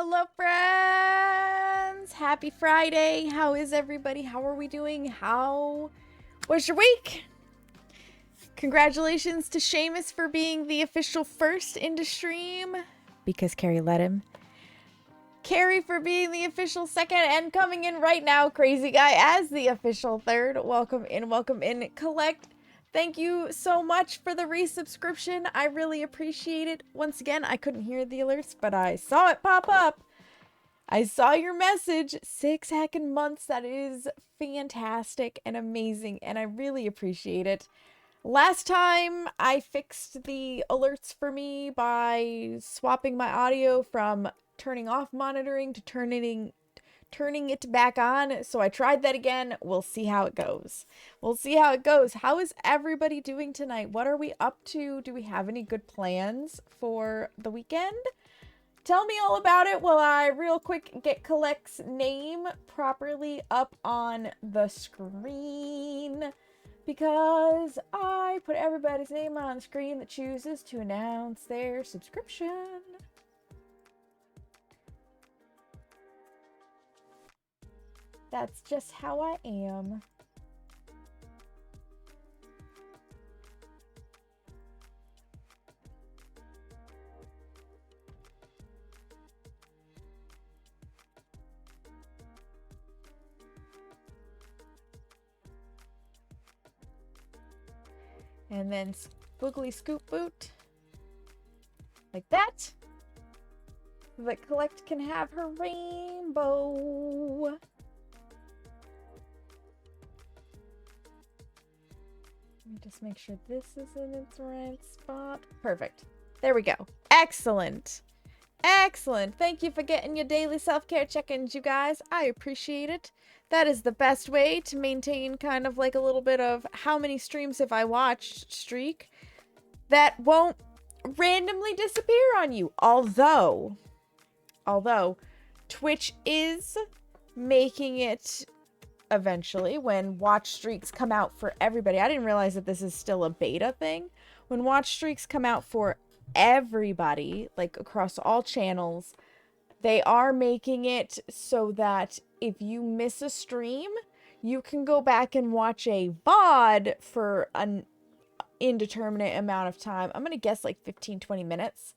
Hello, friends! Happy Friday! How is everybody? How are we doing? How was your week? Congratulations to Seamus for being the official first into stream, because Carrie let him. Carrie for being the official second, and coming in right now, Crazy Guy, as the official third. Welcome in. Collect, thank you so much for the resubscription. I really appreciate it. Once again, I couldn't hear the alerts, but I saw it pop up. I saw your message. 6 heckin' months. That is fantastic and amazing, and I really appreciate it. Last time, I fixed the alerts for me by swapping my audio from turning off monitoring to turning it back on. So I tried that again. We'll see how it goes. How is everybody doing tonight? What are we up to? Do we have any good plans for the weekend? Tell me all about it while I real quick get Collect's name properly up on the screen, because I put everybody's name on the screen that chooses to announce their subscription. That's just how I am. And then squiggly scoop boot. Like that. So that Collect can have her rainbow. Let me just make sure this is in its right spot. Perfect. There we go. Excellent. Excellent. Thank you for getting your daily self-care check-ins, you guys. I appreciate it. That is the best way to maintain kind of like a little bit of how many streams have I watched streak that won't randomly disappear on you. Although Twitch is making it eventually, when watch streaks come out for everybody. I didn't realize that this is still a beta thing. When watch streaks come out for everybody, like across all channels, they are making it so that if you miss a stream, you can go back and watch a VOD for an indeterminate amount of time. I'm gonna guess like 15-20 minutes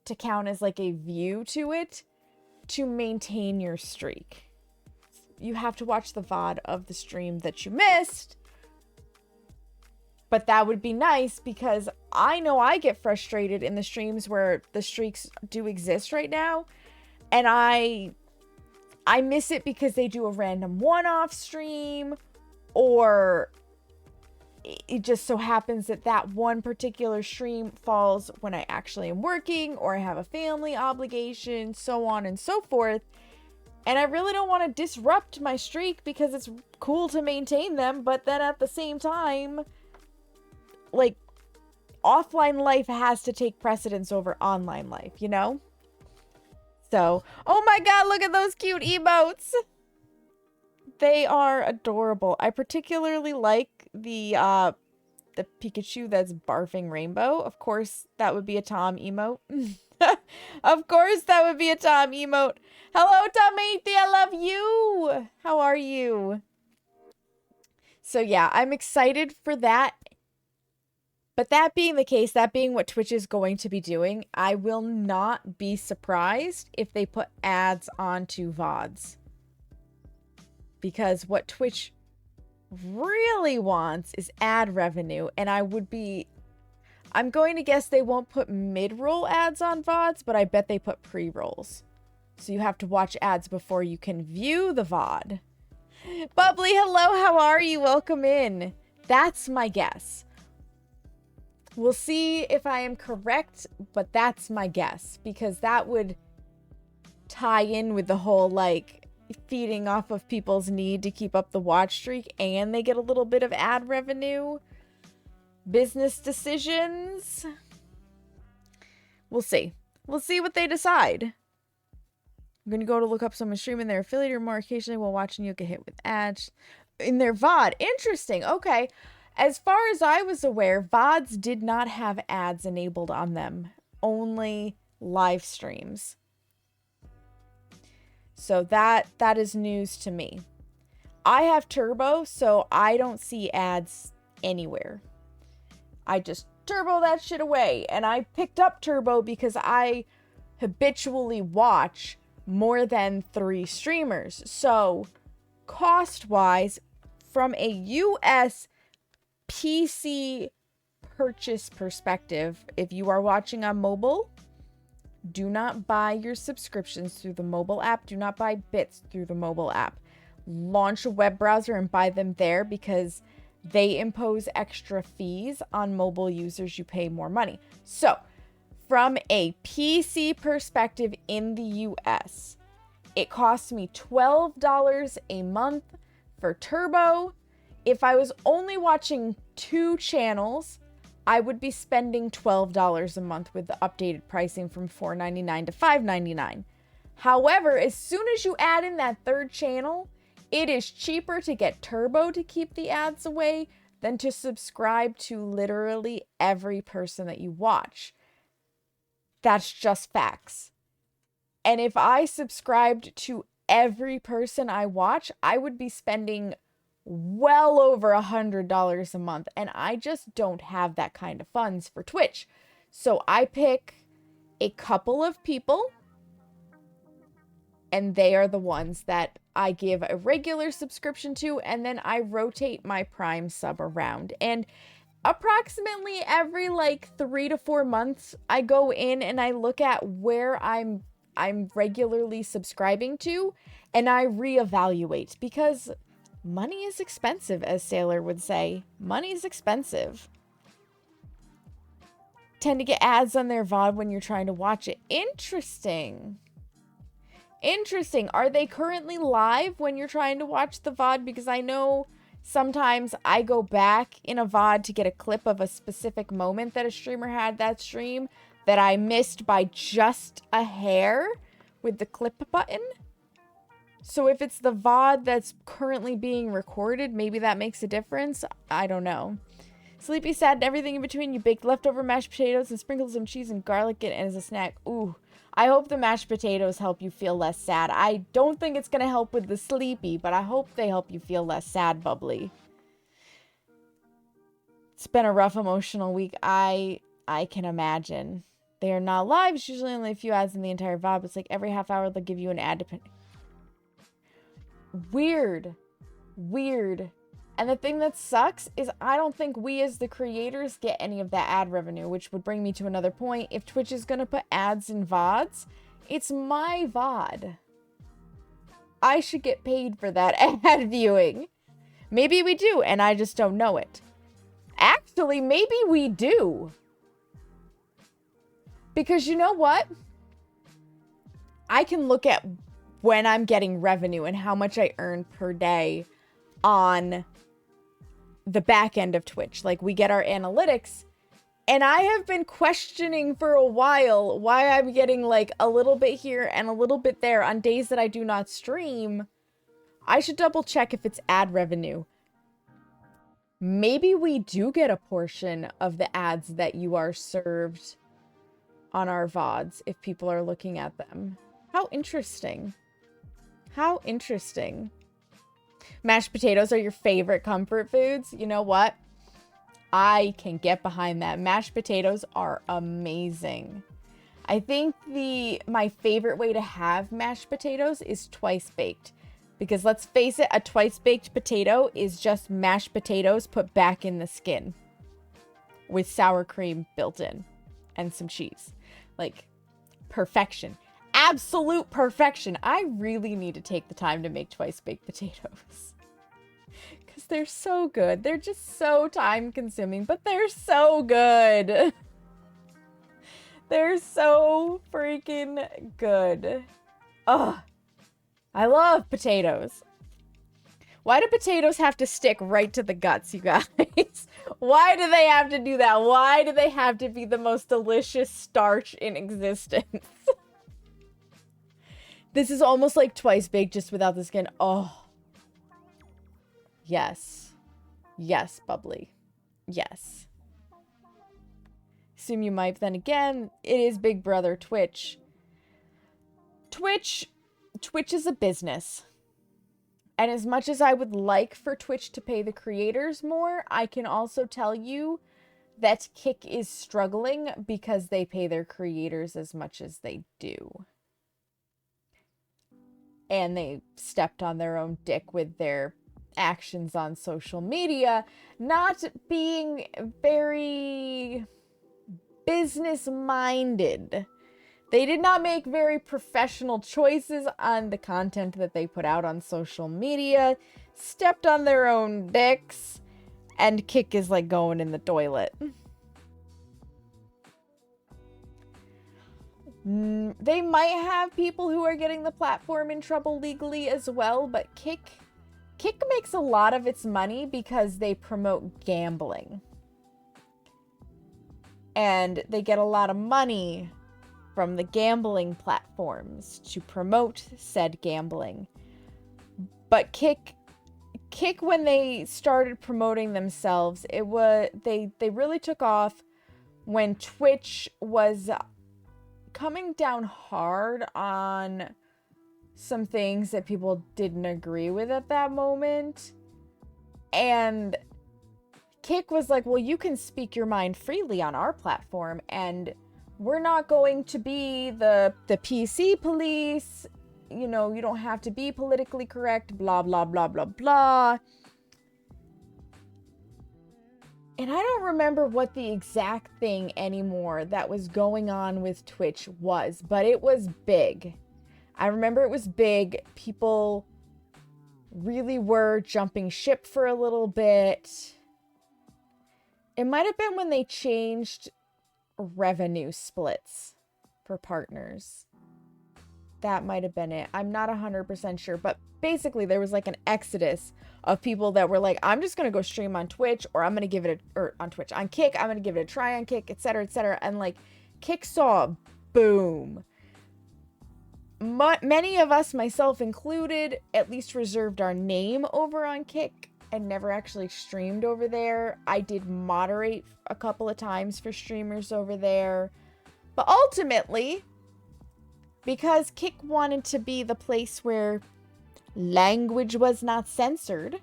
to count as like a view to it, to maintain your streak. You have to watch the VOD of the stream that you missed. But that would be nice, because I know I get frustrated in the streams where the streaks do exist right now, and I miss it because they do a random one-off stream, or it just so happens that that one particular stream falls when I actually am working, or I have a family obligation, so on and so forth. And I really don't want to disrupt my streak, because it's cool to maintain them, but then at the same time, like, offline life has to take precedence over online life, you know? So, oh my god, look at those cute emotes! They are adorable. I particularly like the Pikachu that's barfing rainbow. Of course, that would be a Tom emote. Of course, that would be a Tom emote. Hello, Tomati, I love you. How are you? So yeah, I'm excited for that. But that being the case, that being what Twitch is going to be doing, I will not be surprised if they put ads onto VODs. Because what Twitch really wants is ad revenue, and I'm going to guess they won't put mid-roll ads on VODs, but I bet they put pre-rolls. So you have to watch ads before you can view the VOD. Bubbly, hello, how are you? Welcome in. That's my guess. We'll see if I am correct, but that's my guess, because that would tie in with the whole, like, feeding off of people's need to keep up the watch streak, and they get a little bit of ad revenue. Business decisions. We'll see. We'll see what they decide. I'm going to go to look up someone streaming their affiliate or more occasionally while watching you get hit with ads in their VOD. Interesting. Okay. As far as I was aware, VODs did not have ads enabled on them. Only live streams. So that is news to me. I have Turbo, so I don't see ads anywhere. I just Turbo that shit away. And I picked up Turbo because I habitually watch more than 3 streamers. So cost-wise, from a US PC purchase perspective, if you are watching on mobile, do not buy your subscriptions through the mobile app. Do not buy bits through the mobile app. Launch a web browser and buy them there, because they impose extra fees on mobile users. You pay more money. So, from a PC perspective in the US, it costs me $12 a month for Turbo. If I was only watching 2 channels, I would be spending $12 a month with the updated pricing from $4.99 to $5.99. However, as soon as you add in that 3rd channel, it is cheaper to get Turbo to keep the ads away than to subscribe to literally every person that you watch. That's just facts. And if I subscribed to every person I watch, I would be spending well over $100 a month. And I just don't have that kind of funds for Twitch. So I pick a couple of people, and they are the ones that I give a regular subscription to, and then I rotate my Prime sub around. And approximately every 3 to 4 months, I go in and I look at where I'm regularly subscribing to, and I reevaluate, because money is expensive, as Sailor would say. Money is expensive. Tend to get ads on their VOD when you're trying to watch it. Interesting. Are they currently live when you're trying to watch the VOD? Because I know sometimes I go back in a VOD to get a clip of a specific moment that a streamer had that stream that I missed by just a hair with the clip button. So if it's the VOD that's currently being recorded, maybe that makes a difference. I don't know. Sleepy, sad, and everything in between. You baked leftover mashed potatoes and sprinkled some cheese and garlic in it as a snack. Ooh. I hope the mashed potatoes help you feel less sad. I don't think it's going to help with the sleepy, but I hope they help you feel less sad, Bubbly. It's been a rough emotional week. I can imagine. They are not live. It's usually only a few ads in the entire VOD. It's like every half hour they'll give you an ad. Weird. And the thing that sucks is I don't think we as the creators get any of that ad revenue, which would bring me to another point. If Twitch is going to put ads in VODs, it's my VOD. I should get paid for that ad viewing. Maybe we do, and I just don't know it. Actually, maybe we do. Because you know what? I can look at when I'm getting revenue and how much I earn per day on the back end of Twitch. Like, we get our analytics, and I have been questioning for a while why I'm getting a little bit here and a little bit there on days that I do not stream. I should double check if it's ad revenue. Maybe we do get a portion of the ads that you are served on our VODs if people are looking at them. How interesting. How interesting. Mashed potatoes are your favorite comfort foods? You know what? I can get behind that. Mashed potatoes are amazing. I think my favorite way to have mashed potatoes is twice baked. Because let's face it, a twice baked potato is just mashed potatoes put back in the skin with sour cream built in and some cheese. Perfection. Absolute perfection. I really need to take the time to make twice baked potatoes. Because they're so good. They're just so time consuming, but they're so good. They're so freaking good. Ugh. I love potatoes. Why do potatoes have to stick right to the guts, you guys? Why do they have to do that? Why do they have to be the most delicious starch in existence? This is almost like twice baked, just without the skin. Oh. Yes. Yes, Bubbly. Yes. Assume you might. Then again, it is Big Brother Twitch. Twitch Twitch is a business. And as much as I would like for Twitch to pay the creators more, I can also tell you that Kick is struggling because they pay their creators as much as they do. And they stepped on their own dick with their actions on social media, not being very business-minded. They did not make very professional choices on the content that they put out on social media, stepped on their own dicks, and Kick is like going in the toilet. They might have people who are getting the platform in trouble legally as well, but Kick makes a lot of its money because they promote gambling. And they get a lot of money from the gambling platforms to promote said gambling. But Kick, when they started promoting themselves, they really took off when Twitch was coming down hard on some things that people didn't agree with at that moment. And Kick was like, well, you can speak your mind freely on our platform, and we're not going to be the PC police. You know, you don't have to be politically correct, blah, blah, blah, blah, blah. And I don't remember what the exact thing anymore that was going on with Twitch was, but it was big. I remember it was big. People really were jumping ship for a little bit. It might have been when they changed revenue splits for partners. That might have been it. I'm not 100% sure, but basically there was like an exodus of people that were like, I'm just going to go stream on Twitch, or I'm going to give it on Kick, I'm going to give it a try on Kick, etc., etc. And like Kick saw a boom. Many of us, myself included, at least reserved our name over on Kick and never actually streamed over there. I did moderate a couple of times for streamers over there. But ultimately, because Kick wanted to be the place where language was not censored,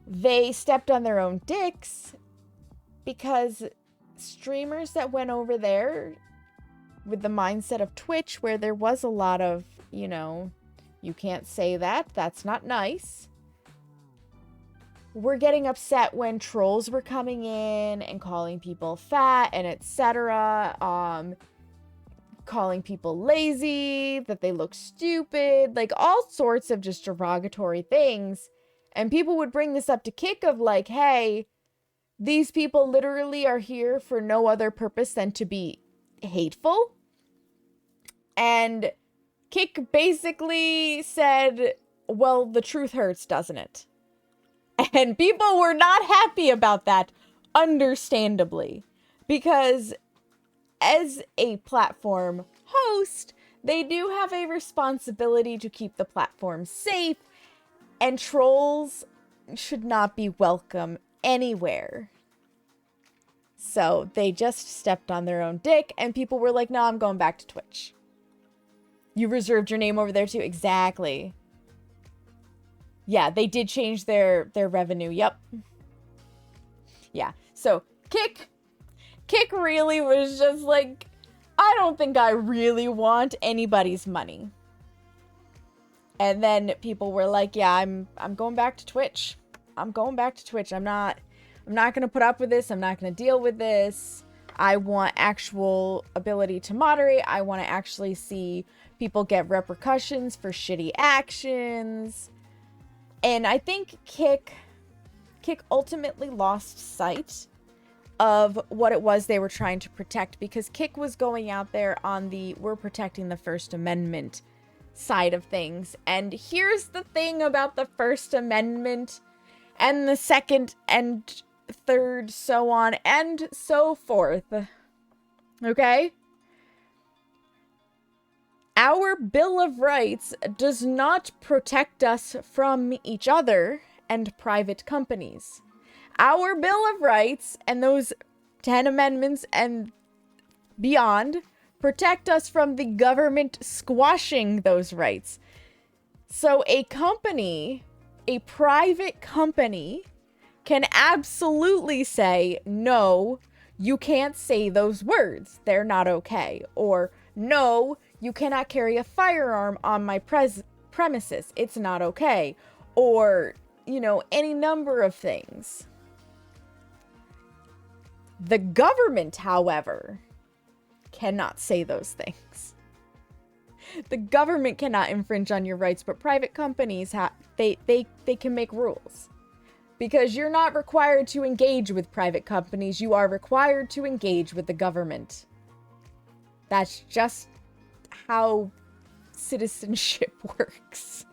they stepped on their own dicks, because streamers that went over there with the mindset of Twitch, where there was a lot of, you know, you can't say that, that's not nice, were getting upset when trolls were coming in and calling people fat and etc. Calling people lazy, that they look stupid, like all sorts of just derogatory things. And people would bring this up to Kick of like, hey, these people literally are here for no other purpose than to be hateful. And Kick basically said, well, the truth hurts, doesn't it? And people were not happy about that, understandably, because as a platform host, they do have a responsibility to keep the platform safe, and trolls should not be welcome anywhere. So they just stepped on their own dick, and people were like, no, I'm going back to Twitch. You reserved your name over there too? Exactly. Yeah, they did change their revenue. Yep. Yeah. So Kick really was just like, I don't think I really want anybody's money. And then people were like, yeah, I'm going back to Twitch. I'm going back to Twitch. I'm not going to put up with this. I'm not going to deal with this. I want actual ability to moderate. I want to actually see people get repercussions for shitty actions. And I think Kick ultimately lost sight of what it was they were trying to protect, because Kick was going out there on the we're protecting the First Amendment side of things. And here's the thing about the First Amendment and the Second and Third, so on and so forth. Okay? Our Bill of Rights does not protect us from each other and private companies. Our Bill of Rights and those 10 amendments and beyond protect us from the government squashing those rights. So a company, a private company, can absolutely say, no, you can't say those words. They're not okay. Or, no, you cannot carry a firearm on my premises. It's not okay. Or, you know, any number of things. The government, however, cannot say those things. The government cannot infringe on your rights, but private companies they can make rules. Because you're not required to engage with private companies, you are required to engage with the government. That's just how citizenship works.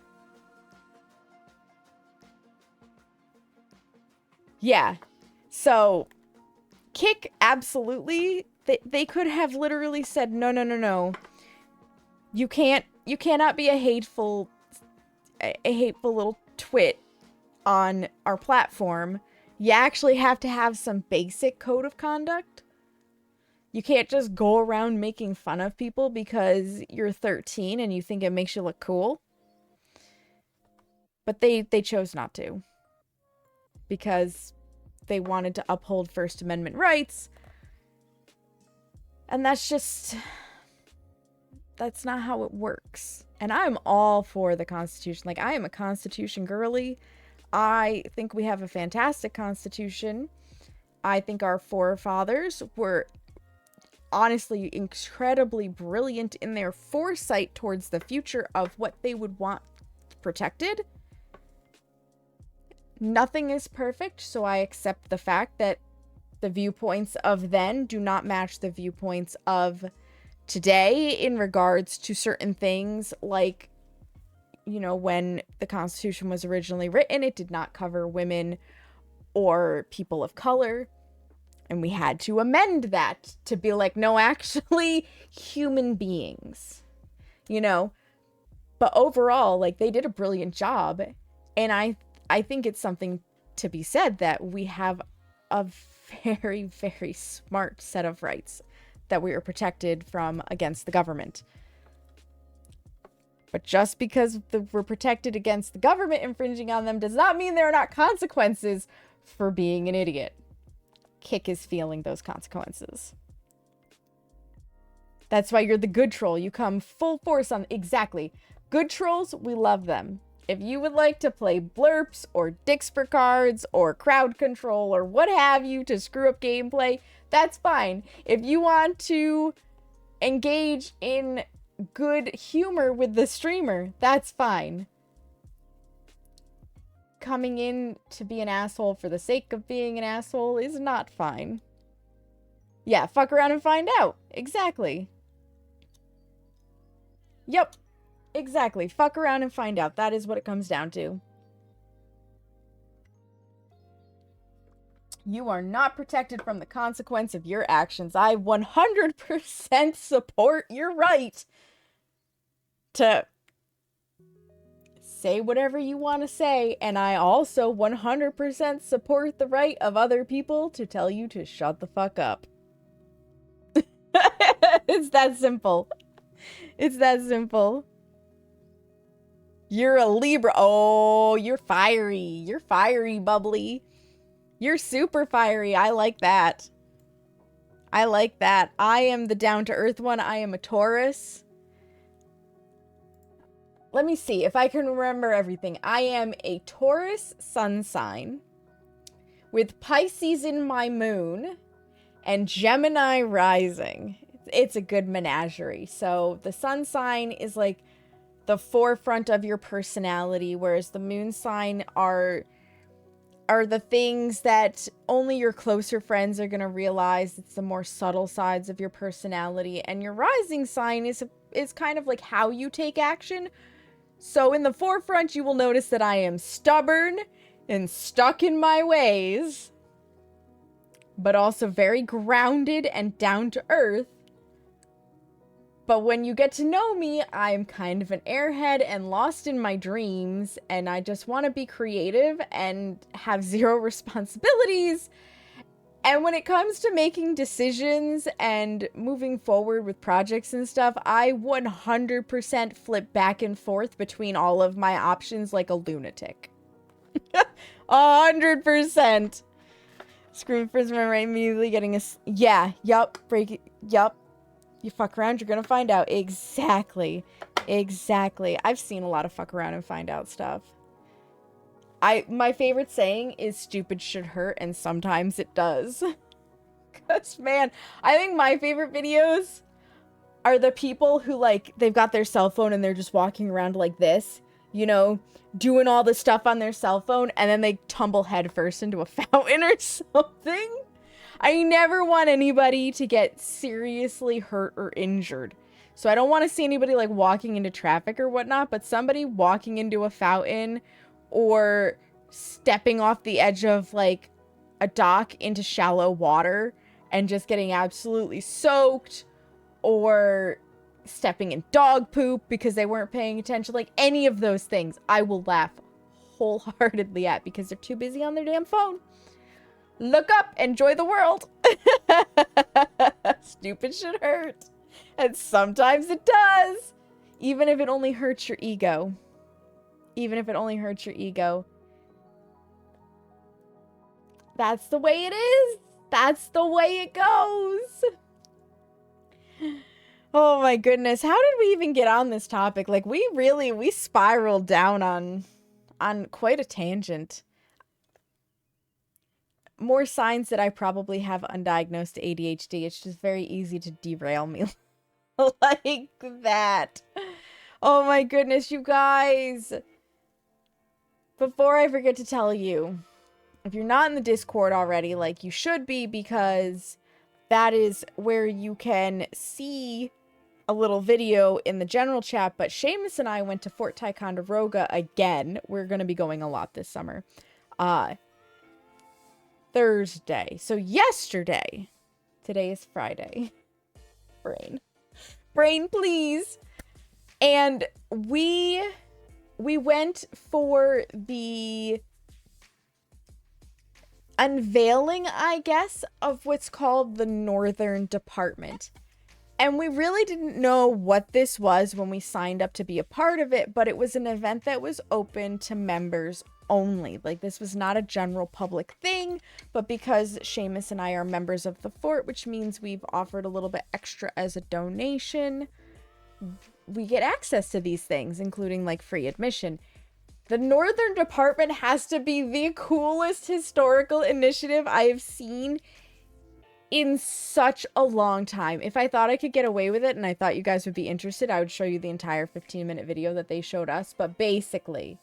Yeah. So, Kick, absolutely. They could have literally said, no. You cannot be a hateful little twit on our platform. You actually have to have some basic code of conduct. You can't just go around making fun of people because you're 13 and you think it makes you look cool. But they chose not to. Because they wanted to uphold First Amendment rights. And that's not how it works. And I'm all for the Constitution. Like, I am a Constitution girly. I think we have a fantastic Constitution. I think our forefathers were honestly incredibly brilliant in their foresight towards the future of what they would want protected. Nothing is perfect, so I accept the fact that the viewpoints of then do not match the viewpoints of today in regards to certain things, like, you know, when the Constitution was originally written, it did not cover women or people of color. And we had to amend that to be like, no, actually, human beings, you know? But overall, like, they did a brilliant job. And I think it's something to be said that we have a very, very smart set of rights that we are protected from against the government. But just because we're protected against the government infringing on them does not mean there are not consequences for being an idiot. Kick is feeling those consequences. That's why you're the good troll. You come full force on... Exactly. Good trolls, we love them. If you would like to play blurps or dicks for cards or crowd control or what have you to screw up gameplay, that's fine. If you want to engage in good humor with the streamer, that's fine. Coming in to be an asshole for the sake of being an asshole is not fine. Yeah, fuck around and find out. Exactly. Yep. Exactly. Fuck around and find out. That is what it comes down to. You are not protected from the consequence of your actions. I 100% support your right to say whatever you want to say, and I also 100% support the right of other people to tell you to shut the fuck up. It's that simple. It's that simple. You're a Libra. Oh, you're fiery. You're fiery, bubbly. You're super fiery. I like that. I like that. I am the down-to-earth one. I am a Taurus. Let me see if I can remember everything. I am a Taurus sun sign with Pisces in my moon and Gemini rising. It's a good menagerie. So the sun sign is like the forefront of your personality, whereas the moon sign are the things that only your closer friends are going to realize. It's the more subtle sides of your personality, and your rising sign is kind of like how you take action. So in the forefront, you will notice that I am stubborn and stuck in my ways, but also very grounded and down to earth. But when you get to know me, I'm kind of an airhead and lost in my dreams, and I just want to be creative and have zero responsibilities And when it comes to making decisions and moving forward with projects and stuff, I 100% flip back and forth between all of my options like a lunatic. 100%. Scream for right, immediately getting a... Yeah, yup, break it, yup. You fuck around, you're gonna find out. Exactly. Exactly. I've seen a lot of fuck around and find out stuff. My favorite saying is stupid should hurt, and sometimes it does. Cause man, I think my favorite videos are the people who like, they've got their cell phone and they're just walking around like this, you know, doing all the stuff on their cell phone, and then they tumble headfirst into a fountain or something. I never want anybody to get seriously hurt or injured. So I don't want to see anybody like walking into traffic or whatnot, but somebody walking into a fountain or stepping off the edge of like a dock into shallow water and just getting absolutely soaked, or stepping in dog poop because they weren't paying attention, like any of those things, I will laugh wholeheartedly at because they're too busy on their damn phone. Look up, enjoy the world. Stupid should hurt. And sometimes it does. Even if it only hurts your ego. Even if it only hurts your ego. That's the way it is. That's the way it goes. Oh my goodness. How did we even get on this topic? Like we spiraled down on quite a tangent. More signs that I probably have undiagnosed ADHD. It's just very easy to derail me like that. Oh my goodness, you guys. Before I forget to tell you, if you're not in the Discord already, like you should be, because that is where you can see a little video in the general chat. But Seamus and I went to Fort Ticonderoga again. We're going to be going a lot this summer. Thursday. So yesterday. Today is Friday. Brain, please. And we went for the unveiling, I guess, of what's called the Northern Department. And we really didn't know what this was when we signed up to be a part of it, but it was an event that was open to members only. Like, this was not a general public thing, but because Seamus and I are members of the fort, which means we've offered a little bit extra as a donation, we get access to these things, including like free admission. The Northern Department has to be the coolest historical initiative I have seen in such a long time. If I thought I could get away with it and I thought you guys would be interested, I would show you the entire 15-minute video that they showed us. But basically,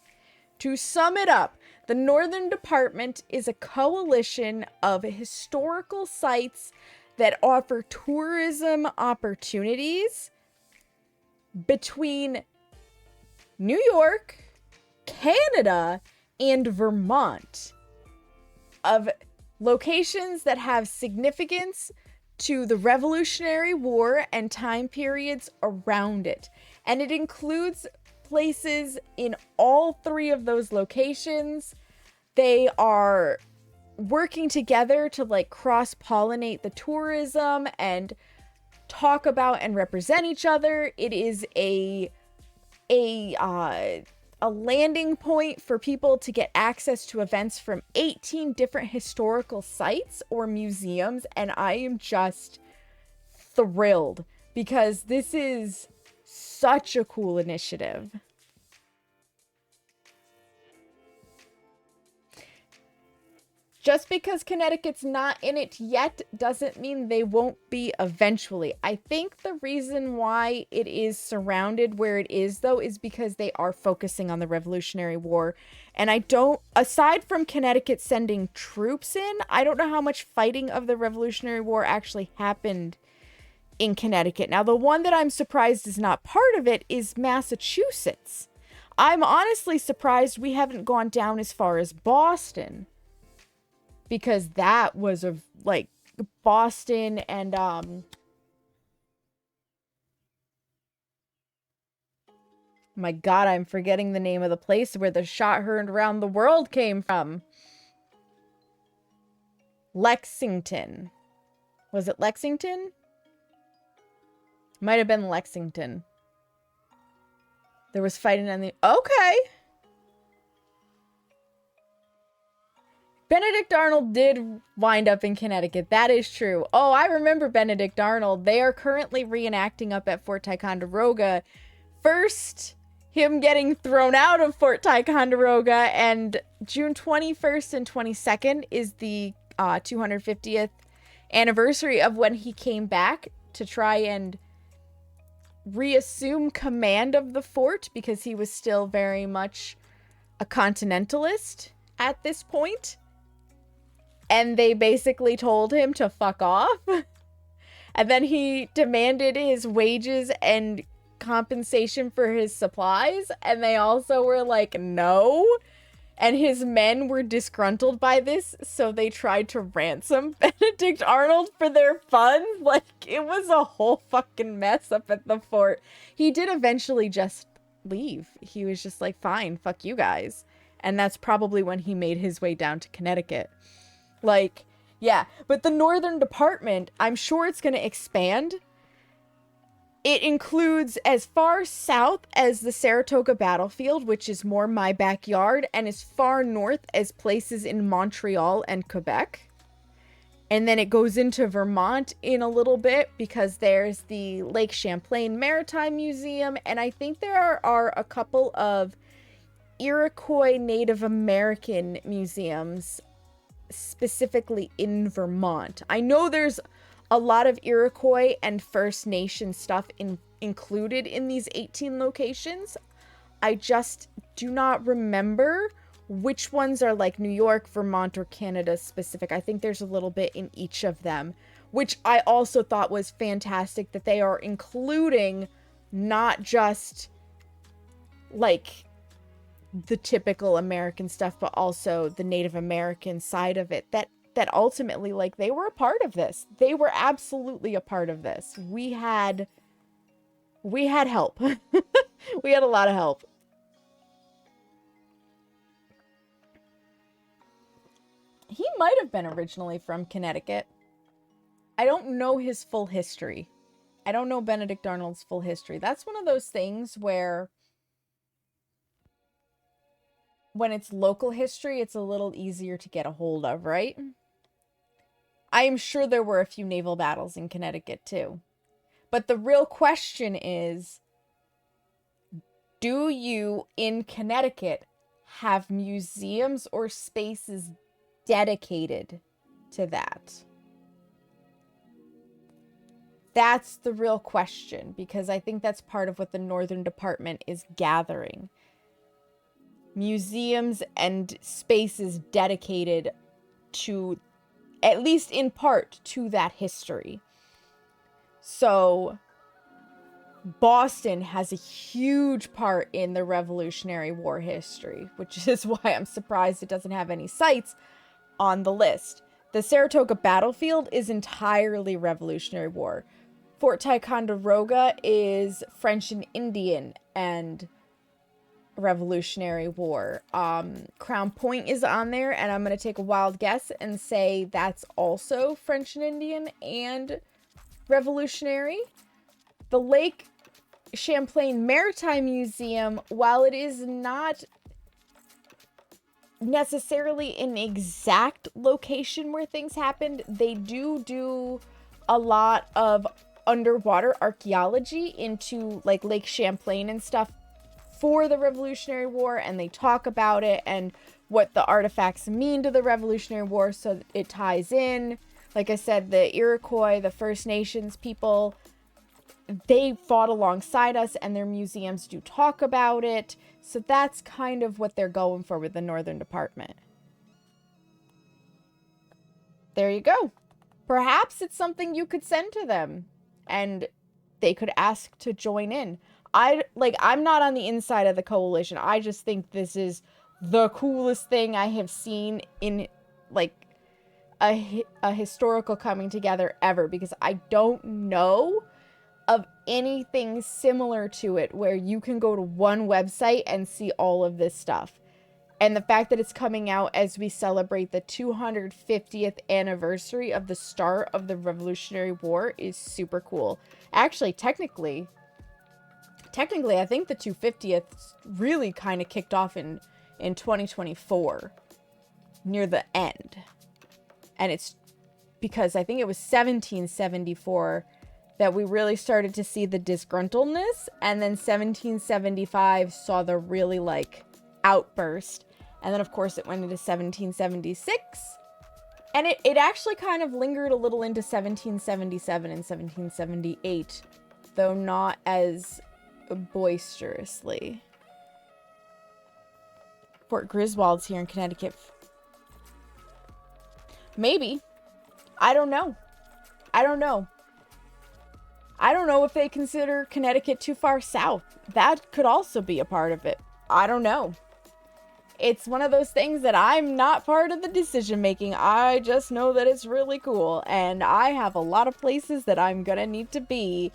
to sum it up, the Northern Department is a coalition of historical sites that offer tourism opportunities between New York, Canada, and Vermont, of locations that have significance to the Revolutionary War and time periods around it. And it includes places in all three of those locations. They are working together to like cross-pollinate the tourism and talk about and represent each other. It is a landing point for people to get access to events from 18 different historical sites or museums, and I am just thrilled because this is such a cool initiative. Just because Connecticut's not in it yet doesn't mean they won't be eventually. I think the reason why it is surrounded where it is, though, is because they are focusing on the Revolutionary War. And I don't, aside from Connecticut sending troops in, I don't know how much fighting of the Revolutionary War actually happened in Connecticut. Now, the one that I'm surprised is not part of it is Massachusetts. I'm honestly surprised we haven't gone down as far as Boston, because that was a, like, Boston and, my God, I'm forgetting the name of the place where the shot heard around the world came from. Lexington. Was it Lexington? Might have been Lexington. There was fighting on the... Okay. Benedict Arnold did wind up in Connecticut. That is true. Oh, I remember Benedict Arnold. They are currently reenacting up at Fort Ticonderoga. First, him getting thrown out of Fort Ticonderoga, and June 21st and 22nd is the 250th anniversary of when he came back to try and reassume command of the fort, because he was still very much a continentalist at this point. And they basically told him to fuck off. And then he demanded his wages and compensation for his supplies. And they also were like, no. And his men were disgruntled by this, so they tried to ransom Benedict Arnold for their funds. Like, it was a whole fucking mess up at the fort. He did eventually just leave. He was just like, fine, fuck you guys. And that's probably when he made his way down to Connecticut. Like, yeah. But the Northern Department, I'm sure it's going to expand. It includes as far south as the Saratoga battlefield, which is more my backyard, and as far north as places in Montreal and Quebec. And then it goes into Vermont in a little bit, because there's the Lake Champlain Maritime Museum, and I think there are a couple of Iroquois Native American museums specifically in Vermont. I know there's a lot of Iroquois and First Nation stuff included in these 18 locations. I just do not remember which ones are like New York, Vermont, or Canada specific. I think there's a little bit in each of them, which I also thought was fantastic that they are including not just like the typical American stuff, but also the Native American side of it, that ultimately, like, they were a part of this. They were absolutely a part of this. We had help. We had a lot of help. He might have been originally from Connecticut. I don't know his full history. I don't know Benedict Arnold's full history. That's one of those things where when it's local history, it's a little easier to get a hold of, right? I am sure there were a few naval battles in Connecticut too. But the real question is, do you in Connecticut have museums or spaces dedicated to that? That's the real question, because I think that's part of what the Northern Department is gathering. Museums and spaces dedicated to, at least in part, to that history. So Boston has a huge part in the Revolutionary War history, which is why I'm surprised it doesn't have any sites on the list. The Saratoga battlefield is entirely Revolutionary War. Fort Ticonderoga is French and Indian and Revolutionary War. Crown Point is on there, and I'm going to take a wild guess and say that's also French and Indian and Revolutionary. The Lake Champlain Maritime Museum, while it is not necessarily an exact location where things happened, they do a lot of underwater archaeology into like Lake Champlain and stuff for the Revolutionary War, and they talk about it and what the artifacts mean to the Revolutionary War, so it ties in. Like I said, the Iroquois, the First Nations people, they fought alongside us, and their museums do talk about it. So that's kind of what they're going for with the Northern Department. There you go. Perhaps it's something you could send to them, and they could ask to join in. I'm not on the inside of the coalition. I just think this is the coolest thing I have seen in like a historical coming together ever, because I don't know of anything similar to it where you can go to one website and see all of this stuff. And the fact that it's coming out as we celebrate the 250th anniversary of the start of the Revolutionary War is super cool. Actually, technically, I think the 250th really kind of kicked off in 2024, near the end. And it's because I think it was 1774 that we really started to see the disgruntledness, and then 1775 saw the really, like, outburst. And then, of course, it went into 1776. And it actually kind of lingered a little into 1777 and 1778, though not as boisterously. Fort Griswold's here in Connecticut. Maybe. I don't know. I don't know if they consider Connecticut too far south. That could also be a part of it. I don't know. It's one of those things that I'm not part of the decision making. I just know that it's really cool. And I have a lot of places that I'm gonna need to be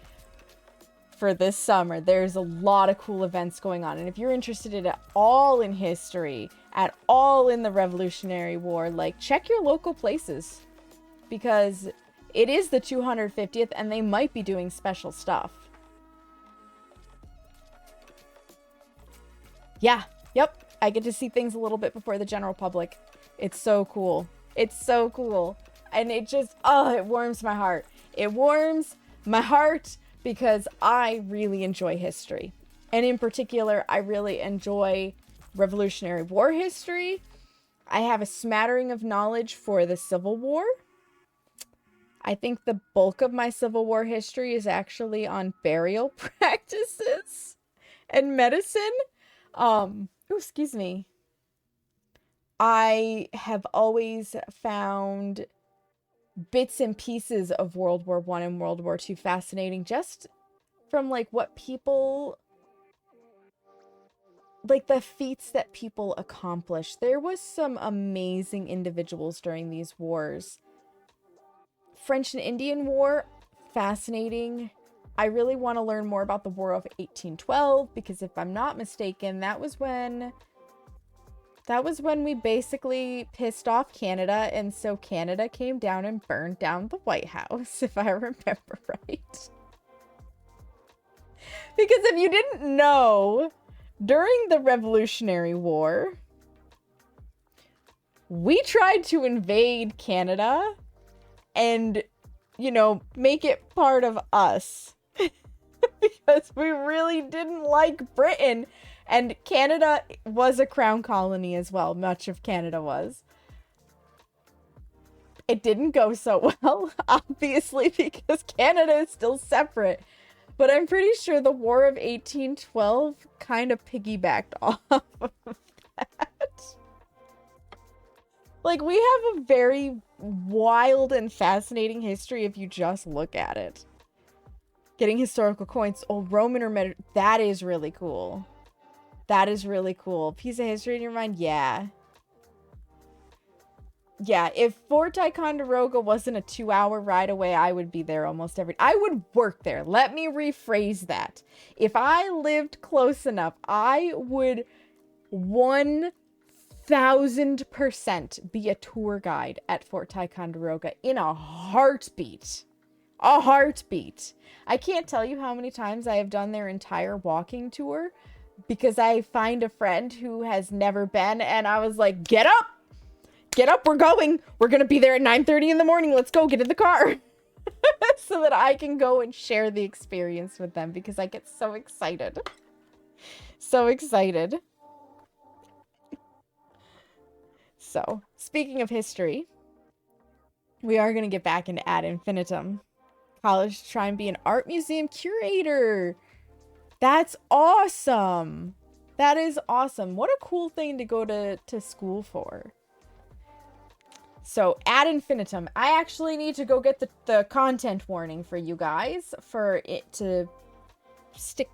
for this summer. There's a lot of cool events going on. And if you're interested at all in history, at all in the Revolutionary War, like, check your local places. Because it is the 250th and they might be doing special stuff. Yeah, yep. I get to see things a little bit before the general public. It's so cool. It's so cool. And it just, it warms my heart. It warms my heart because I really enjoy history. And in particular, I really enjoy Revolutionary War history. I have a smattering of knowledge for the Civil War. I think the bulk of my Civil War history is actually on burial practices and medicine. Excuse me. I have always found bits and pieces of World War I and World War II fascinating, just from, like, what people, like, the feats that people accomplished. There was some amazing individuals during these wars. French and Indian War, fascinating. I really want to learn more about the War of 1812, because if I'm not mistaken, that was when we basically pissed off Canada, and so Canada came down and burned down the White House, if I remember right. Because if you didn't know, during the Revolutionary War, we tried to invade Canada and, you know, make it part of us. Because we really didn't like Britain. And Canada was a crown colony as well. Much of Canada was. It didn't go so well, obviously, because Canada is still separate. But I'm pretty sure the War of 1812 kind of piggybacked off of that. Like, we have a very wild and fascinating history if you just look at it. Getting historical coins. Oh, Roman or that is really cool. That is really cool. Piece of history in your mind? Yeah. Yeah, if Fort Ticonderoga wasn't a 2-hour ride away, I would be there almost I would work there. Let me rephrase that. If I lived close enough, I would 1000% be a tour guide at Fort Ticonderoga in a heartbeat. A heartbeat. I can't tell you how many times I have done their entire walking tour because I find a friend who has never been and I was like, get up, we're going. We're going to be there at 9:30 in the morning. Let's go, get in the car. So that I can go and share the experience with them because I get so excited. So excited. So, speaking of history, we are going to get back into Ad Infinitum. College to try and be an art museum curator. That's awesome. That is awesome. What a cool thing to go to school for. So, Ad Infinitum. I actually need to go get the content warning for you guys for it to stick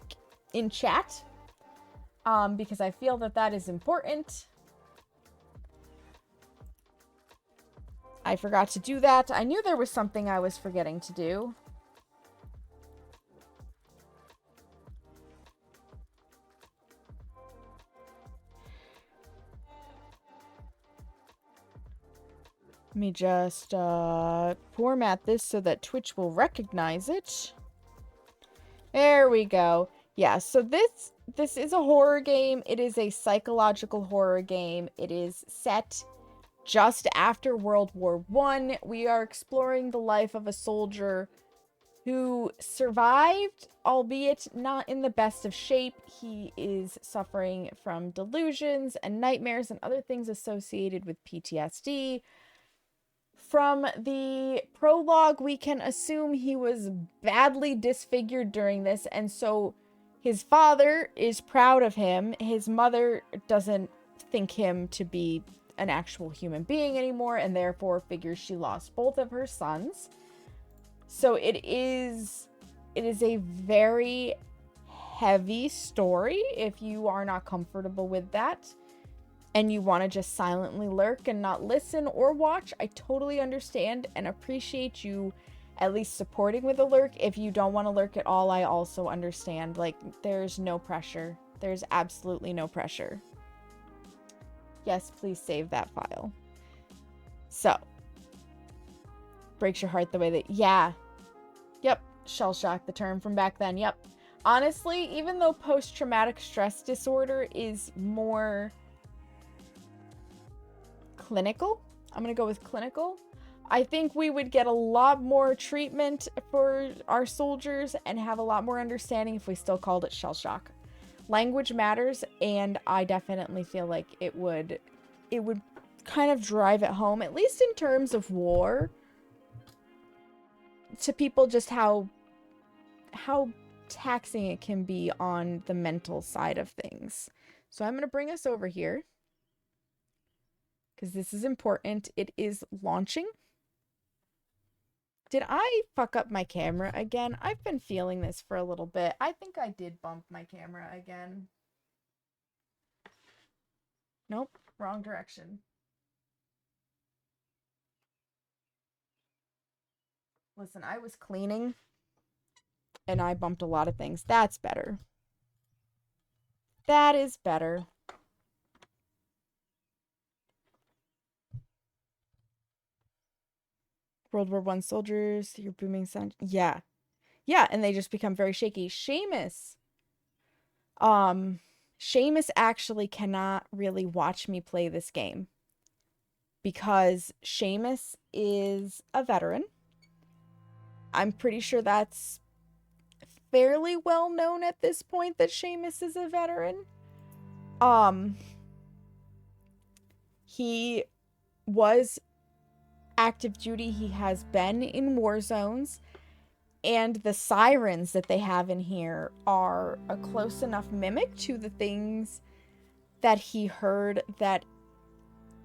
in chat. Because I feel that is important. I forgot to do that. I knew there was something I was forgetting to do. Let me just format this so that Twitch will recognize it. There we go. Yeah, so this is a horror game. It is a psychological horror game. It is set just after World War I. We are exploring the life of a soldier who survived, albeit not in the best of shape. He is suffering from delusions and nightmares and other things associated with PTSD. From the prologue, we can assume he was badly disfigured during this, and so his father is proud of him. His mother doesn't think him to be an actual human being anymore, and therefore figures she lost both of her sons. So it is a very heavy story if you are not comfortable with that and you want to just silently lurk and not listen or watch. I totally understand and appreciate you at least supporting with a lurk. If you don't want to lurk at all, I also understand. Like, there's no pressure. There's absolutely no pressure. Yes, please save that file. So, breaks your heart the way that, yeah. Yep, shell shock, the term from back then. Yep. Honestly, even though post-traumatic stress disorder is more clinical, I'm gonna go with clinical, I think we would get a lot more treatment for our soldiers and have a lot more understanding if we still called it shell shock. Language matters, and I definitely feel like it would kind of drive it home, at least in terms of war, to people, just how taxing it can be on the mental side of things. So I'm going to bring us over here because this is important. It is launching. Did I fuck up my camera again? I've been feeling this for a little bit. I think I did bump my camera again. Nope, wrong direction. Listen, I was cleaning and I bumped a lot of things. That's better. That is better. World War I soldiers, your booming sound. Yeah. Yeah, and they just become very shaky. Seamus actually cannot really watch me play this game because Seamus is a veteran. I'm pretty sure that's fairly well known at this point that Seamus is a veteran. He was active duty. He has been in war zones. And the sirens that they have in here are a close enough mimic to the things that he heard that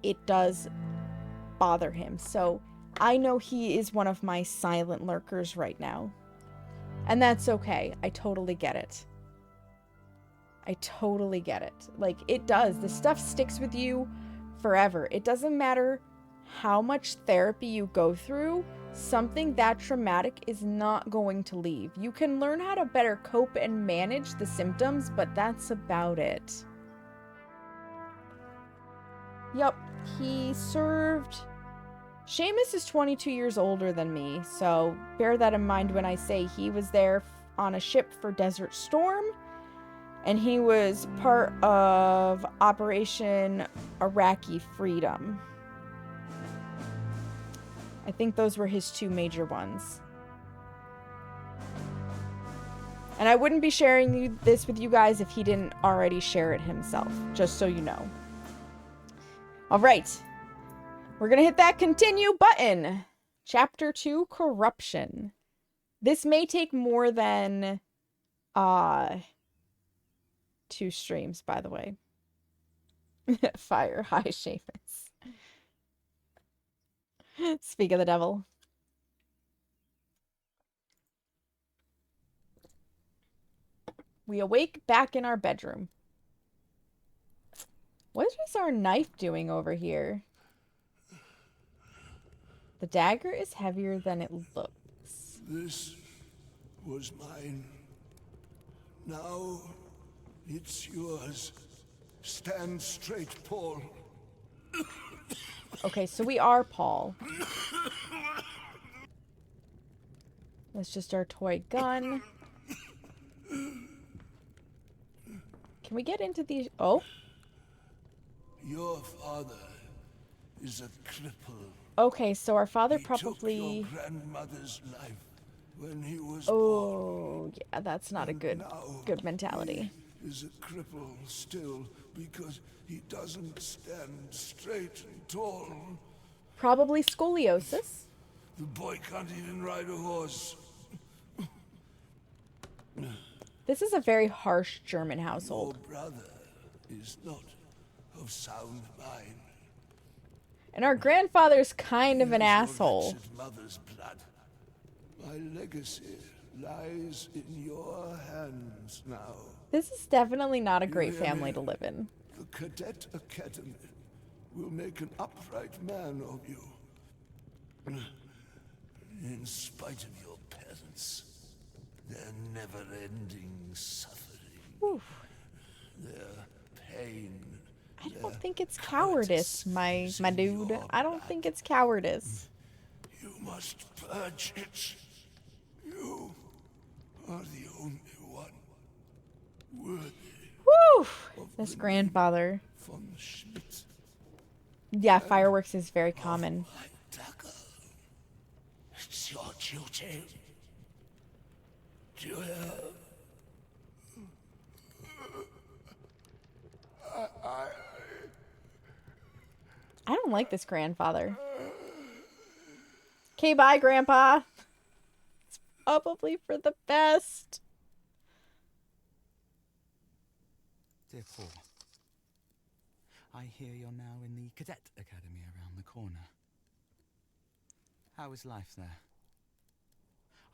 it does bother him. So I know he is one of my silent lurkers right now. And that's okay. I totally get it. I totally get it. Like, it does. This stuff sticks with you forever. It doesn't matter how much therapy you go through. Something that traumatic is not going to leave. You can learn how to better cope and manage the symptoms, but that's about it. Yup, he served... Seamus is 22 years older than me, so bear that in mind when I say he was there on a ship for Desert Storm, and he was part of Operation Iraqi Freedom. I think those were his two major ones. And I wouldn't be sharing this with you guys if he didn't already share it himself, just so you know. All right. We're going to hit that continue button. Chapter 2, Corruption. This may take more than 2 streams, by the way. Fire. Hi, Seamus. Speak of the devil. We awake back in our bedroom. What is our knife doing over here? The dagger is heavier than it looks. This was mine. Now it's yours. Stand straight, Paul. Okay, so we are Paul. That's just our toy gun. Can we get into these? Oh. Your father is a cripple. Okay, so our father He took your probably... grandmother's life when he was born. Oh, yeah, that's not a And good now mentality. he is a cripple still because he doesn't stand straight and tall. Probably scoliosis. The boy can't even ride a horse. This is a very harsh German Your household. brother is not of sound mind. And our grandfather's kind of He an has your asshole. wretched mother's blood. My legacy lies in your hands now. This is definitely not a great You hear family me? to live in. The Cadet Academy will make an upright man of you. In spite of your parents, their never-ending suffering, Whew. their pain. I don't think it's cowardice, my dude. I don't think it's cowardice. You must purge it. You are the only one worthy. Whew! This grandfather. Von Schmidt. Yeah, fireworks is very common. My dagger. It's your duty. Do you hear? I don't like this grandfather. Okay, bye, Grandpa. It's probably for the best. Dear Paul, I hear you're now in the Cadet Academy around the corner. How is life there?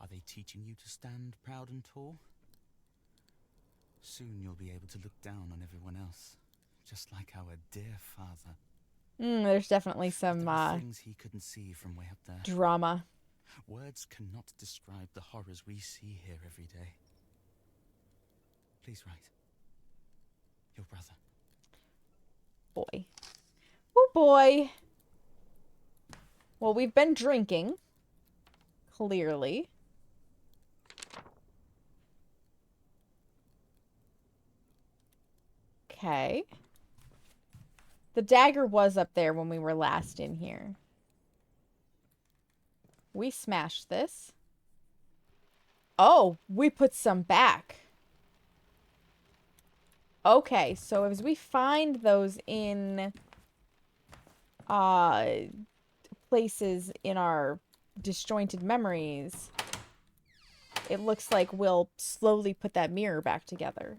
Are they teaching you to stand proud and tall? Soon you'll be able to look down on everyone else, just like our dear father. There's definitely some There are things he couldn't see from way up there. drama. Words cannot describe the horrors we see here every day. Please write. Your brother. Boy. Oh, boy. Well, we've been drinking. Clearly. Okay. The dagger was up there when we were last in here. We smashed this. Oh, we put some back. Okay, so as we find those in places in our disjointed memories, it looks like we'll slowly put that mirror back together.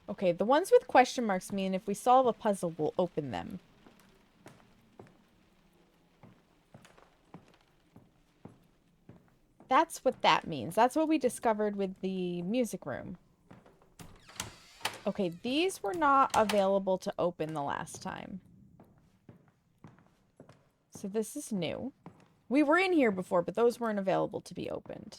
Okay, the ones with question marks mean if we solve a puzzle, we'll open them. That's what that means. That's what we discovered with the music room. Okay, these were not available to open the last time. So this is new. We were in here before, but those weren't available to be opened.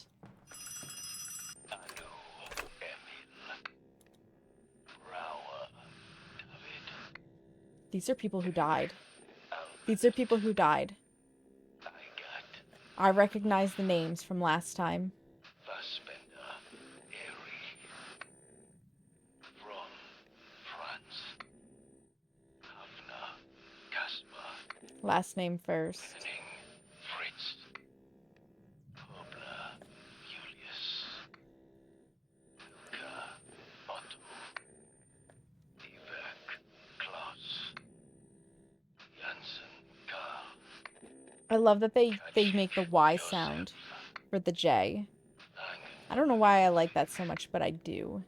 These are people who died. These are people who died. I recognize the names from last time. Last name first. I love that they make the Y sound for the J. I don't know why I like that so much, but I do.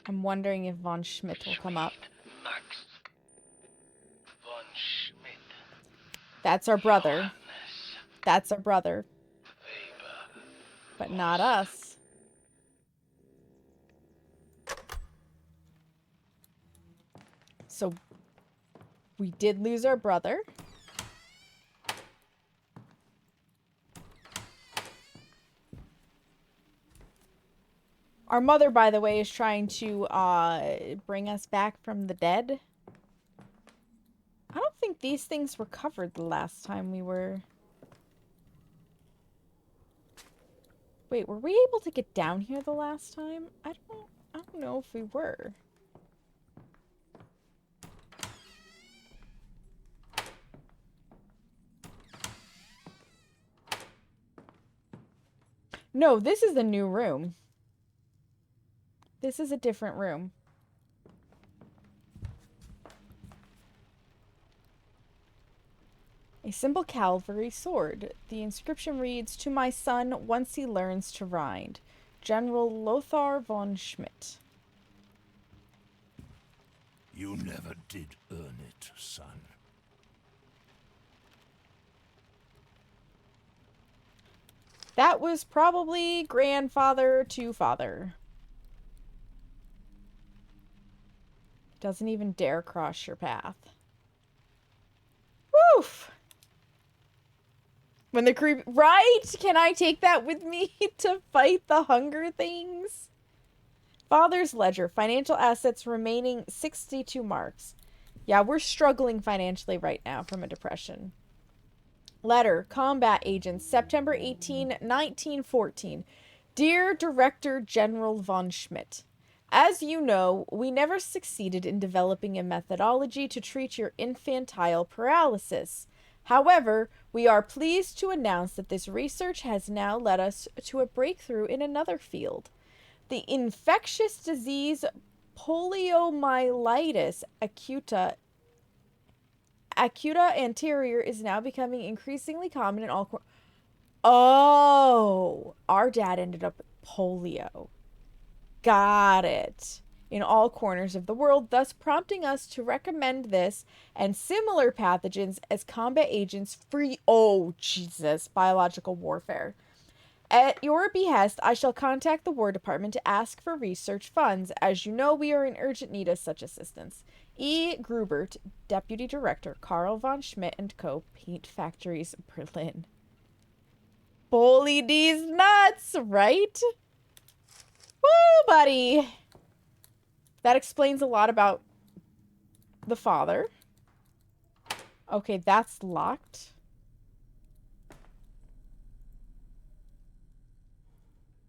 I'm wondering if von Schmidt will come up. Max von Schmidt. That's our brother. Johannes That's our brother. Weber. But not us. So, we did lose our brother. Our mother, by the way, is trying to bring us back from the dead. I don't think these things were covered the last time we were... Wait, were we able to get down here the last time? I don't know if we were. No, this is a new room. This is a different room. A simple cavalry sword. The inscription reads, "To my son, once he learns to ride. General Lothar von Schmidt." You never did earn it, son. That was probably grandfather to father. Doesn't even dare cross your path. Woof! When the creep... Right? Can I take that with me to fight the hunger things? Father's ledger. Financial assets remaining 62 marks. Yeah, we're struggling financially right now from a depression. Letter. Combat Agents. September 18, 1914. Dear Director General von Schmidt, as you know, we never succeeded in developing a methodology to treat your infantile paralysis. However, we are pleased to announce that this research has now led us to a breakthrough in another field. The infectious disease poliomyelitis acuta anterior is now becoming increasingly common in all Oh, our dad ended up with polio. Got it. In all corners of the world, thus prompting us to recommend this and similar pathogens as combat agents free. Oh, Jesus. Biological warfare. At your behest, I shall contact the War Department to ask for research funds. As you know, we are in urgent need of such assistance. E. Grubert, Deputy Director, Karl von Schmidt & Co., Paint Factories, Berlin. Holy these nuts, right? Woo, buddy! That explains a lot about the father. Okay, that's locked.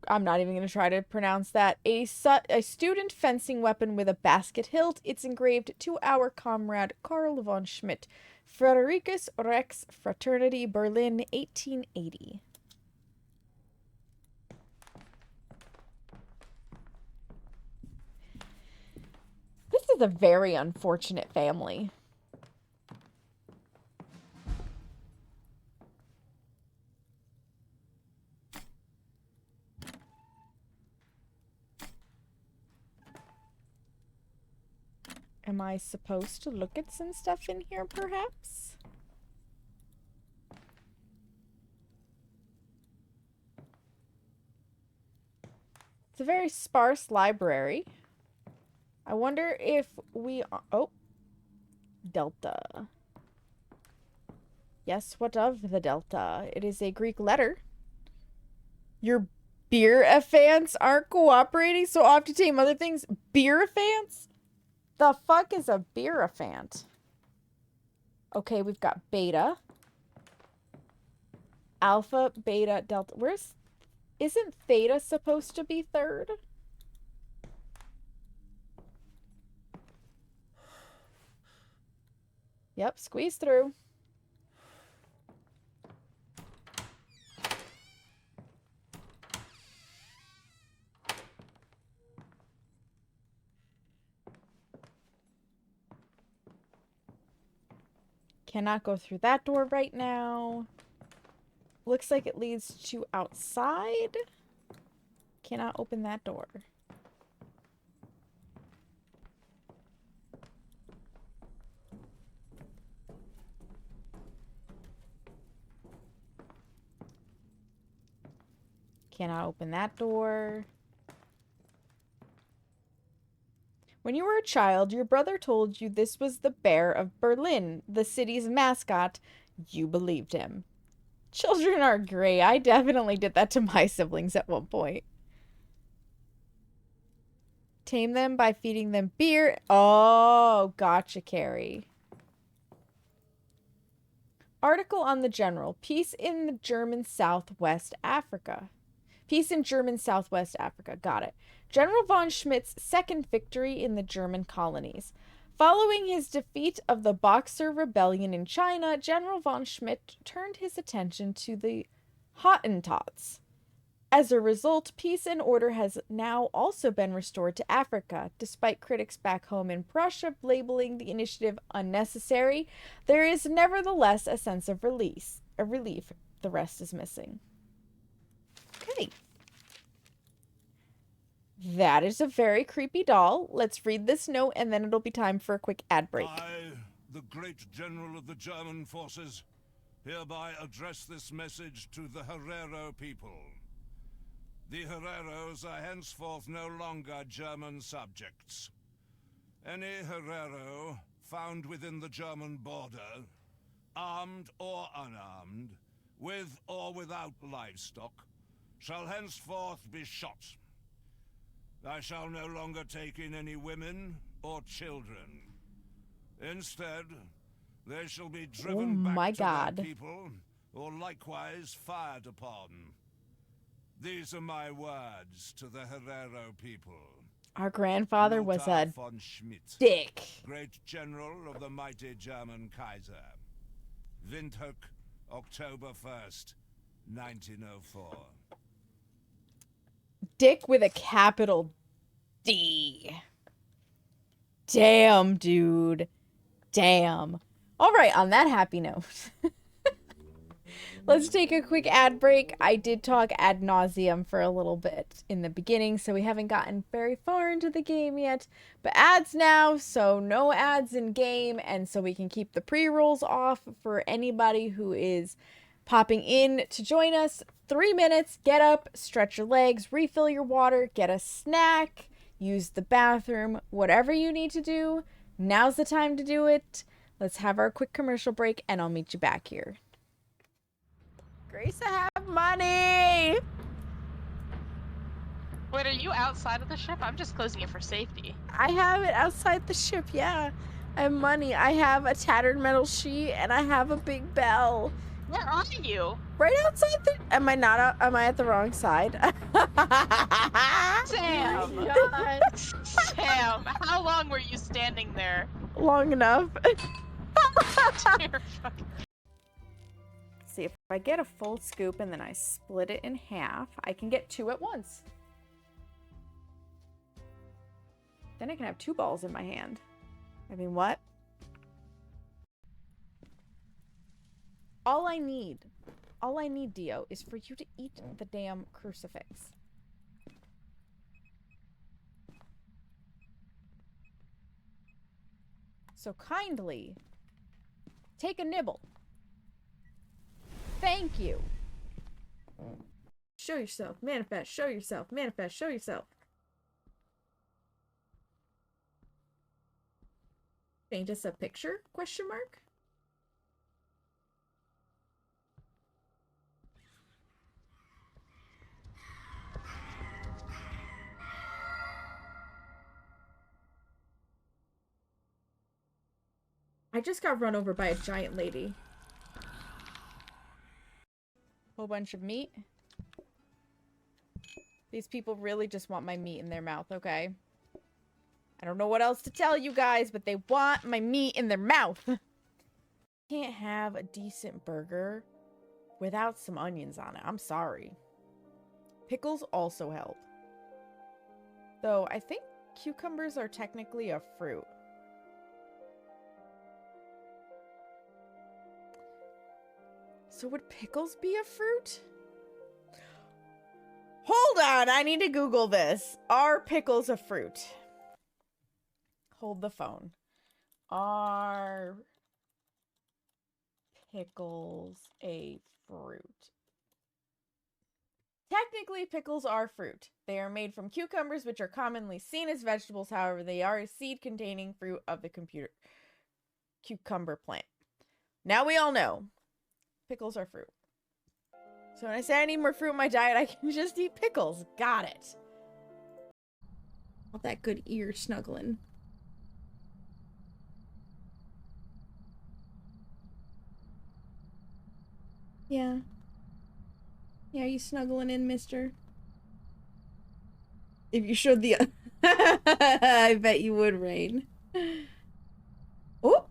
I'm not even going to try to pronounce that. A student fencing weapon with a basket hilt. It's engraved to our comrade Karl von Schmidt. Friedrichus Rex Fraternity, Berlin, 1880. This is a very unfortunate family. Am I supposed to look at some stuff in here, perhaps? It's a very sparse library. I wonder if we... Oh. Delta. Yes, what of the Delta? It is a Greek letter. Your beer-a-fants aren't cooperating, so I'll have to tame other things. Beer-a-fants? The fuck is a beer-a-fant? Okay, we've got beta. Alpha, beta, delta. Where's... Isn't theta supposed to be third? Yep, squeeze through. Cannot go through that door right now. Looks like it leads to outside. Cannot open that door. Cannot open that door. When you were a child, your brother told you this was the Bear of Berlin, the city's mascot. You believed him. Children are great. I definitely did that to my siblings at one point. Tame them by feeding them beer. Oh, gotcha, Carrie. Article on the General. Peace in the German Southwest Africa. Peace in German Southwest Africa. Got it. General von Schmidt's second victory in the German colonies. Following his defeat of the Boxer Rebellion in China, General von Schmidt turned his attention to the Hottentots. As a result, peace and order has now also been restored to Africa. Despite critics back home in Prussia labeling the initiative unnecessary, there is nevertheless a sense of relief. The rest is missing. Okay. That is a very creepy doll. Let's read this note and then it'll be time for a quick ad break. I, the great general of the German forces, hereby address this message to the Herero people. The Hereros are henceforth no longer German subjects. Any Herero found within the German border, armed or unarmed, with or without livestock, shall henceforth be shot. I shall no longer take in any women or children. Instead, they shall be driven back to their people, or likewise fired upon. These are my words to the Herero people. Our grandfather was a von Schmidt, dick. Great General of the mighty German Kaiser. Windhoek, October 1st, 1904. Dick with a capital D. Damn, dude. Damn. All right, on that happy note. Let's take a quick ad break. I did talk ad nauseum for a little bit in the beginning, so we haven't gotten very far into the game yet. But ads now, so no ads in game, and so we can keep the pre-rolls off for anybody who is popping in to join us. 3 minutes, get up, stretch your legs, refill your water, get a snack, use the bathroom, whatever you need to do. Now's the time to do it. Let's have our quick commercial break, and I'll meet you back here. Grace, I have money! Wait, are you outside of the ship? I'm just closing it for safety. I have it outside the ship, yeah. I have money. I have a tattered metal sheet, and I have a big bell. Where are you? Right outside the... Am I not... Am I at the wrong side? Sam! Sam, how long were you standing there? Long enough. Dear fucking... See, if I get a full scoop and then I split it in half, I can get 2 at once. Then I can have 2 balls in my hand. I mean, what? All I need, Dio, is for you to eat the damn crucifix. So kindly take a nibble. Thank you. Show yourself. Manifest. Show yourself. Manifest. Show yourself. Paint us a picture? Question mark? I just got run over by a giant lady. Whole bunch of meat. These people really just want my meat in their mouth, okay? I don't know what else to tell you guys, but they want my meat in their mouth. Can't have a decent burger without some onions on it. I'm sorry. Pickles also help. Though I think cucumbers are technically a fruit. So would pickles be a fruit? Hold on, I need to Google this. Are pickles a fruit? Hold the phone. Are pickles a fruit? Technically, pickles are fruit. They are made from cucumbers, which are commonly seen as vegetables. However, they are a seed-containing fruit of the cucumber plant. Now we all know. Pickles are fruit. So when I say I need more fruit in my diet, I can just eat pickles. Got it. All that good ear snuggling. Yeah. Yeah, you snuggling in, mister? If you showed the... I bet you would, Rain. Oh!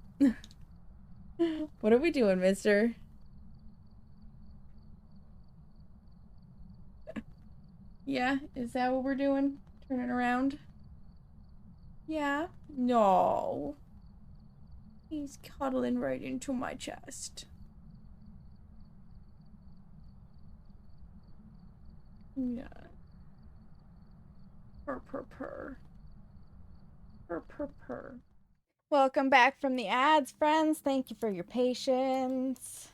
What are we doing, mister? Yeah, is that what we're doing? Turning around? Yeah? No. He's cuddling right into my chest. Yeah. Purr, purr, purr. Purr, purr, purr. Welcome back from the ads, friends. Thank you for your patience.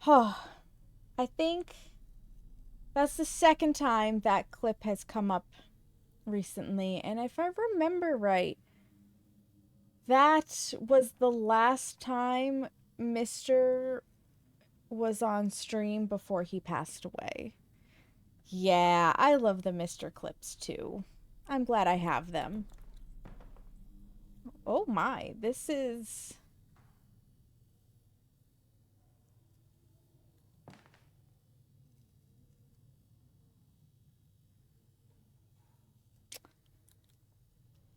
Oh, I think that's the second time that clip has come up recently. And if I remember right, that was the last time Mr. was on stream before he passed away. Yeah, I love the Mr. clips too. I'm glad I have them. Oh my, this is...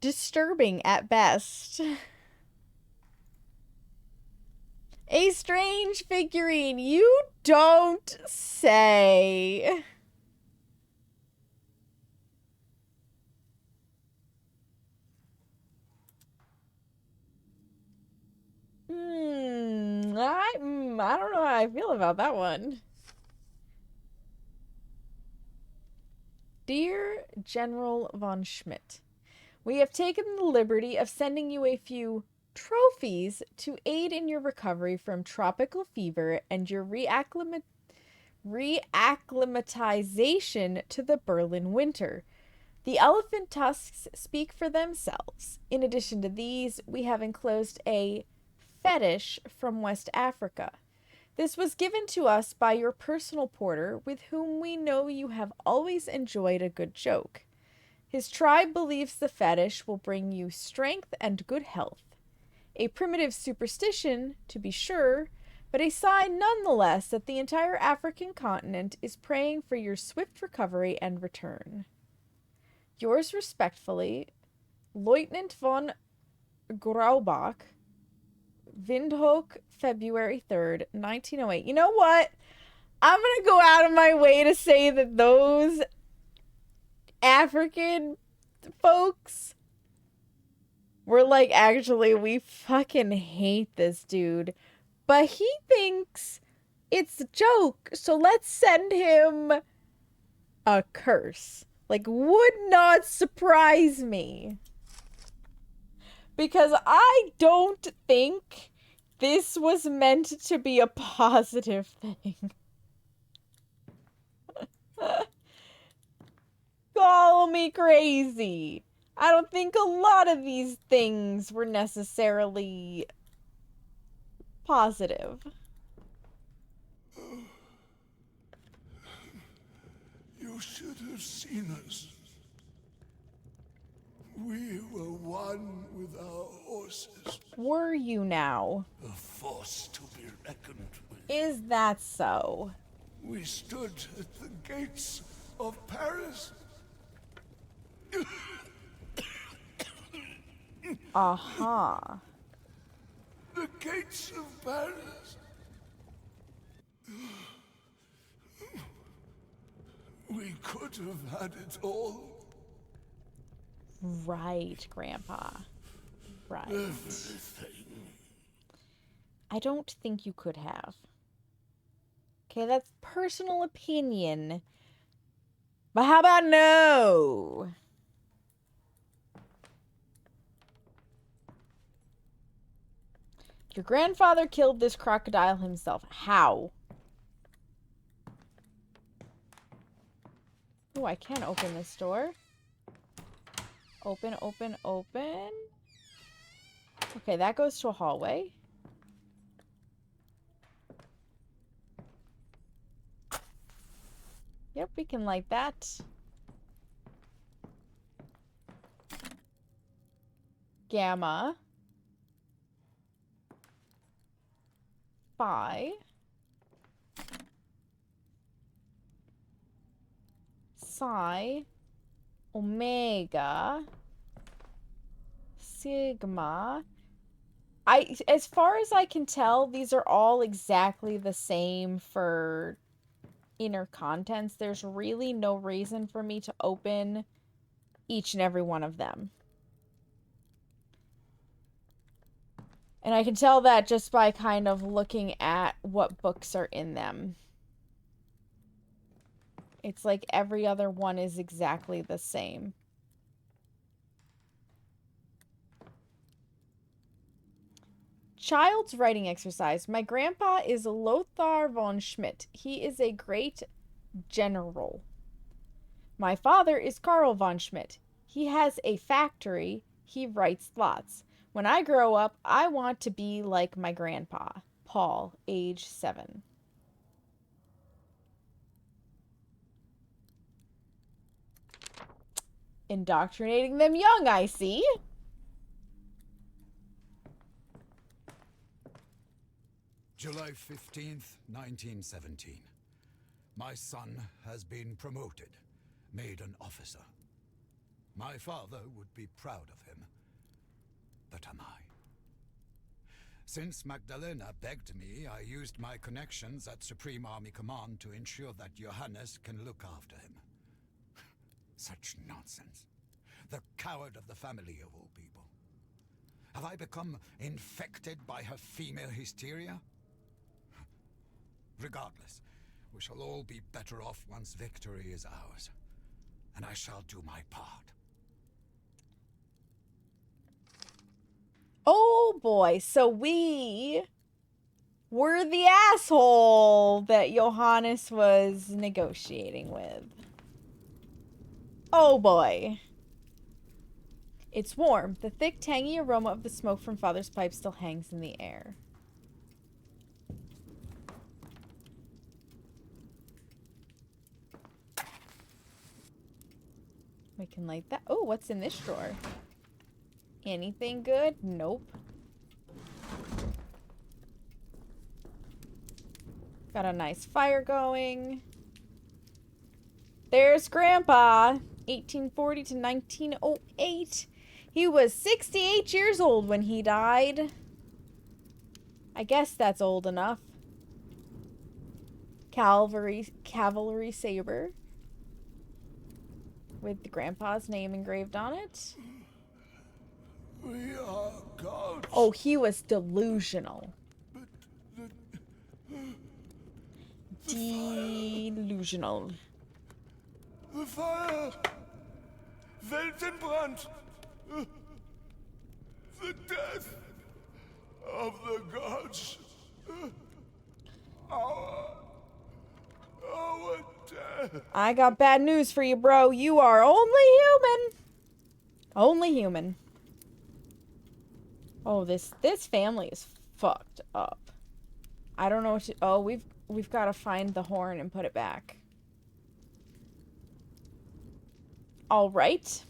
disturbing at best. A strange figurine, you don't say. I don't know how I feel about that one. Dear General von Schmidt, we have taken the liberty of sending you a few trophies to aid in your recovery from tropical fever and your reacclimatization to the Berlin winter. The elephant tusks speak for themselves. In addition to these, we have enclosed a fetish from West Africa. This was given to us by your personal porter, with whom we know you have always enjoyed a good joke. His tribe believes the fetish will bring you strength and good health. A primitive superstition, to be sure, but a sign nonetheless that the entire African continent is praying for your swift recovery and return. Yours respectfully, Lieutenant von Graubach, Windhoek, February 3rd, 1908. You know what? I'm gonna go out of my way to say that those African folks were like, actually, we fucking hate this dude, but he thinks it's a joke, so let's send him a curse. Like, would not surprise me. Because I don't think this was meant to be a positive thing. Call me crazy. I don't think a lot of these things were necessarily positive. You should have seen us. We were one with our horses. Were you now? A force to be reckoned with. Is that so? We stood at the gates of Paris. Uh-huh. The gates of Paris. We could have had it all. Right, Grandpa. Right. Everything. I don't think you could have. Okay, that's personal opinion. But how about no? Your grandfather killed this crocodile himself. How? I can open this door. Open, open, open. Okay, that goes to a hallway. Yep, we can light that. Gamma. Phi. Psi. Omega. Sigma. As far as I can tell, these are all exactly the same for inner contents. There's really no reason for me to open each and every one of them. And I can tell that just by kind of looking at what books are in them. It's like every other one is exactly the same. Child's writing exercise. My grandpa is Lothar von Schmidt. He is a great general. My father is Karl von Schmidt. He has a factory. He writes lots. When I grow up, I want to be like my grandpa, Paul, age 7. Indoctrinating them young, I see. July 15th, 1917. My son has been promoted, made an officer. My father would be proud of him. But am I? Since Magdalena begged me, I used my connections at Supreme Army Command to ensure that Johannes can look after him. Such nonsense. The coward of the family of all people. Have I become infected by her female hysteria? Regardless, we shall all be better off once victory is ours. And I shall do my part. Oh boy, so we were the asshole that Johannes was negotiating with. Oh boy. It's warm. The thick, tangy aroma of the smoke from Father's pipe still hangs in the air. We can light that. Oh, what's in this drawer? Anything good? Nope. Got a nice fire going. There's Grandpa. 1840 to 1908. He was 68 years old when he died. I guess that's old enough. Cavalry saber. With the Grandpa's name engraved on it. We are gods. Oh, he was delusional. Delusional. The fire! Weltenbrand! The death of the gods! Our death! I got bad news for you, bro. You are only human. Only human. Oh, this family is fucked up. I don't know what to... Oh, we've got to find the horn and put it back. All right.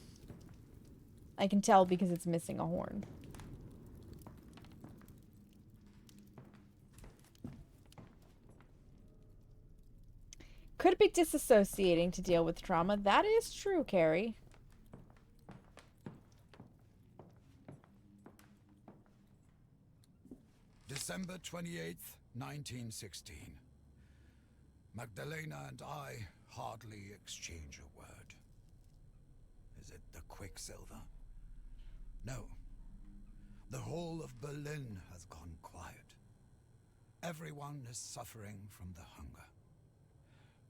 I can tell because it's missing a horn. Could be disassociating to deal with trauma. That is true, Carrie. December 28th, 1916. Magdalena and I hardly exchange a word. Is it the quicksilver? No. The whole of Berlin has gone quiet. Everyone is suffering from the hunger.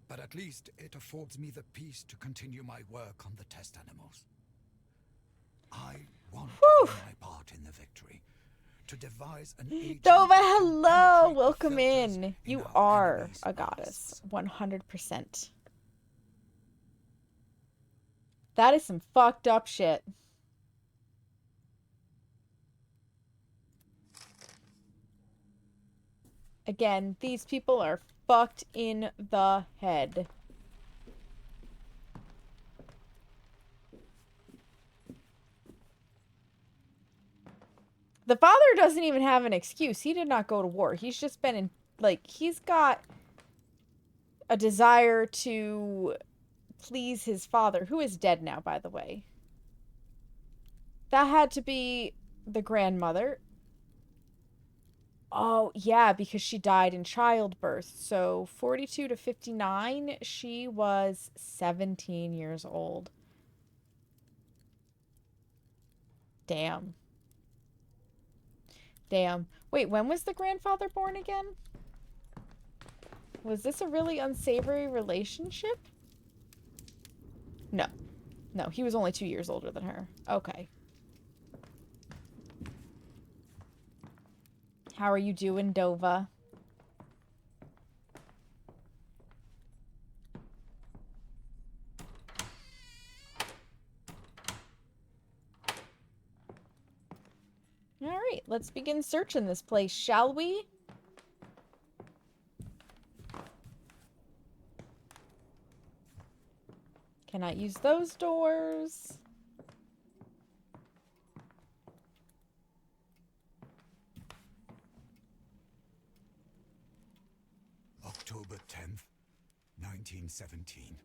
But at least it affords me the peace to continue my work on the test animals. I want to play my part in the victory. To devise an agent Dova, that can hello! penetrate the Welcome filters in. in You our are enemy's a goddess. masks. 100%. That is some fucked up shit. Again, these people are fucked in the head. The father doesn't even have an excuse. He did not go to war. He's just been in, like, he's got a desire to please his father, who is dead now, by the way. That had to be the grandmother. Oh, yeah, because she died in childbirth. So 42 to 59, she was 17 years old. Damn. Damn. Wait, when was the grandfather born again? Was this a really unsavory relationship? No. No, he was only 2 years older than her. Okay. How are you doing, Dova? Alright, let's begin searching this place, shall we? Cannot use those doors. October 10th, 1917.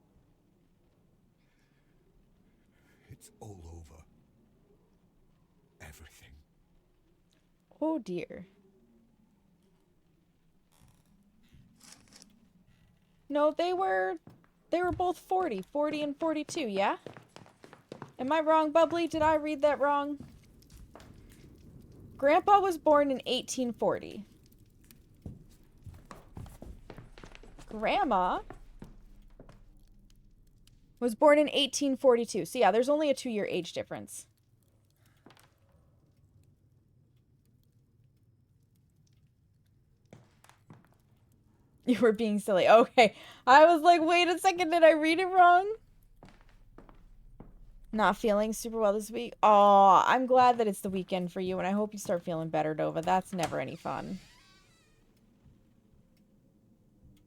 It's all over. Everything. Oh dear. No, they were both 40 and 42, yeah? Am I wrong, Bubbly? Did I read that wrong? Grandpa was born in 1840. Grandma was born in 1842. So yeah, there's only a 2-year age difference. You were being silly. Okay. I was like, wait a second, did I read it wrong? Not feeling super well this week. Oh, I'm glad that it's the weekend for you, and I hope you start feeling better, Dova. That's never any fun.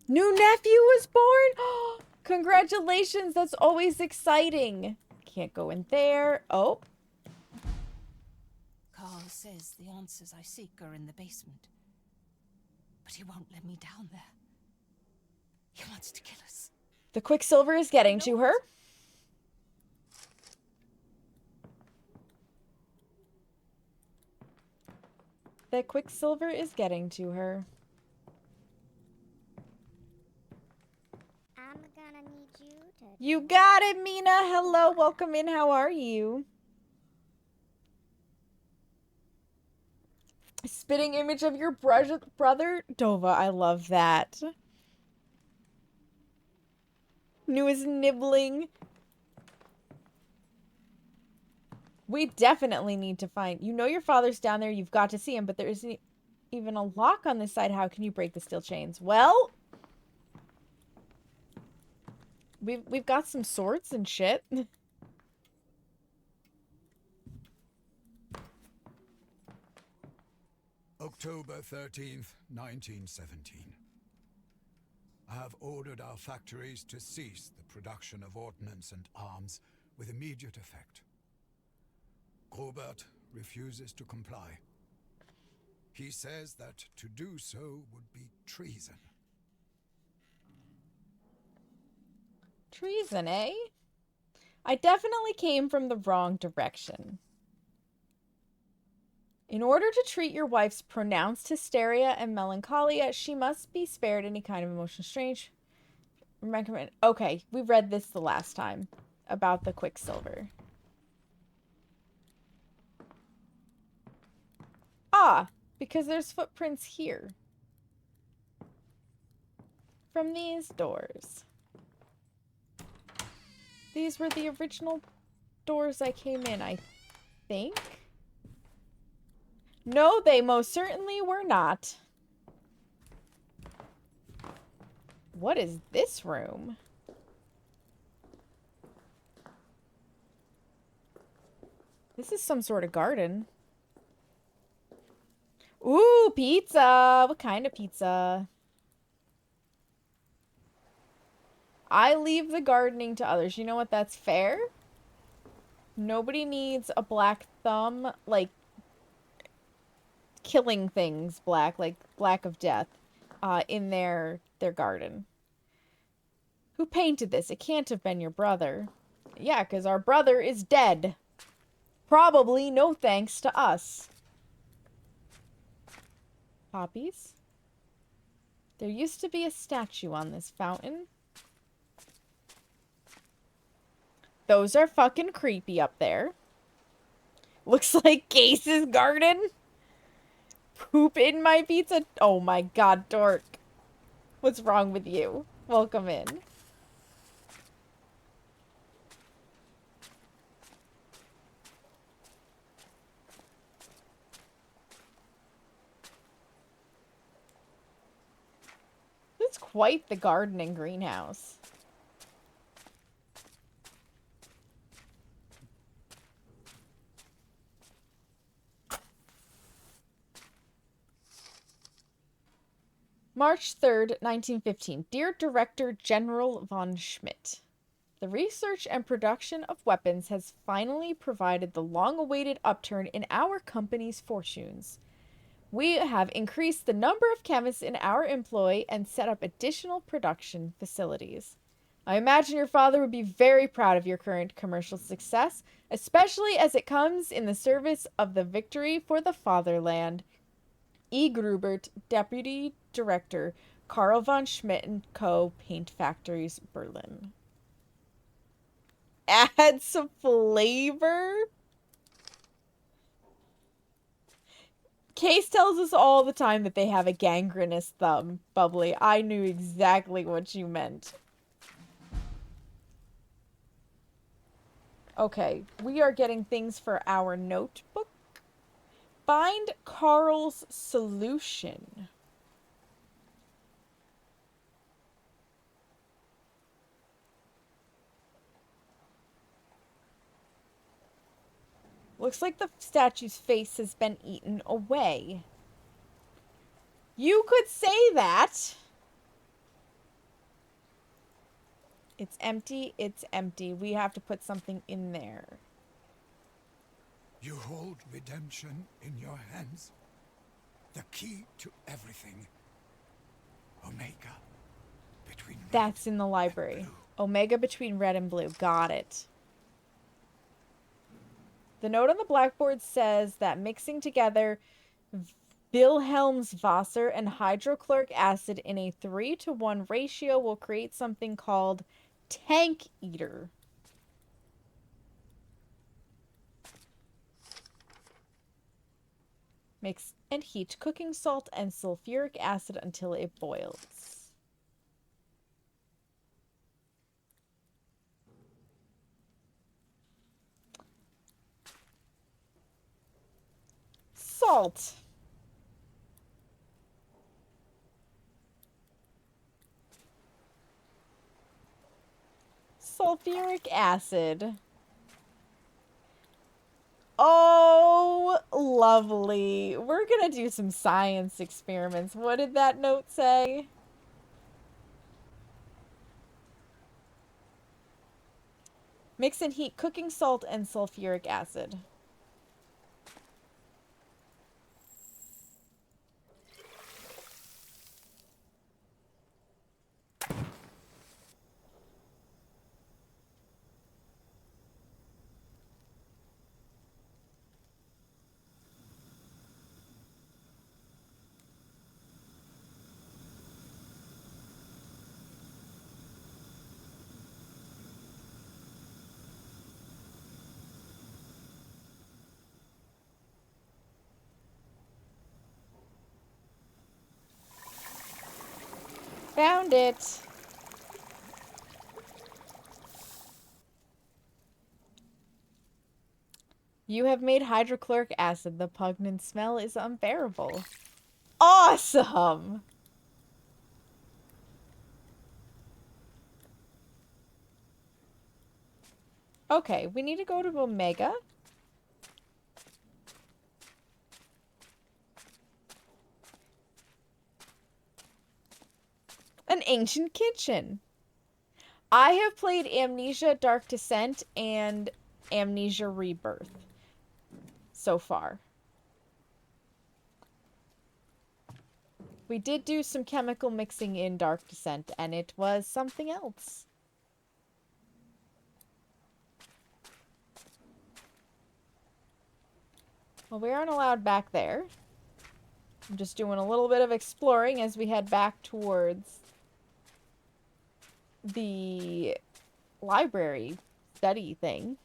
New nephew was born? Congratulations, that's always exciting. Can't go in there. Oh. Carl says the answers I seek are in the basement. But he won't let me down there. He wants to kill us. The Quicksilver is getting to her. The Quicksilver is getting to her. I'm gonna need you to... You got it, Mina. Hello, welcome in. How are you? Spitting image of your brother, Dova. I love that. New is nibbling. We definitely need to find... You know your father's down there. You've got to see him, but there isn't even a lock on this side. How can you break the steel chains? Well... We've got some swords and shit. October 13th, 1917. I have ordered our factories to cease the production of ordnance and arms with immediate effect. Robert refuses to comply. He says that to do so would be treason. Treason, eh? I definitely came from the wrong direction. In order to treat your wife's pronounced hysteria and melancholia, she must be spared any kind of emotional strain. Recommend. Okay, we read this the last time about the Quicksilver. Ah, because there's footprints here. From these doors. These were the original doors I came in, I think. No, they most certainly were not. What is this room? This is some sort of garden. Ooh, pizza! What kind of pizza? I leave the gardening to others. You know what? That's fair. Nobody needs a black thumb, like, killing things black, like black of death, in their garden. Who painted this? It can't have been your brother. Yeah, because our brother is dead. Probably no thanks to us. Poppies? There used to be a statue on this fountain. Those are fucking creepy up there. Looks like Gase's garden. Poop in my pizza. Oh my god, dork. What's wrong with you? Welcome in. It's quite the garden and greenhouse. March 3rd, 1915. Dear Director General von Schmidt, the research and production of weapons has finally provided the long-awaited upturn in our company's fortunes. We have increased the number of chemists in our employ and set up additional production facilities. I imagine your father would be very proud of your current commercial success, especially as it comes in the service of the victory for the fatherland. E. Grubert, Deputy Director, Karl von Schmidt & Co., Paint Factories, Berlin. Add some flavor? Case tells us all the time that they have a gangrenous thumb, Bubbly. I knew exactly what you meant. Okay, we are getting things for our notebook. Find Carl's solution. Looks like the statue's face has been eaten away. You could say that. It's empty, it's empty. We have to put something in there. You hold redemption in your hands. The key to everything. Omega. Between That's in the library. Omega between red and blue. Got it. The note on the blackboard says that mixing together Wilhelmswasser and hydrochloric acid in a 3-to-1 ratio will create something called Tank Eater. Mix and heat cooking salt and sulfuric acid until it boils. Salt. Sulfuric acid. Oh, lovely. We're gonna do some science experiments. What did that note say? Mix and heat cooking salt and sulfuric acid. Found it. You have made hydrochloric acid. The pungent smell is unbearable. Awesome! Okay, we need to go to Omega. An ancient kitchen. I have played Amnesia Dark Descent and Amnesia Rebirth so far. We did do some chemical mixing in Dark Descent, and it was something else. Well, we aren't allowed back there. I'm just doing a little bit of exploring as we head back towards the library study thing.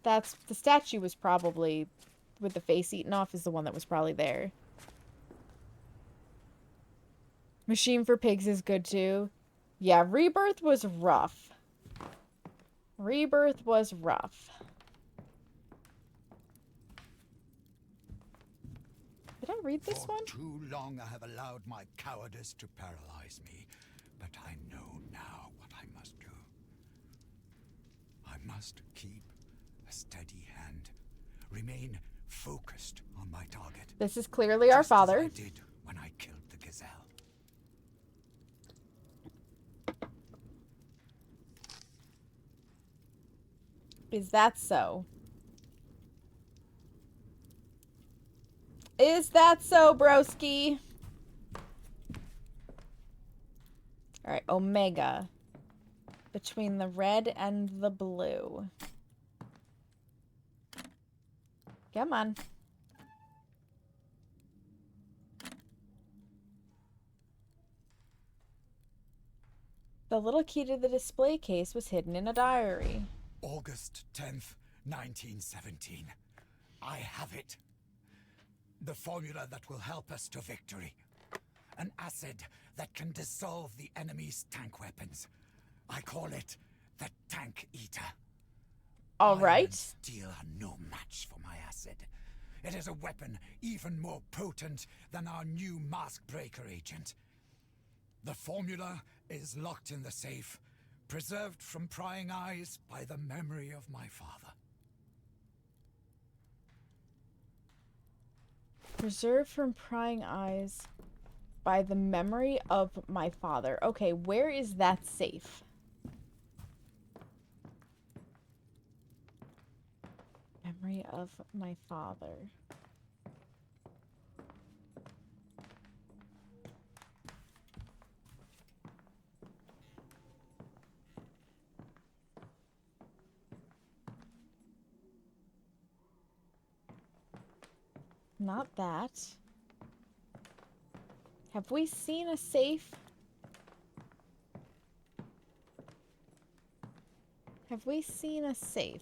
That's the statue was probably with the face eaten off is the one that was probably there. Machine for Pigs is good too. Yeah, Rebirth was rough. Rebirth was rough. Did I read this one? For too long I have allowed my cowardice to paralyze me, but I know now what I must do. I must keep a steady hand, remain focused on my target. This is clearly our father. As I did when I killed the gazelle. Is that so? Is that so, broski? Alright, Omega. Between the red and the blue. Come on. The little key to the display case was hidden in a diary. August 10th, 1917. I have it. The formula that will help us to victory. An acid that can dissolve the enemy's tank weapons. I call it the Tank Eater. All Iron right. and steel are no match for my acid. It is a weapon even more potent than our new mask breaker agent. The formula is locked in the safe, preserved from prying eyes by the memory of my father. Preserved from prying eyes by the memory of my father. Okay, where is that safe? Memory of my father. Not that. Have we seen a safe? Have we seen a safe?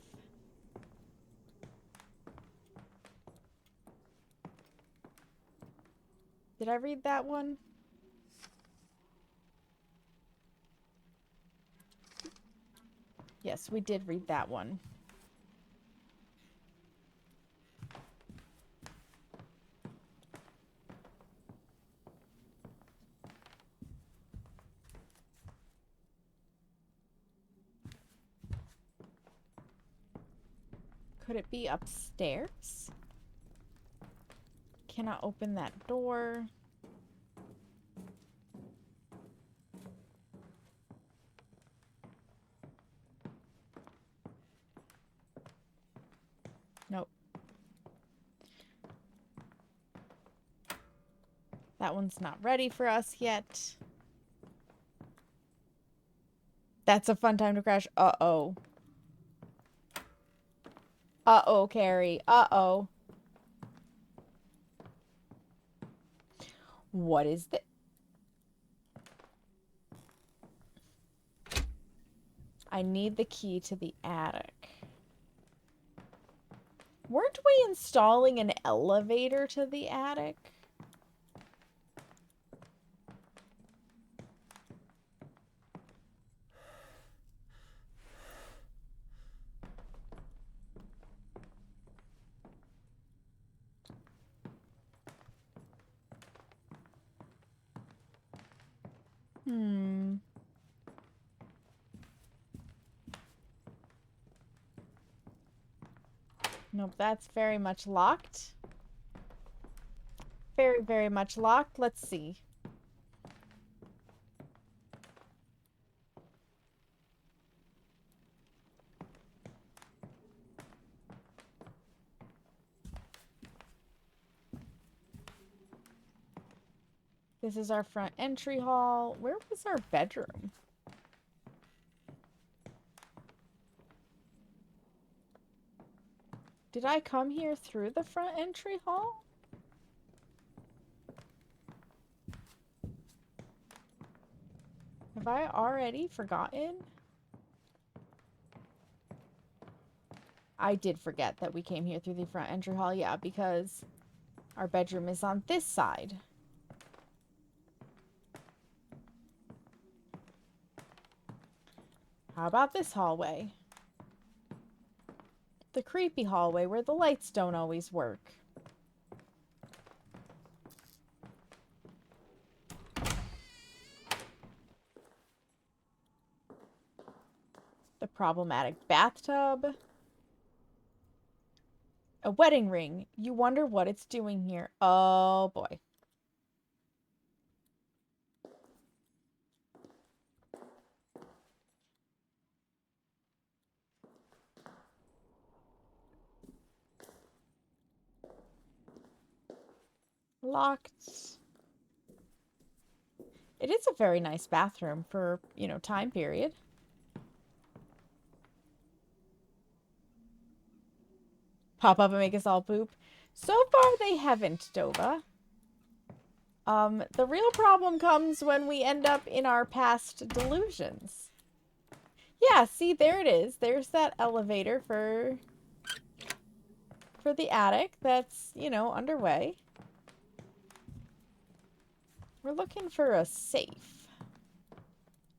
Did I read that one? Yes, we did read that one. Could it be upstairs? Cannot open that door. Nope. That one's not ready for us yet. That's a fun time to crash. Uh-oh. Uh-oh, Carrie. Uh-oh. What is this? I need the key to the attic. Weren't we installing an elevator to the attic? Nope, that's very much locked. Very, very much locked. Let's see. This is our front entry hall. Where was our bedroom? Did I come here through the front entry hall? Have I already forgotten? I did forget that we came here through the front entry hall, yeah, because our bedroom is on this side. How about this hallway? The creepy hallway where the lights don't always work. The problematic bathtub. A wedding ring. You wonder what it's doing here. Oh boy. Locked. It is a very nice bathroom for, you know, time period. Pop up and make us all poop. So far, they haven't, Dova. The real problem comes when we end up in our past delusions. Yeah, see, there it is. There's that elevator for the attic that's, you know, underway. We're looking for a safe.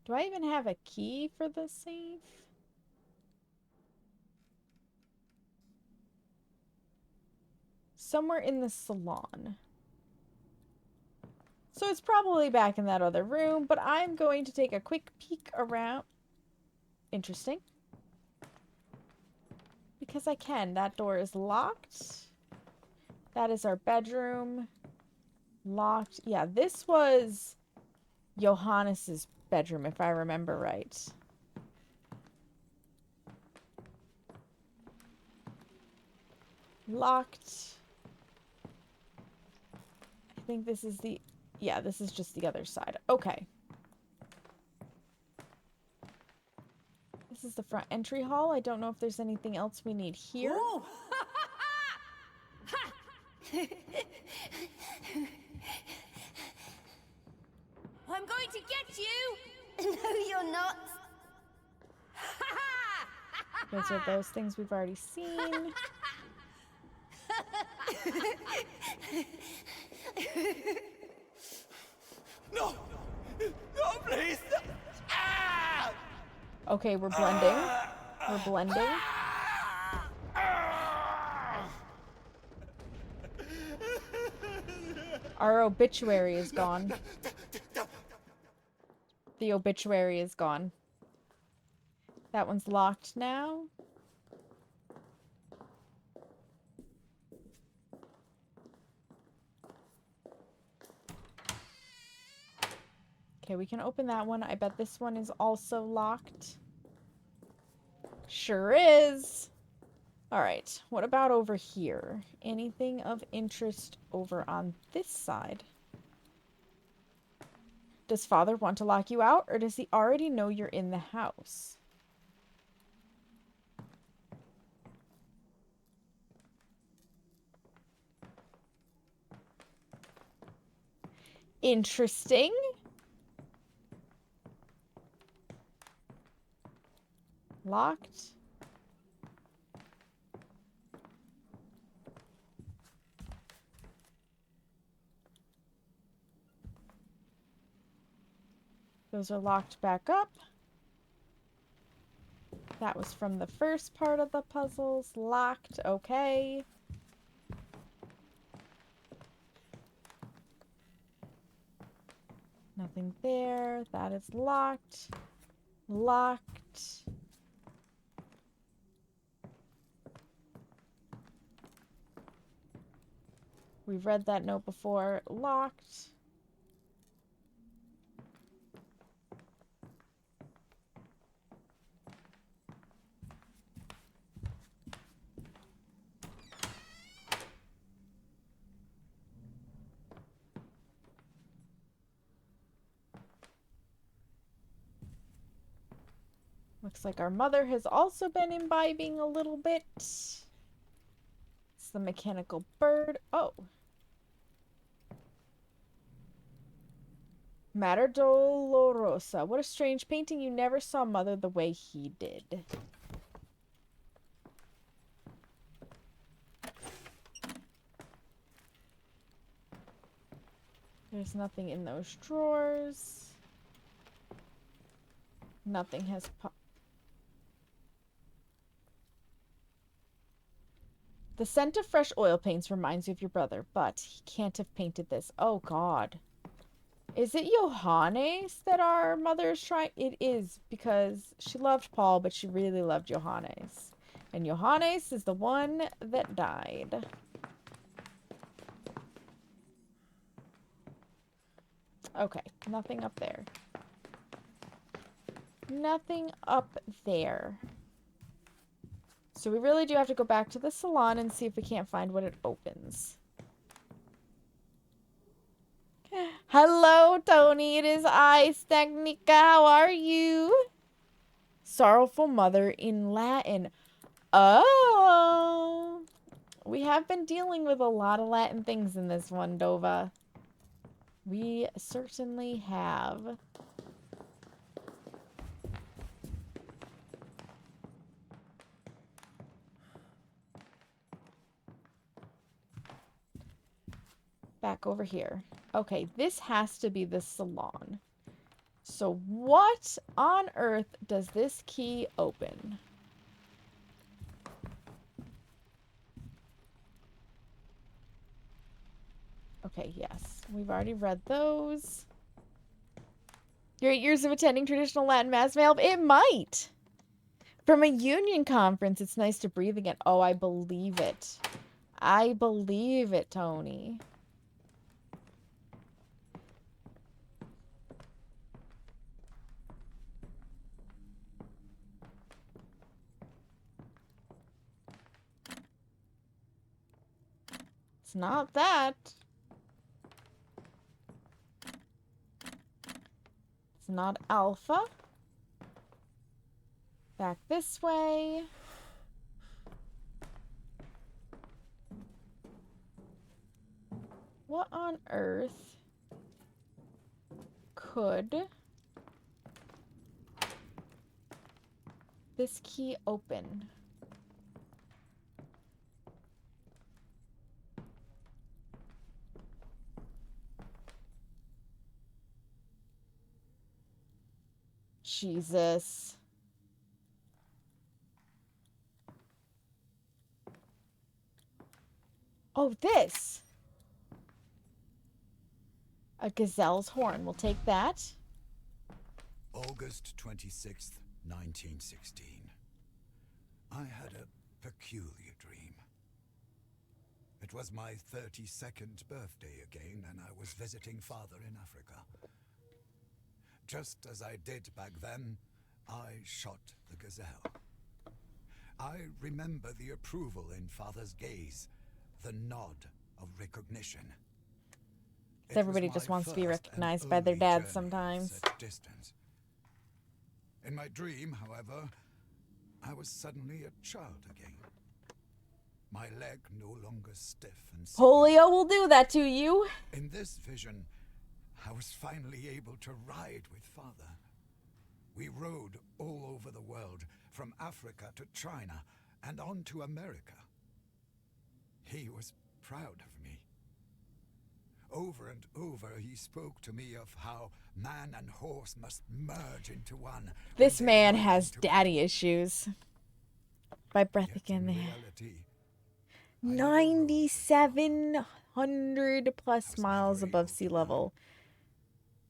Do I even have a key for the safe? Somewhere in the salon. So it's probably back in that other room, but I'm going to take a quick peek around. Interesting. Because I can. That door is locked. That is our bedroom. Locked. Yeah, this was Johannes's bedroom, if I remember right. Locked. I think this is the... Yeah, this is just the other side. Okay. This is the front entry hall. I don't know if there's anything else we need here. I'm going to get you! No, you're not. Those are those things we've already seen. No! No, please! Ah! Okay, we're blending. We're blending. Our obituary is gone. The obituary is gone. That one's locked now. Okay, we can open that one. I bet this one is also locked. Sure is. All right, what about over here? Anything of interest over on this side? Does Father want to lock you out, or does he already know you're in the house? Interesting. Locked. Those are locked back up. That was from the first part of the puzzles. Locked. Okay. Nothing there. That is locked. Locked. We've read that note before. Locked. Looks like our mother has also been imbibing a little bit. It's the mechanical bird. Oh. Mater Dolorosa. What a strange painting. You never saw Mother the way he did. There's nothing in those drawers. Nothing has The scent of fresh oil paints reminds you of your brother, but he can't have painted this. Oh, God. Is it Johannes that our mother is trying? It is, because she loved Paul, but she really loved Johannes. And Johannes is the one that died. Okay, nothing up there. Nothing up there. So we really do have to go back to the salon and see if we can't find what it opens. Hello, Tony. It is I, Stagnica. How are you? Sorrowful mother in Latin. Oh. We have been dealing with a lot of Latin things in this one, Dova. We certainly have. Back over here. Okay, this has to be the salon. So what on earth does this key open? Okay, yes. We've already read those. Your 8 years of attending traditional Latin Mass may help. It might. From a union conference, it's nice to breathe again. Oh, I believe it. I believe it, Tony. It's not that. It's not Alpha. Back this way. What on earth could this key open? Jesus. Oh, this. A gazelle's horn. We'll take that. August 26th, 1916. I had a peculiar dream. It was my 32nd birthday again, and I was visiting Father in Africa. Just as I did back then, I shot the gazelle. I remember the approval in Father's gaze, the nod of recognition. Everybody just wants to be recognized by their dads sometimes. Distance. In my dream, however, I was suddenly a child again. My leg no longer stiff and sick. Polio will do that to you. In this vision, I was finally able to ride with Father. We rode all over the world, from Africa to China and on to America. He was proud of me. Over and over he spoke to me of how man and horse must merge into one. This man has daddy issues. By breath again there. 9,700 plus miles above sea level.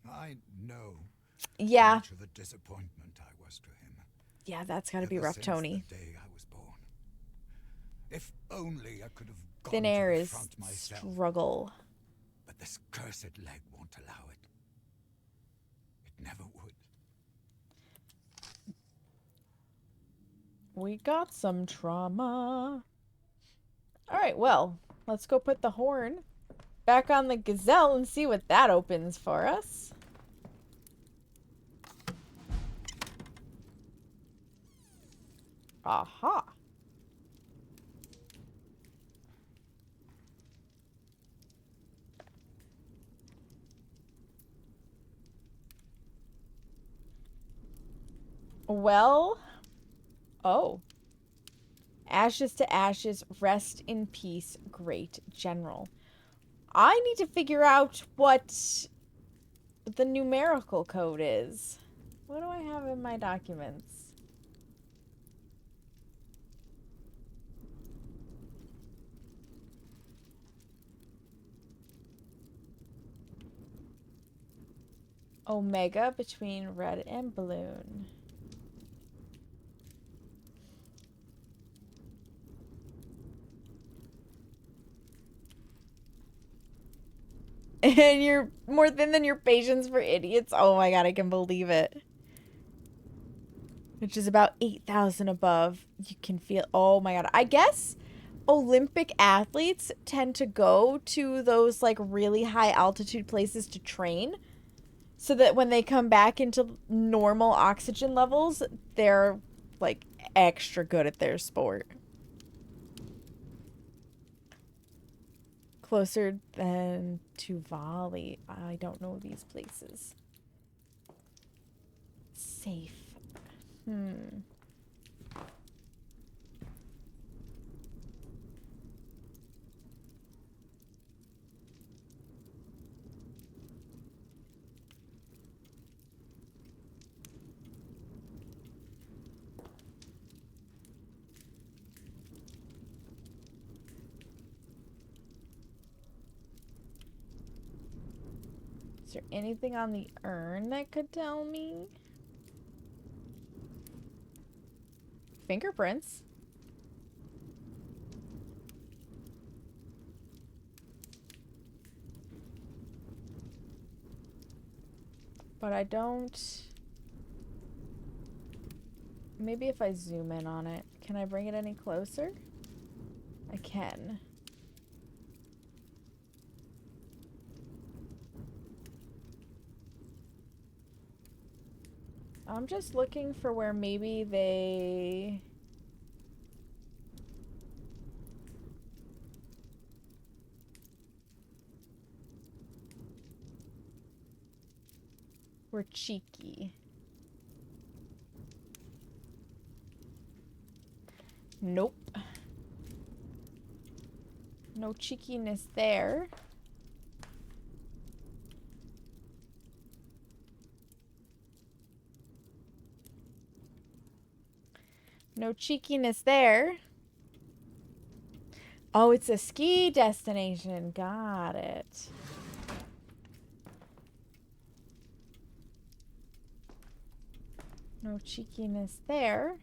I know. Yeah. Much of a disappointment I was to him. Yeah, that's gotta be rough, Since Tony. the day I was born. If only I could have gone Thin to air the is front myself. struggle. But this cursed leg won't allow it. It never would. We got some trauma. Alright, well, let's go put the horn back on the gazelle and see what that opens for us. Aha. Well, oh. Ashes to ashes, rest in peace, great general. I need to figure out what the numerical code is. What do I have in my documents? Omega between red and balloon. And you're more than your patience for idiots. Oh my god, I can believe it. Which is about 8,000 above. You can feel, oh my god. I guess Olympic athletes tend to go to those like really high altitude places to train, so that when they come back into normal oxygen levels, they're like extra good at their sport. Closer than to volley. I don't know these places. Safe. Is there anything on the urn that could tell me? Fingerprints. But I don't... Maybe if I zoom in on it. Can I bring it any closer? I can. I'm just looking for where maybe they... were cheeky. Nope. No cheekiness there. No cheekiness there. Oh, it's a ski destination. Got it. No cheekiness there.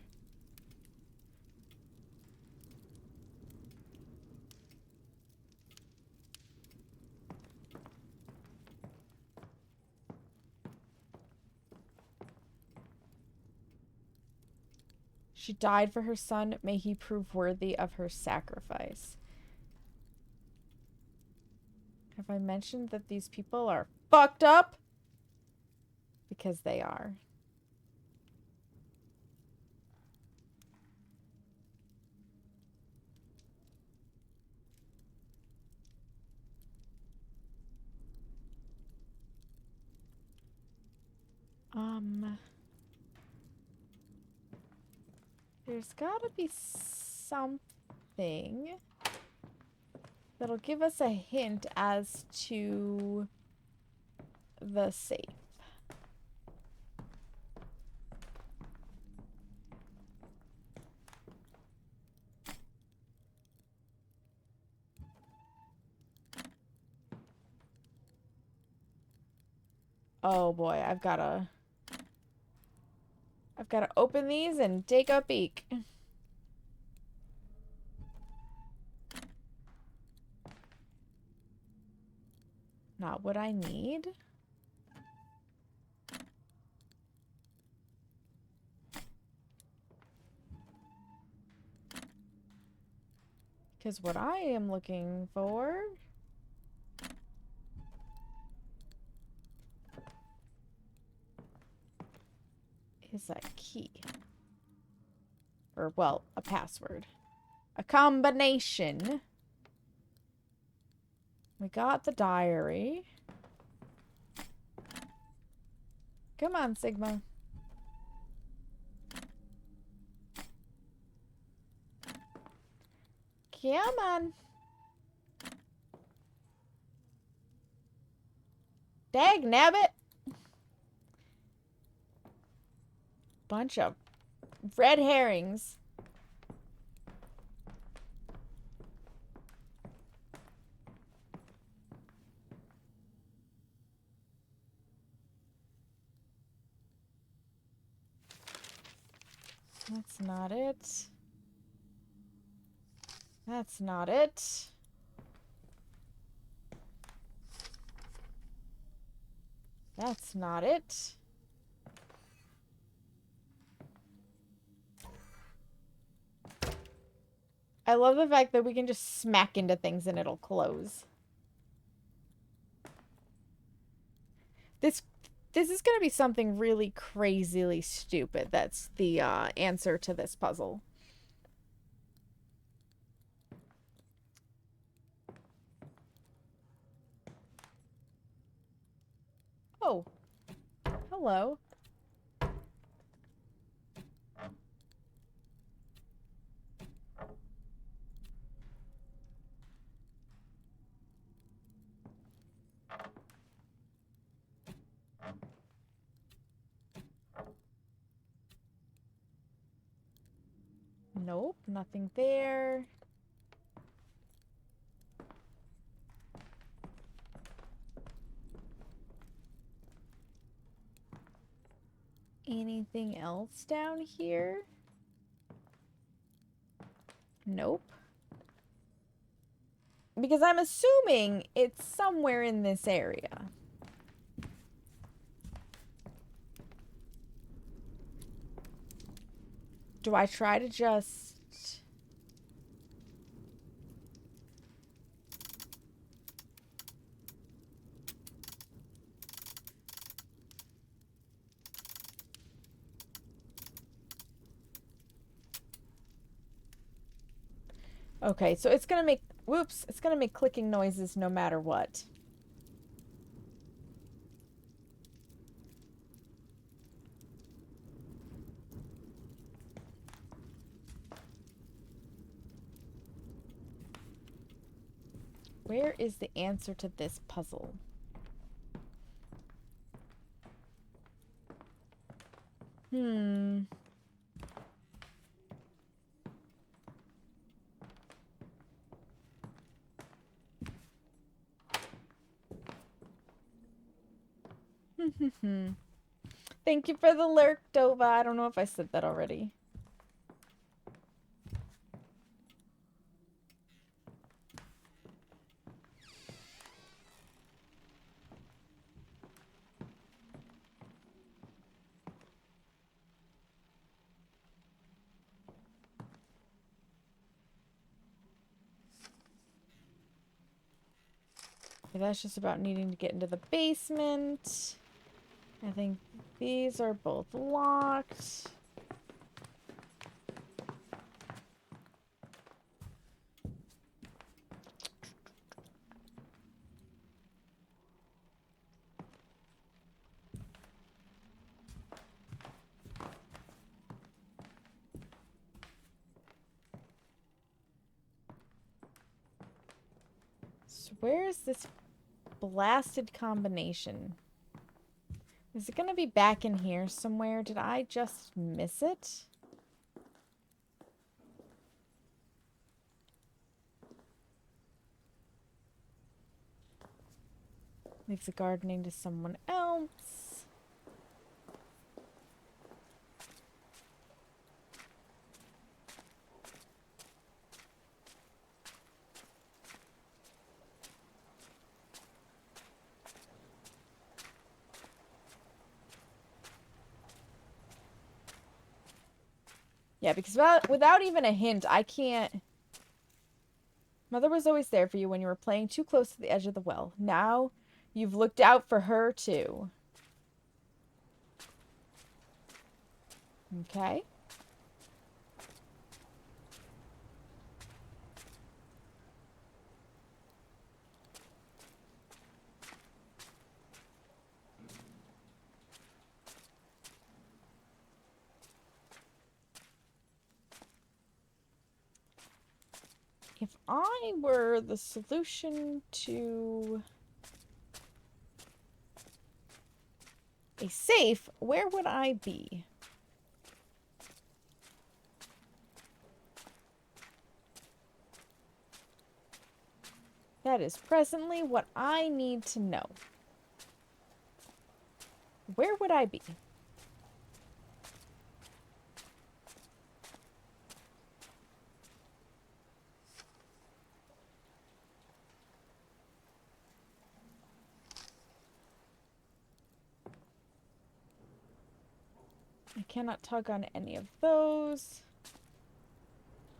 She died for her son. May he prove worthy of her sacrifice. Have I mentioned that these people are fucked up? Because they are. There's gotta be something that'll give us a hint as to the safe. Oh boy, I've gotta open these and take a peek. Not what I need. Because what I am looking for is a key. Or, well, a password. A combination. We got the diary. Come on, Sigma. Come on. Dag nabbit. Bunch of red herrings. That's not it. That's not it. That's not it. I love the fact that we can just smack into things and it'll close. This is going to be something really crazily stupid. That's the answer to this puzzle. Oh. Hello. Nope, nothing there. Anything else down here? Nope. Because I'm assuming it's somewhere in this area. Do I try to just... Okay, so it's gonna make... Whoops, it's gonna make clicking noises no matter what. Where is the answer to this puzzle? Thank you for the lurk, Dova. I don't know if I said that already. Okay, that's just about needing to get into the basement. I think these are both locked. So where is this blasted combination? Is it gonna be back in here somewhere? Did I just miss it? Leave the gardening to someone else. Yeah, because without even a hint, I can't... Mother was always there for you when you were playing too close to the edge of the well. Now, you've looked out for her, too. Okay. If I were the solution to a safe, where would I be? That is presently what I need to know. Where would I be? I cannot tug on any of those.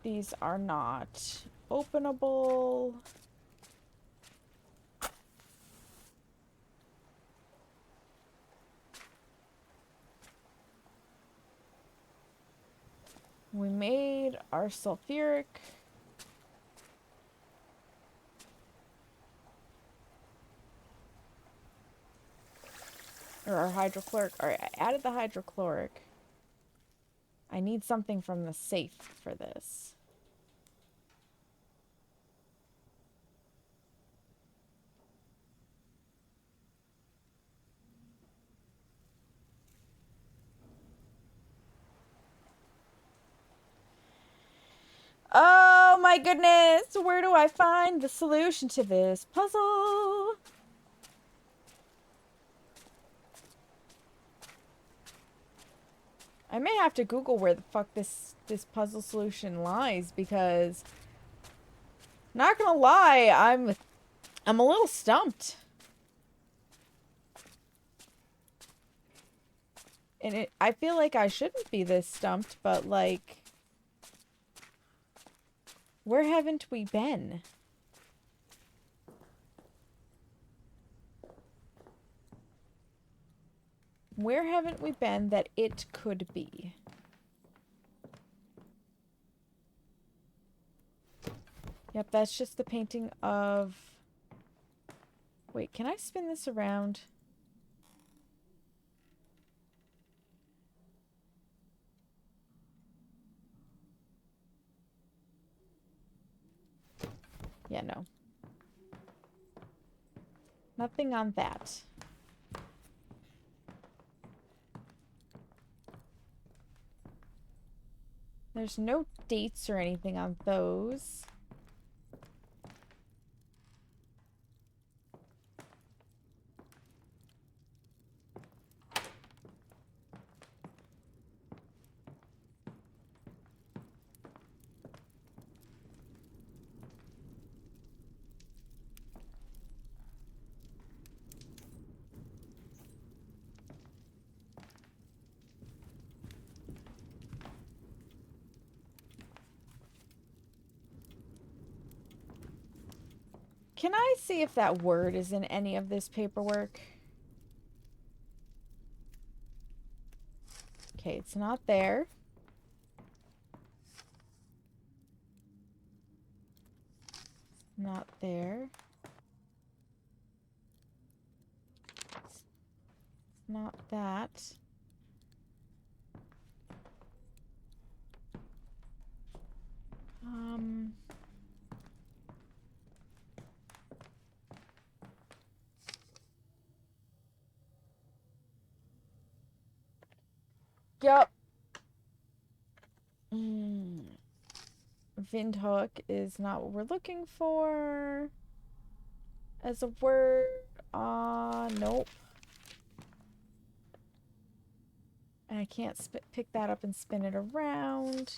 These are not openable. We made our sulfuric. Or our hydrochloric. Alright, I added the hydrochloric. I need something from the safe for this. Oh my goodness! Where do I find the solution to this puzzle? I may have to Google where the fuck this puzzle solution lies, because not gonna lie, I'm a little stumped. And I feel like I shouldn't be this stumped, but like, where haven't we been? Where haven't we been that it could be? Yep, that's just the painting of... Wait, can I spin this around? Yeah, no. Nothing on that. There's no dates or anything on those. Can I see if that word is in any of this paperwork? Okay, it's not there. Not there. It's not that. Yup. Windhoek is not what we're looking for. As a word, nope. And I can't pick that up and spin it around.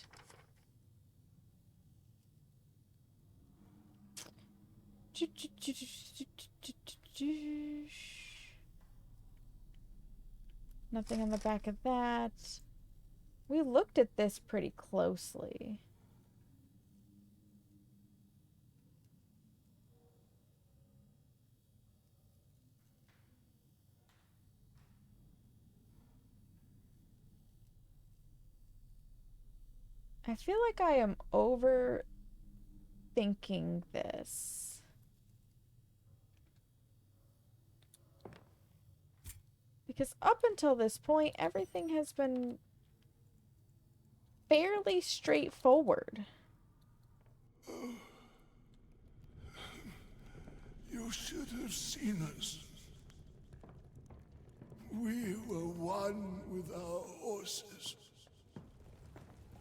Nothing on the back of that. We looked at this pretty closely. I feel like I am overthinking this. Because up until this point, everything has been fairly straightforward. You should have seen us. We were one with our horses.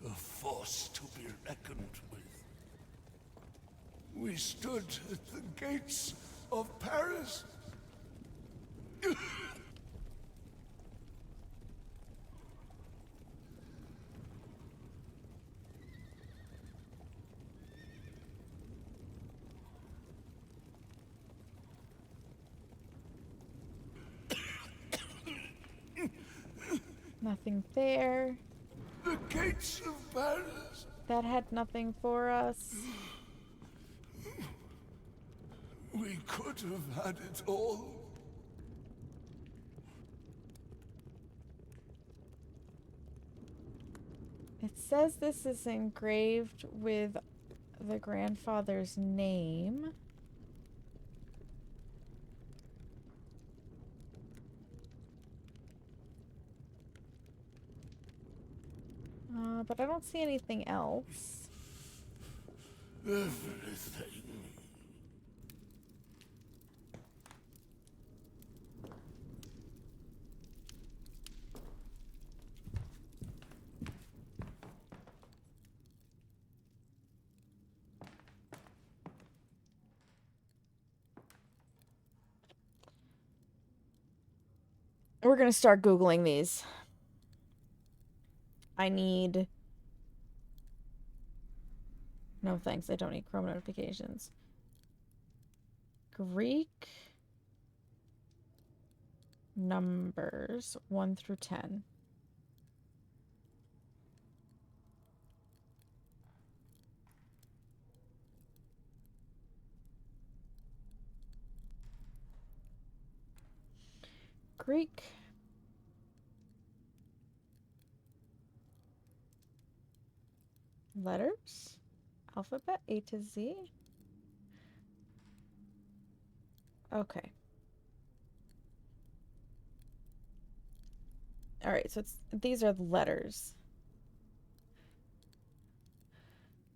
A force to be reckoned with. We stood at the gates of Paris. Nothing there. The gates of Paris. That had nothing for us. We could have had it all. It says this is engraved with the grandfather's name. But I don't see anything else. Everything. We're gonna start Googling these. I need... No thanks, I don't need Chrome notifications. Greek numbers 1 through 10. Greek letters, alphabet A to Z. Okay. All right, so these are the letters.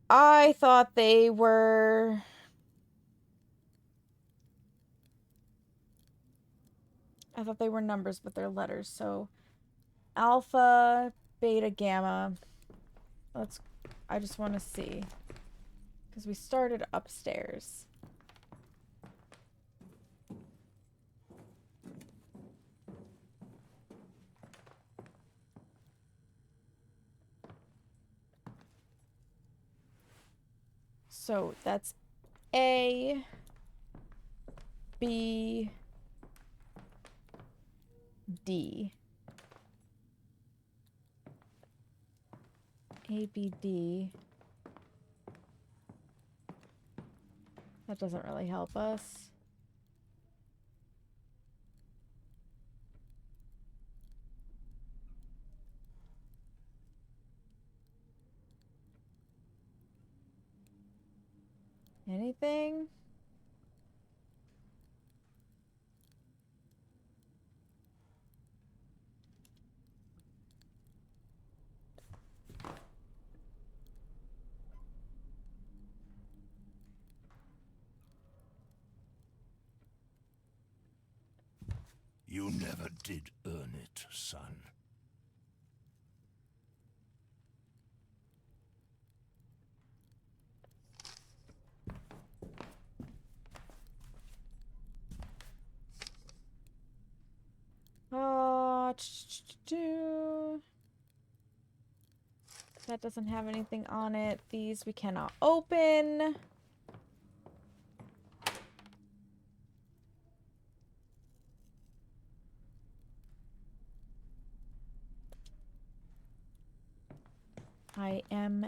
I thought they were... I thought they were numbers, but they're letters. So alpha, beta, gamma. I just want to see. Because we started upstairs. So that's A, B, D. A, B, D. That doesn't really help us. Anything? You never did earn it, son. That doesn't have anything on it. These we cannot open. I am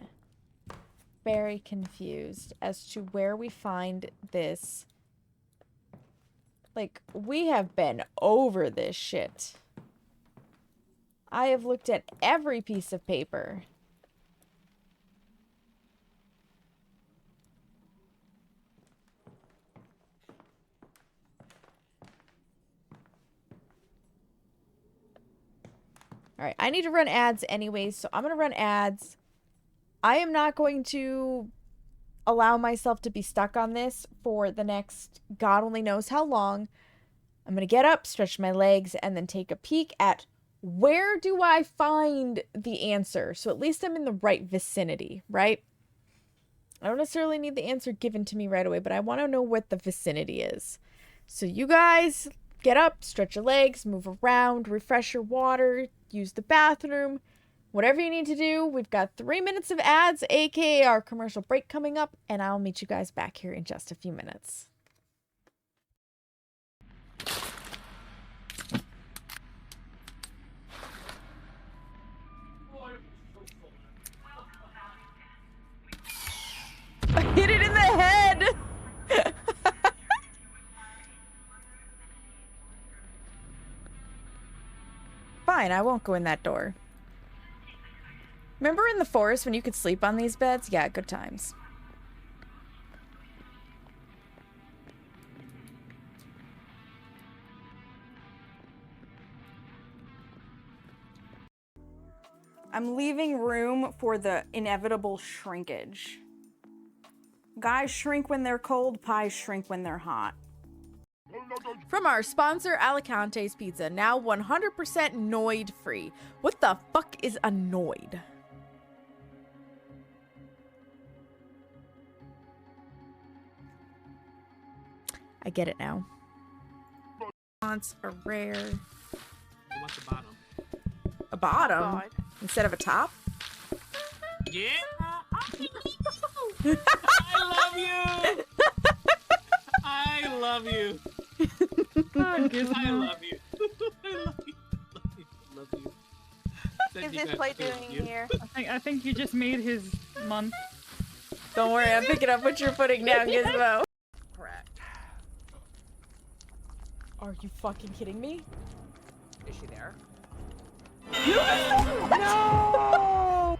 very confused as to where we find this. Like, we have been over this shit. I have looked at every piece of paper. Alright, I need to run ads anyways, so I'm gonna run ads. I am not going to allow myself to be stuck on this for the next God only knows how long. I'm gonna get up, stretch my legs, and then take a peek at where do I find the answer? So at least I'm in the right vicinity, right? I don't necessarily need the answer given to me right away, but I want to know what the vicinity is. So you guys get up, stretch your legs, move around, refresh your water, use the bathroom, whatever you need to do. We've got 3 minutes of ads, aka our commercial break coming up, and I'll meet you guys back here in just a few minutes. I hit it in the head! Fine, I won't go in that door. Remember in the forest when you could sleep on these beds? Yeah, good times. I'm leaving room for the inevitable shrinkage. Guys shrink when they're cold, pies shrink when they're hot. From our sponsor, Alicante's Pizza, now 100% Noid free. What the fuck is a Noid? I get it now. Wants a rare. He wants a bottom. A bottom? God. Instead of a top? Yeah. I love you. I love you. I love you. I love you. Love you. What is this play doing here? I think you just made his month. Don't worry, I'm picking up what you're putting down, Gizmo. Correct. Are you fucking kidding me? Is she there? No!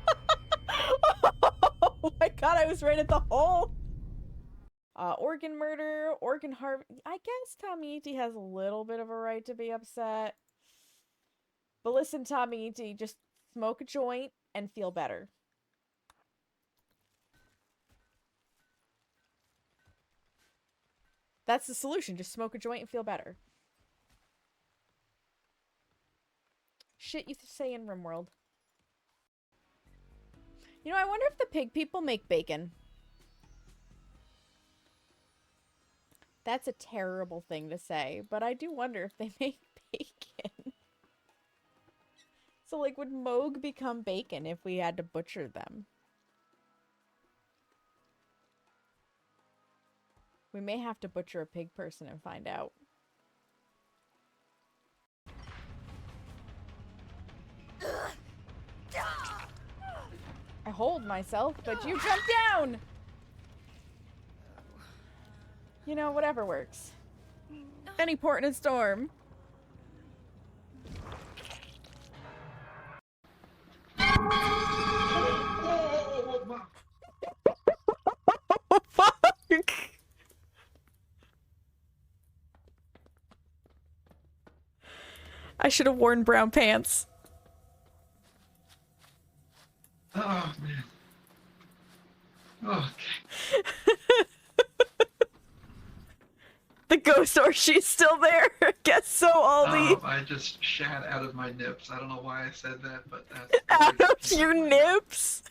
Oh my god, I was right at the hole. Organ murder, organ harvest. I guess Tommy E.T. has a little bit of a right to be upset. But listen, Tommy E.T., just smoke a joint and feel better. That's the solution. Just smoke a joint and feel better. Shit you say in RimWorld. You know, I wonder if the pig people make bacon. That's a terrible thing to say, but I do wonder if they make bacon. So, like, would Moog become bacon if we had to butcher them? We may have to butcher a pig person and find out. I hold myself, but you jump down! You know, whatever works. Any port in a storm. Fuck! I should have worn brown pants. Oh, man. Okay. The ghost orgy's still there. Guess so, Aldi. I just shat out of my nips. I don't know why I said that, but that's... Out of your nips?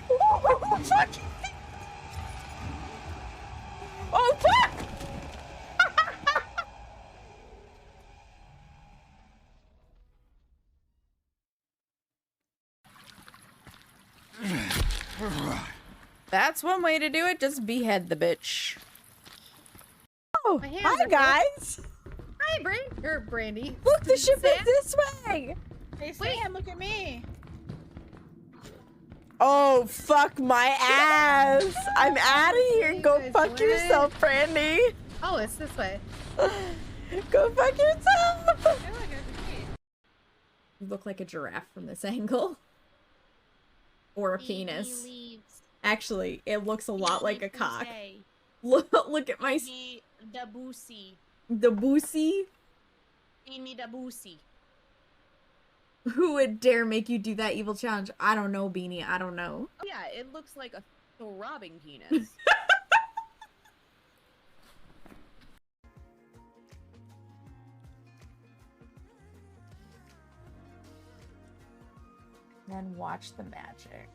Oh, fuck! Oh, fuck! That's one way to do it. Just behead the bitch. Oh, My hands hi are guys. Hi, Brandy. Look, the ship is this way. Hey, Sam, look at me. Oh, fuck my ass. I'm out of here. You Go guys fuck doing? yourself, Brandy. Oh, it's this way. Go fuck yourself. I feel like You look like a giraffe from this angle. Or a penis. Actually, it looks a lot like a cock. Look at my... The boosie. The boosie? Beanie the boosie. Who would dare make you do that evil challenge? I don't know, Beanie. I don't know. Oh, yeah, it looks like a throbbing penis. Then watch the magic.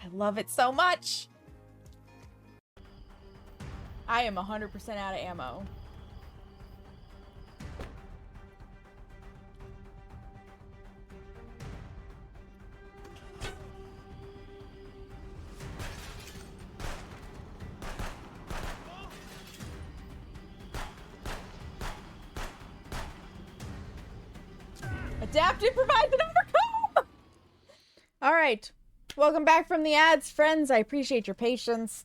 I love it so much. I am 100% out of ammo. Adapt, improvise, and overcome! Alright. Welcome back from the ads, friends. I appreciate your patience.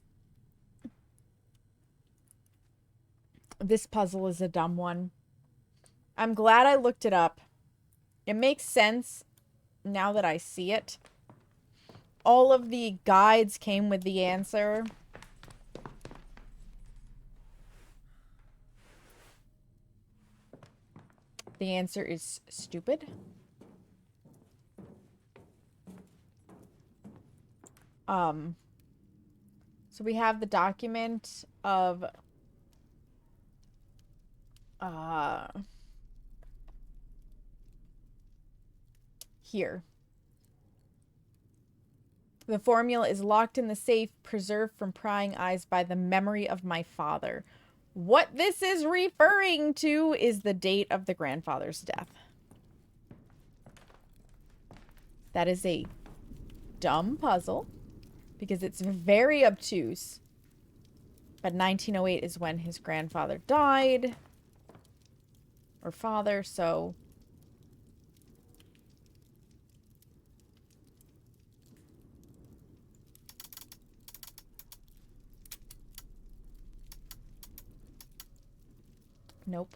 This puzzle is a dumb one. I'm glad I looked it up. It makes sense now that I see it. All of the guides came with the answer. The answer is stupid. So we have the document of here. The formula is locked in the safe, preserved from prying eyes by the memory of my father. What this is referring to is the date of the grandfather's death. That is a dumb puzzle because it's very obtuse. But 1908 is when his grandfather died. Or father, so... Nope.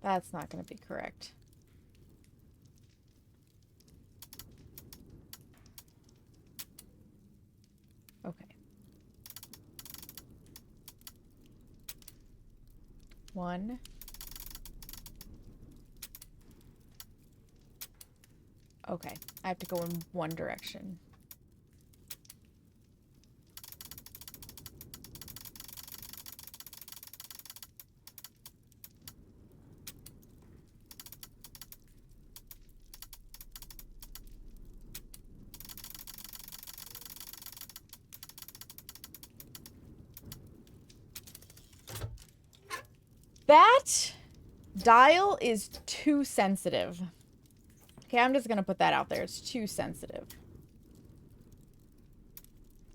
That's not going to be correct. Okay. 1. Okay. I have to go in one direction. That dial is too sensitive. Okay, I'm just gonna put that out there. It's too sensitive.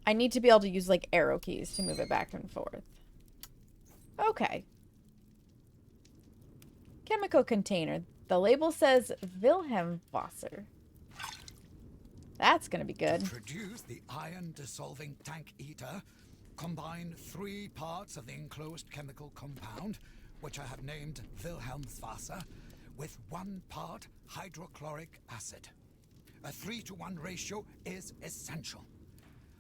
I need to be able to use, like, arrow keys to move it back and forth. Okay. Chemical container. The label says Wilhelmwasser. That's gonna be good. Produce the iron-dissolving tank eater. Combine 3 parts of the enclosed chemical compound, which I have named Wilhelmswasser, with 1 part hydrochloric acid. A 3-to-1 ratio is essential.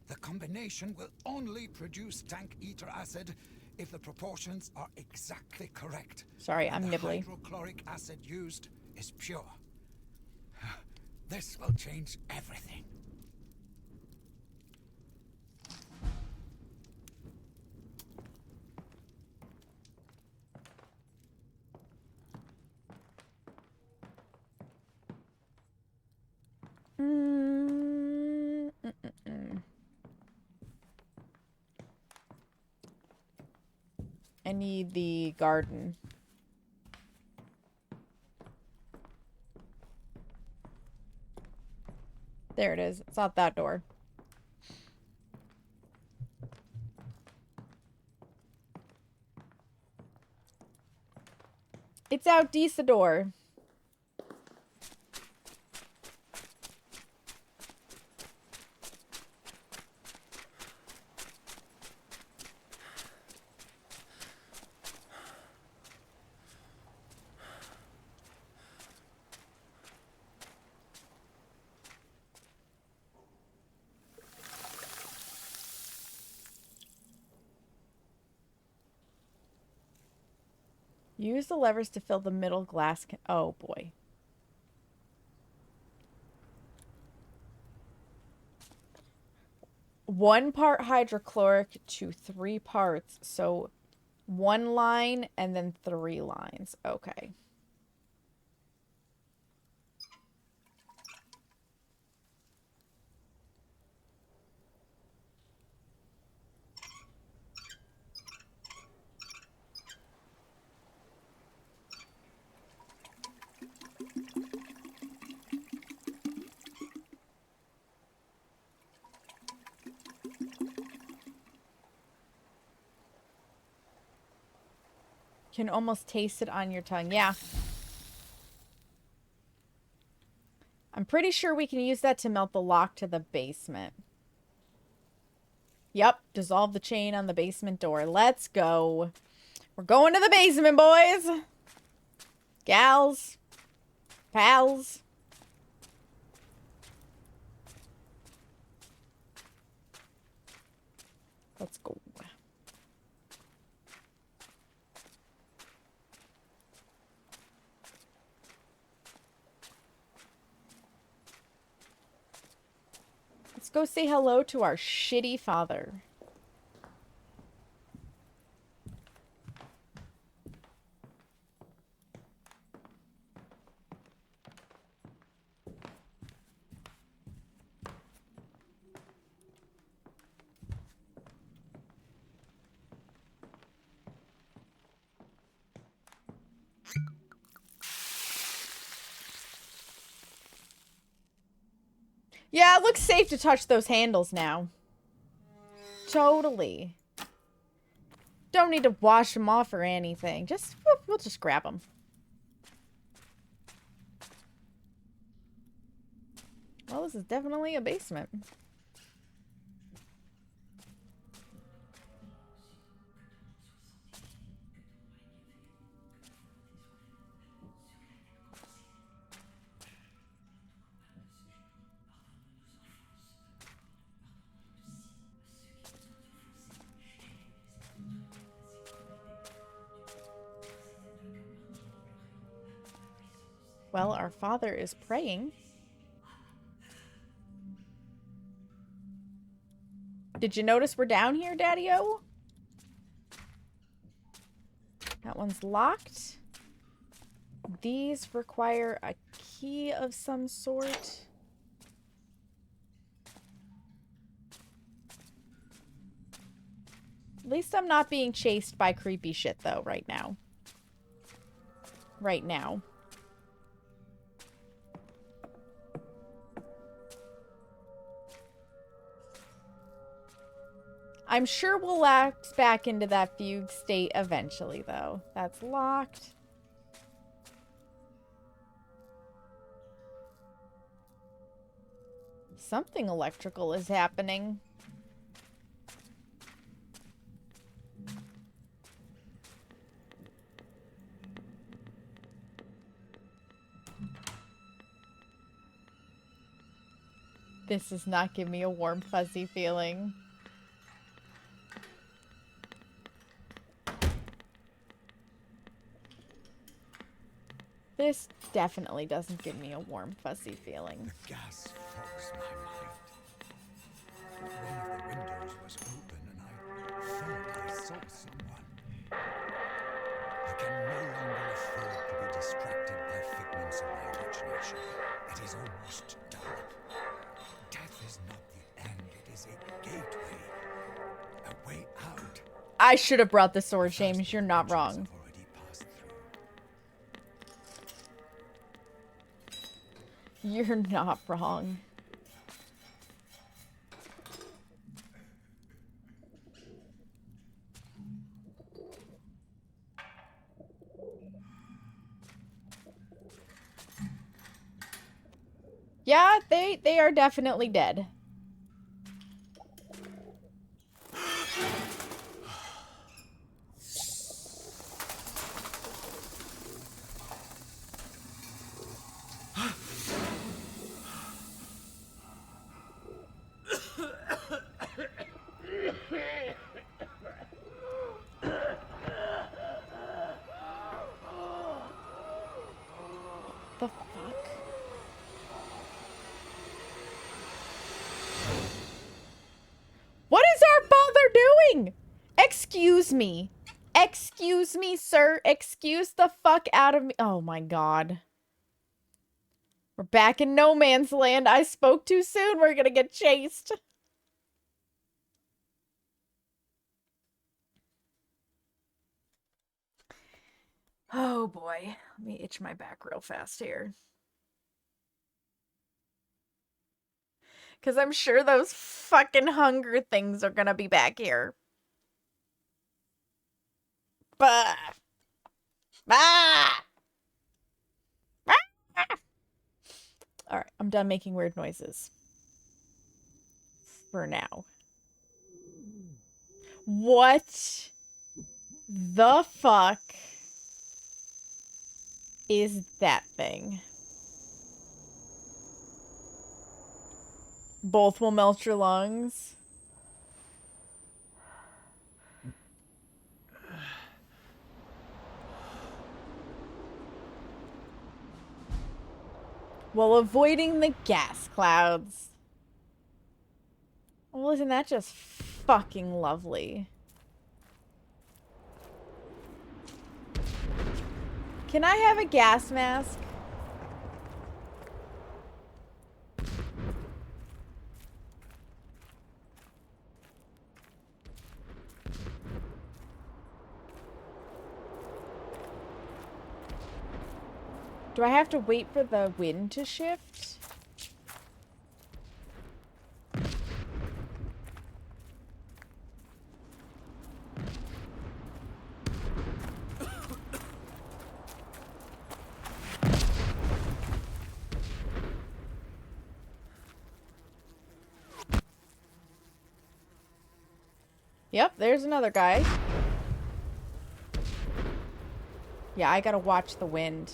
The combination will only produce tank eater acid if the proportions are exactly correct. Sorry, I'm the nibbly. Hydrochloric acid used is pure. This will change everything. I need the garden. There it is. It's out that door. It's out the door. Use the levers to fill the middle glass can— oh boy. One part hydrochloric to 3 parts. So 1 line and then 3 lines. Okay. Can almost taste it on your tongue. Yeah. I'm pretty sure we can use that to melt the lock to the basement. Yep. Dissolve the chain on the basement door. Let's go. We're going to the basement, boys. Gals. Pals. Let's go. Let's go say hello to our shitty father. Yeah, it looks safe to touch those handles now. Totally. Don't need to wash them off or anything. Just, whoop, we'll just grab them. Well, this is definitely a basement. Well, our father is praying. Did you notice we're down here, Daddy-O? That one's locked. These require a key of some sort. At least I'm not being chased by creepy shit, though, right now. Right now. I'm sure we'll lapse back into that fugue state eventually, though. That's locked. Something electrical is happening. This does not give me a warm, fuzzy feeling. This definitely doesn't give me a warm, fuzzy feeling. The gas fogs my mind. One of the windows was open and I thought I saw someone. I can no longer afford to be distracted by figments of my imagination. It is almost done. Death is not the end, it is a gateway. A way out. I should have brought the sword, James. You're not wrong. You're not wrong. Yeah, they are definitely dead. The fuck? What is our father doing? Excuse me. Excuse me, sir. Excuse the fuck out of me. Oh my god. We're back in no man's land. I spoke too soon. We're gonna get chased. Oh boy. Let me itch my back real fast here. Because I'm sure those fucking hunger things are gonna be back here. Bah! Bah! Alright, I'm done making weird noises. For now. What the fuck is that thing? Both will melt your lungs. While avoiding the gas clouds. Well, isn't that just fucking lovely? Can I have a gas mask? Do I have to wait for the wind to shift? Yep, there's another guy. Yeah, I gotta watch the wind.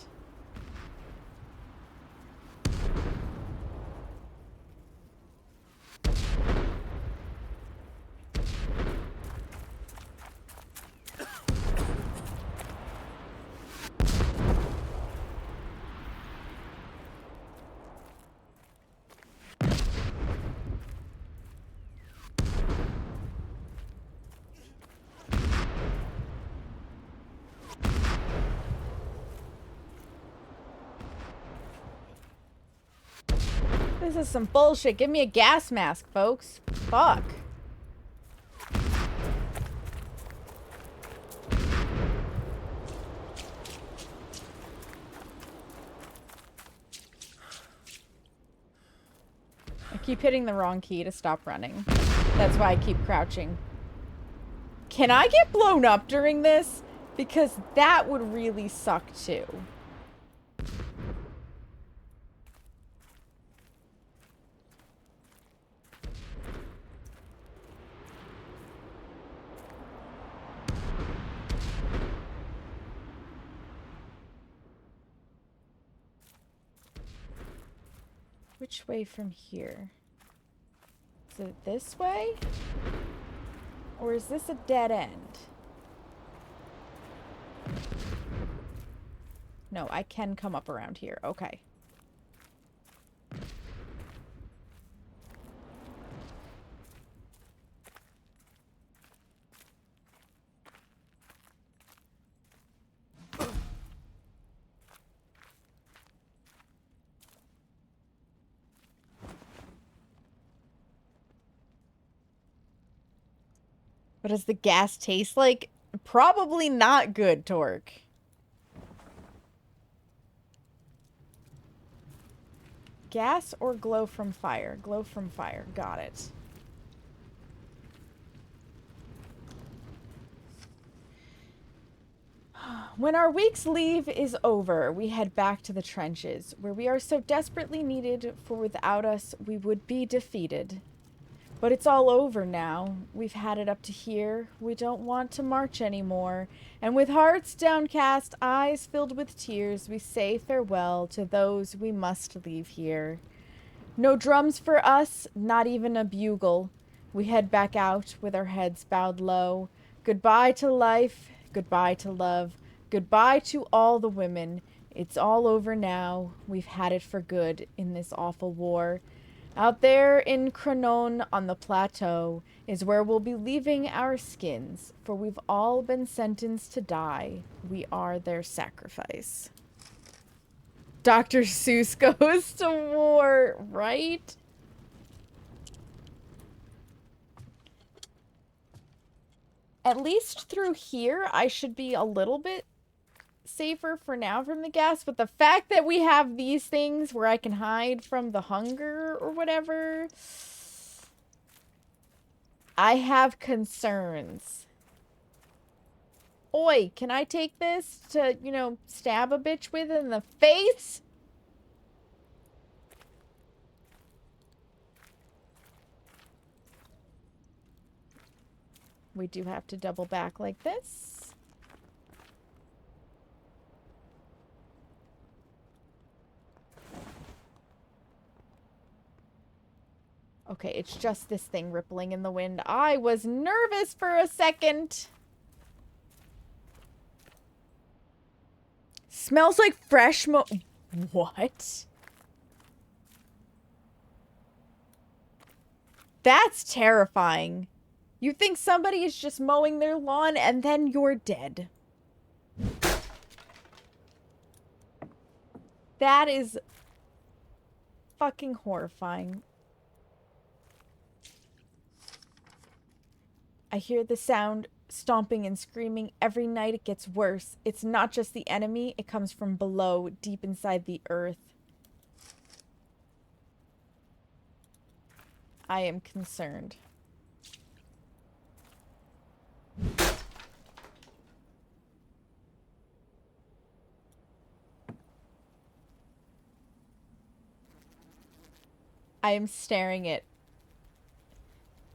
This is some bullshit. Give me a gas mask, folks. Fuck. I keep hitting the wrong key to stop running. That's why I keep crouching. Can I get blown up during this? Because that would really suck too. Which way from here? Is it this way? Or is this a dead end? No, I can come up around here. Okay. What does the gas taste like? Probably not good, Torque. Gas or glow from fire? Glow from fire. Got it. When our week's leave is over, we head back to the trenches, where we are so desperately needed, for without us, we would be defeated. But it's all over now. We've had it up to here. We don't want to march anymore. And with hearts downcast, eyes filled with tears, we say farewell to those we must leave here. No drums for us, not even a bugle. We head back out with our heads bowed low. Goodbye to life, goodbye to love, goodbye to all the women. It's all over now. We've had it for good in this awful war. Out there in Cronon on the plateau is where we'll be leaving our skins, for we've all been sentenced to die. We are their sacrifice. Dr. Seuss goes to war, right? At least through here, I should be a little bit safer for now from the gas, but the fact that we have these things where I can hide from the hunger or whatever, I have concerns. Oi, can I take this to, you know, stab a bitch with in the face? We do have to double back like this. Okay, it's just this thing rippling in the wind. I was nervous for a second. Smells like fresh What? That's terrifying. You think somebody is just mowing their lawn and then you're dead. That is fucking horrifying. I hear the sound stomping and screaming. Every night it gets worse. It's not just the enemy. It comes from below, deep inside the earth. I am concerned. I am staring at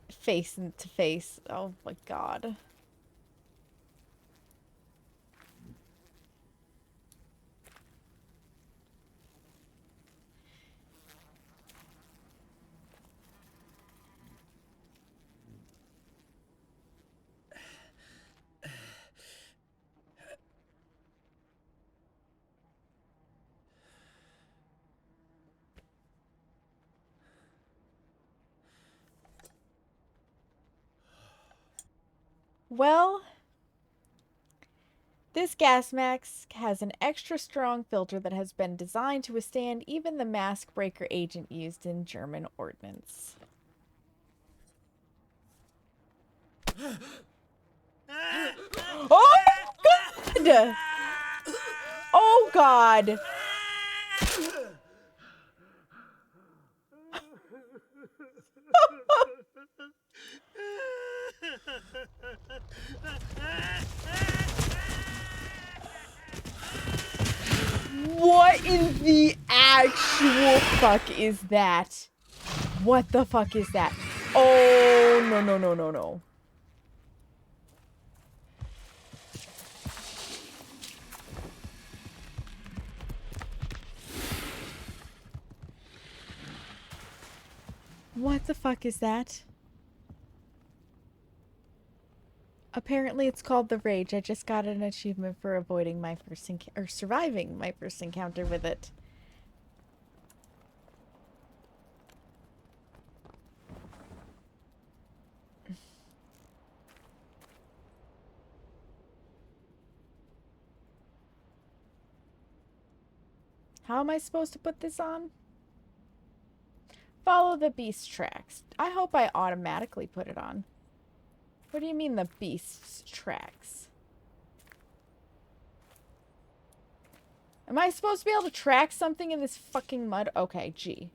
face to face. Oh my god. Well, this gas mask has an extra strong filter that has been designed to withstand even the mask breaker agent used in German ordnance. Oh god! Oh god! What in the actual fuck is that? What the fuck is that? Oh, no, no, no, no, no. What the fuck is that? Apparently it's called the Rage. I just got an achievement for avoiding my first or surviving my first encounter with it. How am I supposed to put this on? Follow the beast tracks. I hope I automatically put it on. What do you mean the beast's tracks? Am I supposed to be able to track something in this fucking mud? Okay, G.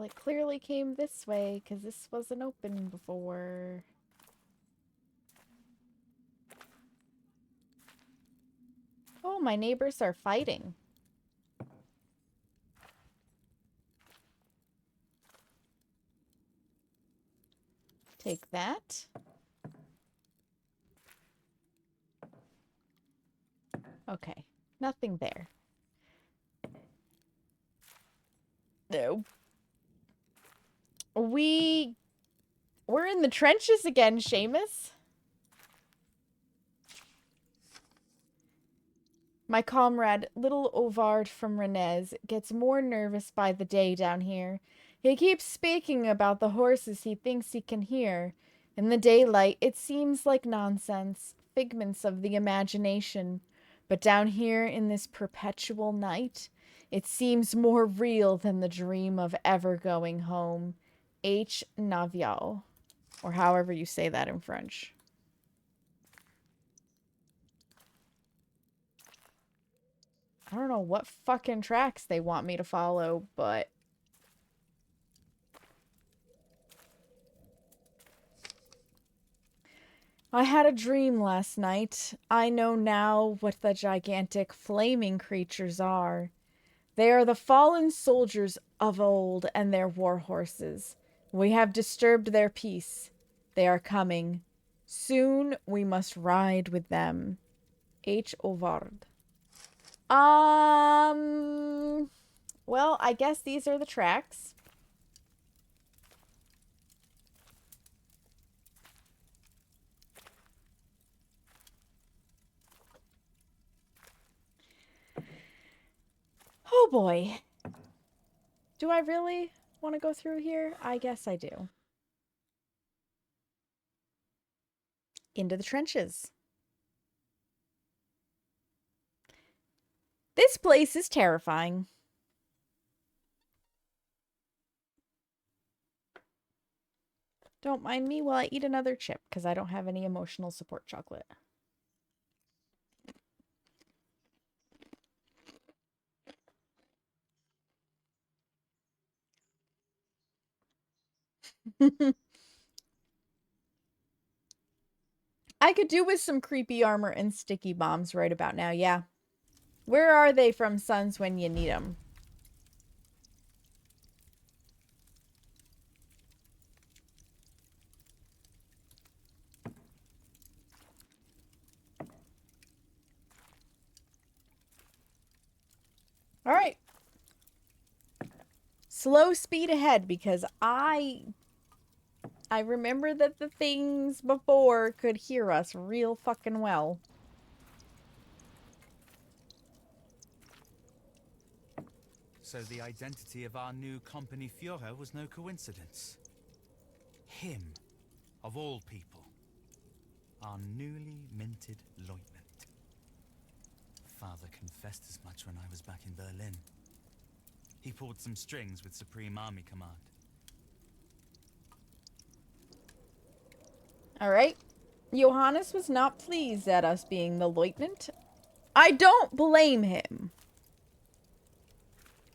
Well, it clearly came this way, because this wasn't open before. Oh, my neighbors are fighting. Take that. Okay, nothing there. No. We're in the trenches again, Seamus. My comrade, little Ovard from Rennes, gets more nervous by the day down here. He keeps speaking about the horses he thinks he can hear. In the daylight, it seems like nonsense, figments of the imagination. But down here in this perpetual night, it seems more real than the dream of ever going home. H. Navial. Or however you say that in French. I don't know what fucking tracks they want me to follow, but... I had a dream last night. I know now what the gigantic flaming creatures are. They are the fallen soldiers of old and their war horses. We have disturbed their peace. They are coming. Soon we must ride with them. H. Ovard. Well, I guess these are the tracks. Oh boy. Do I really want to go through here? I guess I do. Into the trenches. This place is terrifying. Don't mind me while I eat another chip, because I don't have any emotional support chocolate. I could do with some creepy armor and sticky bombs right about now, yeah. Where are they from, sons, when you need them? All right. Slow speed ahead, because I remember that the things before could hear us real fucking well. So the identity of our new company Führer was no coincidence. Him, of all people, our newly minted lieutenant. Father confessed as much when I was back in Berlin. He pulled some strings with Supreme Army Command. Alright. Johannes was not pleased at us being the lieutenant. I don't blame him.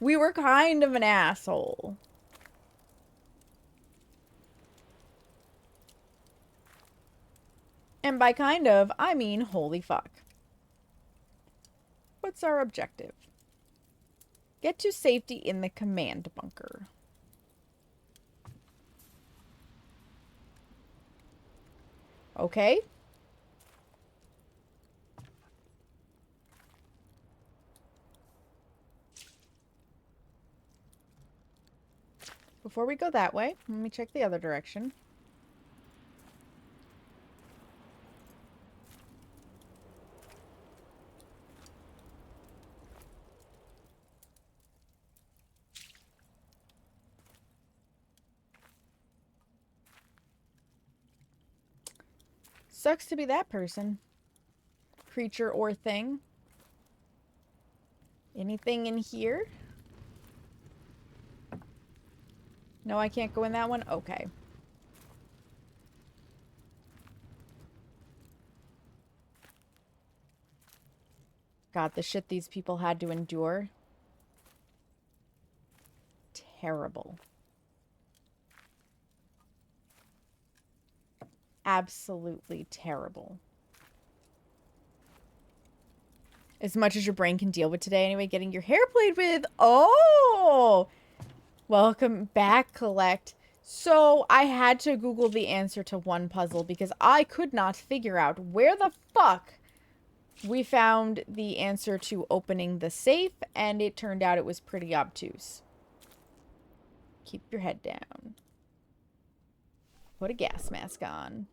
We were kind of an asshole. And by kind of, I mean holy fuck. What's our objective? Get to safety in the command bunker. Okay. Before we go that way, let me check the other direction. Sucks to be that person. Creature or thing. Anything in here? No, I can't go in that one? Okay. God, the shit these people had to endure. Terrible. absolutely terrible. As much as your brain can deal with today anyway, getting your hair played with. Oh! Welcome back, Collect. So, I had to Google the answer to one puzzle because I could not figure out where the fuck we found the answer to opening the safe, and it turned out it was pretty obtuse. Keep your head down. Put a gas mask on.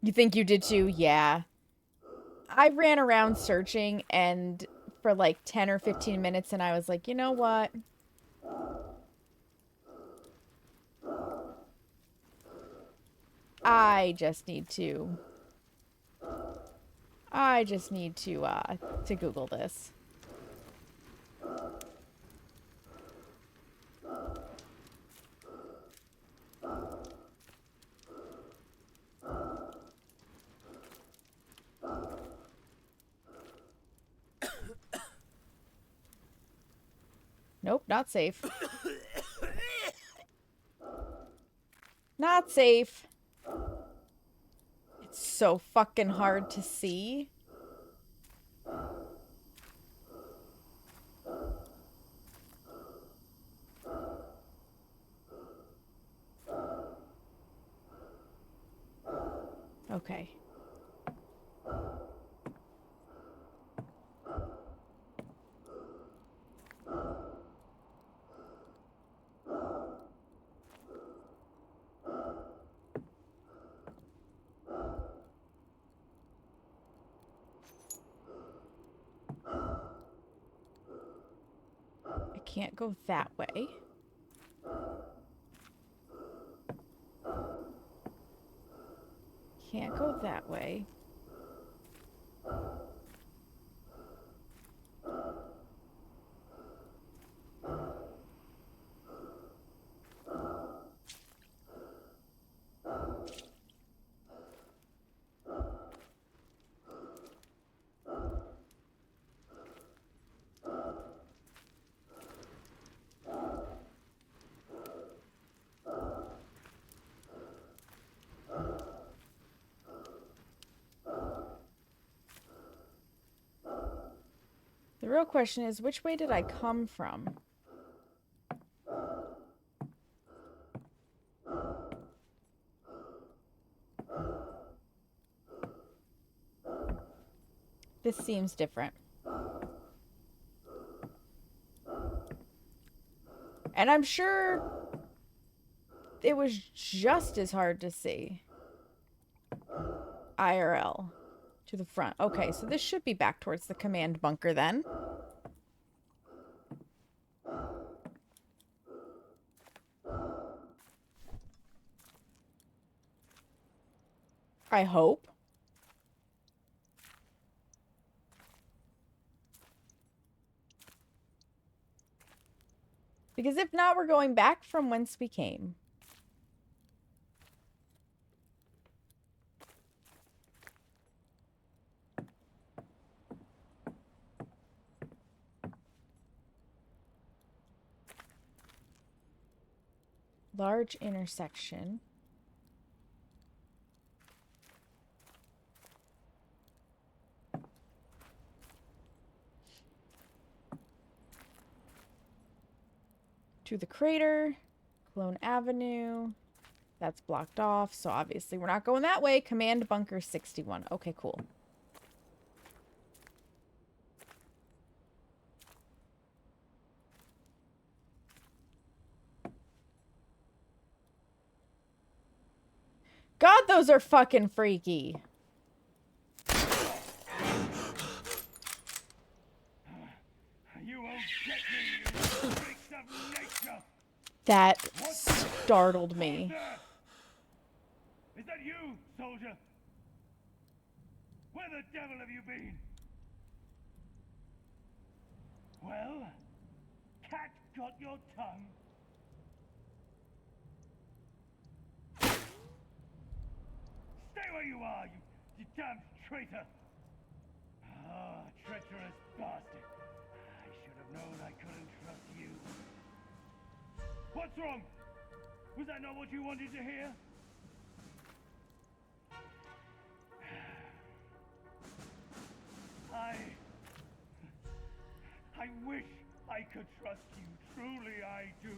You think you did too? Yeah. I ran around searching and for like 10 or 15 minutes and I was like, you know what? I just need to Google this. Nope, not safe. Not safe. It's so fucking hard to see. Okay. I can't go that way. Can't go that way. The real question is, which way did I come from? This seems different. And I'm sure it was just as hard to see. IRL. To the front. Okay, so this should be back towards the command bunker then. I hope. Because if not, we're going back from whence we came. Large intersection. To the crater. Clone Avenue. That's blocked off, so obviously we're not going that way. Command bunker 61. Okay, cool. God, those are fucking freaky. You won't get me, you freaks of nature. That startled me. Is that you, soldier? Where the devil have you been? Well, cat got your tongue. Stay where you are, you damn traitor! Ah, treacherous bastard. I should have known I couldn't trust you. What's wrong? Was that not what you wanted to hear? I wish I could trust you. Truly I do.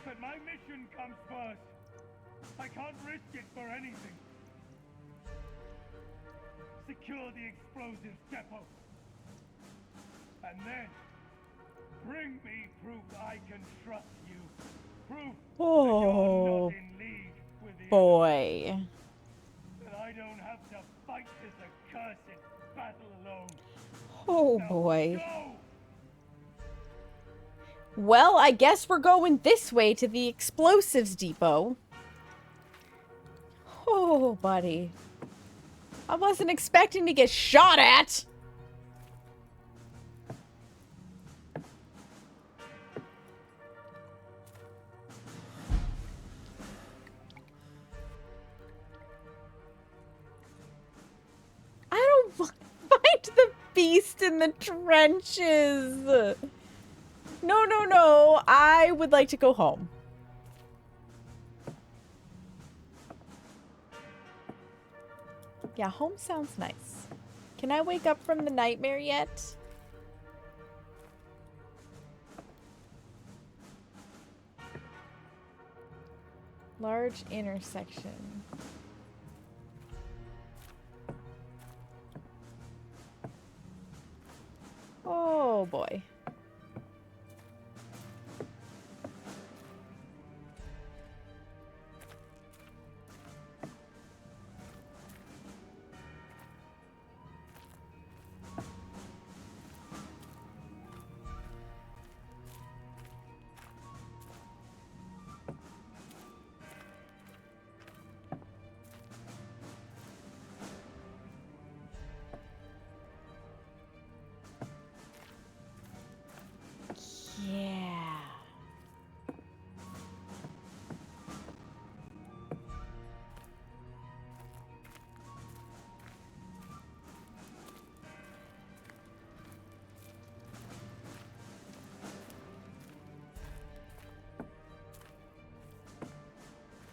But my mission comes first. I can't risk it for anything. Secure the explosives depot. And then bring me proof I can trust you. Proof that you're not in league with the boy. that I don't have to fight this accursed battle alone. Oh Now boy. go! Well, I guess we're going this way to the explosives depot. Oh, buddy. I wasn't expecting to get shot at. I don't find the beast in the trenches. No, no, no. I would like to go home. Yeah, home sounds nice. Can I wake up from the nightmare yet? Large intersection. Oh boy. Yeah.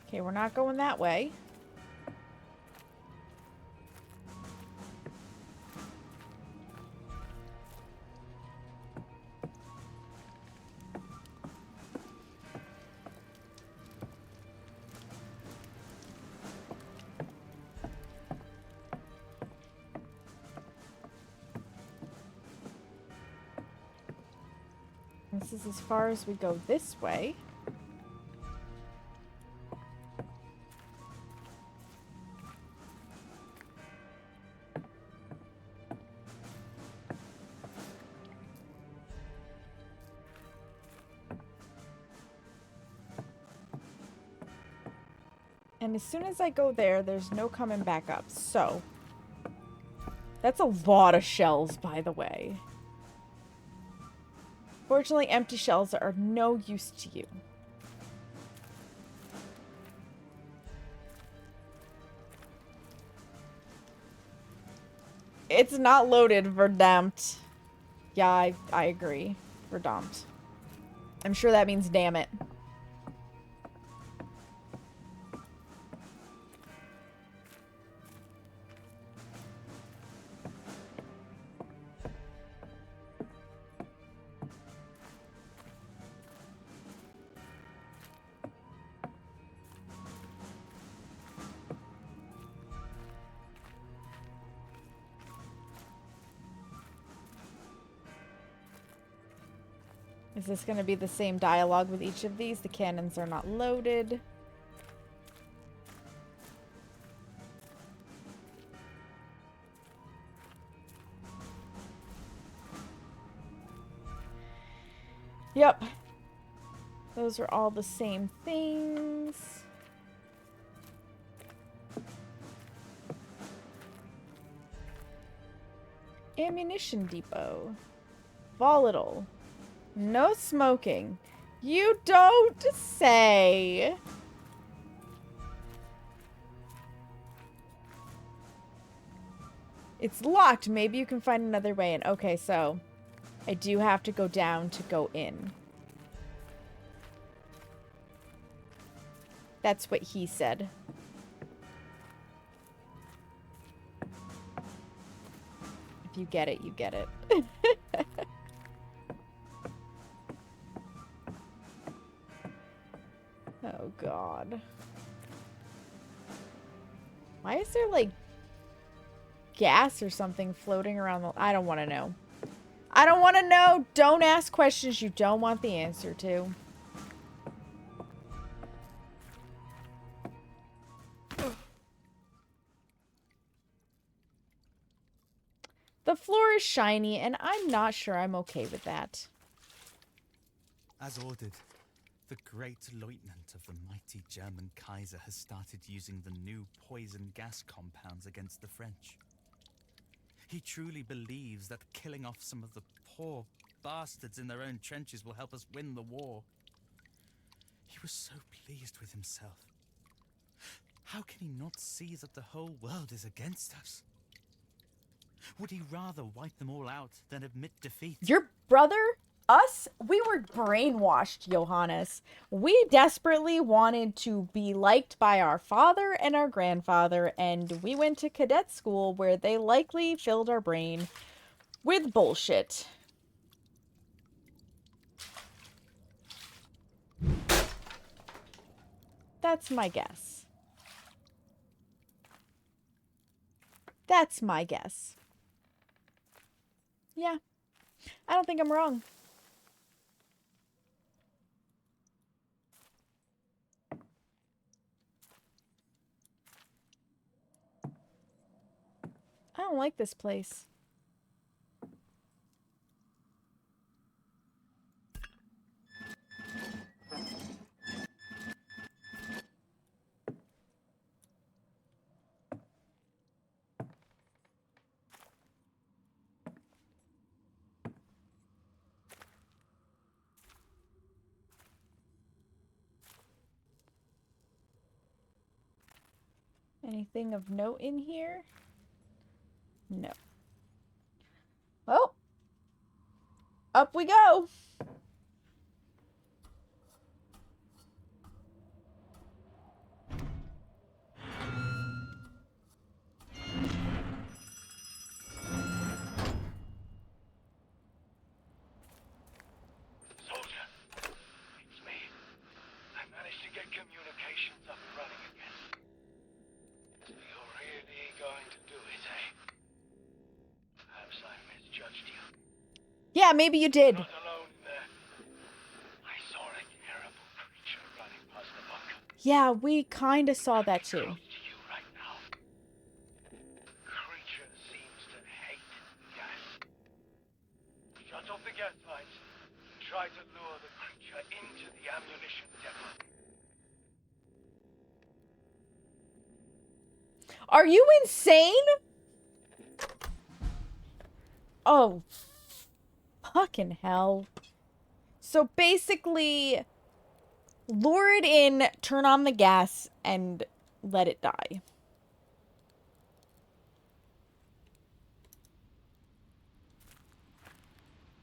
Okay, we're not going that way. This is as far as we go this way. And as soon as I go there, there's no coming back up. So, that's a lot of shells, by the way. Fortunately, empty shells are no use to you. It's not loaded, verdammt. Yeah, I agree. Verdammt. I'm sure that means damn it. Is this going to be the same dialogue with each of these? The cannons are not loaded. Yep. Those are all the same things. Ammunition depot. Volatile. No smoking. You don't say. It's locked. Maybe you can find another way in. Okay, so I do have to go down to go in. That's what he said. If you get it, you get it. Oh, God. Why is there, like, gas or something floating around the... I don't want to know. I don't want to know. Don't ask questions you don't want the answer to. The floor is shiny, and I'm not sure I'm okay with that. As ordered, the great lieutenant of the mighty German Kaiser has started using the new poison gas compounds against the French. He truly believes that killing off some of the poor bastards in their own trenches will help us win the war. He was so pleased with himself. How can he not see that the whole world is against us? Would he rather wipe them all out than admit defeat? Your brother? Us? We were brainwashed, Johannes. We desperately wanted to be liked by our father and our grandfather, and we went to cadet school where they likely filled our brain with bullshit. That's my guess. That's my guess. Yeah. I don't think I'm wrong. I don't like this place. Anything of note in here? No. Well, up we go. Soldier, it's me. I managed to get communications up and running again. You're really going to do it, eh? Perhaps I misjudged you. Yeah, maybe you did. Not alone there. I saw a terrible creature running past the bunker. Yeah, we kind of saw that too. Close to you right now. The creature seems to hate gas. Shut off the gas lines. Try to lure the creature into the ammunition depot. Are you insane? Oh, fucking hell. So basically, lure it in, turn on the gas, and let it die.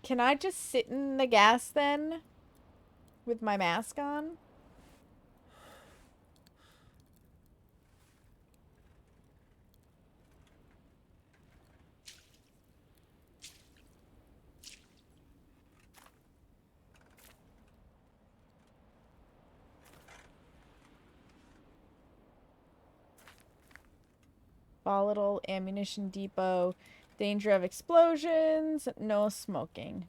Can I just sit in the gas then? With my mask on? Volatile ammunition depot. Danger of explosions. No smoking.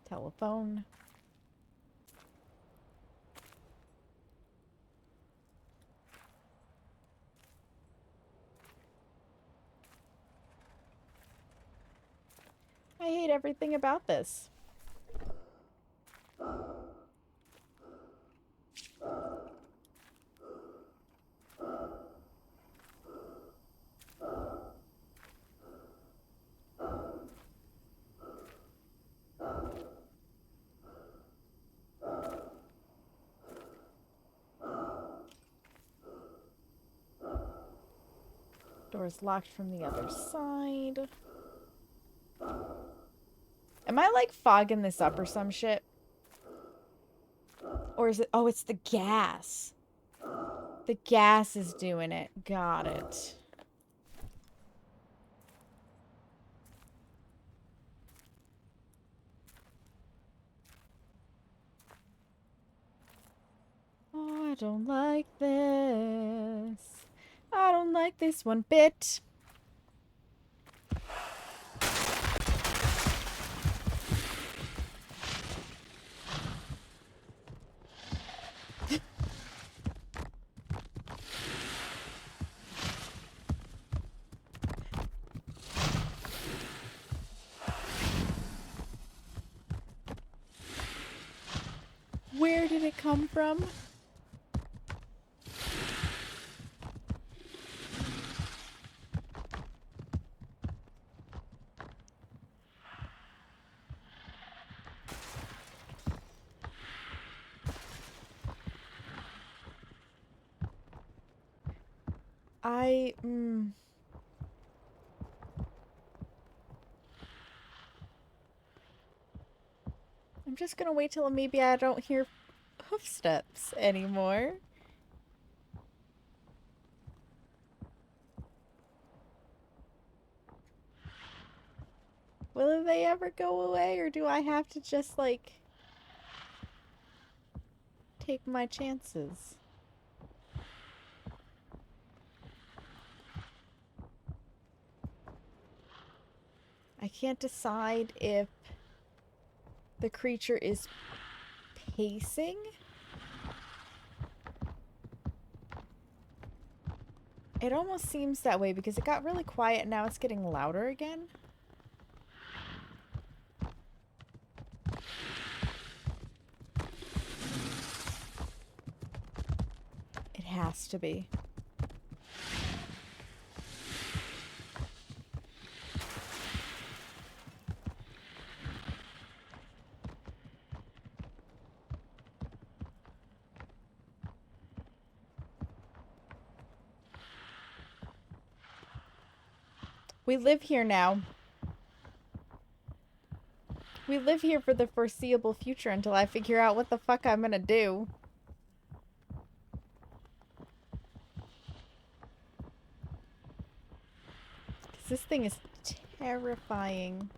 Telephone. I hate everything about this. Door's locked from the other side. Am I like fogging this up or some shit? Or is it? Oh, it's the gas. The gas is doing it. Got it. Oh, I don't like this. I don't like this one bit. Where did it come from? I'm just gonna wait till maybe I don't hear hoofsteps anymore. Will they ever go away, or do I have to just, like, take my chances? I can't decide if the creature is pacing. It almost seems that way because it got really quiet and now it's getting louder again. It has to be. We live here now. We live here for the foreseeable future until I figure out what the fuck I'm gonna do. This thing is terrifying.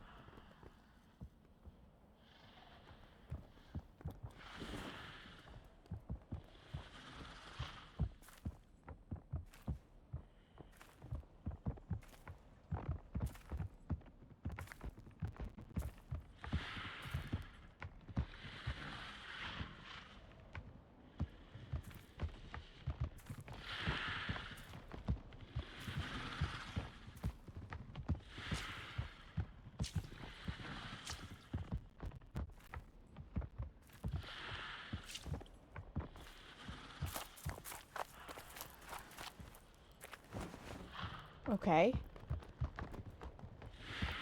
Okay.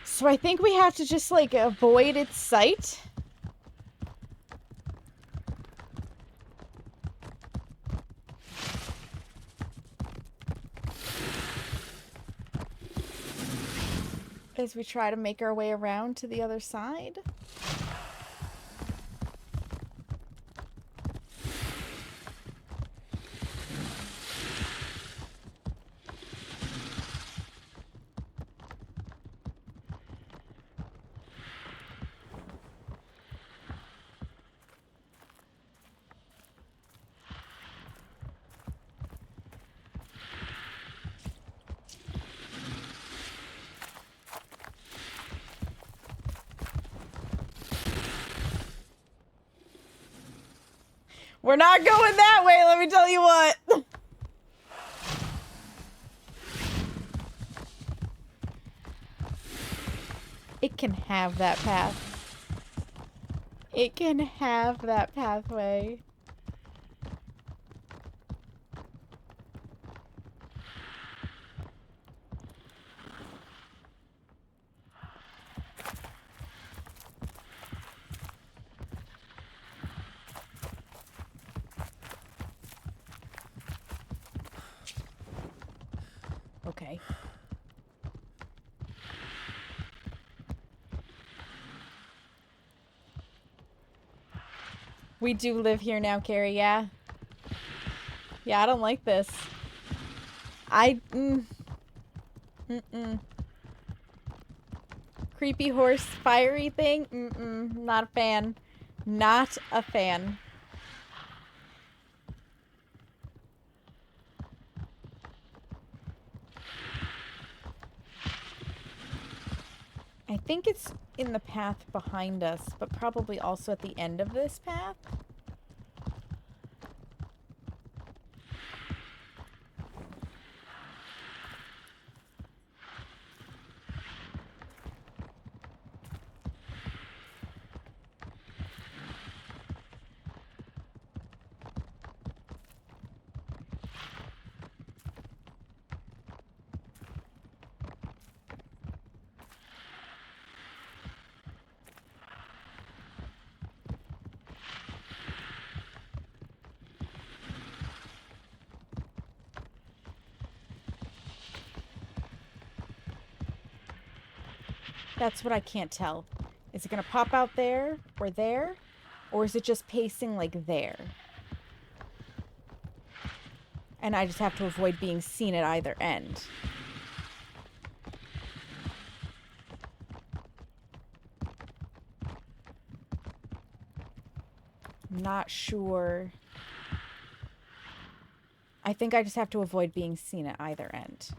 So I think we have to just, like, avoid its sight. As we try to make our way around to the other side. We're not going that way, let me tell you what. It can have that path. It can have that pathway. Okay. We do live here now, Carrie, yeah. Yeah, I don't like this. Creepy horse, fiery thing? Not a fan. Not a fan. I think it's in the path behind us, but probably also at the end of this path. That's what I can't tell. Is it gonna pop out there? Or is it just pacing like there? And I just have to avoid being seen at either end. Not sure. I think I just have to avoid being seen at either end.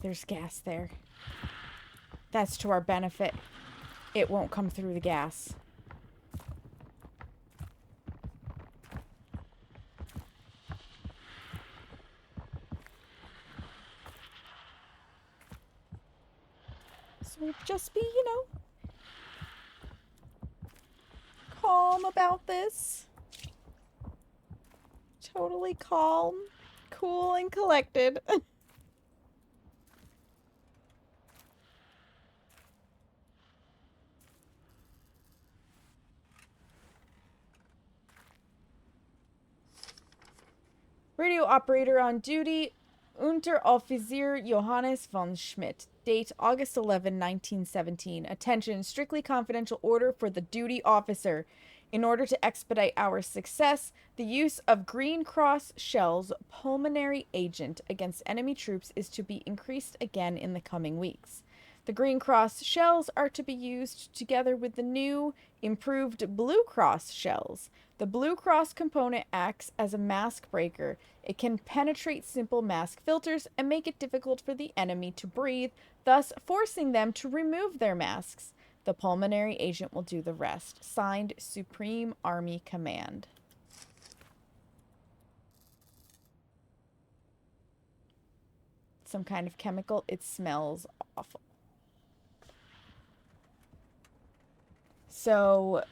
There's gas there. That's to our benefit. It won't come through the gas. So just be, you know, calm about this. Totally calm, cool, and collected. Radio operator on duty, Unteroffizier Johannes von Schmidt. Date August 11, 1917. Attention, strictly confidential order for the duty officer. In order to expedite our success, the use of Green Cross shells pulmonary agent against enemy troops is to be increased again in the coming weeks. The Green Cross shells are to be used together with the new, improved Blue Cross shells. The Blue Cross component acts as a mask breaker. It can penetrate simple mask filters and make it difficult for the enemy to breathe, thus forcing them to remove their masks. The pulmonary agent will do the rest. Signed, Supreme Army Command. Some kind of chemical. It smells awful. So,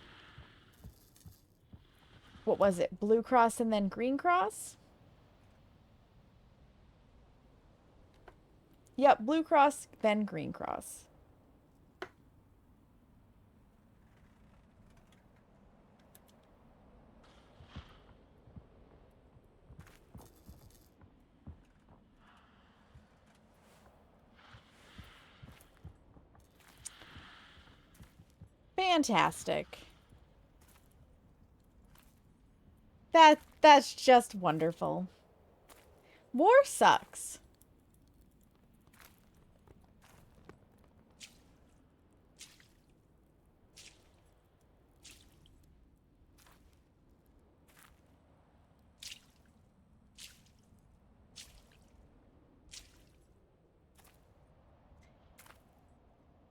what was it? Blue Cross and then Green Cross? Yep, Blue Cross, then Green Cross. Fantastic. That's just wonderful. War sucks.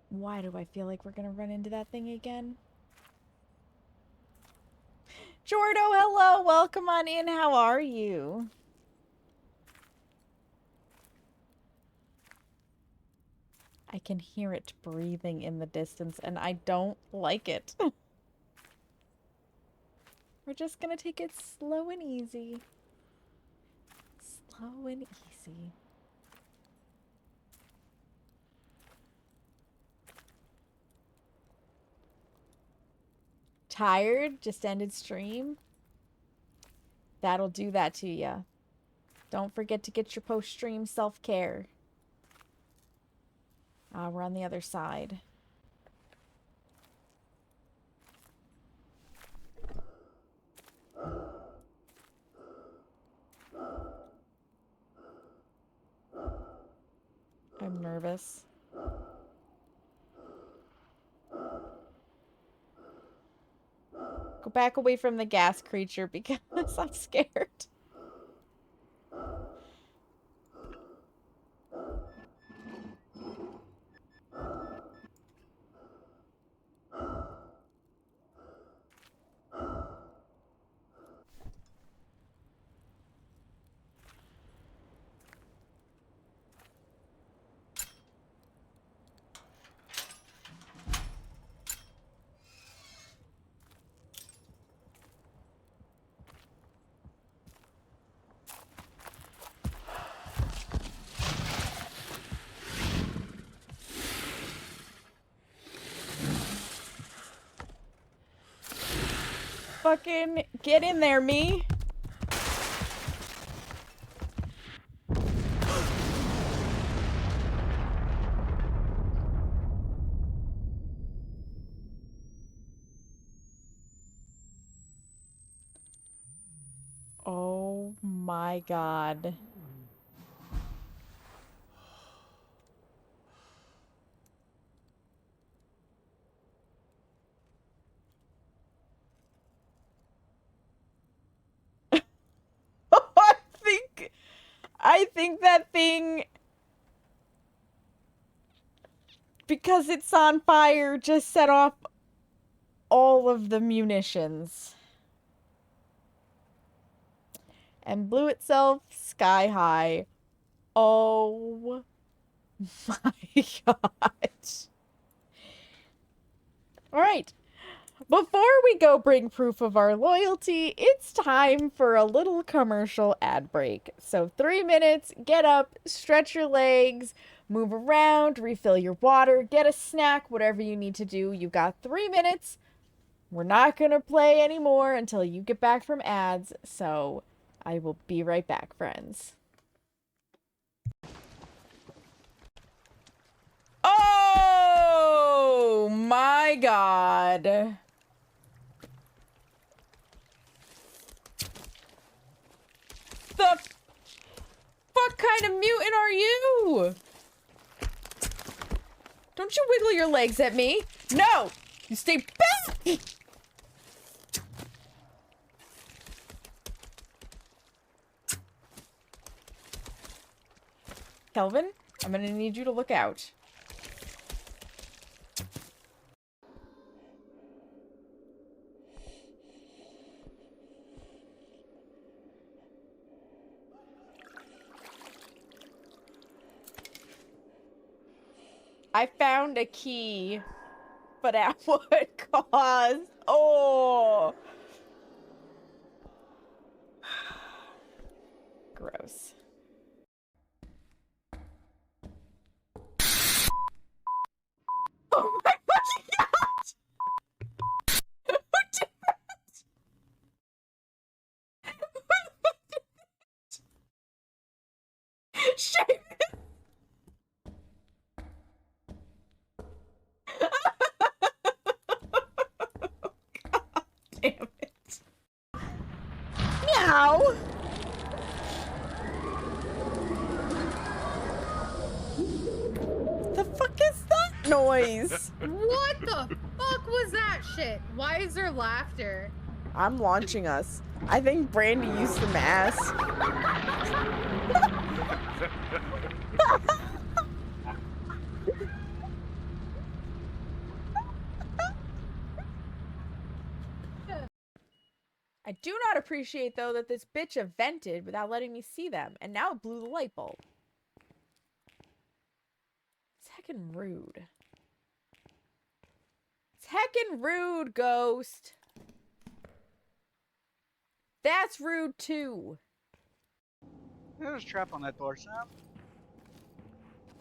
Why do I feel like we're gonna run into that thing again? Jordo, hello! Welcome on in. How are you? I can hear it breathing in the distance, and I don't like it. We're just gonna take it slow and easy. Slow and easy. tired, just ended stream. That'll do that to ya. Don't forget to get your post-stream self-care. We're on the other side. I'm nervous. Go back away from the gas creature because I'm scared. Fucking get in there, me. Oh my god. I think that thing, because it's on fire, just set off all of the munitions. And blew itself sky high. Oh my god. Alright. Before we go bring proof of our loyalty, it's time for a little commercial ad break. So 3 minutes, get up, stretch your legs, move around, refill your water, get a snack, whatever you need to do. You've got 3 minutes. We're not going to play anymore until you get back from ads, so I will be right back, friends. Oh my god. The fuck kind of mutant are you? Don't you wiggle your legs at me. No! You stay back! Kelvin, I'm gonna need you to look out. I found a key, but at what cost? Oh! Gross. Oh my fucking god! Who did that? Shame it! God damn it. Meow! The fuck is that noise? What the fuck was that shit? Why is there laughter? I'm launching us. I think Brandy used the mask. I do not appreciate, though, that this bitch vented without letting me see them, and now it blew the light bulb. It's heckin' rude. It's heckin' rude, Ghost. That's rude, too. There's a trap on that door, Sam.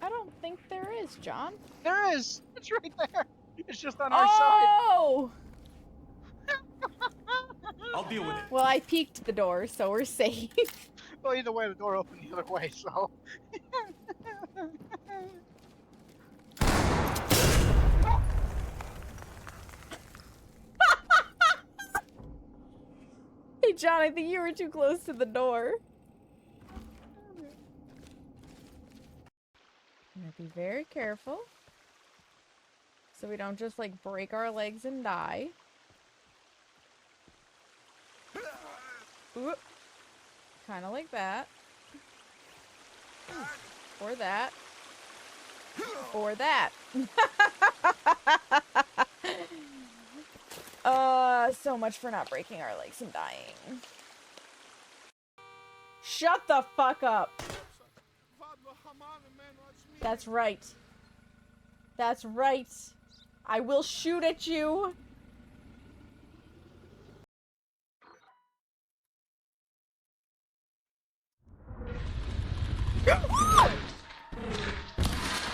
I don't think there is, John. There is! It's right there! It's just on our side! Oh! I'll deal with it. Well, I peeked the door, so we're safe. Well, either way, the door opened the other way, so. Hey, John, I think you were too close to the door. I'm gonna be very careful. So we don't just, like, break our legs and die. Kind of like that. Or that. Or that. So much for not breaking our legs and dying. Shut the fuck up. That's right. That's right. I will shoot at you.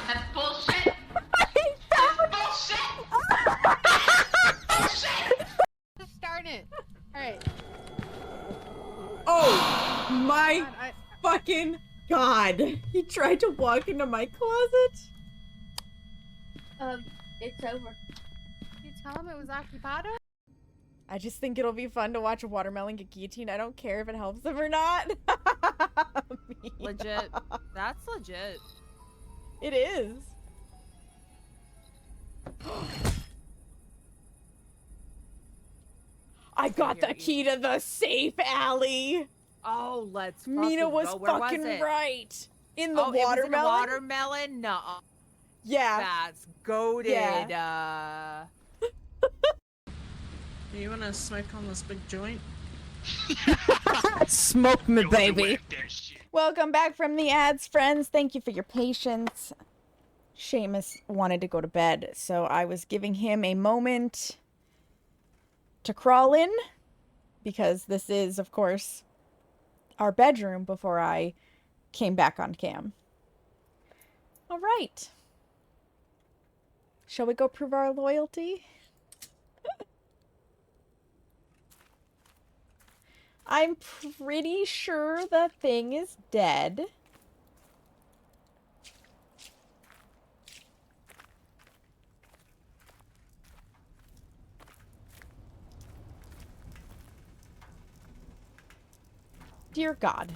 That's bullshit. Bullshit. Bullshit. Just start it. Alright. Oh my fucking god. He tried to walk into my closet. It's over. You tell him it was occupado? I just think it'll be fun to watch a watermelon get guillotined. I don't care if it helps them or not. Legit. That's legit. It is. I got the key to the safe alley. Oh, let's Mina was go. Where fucking was it? right. In the Oh, it was in the watermelon? watermelon? No. Yeah. That's goated. Yeah. You wanna smoke on this big joint? Smoke me, baby. Welcome back from the ads, friends. Thank you for your patience. Seamus wanted to go to bed, so I was giving him a moment to crawl in, because this is, of course, our bedroom before I came back on cam. All right. Shall we go prove our loyalty? I'm pretty sure the thing is dead. Dear God.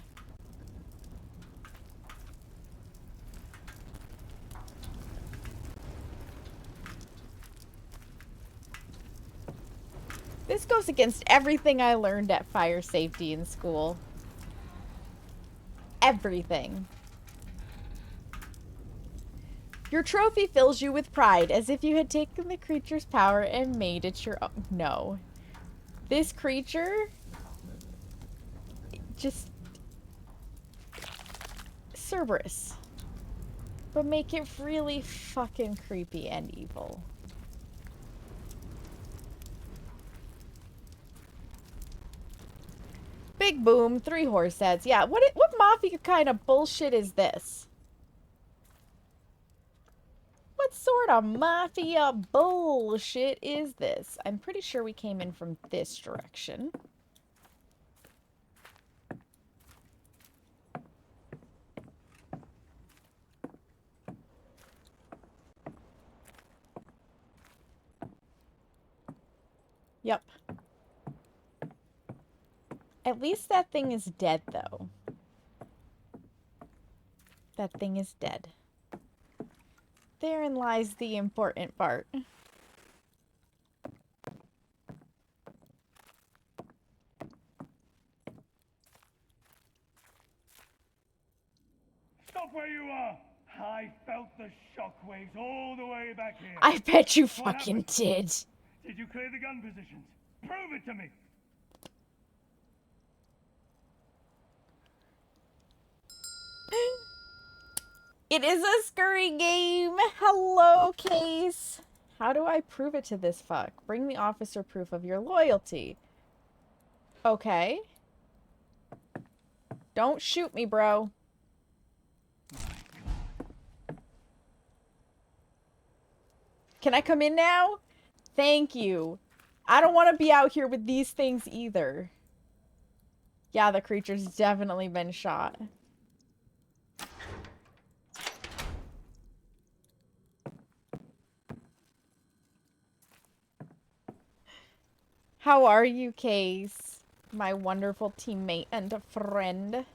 This goes against everything I learned at fire safety in school. Everything. Your trophy fills you with pride, as if you had taken the creature's power and made it your own. No. This creature... just... Cerberus. But make it really fucking creepy and evil. Big boom, 3 horse heads. Yeah, what mafia kind of bullshit is this? What sort of mafia bullshit is this? I'm pretty sure we came in from this direction. Yep. At least that thing is dead, though. That thing is dead. Therein lies the important part. Stop where you are! I felt the shockwaves all the way back here. I bet you What fucking happened? did. Did you clear the gun positions? Prove it to me! It is a scurry game. Hello, Case. How do I prove it to this fuck? Bring the officer proof of your loyalty. Okay. Don't shoot me, bro. Can I come in now? Thank you. I don't want to be out here with these things either. Yeah, the creature's definitely been shot. How are you, Case? My wonderful teammate and a friend.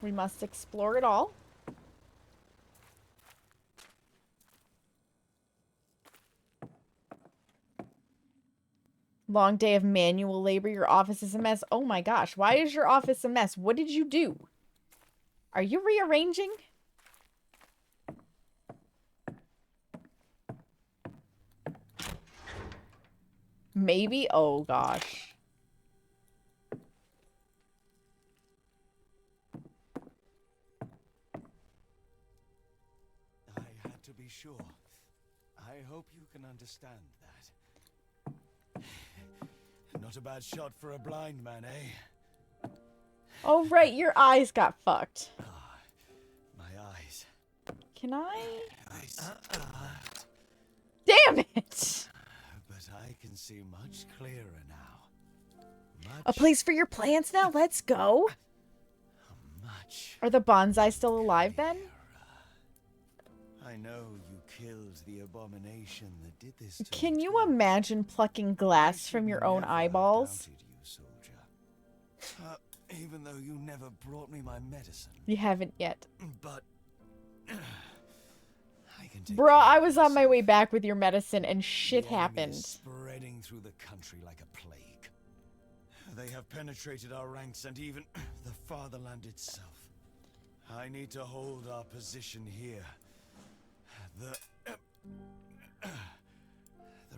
We must explore it all. Long day of manual labor. Your office is a mess. Oh my gosh. Why is your office a mess? What did you do? Are you rearranging? Maybe? Oh gosh. I had to be sure. I hope you can understand that. Not a bad shot for a blind man, eh? Oh right, your eyes got fucked. My eyes. Can I? Eyes. Damn it! But I can see much clearer now. A place for your plants now? Let's go. Are the bonsai still alive then? I know you killed the abomination that did this to Can you imagine plucking glass from your own eyeballs? Even though you never brought me my medicine. You haven't yet. But I can take Bruh, I was on my way back with your medicine and shit The enemy happened. is spreading through the country like a plague. They have penetrated our ranks and even the fatherland itself. I need to hold our position here. The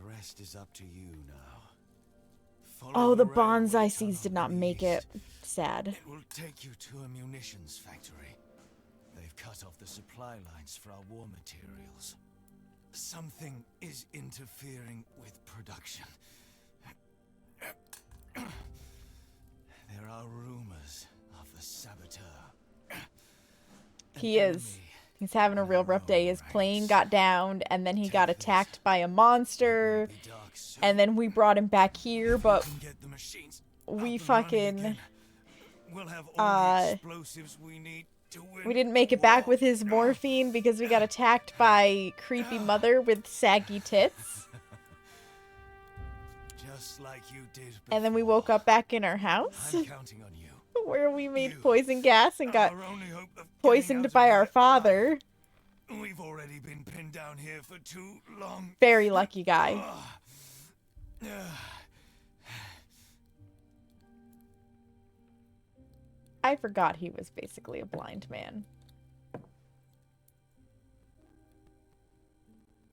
rest is up to you now. Follow Oh, the railway bonsai seeds tunnel did not to the make east. it. Sad. It will take you to a munitions factory. They've cut off the supply lines for our war materials. Something is interfering with production. There are rumors of a saboteur. He is. He's having a real rough day. His plane got downed, and then he got attacked by a monster. And then we brought him back here, but we fucking... we didn't make it back with his morphine because we got attacked by creepy mother with saggy tits. Just like you did before. And then we woke up back in our house. I'm counting on you. Where we made poison gas and got poisoned by our father. We've already been pinned down here for too long. Very lucky guy. I forgot he was basically a blind man.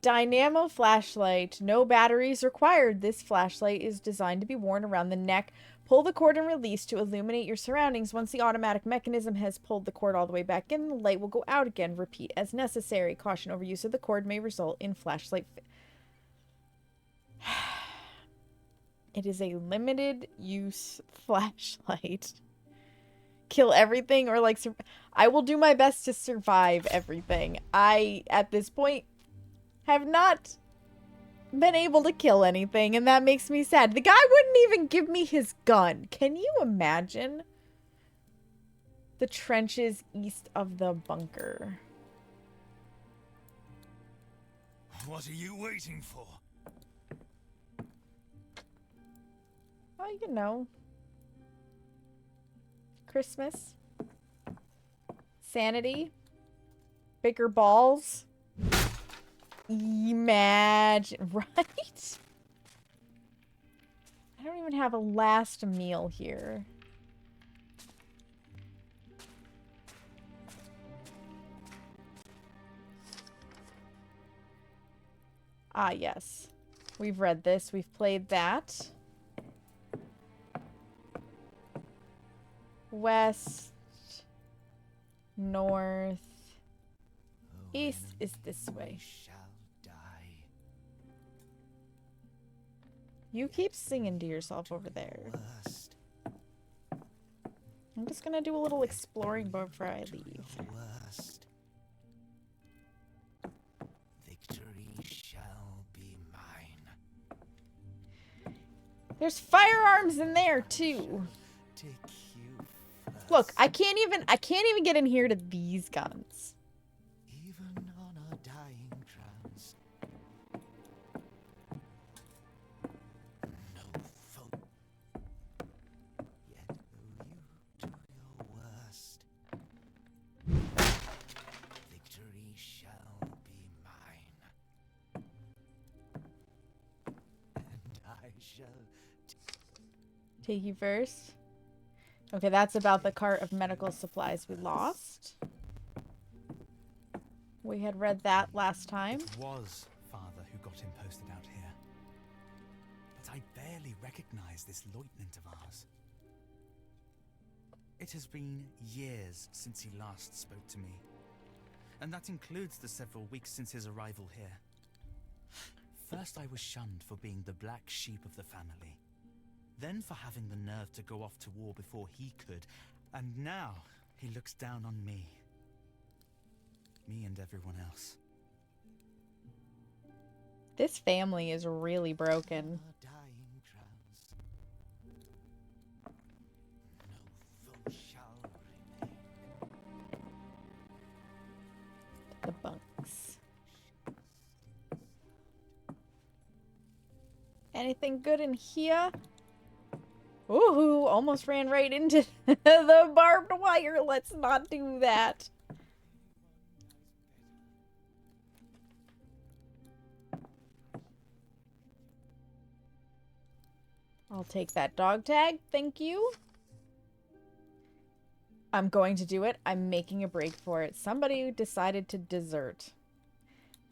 Dynamo flashlight. No batteries required. This flashlight is designed to be worn around the neck. Pull the cord and release to illuminate your surroundings. Once the automatic mechanism has pulled the cord all the way back in, the light will go out again. Repeat as necessary. Caution: overuse of the cord may result in flashlight. It is a limited use flashlight. Kill everything or like... I will do my best to survive everything. I, at this point, have not been able to kill anything, and that makes me sad. The guy wouldn't even give me his gun. Can you imagine? The trenches east of the bunker. What are you waiting for? Oh, you know. Christmas. Sanity. Bigger balls. Imagine, right? I don't even have a last meal here. Ah, yes. We've read this. We've played that. West. North. East is this way. You keep singing to yourself over there. I'm just gonna do a little exploring before I leave. Worst. Victory shall be mine. There's firearms in there too. Take you first. Look, I can't even get in here to these guns. Even on our dying crowns. No foe. Yet though you do your worst, victory shall be mine. And I shall Take you first. Okay, that's about the cart of medical supplies we lost. We had read that last time. It was Father who got him posted out here. But I barely recognize this lieutenant of ours. It has been years since he last spoke to me. And that includes the several weeks since his arrival here. First I was shunned for being the black sheep of the family. Then for having the nerve to go off to war before he could. And now he looks down on me. Me and everyone else. This family is really broken. Dying crowns. No foe shall remain. The bunks. Anything good in here? Ooh, almost ran right into the barbed wire. Let's not do that. I'll take that dog tag. Thank you. I'm going to do it. I'm making a break for it. Somebody decided to desert.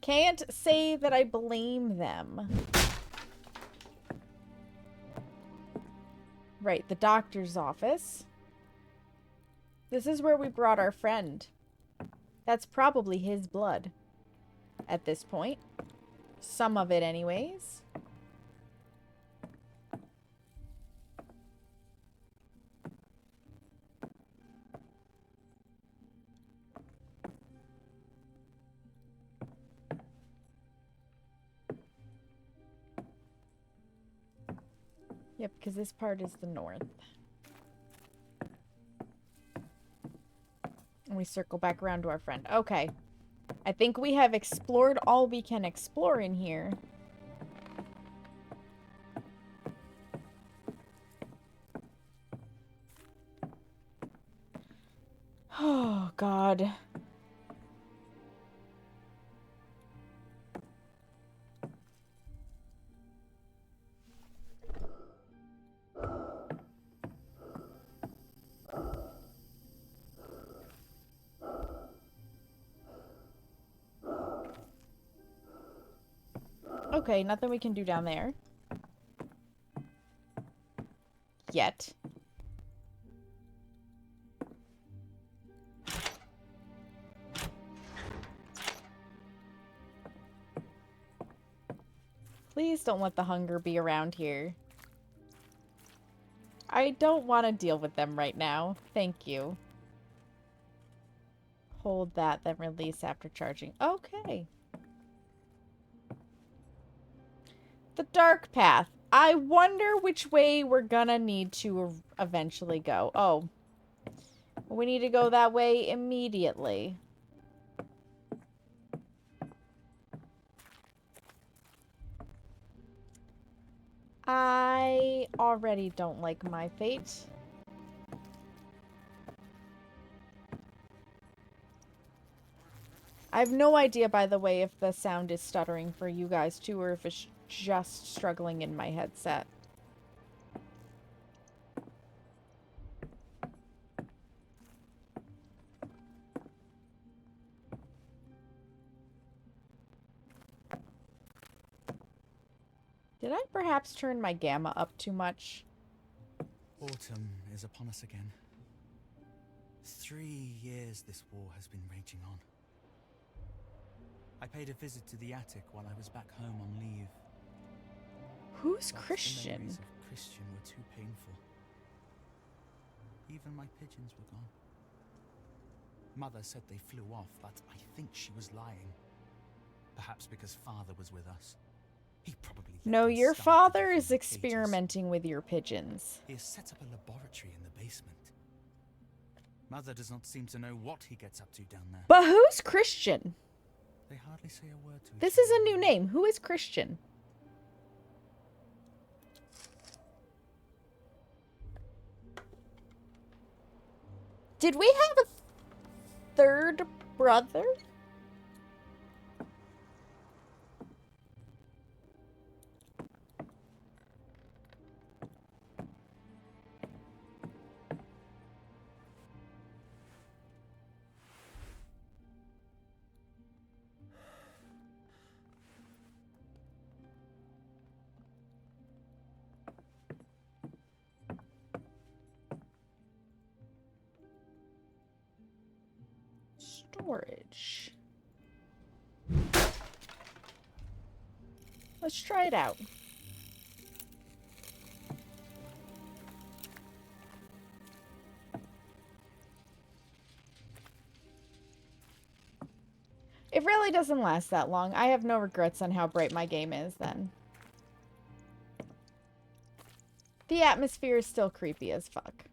Can't say that I blame them. Right, the doctor's office. This is where we brought our friend. That's probably his blood at this point. Some of it anyways. Yep, because this part is the north. And we circle back around to our friend. Okay. I think we have explored all we can explore in here. Oh, God. Okay, nothing we can do down there. Yet. Please don't let the hunger be around here. I don't want to deal with them right now. Thank you. Hold that, then release after charging. Okay. The dark path. I wonder which way we're gonna need to eventually go. Oh. We need to go that way immediately. I already don't like my fate. I have no idea, by the way, if the sound is stuttering for you guys too, or if it's just struggling in my headset. Did I perhaps turn my gamma up too much? Autumn is upon us again. 3 years this war has been raging on. I paid a visit to the attic while I was back home on leave. Who's But Christian? The memories of Christian were too painful. Even my pigeons were gone. Mother said they flew off, but I think she was lying. Perhaps because Father was with us. He probably let No, them your starve to father death is in the cages. experimenting with your pigeons. He has set up a laboratory in the basement. Mother does not seem to know what he gets up to down there. But who's Christian? They hardly say a word to each This is a new name. Who is Christian? Did we have a third brother? Storage. Let's try it out. It really doesn't last that long. I have no regrets on how bright my game is then. The atmosphere is still creepy as fuck.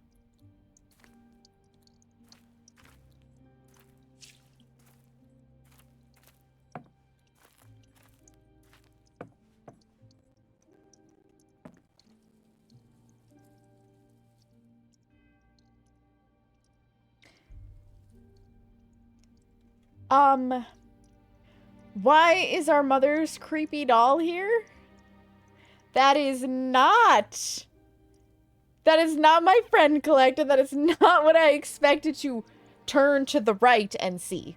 Why is our mother's creepy doll here? That is not my friend collector. That is not what I expected to turn to the right and see.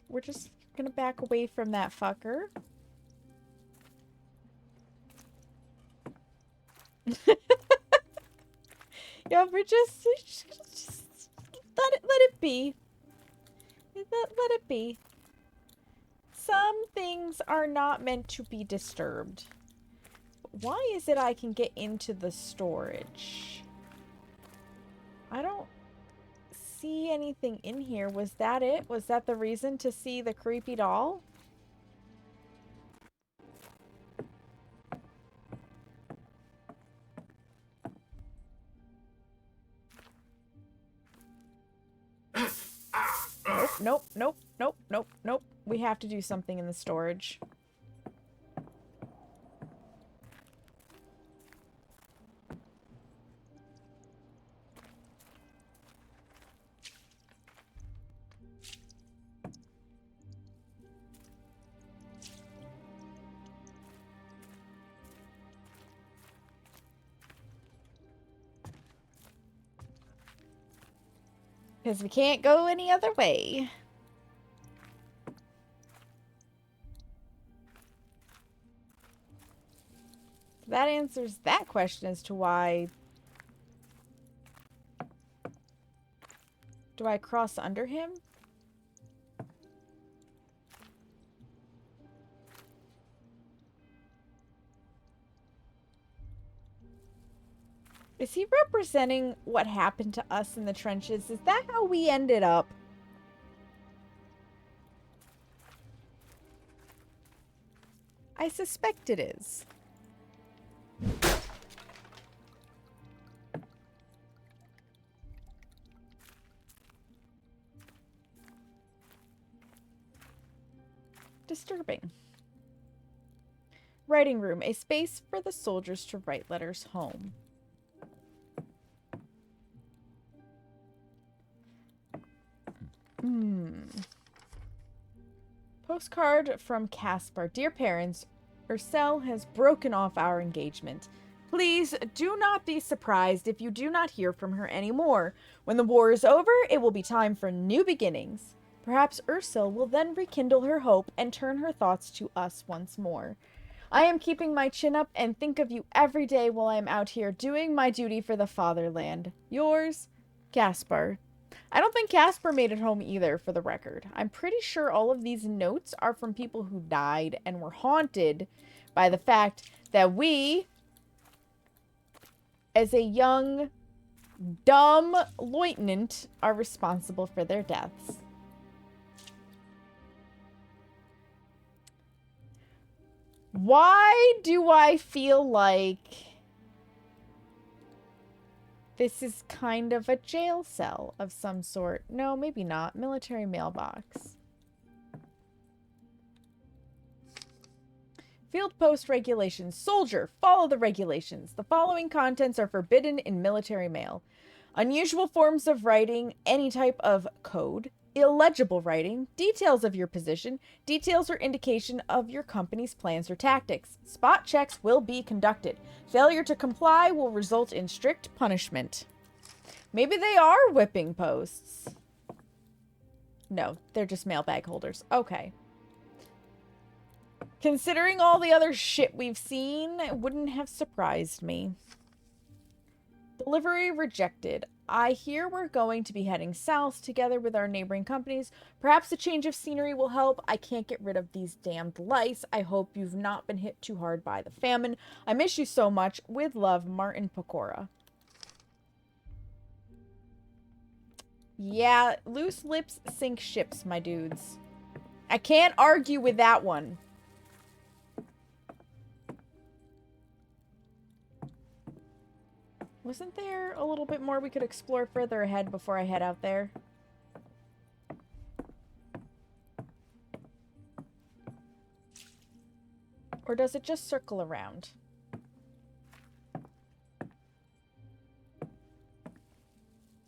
We're just gonna back away from that fucker. Yeah, we're just let it be. Let it be. Some things are not meant to be disturbed. Why is it I can get into the storage? I don't see anything in here. Was that it? Was that the reason to see the creepy doll? Nope. We have to do something in the storage. Because we can't go any other way. That answers that question as to why. Do I cross under him? Is he representing what happened to us in the trenches? Is that how we ended up? I suspect it is. Disturbing. Writing room, a space for the soldiers to write letters home. Postcard from Caspar. Dear parents, Ursel has broken off our engagement. Please do not be surprised if you do not hear from her anymore. When the war is over, it will be time for new beginnings. Perhaps Ursel will then rekindle her hope and turn her thoughts to us once more. I am keeping my chin up and think of you every day while I am out here doing my duty for the fatherland. Yours, Caspar. I don't think Caspar made it home either, for the record. I'm pretty sure all of these notes are from people who died and were haunted by the fact that we as a young, dumb lieutenant are responsible for their deaths. Why do I feel like this is kind of a jail cell of some sort? No, maybe not. Military mailbox. Field post regulations. Soldier, follow the regulations. The following contents are forbidden in military mail. Unusual forms of writing, any type of code, illegible writing, details of your position, details or indication of your company's plans or tactics. Spot checks will be conducted. Failure to comply will result in strict punishment. Maybe they are whipping posts. No, they're just mailbag holders. Okay. Considering all the other shit we've seen, it wouldn't have surprised me. Delivery rejected. I hear we're going to be heading south together with our neighboring companies. Perhaps a change of scenery will help. I can't get rid of these damned lice. I hope you've not been hit too hard by the famine. I miss you so much. With love, Martin Pecora. Yeah, loose lips sink ships, my dudes. I can't argue with that one. Wasn't there a little bit more we could explore further ahead before I head out there? Or does it just circle around?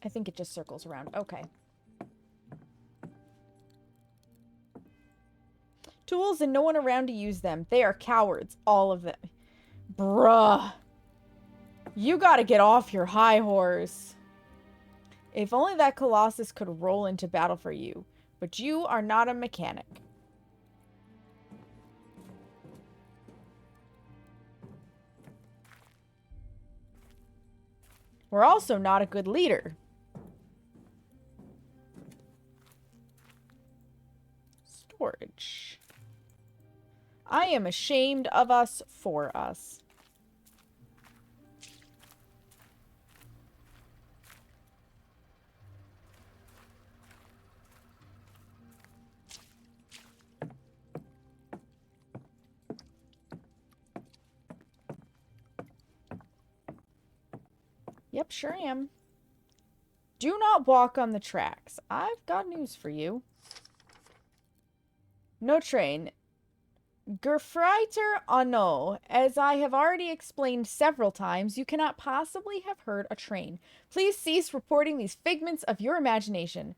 I think it just circles around. Okay. Tools and no one around to use them. They are cowards, all of them. Bruh. You gotta get off your high horse. If only that Colossus could roll into battle for you. But you are not a mechanic. We're also not a good leader. Storage. I am ashamed of us for us. Yep, sure am. Do not walk on the tracks. I've got news for you. No train. Gefreiter Anno. As I have already explained several times, you cannot possibly have heard a train. Please cease reporting these figments of your imagination.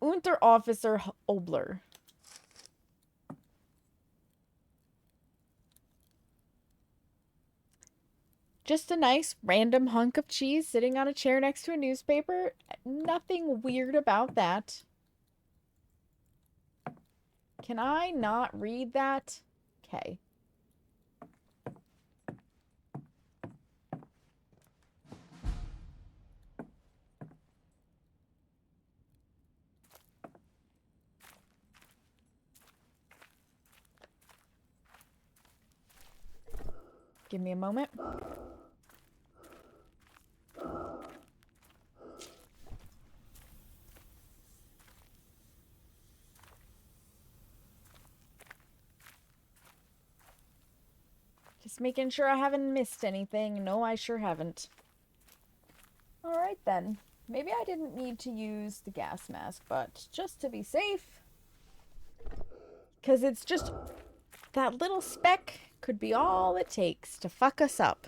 Unterofficer Obler. Just a nice random hunk of cheese sitting on a chair next to a newspaper. Nothing weird about that. Can I not read that? Okay. Give me a moment. Just making sure I haven't missed anything. No, I sure haven't. Alright then. Maybe I didn't need to use the gas mask, but just to be safe. Because it's just... that little speck could be all it takes to fuck us up.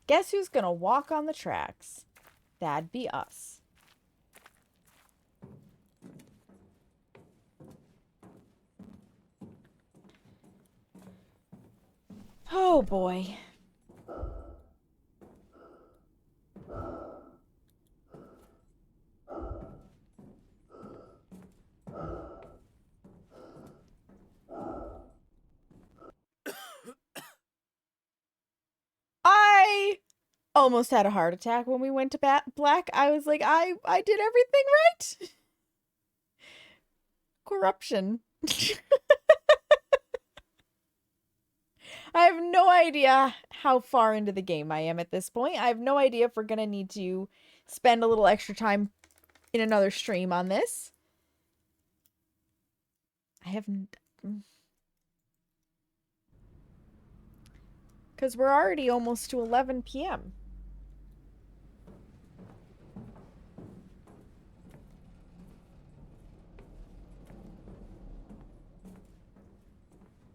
Guess who's gonna walk on the tracks? That'd be us. Oh boy. I almost had a heart attack when we went to black. I was like, I did everything right. Corruption. I have no idea how far into the game I am at this point. I have no idea if we're going to need to spend a little extra time in another stream on this. I haven't... Because we're already almost to 11 p.m.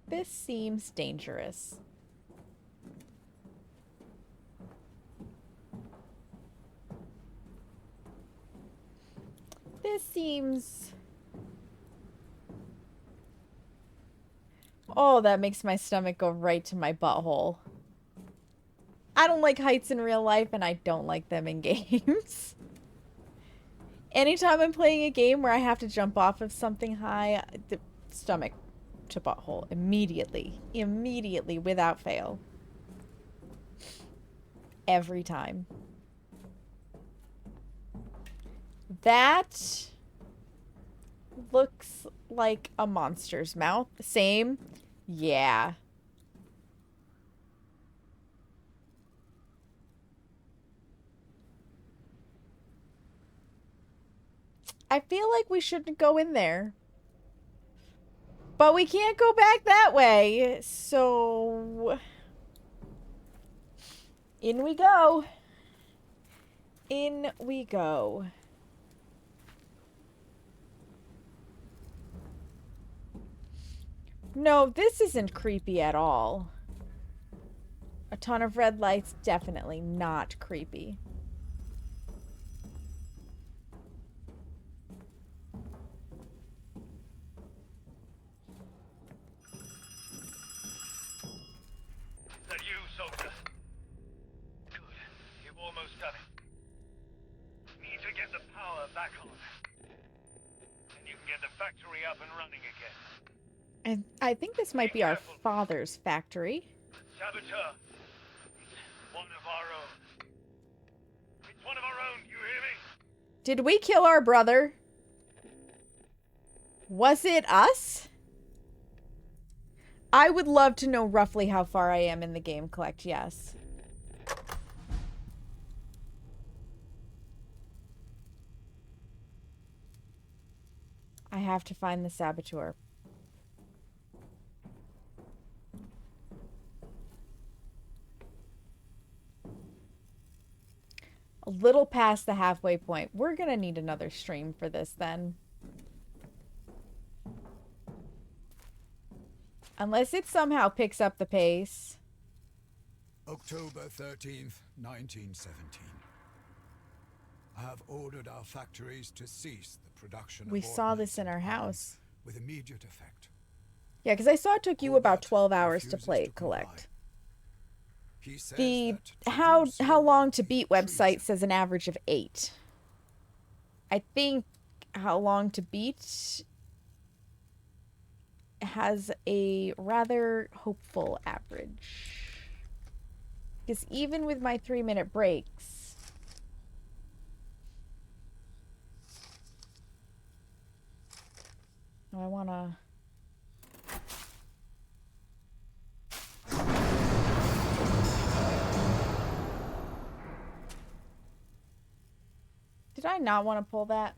This seems dangerous. This seems... Oh, that makes my stomach go right to my butthole. I don't like heights in real life, and I don't like them in games. Anytime I'm playing a game where I have to jump off of something high, the stomach to butthole immediately. Immediately, without fail. Every time. That looks like a monster's mouth. Same. Yeah. I feel like we shouldn't go in there. But we can't go back that way. So... in we go. In we go. No, this isn't creepy at all. A ton of red lights, definitely not creepy. Is that you, soldier? Good. You've almost done it. Need to get the power back on. And you can get the factory up and running again. And I think this might be our father's factory. Saboteur. It's one of our own. It's one of our own, you hear me? Did we kill our brother? Was it us? I would love to know roughly how far I am in the game. Collect yes. I have to find the saboteur. A little past the halfway point. We're gonna need another stream for this then. Unless it somehow picks up the pace. October 13th, 1917. I have ordered our factories to cease the production We of saw this in our house. with immediate effect. Yeah, because I saw it took you about 12 hours to play Collect. The how long to beat website says an average of 8. I think how long to beat has a rather hopeful average. Because even with my 3-minute breaks, I wanna... Did I not want to pull that?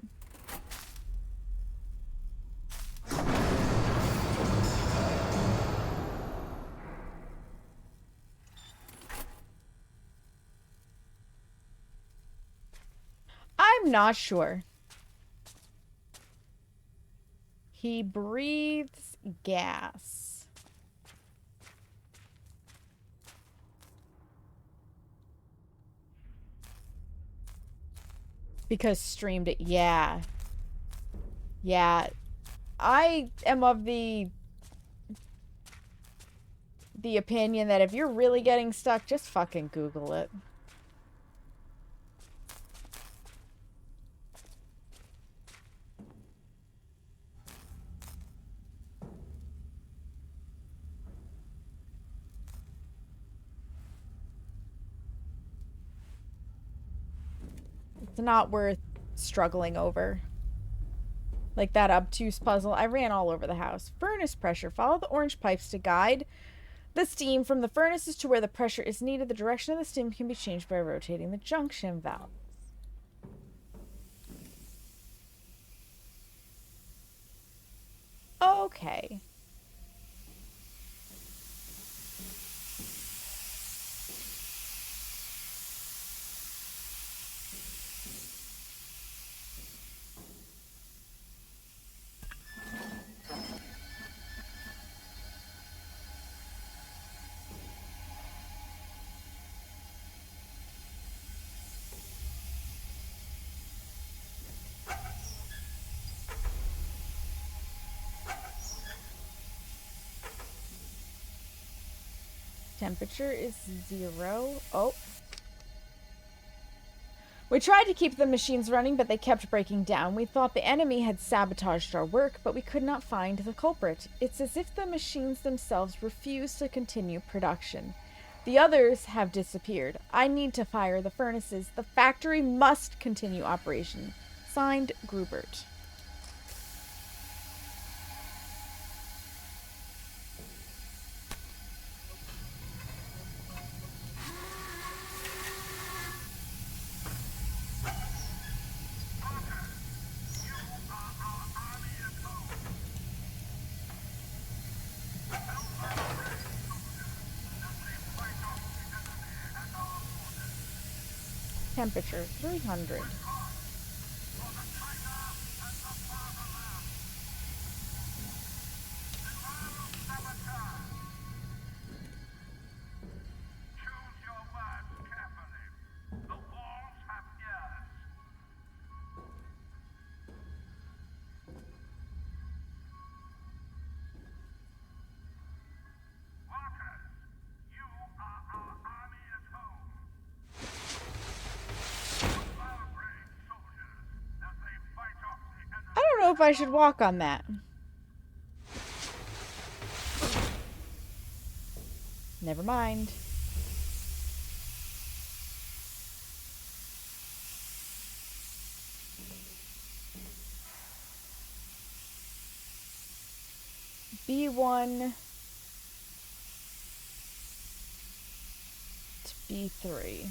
I'm not sure. He breathes gas. Because streamed it. Yeah. Yeah. I am of the opinion that if you're really getting stuck, just fucking Google it. It's not worth struggling over. Like that obtuse puzzle. I ran all over the house. Furnace pressure. Follow the orange pipes to guide the steam from the furnaces to where the pressure is needed. The direction of the steam can be changed by rotating the junction valves. Okay. Temperature is 0. Oh. We tried to keep the machines running, but they kept breaking down. We thought the enemy had sabotaged our work, but we could not find the culprit. It's as if the machines themselves refuse to continue production. The others have disappeared. I need to fire the furnaces. The factory must continue operation. Signed, Grubert. Temperature 300. I don't know if I should walk on that. Never mind. B1 to B3.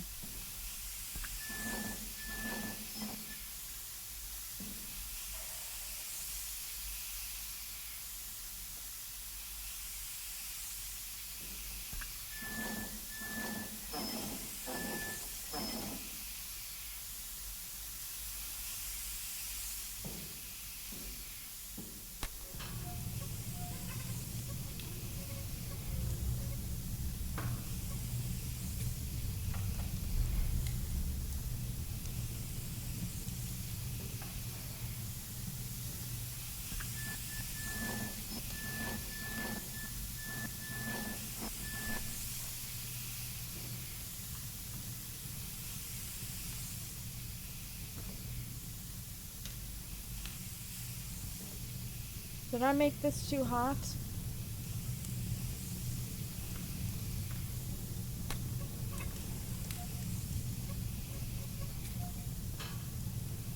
Did I make this too hot?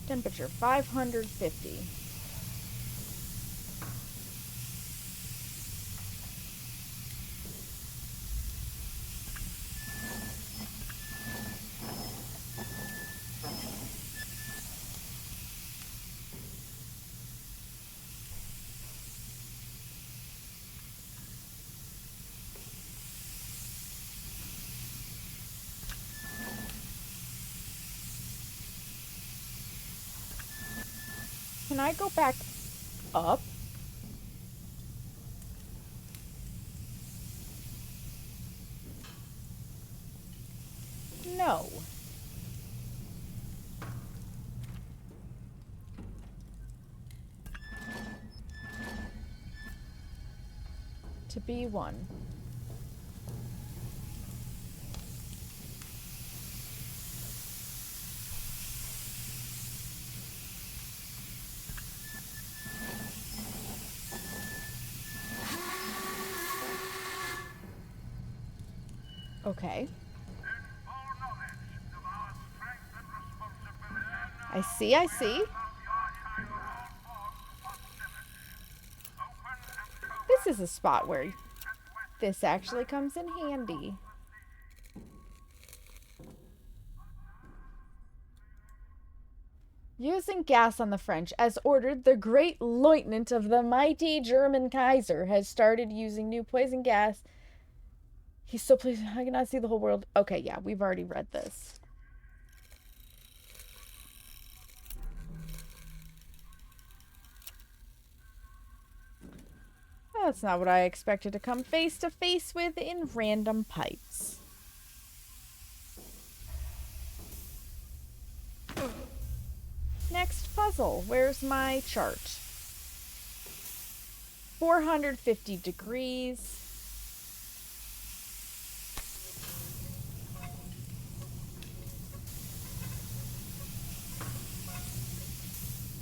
Temperature 550. Can I go back up? No. To B1. Okay. I see, I see. This is a spot where This actually comes in handy. Using gas on the French, as ordered, the great lieutenant of the mighty German Kaiser has started using new poison gas. He's so pleased. I cannot see the whole world. Okay, yeah, we've already read this. Well, that's not what I expected to come face to face with in random pipes. Next puzzle. Where's my chart? 450 degrees.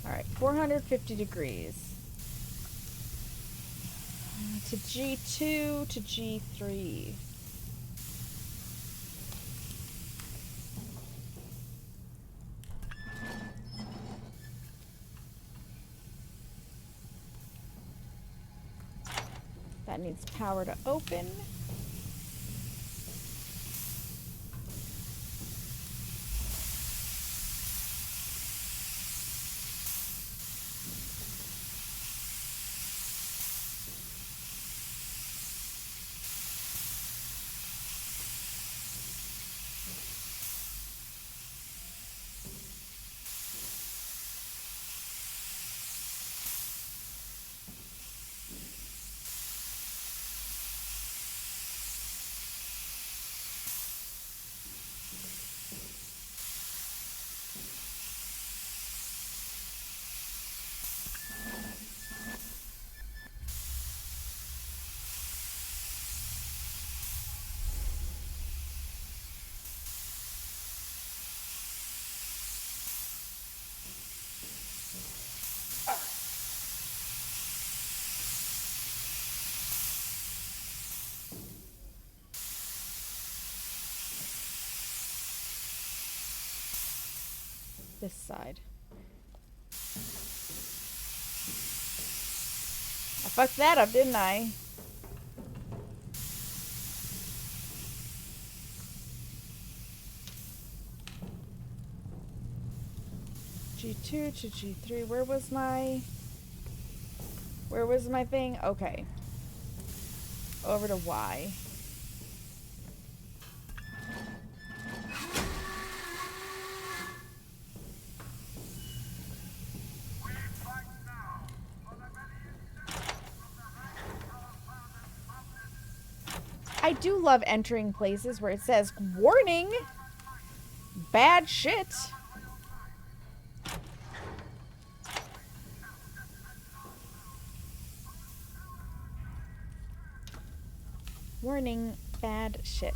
Alright, 450 degrees. To G2 to G3. That needs power to open. This side. I fucked that up, didn't I? G2 to G3. Where was my thing? Okay. Over to Y. I do love entering places where it says, warning, bad shit. Warning, bad shit.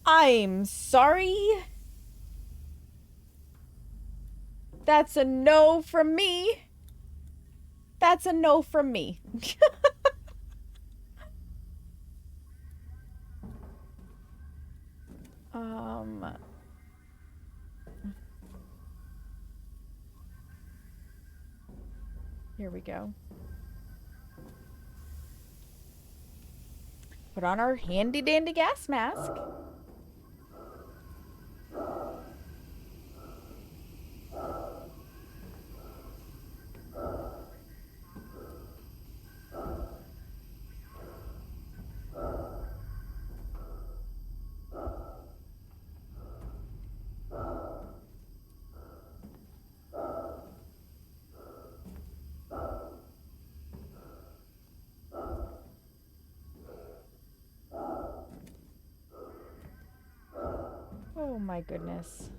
I'm sorry. That's a no from me. That's a no from me. Here we go. Put on our handy dandy gas mask. Oh my goodness.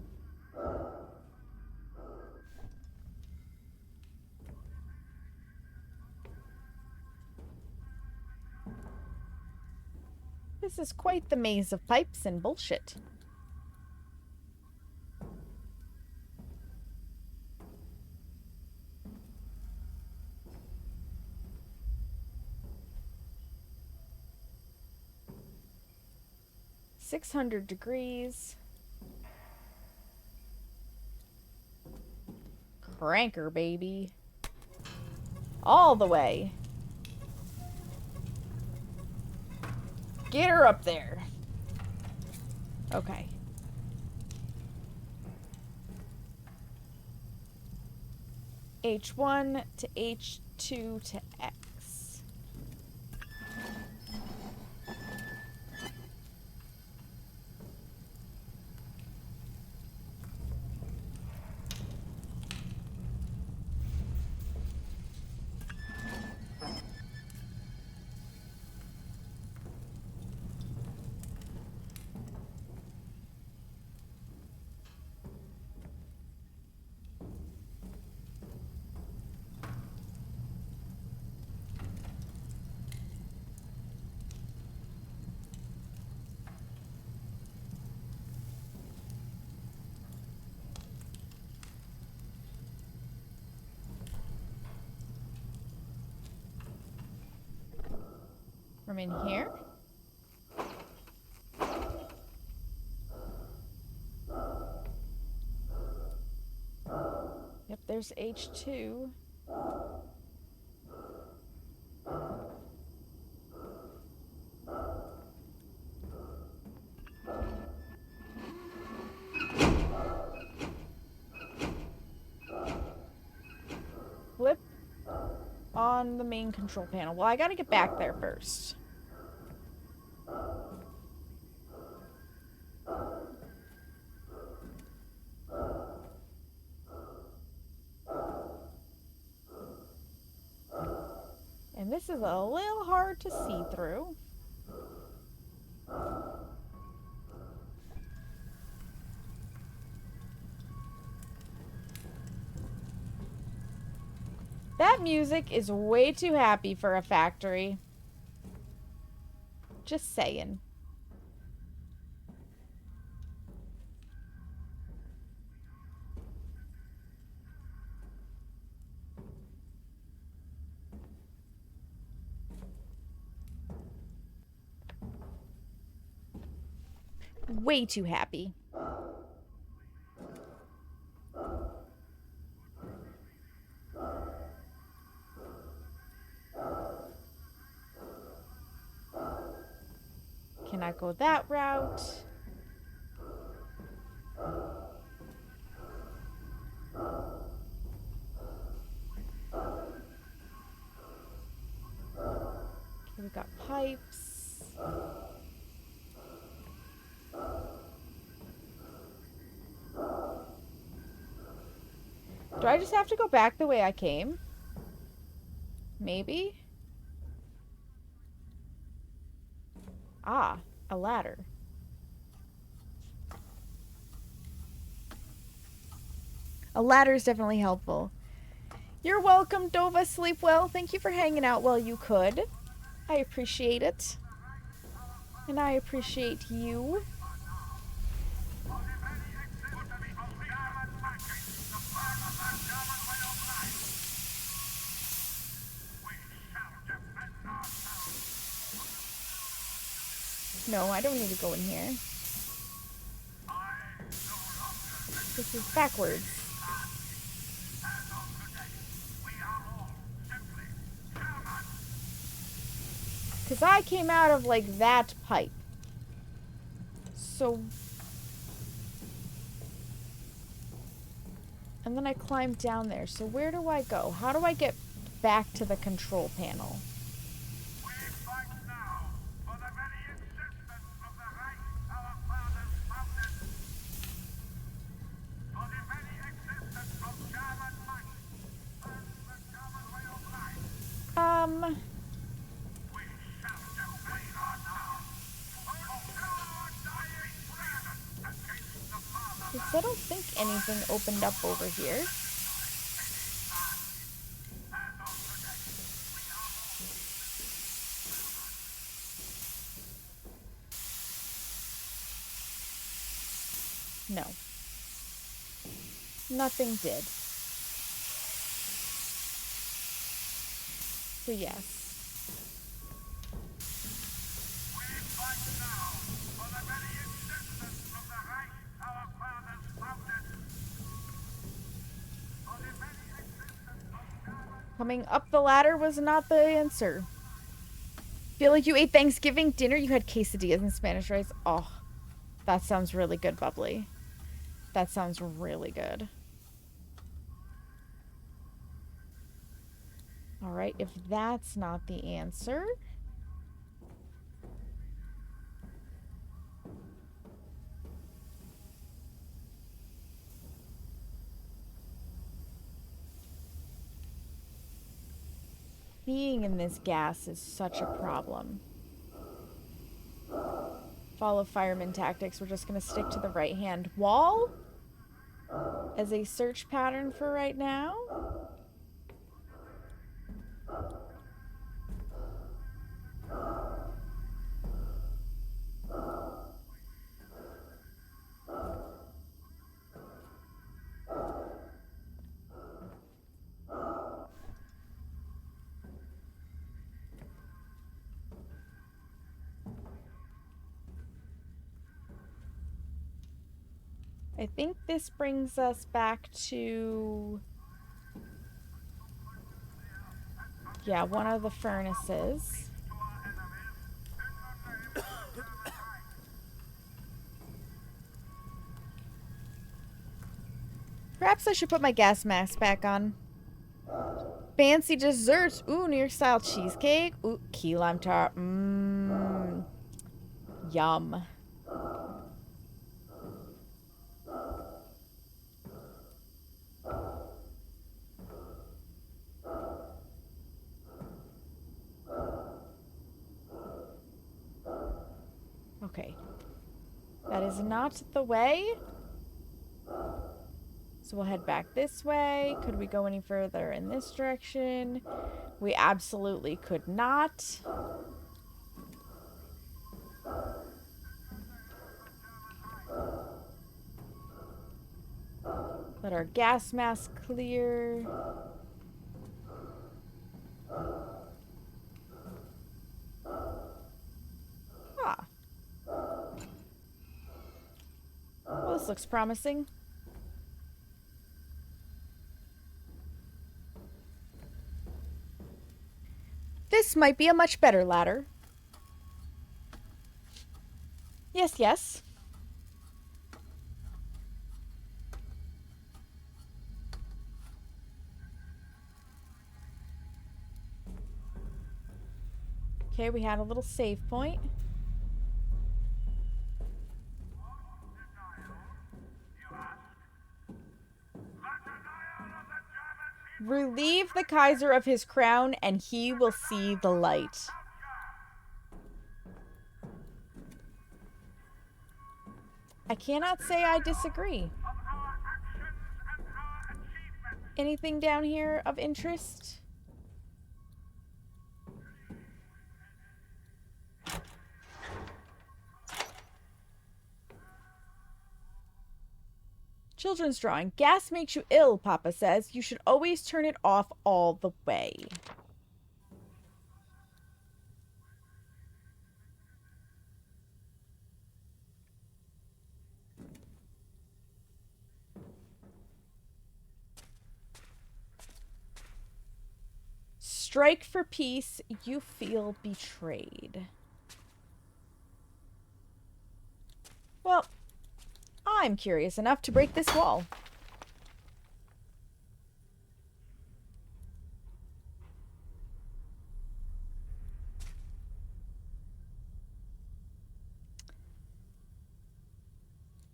This is quite the maze of pipes and bullshit. .600 degrees. Crank her, baby. All the way. Get her up there. Okay. H1 to H2 to X. From in here. Yep, there's H2. Flip on the main control panel. Well, I gotta get back there first. And this is a little hard to see through. That music is way too happy for a factory. Just saying. Way too happy. Can I go that route? Okay, we got pipes. Do I just have to go back the way I came? Maybe? Ah, a ladder. A ladder is definitely helpful. You're welcome, Dova. Sleep well. Thank you for hanging out while you could. I appreciate it. And I appreciate you. No, I don't need to go in here. This is backwards. Because I came out of, like, that pipe. So... And then I climbed down there. So where do I go? How do I get back to the control panel? I don't think anything opened up over here. No. Nothing did. So yes. Coming up the ladder was not the answer. Feel like you ate Thanksgiving dinner? You had quesadillas and Spanish rice? Oh, that sounds really good, Bubbly. That sounds really good. Alright, if that's not the answer... Being in this gas is such a problem. Follow fireman tactics. We're just going to stick to the right-hand wall as a search pattern for right now. I think this brings us back to... yeah, one of the furnaces. Perhaps I should put my gas mask back on. Fancy desserts. Ooh, New York style cheesecake. Ooh, key lime tart. Mmm. Yum. Okay. That is not the way. So we'll head back this way. Could we go any further in this direction? We absolutely could not. Let our gas mask clear. Ah. Well, this looks promising. This might be a much better ladder. Yes, yes. Okay, we had a little save point. Relieve the Kaiser of his crown, and he will see the light. I cannot say I disagree. Anything down here of interest? Children's drawing. Gas makes you ill, Papa says. You should always turn it off all the way. Strike for peace. You feel betrayed. Well, I'm curious enough to break this wall.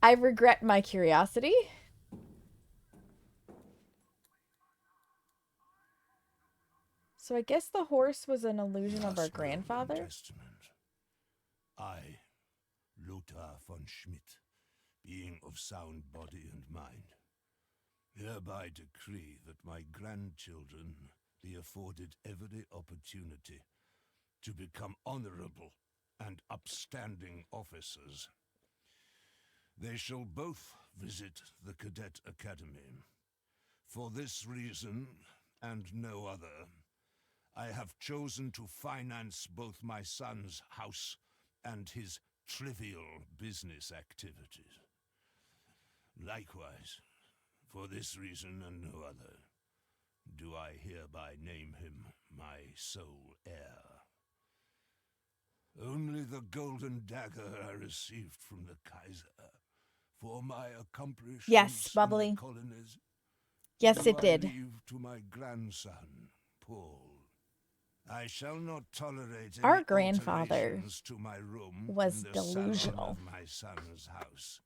I regret my curiosity. So I guess the horse was an illusion of our grandfather? Testament. I, Lothar von Schmidt, being of sound body and mind, hereby decree that my grandchildren be afforded every opportunity to become honorable and upstanding officers. They shall both visit the Cadet Academy. For this reason, and no other, I have chosen to finance both my son's house and his trivial business activities. Likewise, for this reason and no other, do I hereby name him my sole heir. Only the golden dagger I received from the Kaiser for my accomplishments Yes, in Bubbly. the colonies. Yes, do it did. I leave to my grandson, Paul. I shall not tolerate any Our grandfather alterations to my room was in the salon delusional. of my son's house,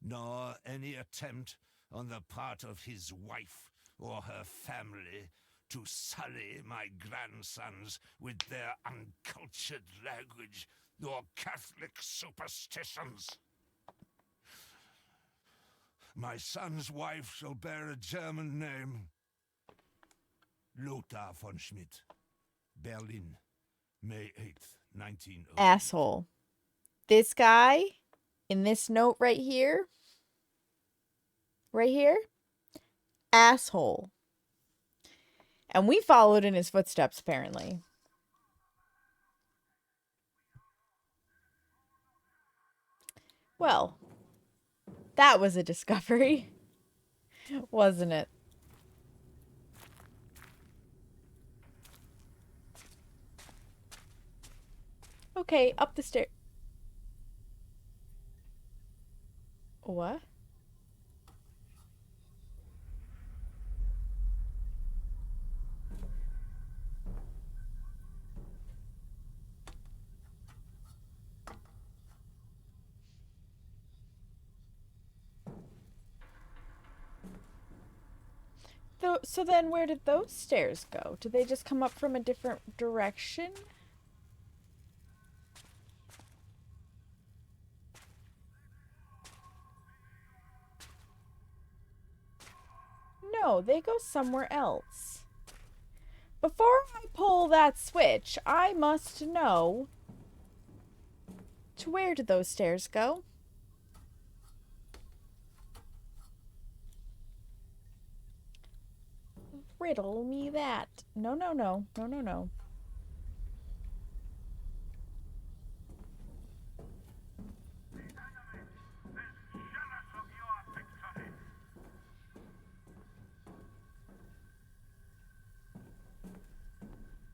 nor any attempt on the part of his wife or her family to sully my grandsons with their uncultured language or Catholic superstitions. My son's wife shall bear a German name. Lothar von Schmidt. Berlin, May 8th, 1908. Asshole. This guy, in this note right here, asshole. And we followed in his footsteps, apparently. Well, that was a discovery, wasn't it? Okay, up the stair. What? So then where did those stairs go? Did they just come up from a different direction? No, they go somewhere else. Before I pull that switch, I must know to where did those stairs go? Riddle me that. No, no, no. No, no, no.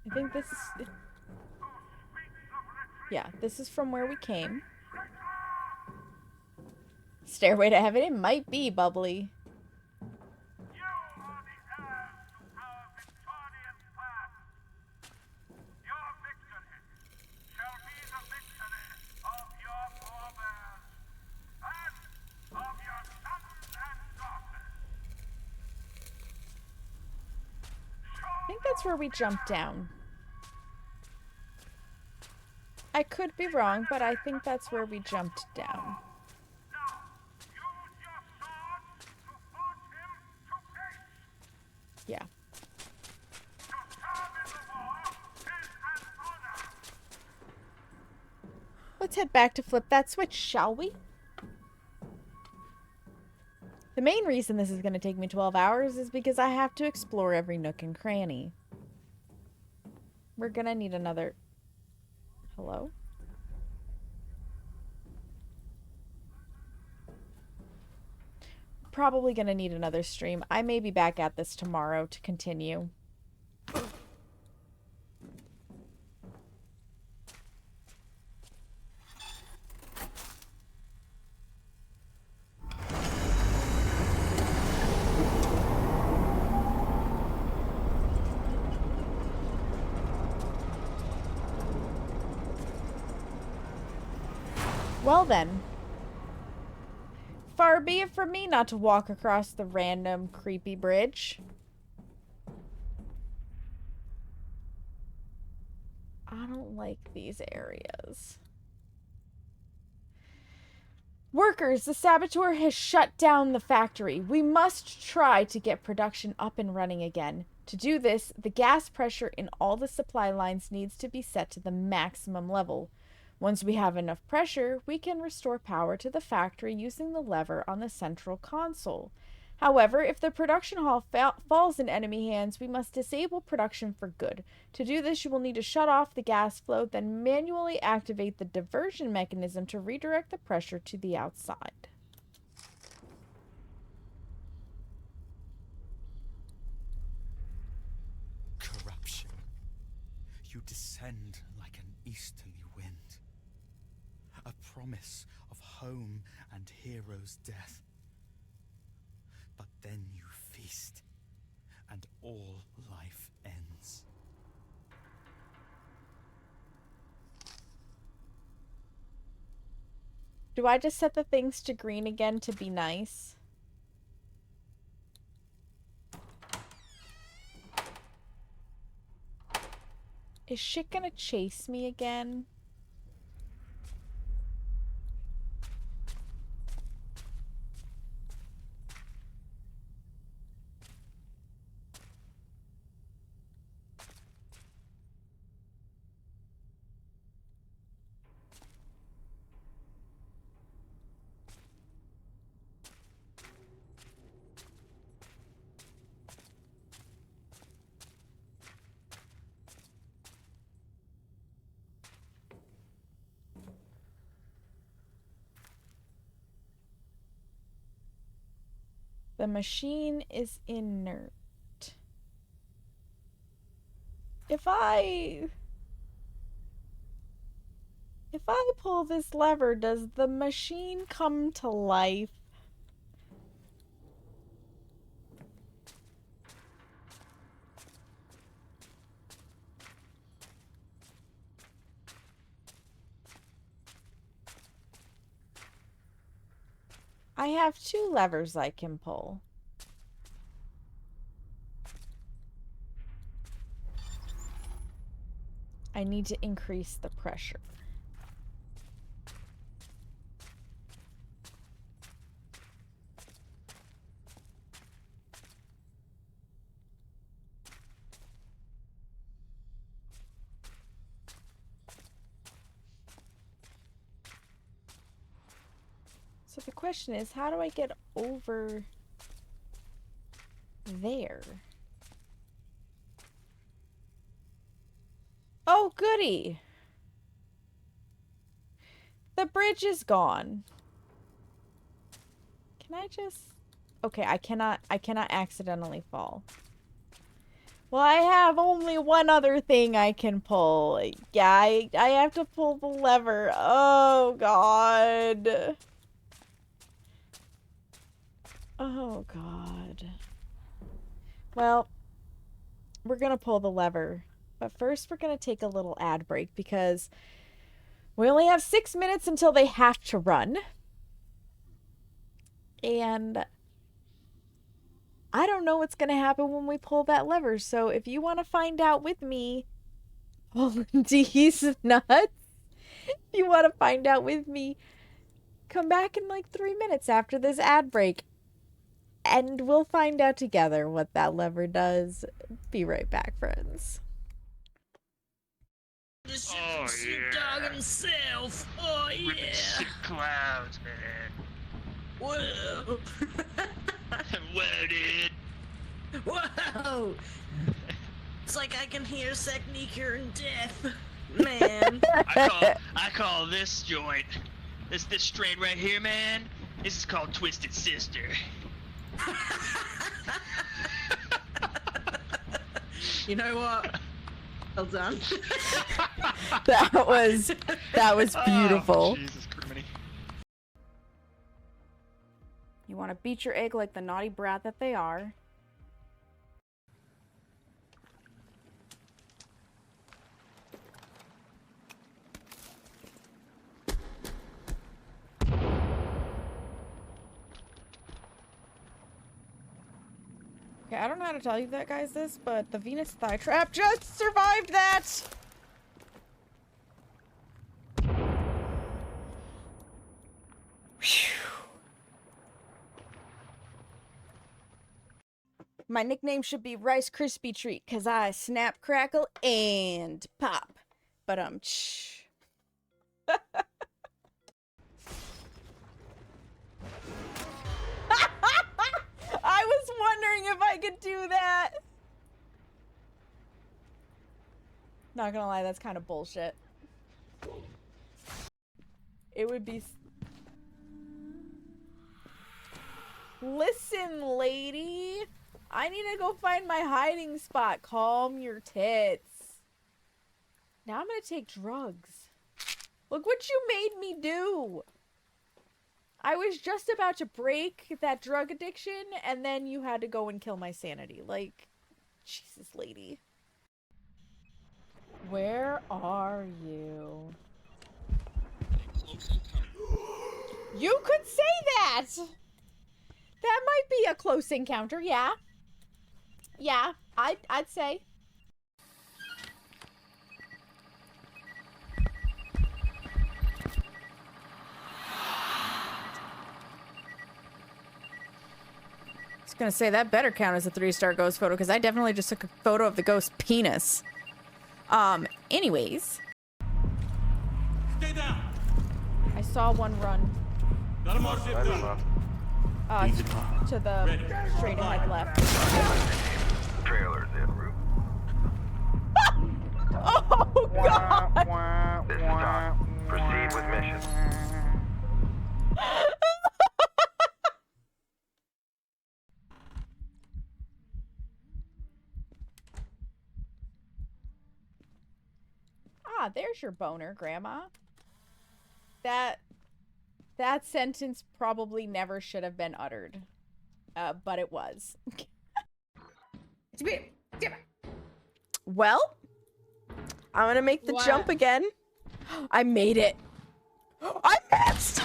I think this is... Yeah, this is from where we came. Stairway to Heaven? It might be, Bubbly. I think that's where we jumped down. I could be wrong, but I think that's where we jumped down. Yeah. Let's head back to flip that switch, shall we? The main reason this is going to take me 12 hours is because I have to explore every nook and cranny. We're going to need another... Hello? Probably going to need another stream. I may be back at this tomorrow to continue. Well then. Far be it from me not to walk across the random creepy bridge. I don't like these areas. Workers, the saboteur has shut down the factory. We must try to get production up and running again. To do this, the gas pressure in all the supply lines needs to be set to the maximum level. Once we have enough pressure, we can restore power to the factory using the lever on the central console. However, if the production hall falls in enemy hands, we must disable production for good. To do this, you will need to shut off the gas flow, then manually activate the diversion mechanism to redirect the pressure to the outside. descend like an easterly wind. A promise of home and hero's death. But then you feast, and all life ends. Do I just set the things to green again to be nice? Is shit gonna chase me again? The machine is inert. If I pull this lever, does the machine come to life? I have 2 levers I can pull. I need to increase the pressure. So the question is, how do I get over there? Oh, goody. The bridge is gone. Can I just... Okay, I cannot accidentally fall. Well, I have only one other thing I can pull. Yeah, I have to pull the lever. Oh, God. Oh, God. Well, we're gonna pull the lever. But first, we're gonna take a little ad break because we only have 6 minutes until they have to run. And I don't know what's gonna happen when we pull that lever. So if you want to find out with me, oh, these nuts. If you want to find out with me, come back in like 3 minutes after this ad break. And we'll find out together what that lever does. Be right back, friends. Oh, yeah. Dog himself. Oh, Ripping yeah. sick clouds, man. Whoa. Whoa, dude. Whoa. It's like I can hear Techniker and Death. Man. I call this joint, this strain right here, man, this is called Twisted Sister. You know what? Well done. That was beautiful. Oh, Jesus Christ. You want to beat your egg like the naughty brat that they are. Okay, I don't know how to tell you that, guys, but the Venus thigh trap just survived that! Whew. My nickname should be Rice Krispie Treat, because I snap, crackle, and pop. But, I was wondering if I could do that. Not gonna lie, that's kind of bullshit. It would be... Listen, lady. I need to go find my hiding spot. Calm your tits. Now I'm gonna take drugs. Look what you made me do. I was just about to break that drug addiction, and then you had to go and kill my sanity. Like, Jesus, lady. Where are you? You could say that! That might be a close encounter, yeah. Yeah, I'd say. I was gonna say that better count as a 3-star ghost photo because I definitely just took a photo of the ghost penis. Anyways. Stay down. I saw one run. Got him all shipped up. To the straight ahead left. Trailers en route. Oh god! This is Doc. Proceed with mission. Ah, there's your boner, Grandma. That sentence probably never should have been uttered. But it was. Well, I'm gonna make the jump again. I made it. I missed!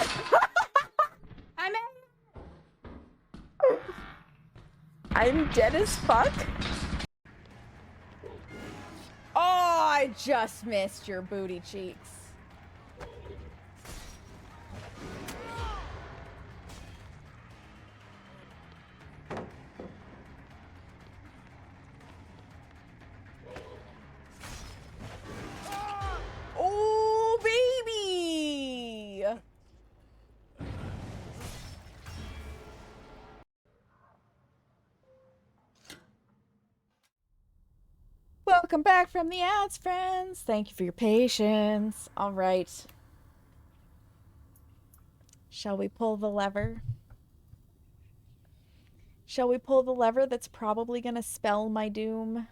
I made it! I'm dead as fuck. Oh, I just missed your booty cheeks. Oh, baby! Welcome back from the ads, friends. Thank you for your patience. All right. Shall we pull the lever? Shall we pull the lever that's probably gonna spell my doom?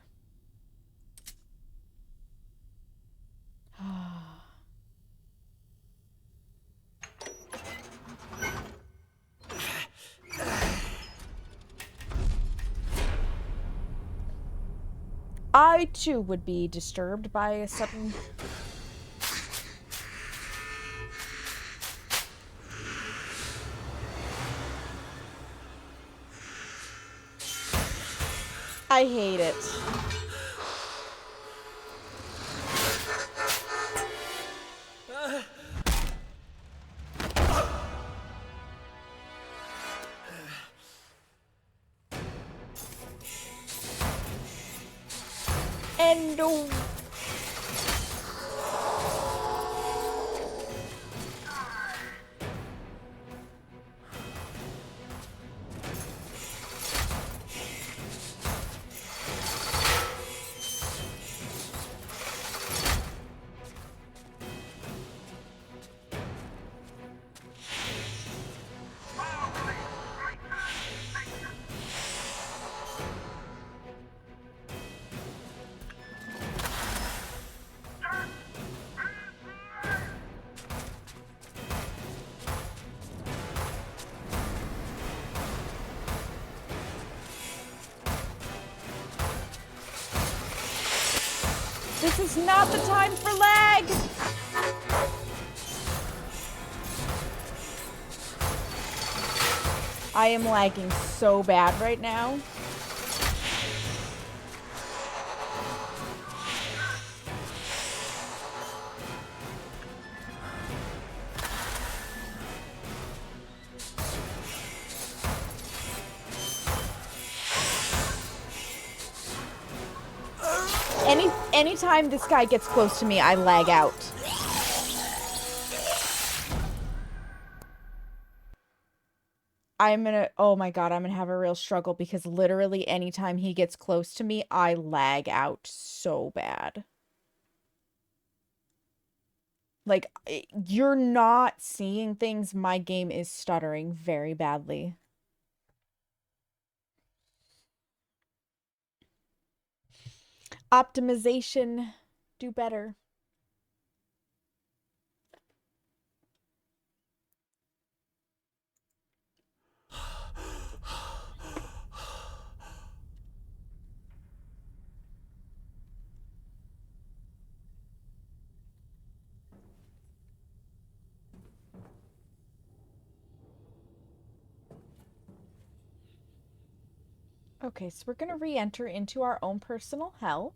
I too would be disturbed by a sudden... I hate it. And this is not the time for lag! I am lagging so bad right now. Anytime this guy gets close to me, I lag out. Oh my god, I'm gonna have a real struggle because literally anytime he gets close to me, I lag out so bad. Like, you're not seeing things. My game is stuttering very badly. Optimization, do better. Okay, so we're gonna re-enter into our own personal hell.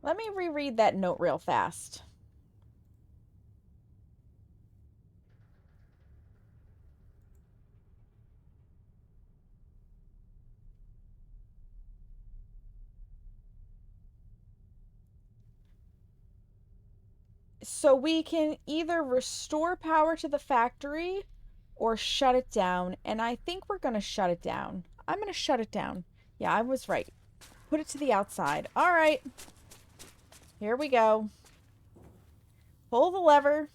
Let me reread that note real fast. So we can either restore power to the factory or shut it down. And I think we're going to shut it down. I'm going to shut it down. Yeah, I was right. Put it to the outside. All right. Here we go. Pull the lever.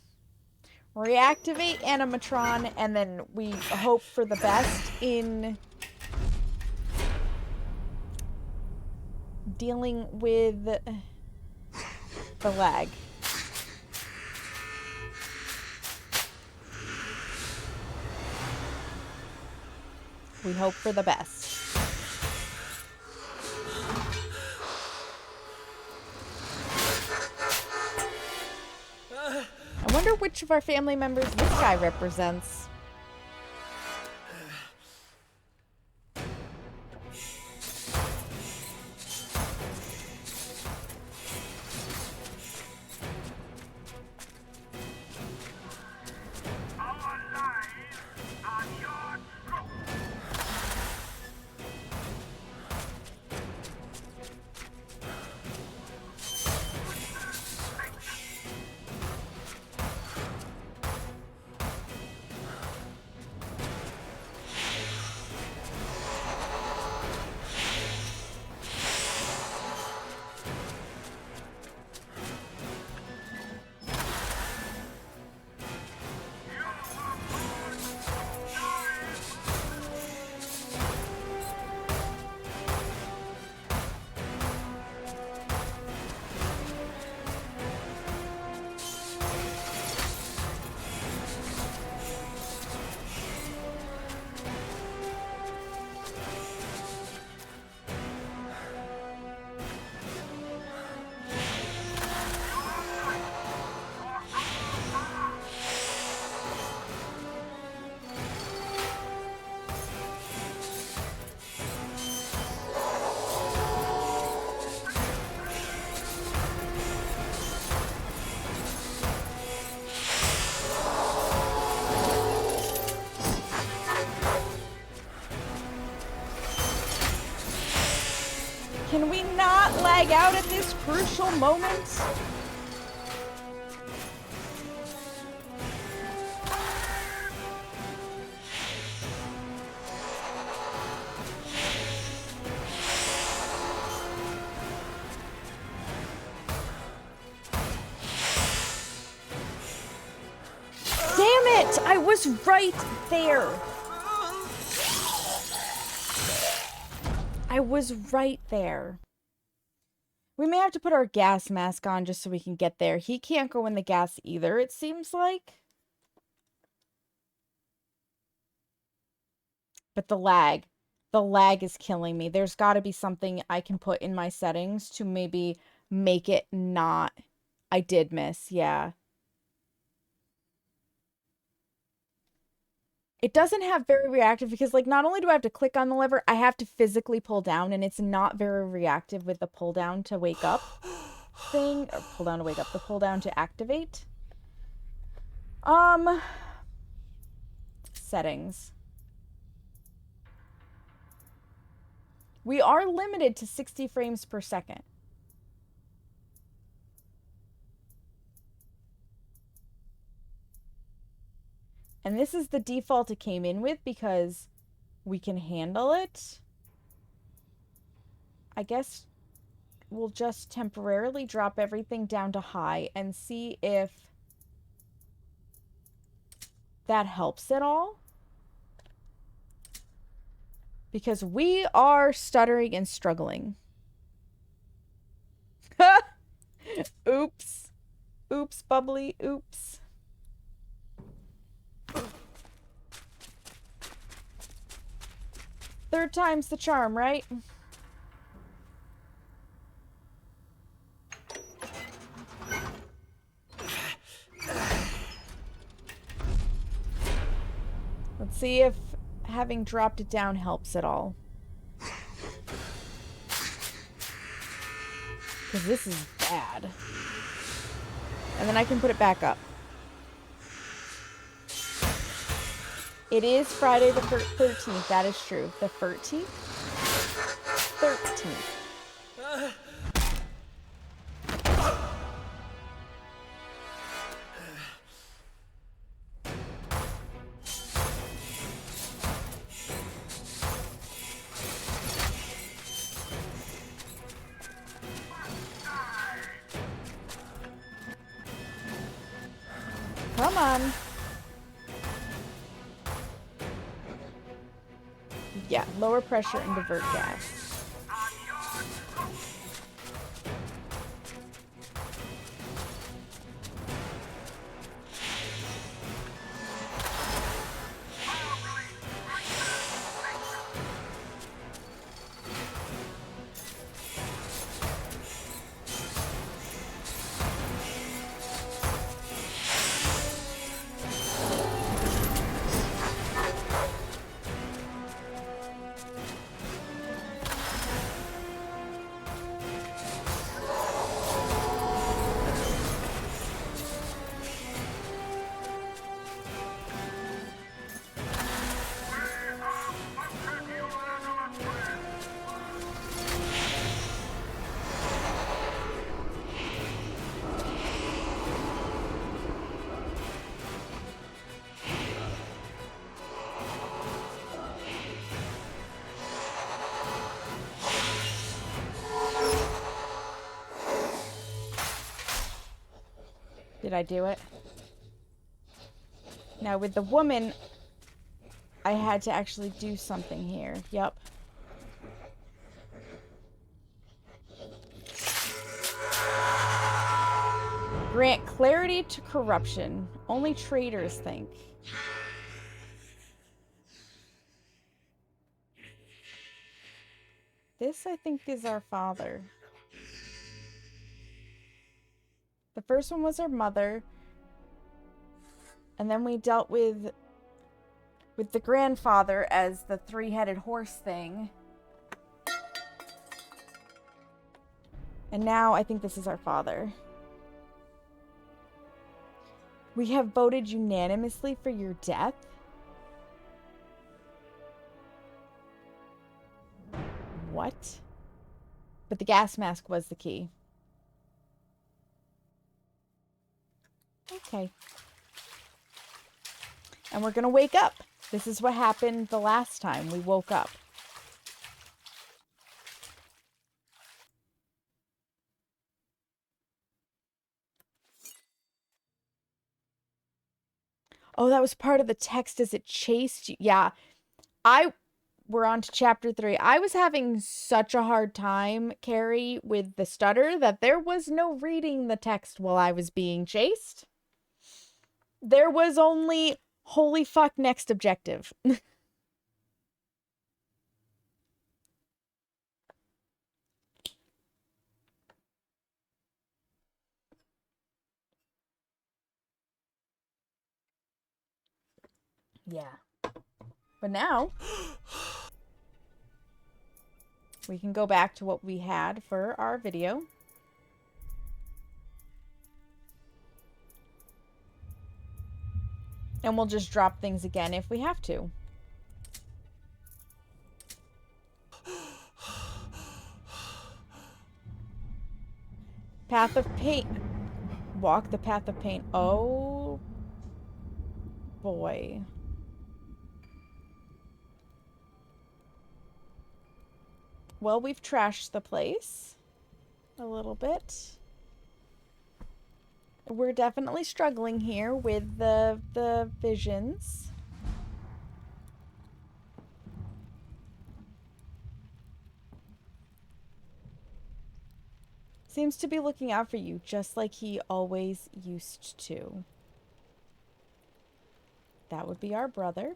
Reactivate animatron. And then we hope for the best in dealing with the lag. We hope for the best. I wonder which of our family members this guy represents. Can we not lag out at this crucial moment? Damn it! I was right there. I was right there. We may have to put our gas mask on just so we can get there. He can't go in the gas either, it seems like. But the lag is killing me. There's got to be something I can put in my settings to maybe make it not... I did miss, yeah. It doesn't have very reactive because, like, not only do I have to click on the lever, I have to physically pull down, and it's not very reactive with the pull down to wake up thing. Or pull down to wake up, the pull down to activate. Settings. We are limited to 60 frames per second. And this is the default it came in with because we can handle it. I guess we'll just temporarily drop everything down to high and see if that helps at all. Because we are stuttering and struggling. Oops. Oops, bubbly. Oops. Third time's the charm, right? see if having dropped it down helps at all. Because this is bad. And then I can put it back up. It is Friday the 13th. That is true. The 13th? 13th. Come on. Yeah, lower pressure and divert gas. Did I do it? Now with the woman, I had to actually do something here. Yup. Grant clarity to corruption. Only traitors think. This, I think, is our father. The first one was our mother. And then we dealt with the grandfather as the three-headed horse thing. And now I think this is our father. We have voted unanimously for your death. What? But the gas mask was the key. Okay. And we're gonna wake up. This is what happened the last time we woke up. Oh, that was part of the text as it chased you. Yeah. We're on to chapter 3. I was having such a hard time, Carrie, with the stutter that there was no reading the text while I was being chased. There was only, holy fuck, next objective. Yeah. But now we can go back to what we had for our video. And we'll just drop things again if we have to. Path of pain. Walk the path of pain. Oh boy. Well, we've trashed the place a little bit. We're definitely struggling here with the visions. Seems to be looking out for you, just like he always used to. That would be our brother.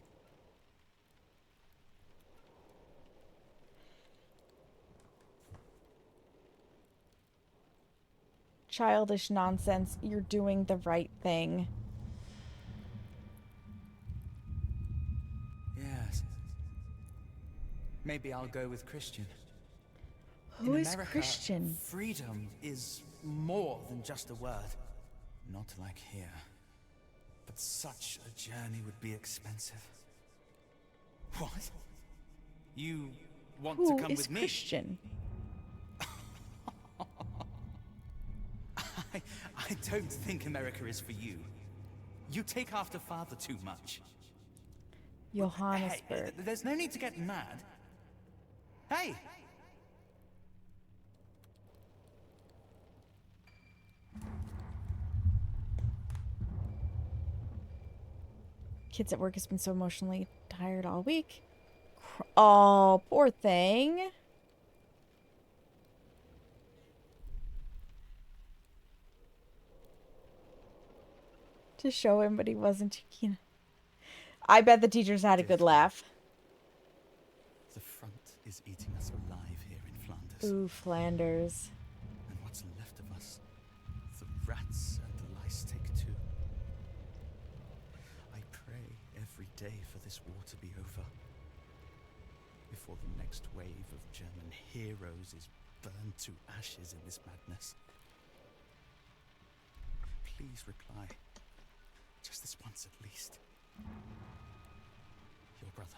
Childish nonsense. You're doing the right thing. Maybe I'll go with Christian. Who In is America, Christian? freedom is more than just a word. Not like here. But such a journey would be expensive. What? You want to come with me? Who is Christian? I don't think America is for you. You take after father too much. Johannesburg. Hey, there's no need to get mad. Hey! Kids at work has been so emotionally tired all week. Oh, poor thing. To show him, but he wasn't too keen. I bet the teachers had a good laugh. The front is eating us alive here in Flanders. Ooh, Flanders. And what's left of us, the rats and the lice take too. I pray every day for this war to be over. Before the next wave of German heroes is burned to ashes in this madness. Please reply. Just this once at least. Your brother.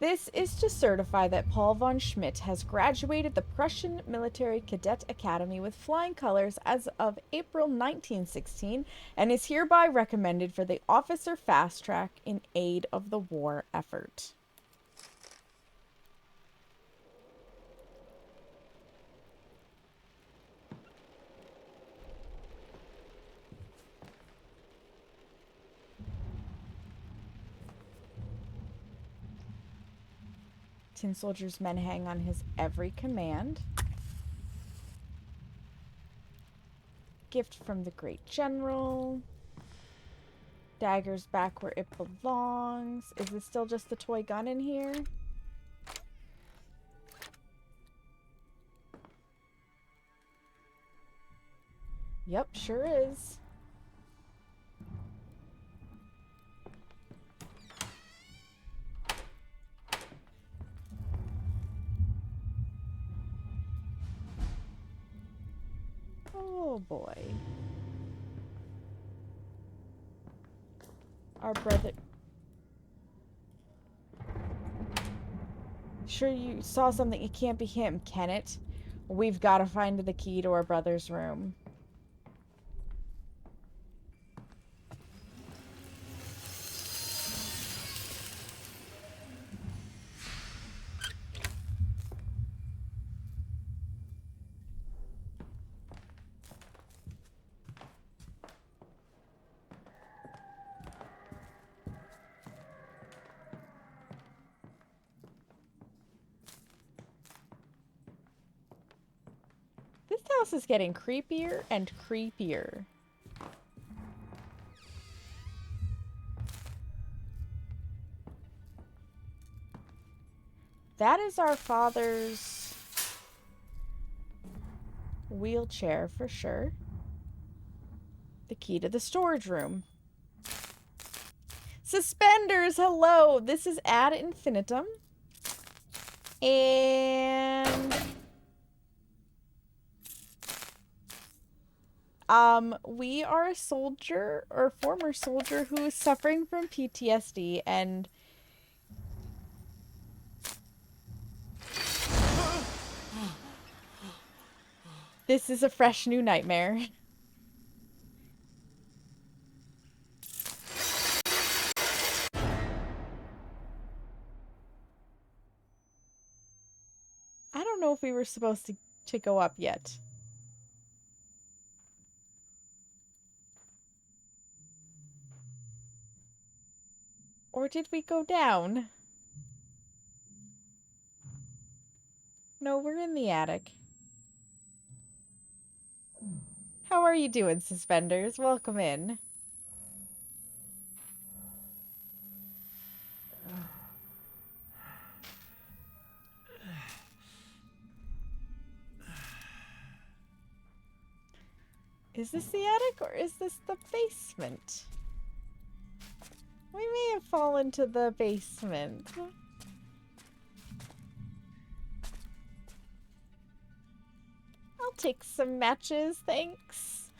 This is to certify that Paul von Schmidt has graduated the Prussian Military Cadet Academy with flying colors as of April 1916 and is hereby recommended for the Officer Fast Track in aid of the war effort. Tin Soldier's men hang on his every command. Gift from the Great General. Dagger's back where it belongs. Is this still just the toy gun in here? Yep, sure is. Oh boy. Our brother... Sure you saw something? It can't be him, can it? We've got to find the key to our brother's room. This house is getting creepier and creepier. That is our father's wheelchair for sure. The key to the storage room. Suspenders, hello! This is Ad Infinitum. And... we are a soldier, or former soldier, who is suffering from PTSD, and... this is a fresh new nightmare. I don't know if we were supposed to go up yet. Or did we go down? No, we're in the attic. How are you doing, Suspenders? Welcome in. Is this the attic or is this the basement? We may have fallen to the basement. I'll take some matches, thanks.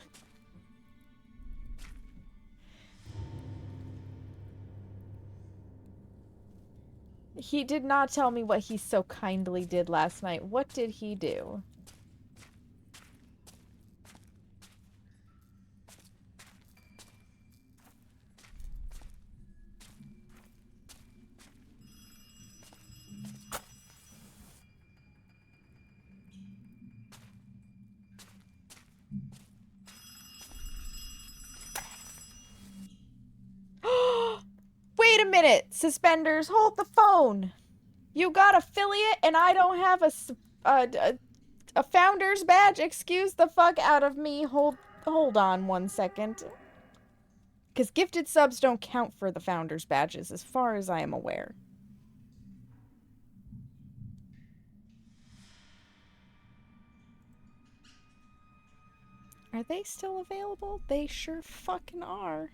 He did not tell me what he so kindly did last night. What did he do? Wait a minute! Suspenders, hold the phone! You got affiliate and I don't have a founder's badge? Excuse the fuck out of me. Hold on 1 second. Because gifted subs don't count for the founder's badges, as far as I am aware. Are they still available? They sure fucking are.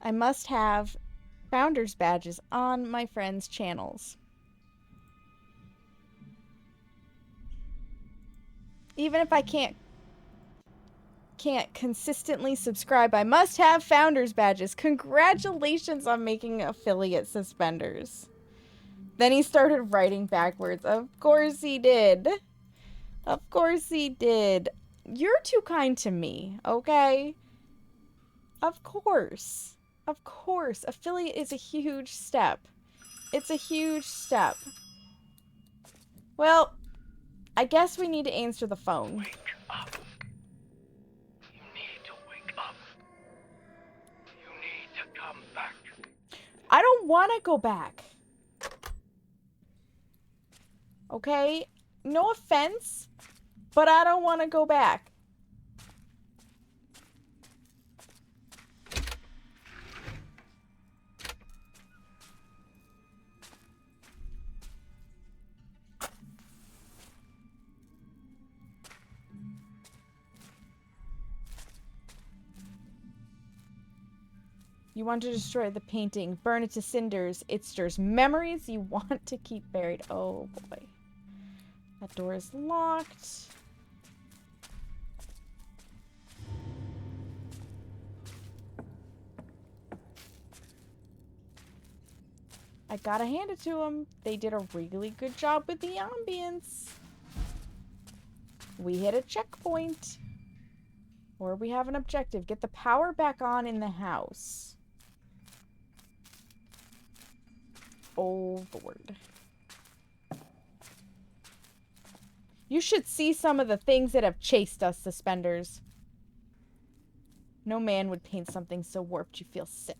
I must have founder's badges on my friends' channels. Even if I can't consistently subscribe, I must have founder's badges. Congratulations on making affiliate suspenders. Then he started writing backwards. Of course he did. Of course he did. You're too kind to me, okay? Of course. Of course. Affiliate is a huge step. It's a huge step. Well, I guess we need to answer the phone. Wake up. You need to wake up. You need to come back. I don't want to go back. Okay? No offense, but I don't want to go back. You want to destroy the painting, burn it to cinders. It stirs memories you want to keep buried. Oh boy. That door is locked. I gotta hand it to them. They did a really good job with the ambience. We hit a checkpoint. Or we have an objective. Get the power back on in the house. Oh, Lord. You should see some of the things that have chased us, Suspenders. No man would paint something so warped you feel sick.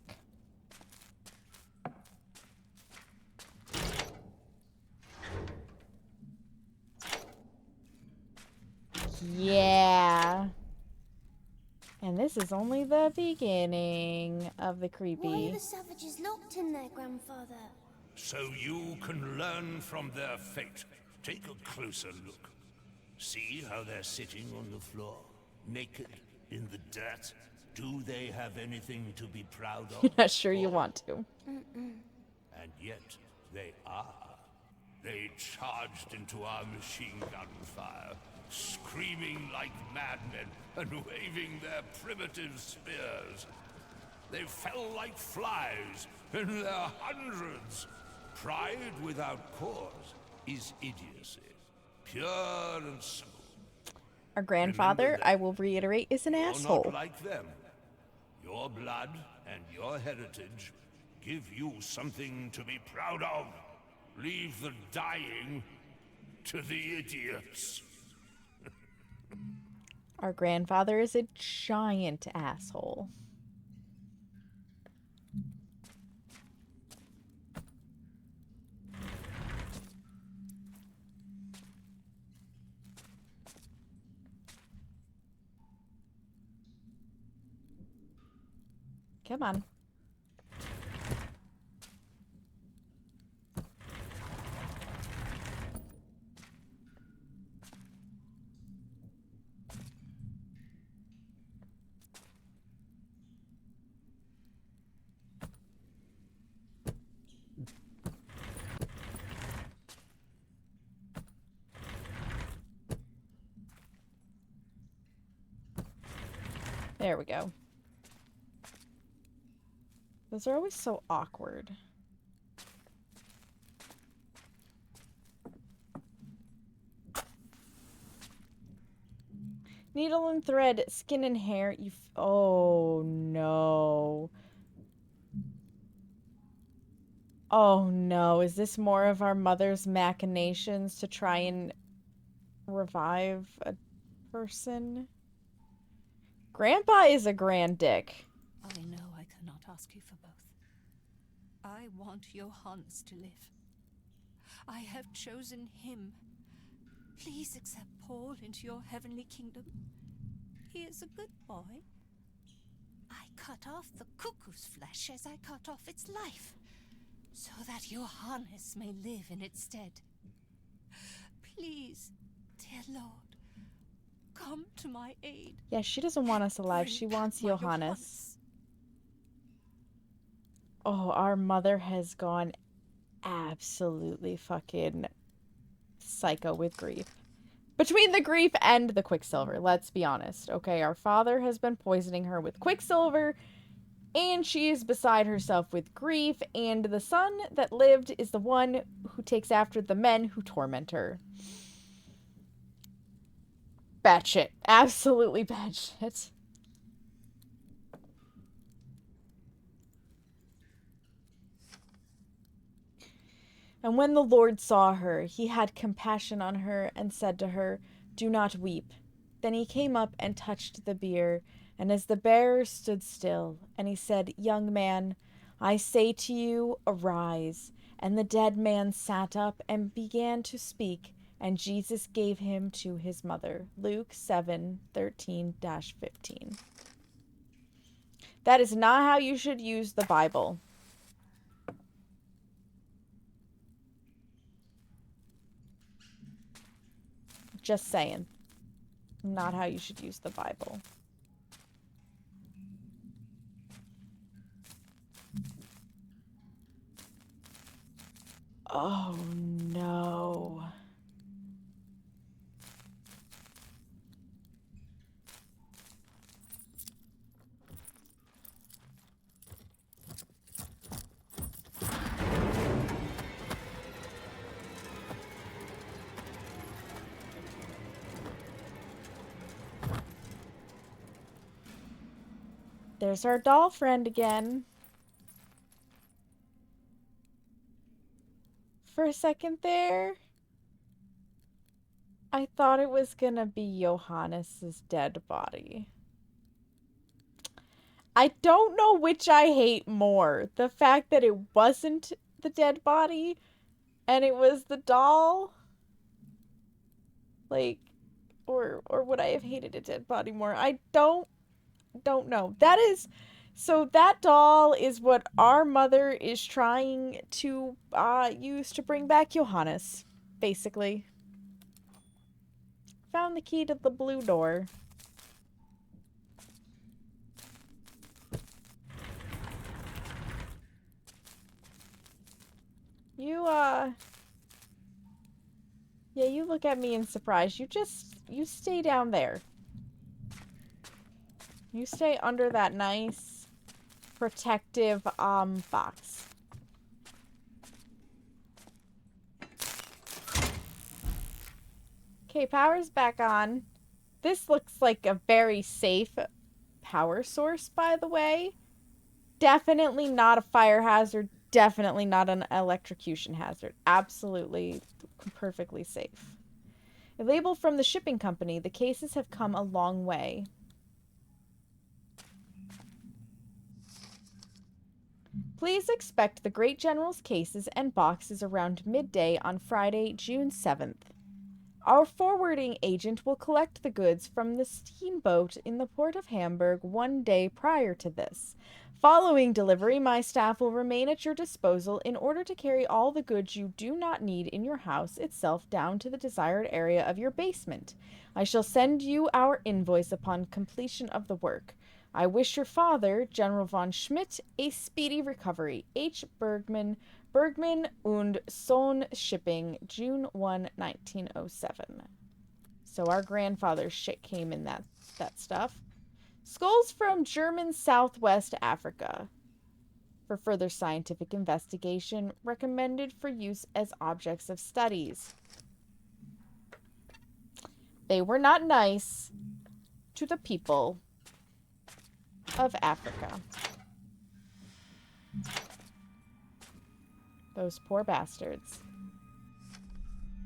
Yeah. And this is only the beginning of the creepy. Why are the savages locked in there, Grandfather? So you can learn from their fate. Take a closer look. See how they're sitting on the floor, naked, in the dirt? Do they have anything to be proud of? You're not sure you want to. And yet, they are. They charged into our machine gun fire, screaming like madmen and waving their primitive spears. They fell like flies in their hundreds. Pride without cause is idiocy, pure and simple. Our grandfather, I will reiterate, is an asshole. You're not like them. Your blood and your heritage give you something to be proud of. Leave the dying to the idiots. Our grandfather is a giant asshole. Come on. There we go. Those are always so awkward. Needle and thread, skin and hair. Oh no. Oh no. Is this more of our mother's machinations to try and revive a person? Grandpa is a grand dick. I know I cannot ask you for both. I want Johannes to live. I have chosen him. Please accept Paul into your heavenly kingdom. He is a good boy. I cut off the cuckoo's flesh as I cut off its life, so that Johannes may live in its stead. Please, dear Lord, come to my aid. Yeah, she doesn't want us alive. She wants Johannes. Oh, our mother has gone absolutely fucking psycho with grief. Between the grief and the Quicksilver, let's be honest. Okay, our father has been poisoning her with Quicksilver, and she is beside herself with grief, and the son that lived is the one who takes after the men who torment her. Batshit. Absolutely batshit. And when the Lord saw her, he had compassion on her and said to her, "Do not weep." Then he came up and touched the bier, and as the bearer stood still, and he said, "Young man, I say to you, arise." And the dead man sat up and began to speak, and Jesus gave him to his mother. Luke 7:13-15. That is not how you should use the Bible. Just saying. Not how you should use the Bible. Oh no. There's our doll friend again. For a second there, I thought it was gonna be Johannes's dead body. I don't know which I hate more. The fact that it wasn't the dead body and it was the doll. Like, or would I have hated a dead body more? I don't know. So that doll is what our mother is trying to use to bring back Johannes, basically. Found the key to the blue door. Yeah, you look at me in surprise. You stay down there. You stay under that nice protective box. Okay, power's back on. This looks like a very safe power source, by the way. Definitely not a fire hazard. Definitely not an electrocution hazard. Absolutely perfectly safe. A label from the shipping company. The cases have come a long way. Please expect the Great General's cases and boxes around midday on Friday, June 7th. Our forwarding agent will collect the goods from the steamboat in the port of Hamburg one day prior to this. Following delivery, my staff will remain at your disposal in order to carry all the goods you do not need in your house itself down to the desired area of your basement. I shall send you our invoice upon completion of the work. I wish your father, General von Schmidt, a speedy recovery. H. Bergman und Sohn Shipping, June 1, 1907. So our grandfather's shit came in that stuff. Skulls from German Southwest Africa. For further scientific investigation, recommended for use as objects of studies. They were not nice to the people of Africa. Those poor bastards.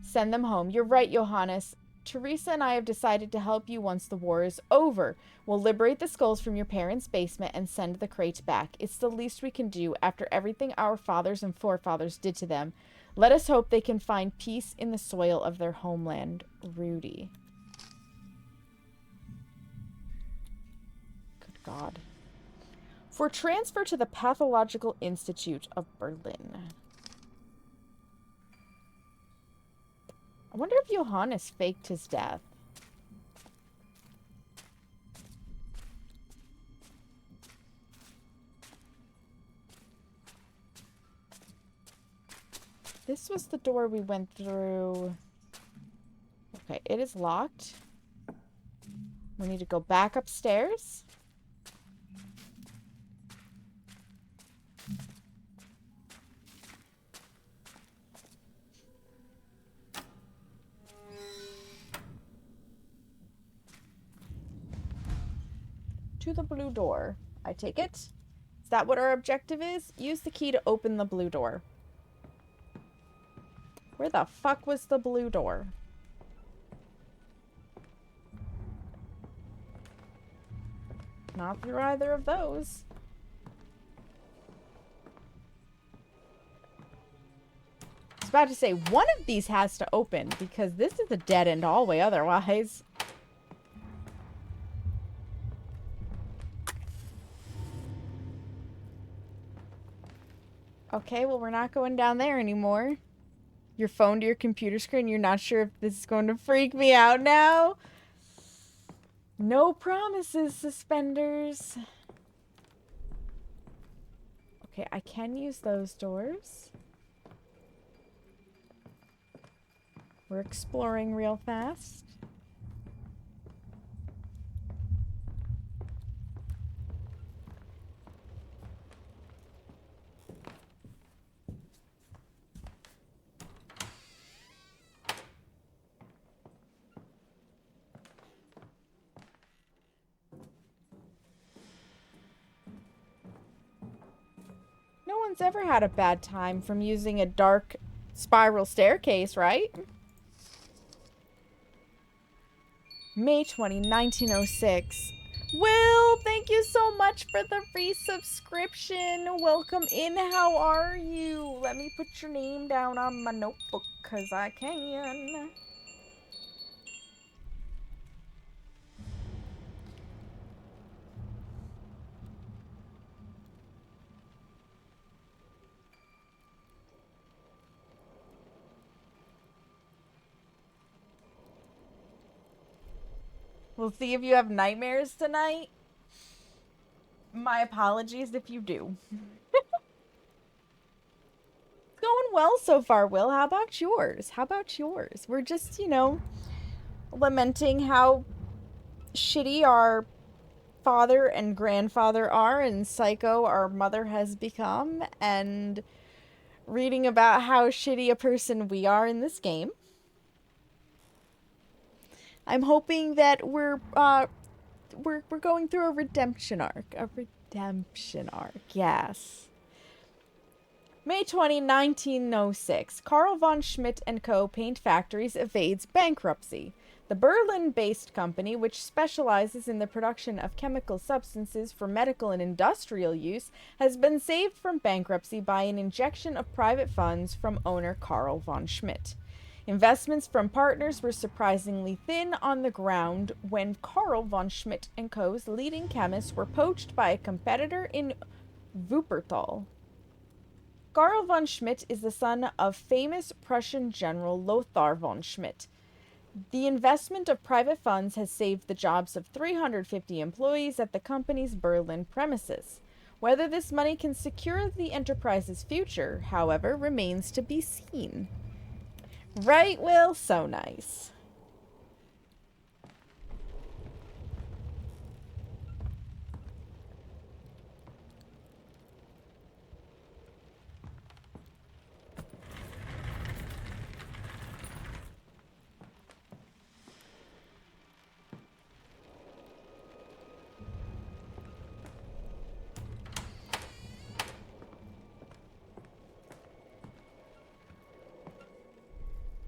Send them home. You're right, Johannes. Teresa and I have decided to help you once the war is over. We'll liberate the skulls from your parents' basement and send the crate back. It's the least we can do after everything our fathers and forefathers did to them. Let us hope they can find peace in the soil of their homeland. Rudy. Good God. For transfer to the Pathological Institute of Berlin. I wonder if Johannes faked his death. This was the door we went through. Okay, it is locked. We need to go back upstairs. To the blue door. I take it. Is that what our objective is? Use the key to open the blue door. Where the fuck was the blue door? Not through either of those. I was about to say, one of these has to open, because this is a dead-end hallway otherwise. Okay, well, we're not going down there anymore. Your phone to your computer screen, you're not sure if this is going to freak me out now? No promises, suspenders. Okay, I can use those doors. We're exploring real fast. No one's ever had a bad time from using a dark spiral staircase, right? May 20, 1906. Will, thank you so much for the resubscription. Welcome in. How are you? Let me put your name down on my notebook, because I can. We'll see if you have nightmares tonight. My apologies if you do. It's going well so far, Will. How about yours? How about yours? We're just, you know, lamenting how shitty our father and grandfather are and psycho our mother has become, and reading about how shitty a person we are in this game. I'm hoping that we're going through a redemption arc. A redemption arc, yes. May 20, 1906. Carl von Schmidt & Co. Paint Factories evades bankruptcy. The Berlin-based company, which specializes in the production of chemical substances for medical and industrial use, has been saved from bankruptcy by an injection of private funds from owner Carl von Schmidt. Investments from partners were surprisingly thin on the ground when Carl von Schmidt & Co.'s leading chemists were poached by a competitor in Wuppertal. Carl von Schmidt is the son of famous Prussian General Lothar von Schmidt. The investment of private funds has saved the jobs of 350 employees at the company's Berlin premises. Whether this money can secure the enterprise's future, however, remains to be seen. Right, Will? So nice.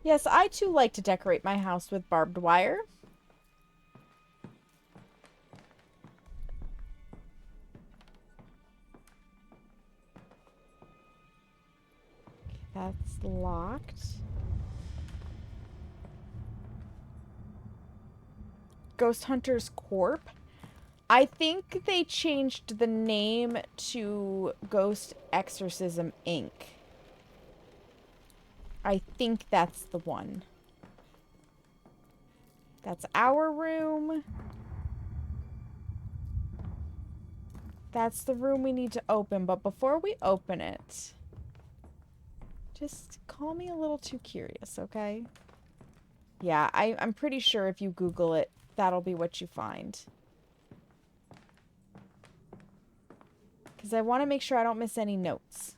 Yes, I too like to decorate my house with barbed wire. That's locked. Ghost Hunter's Corp. I think they changed the name to Ghost Exorcism Inc. I think that's the one. That's our room. That's the room we need to open, but before we open it, just call me a little too curious, okay? Yeah, I'm pretty sure if you Google it, that'll be what you find. Because I want to make sure I don't miss any notes.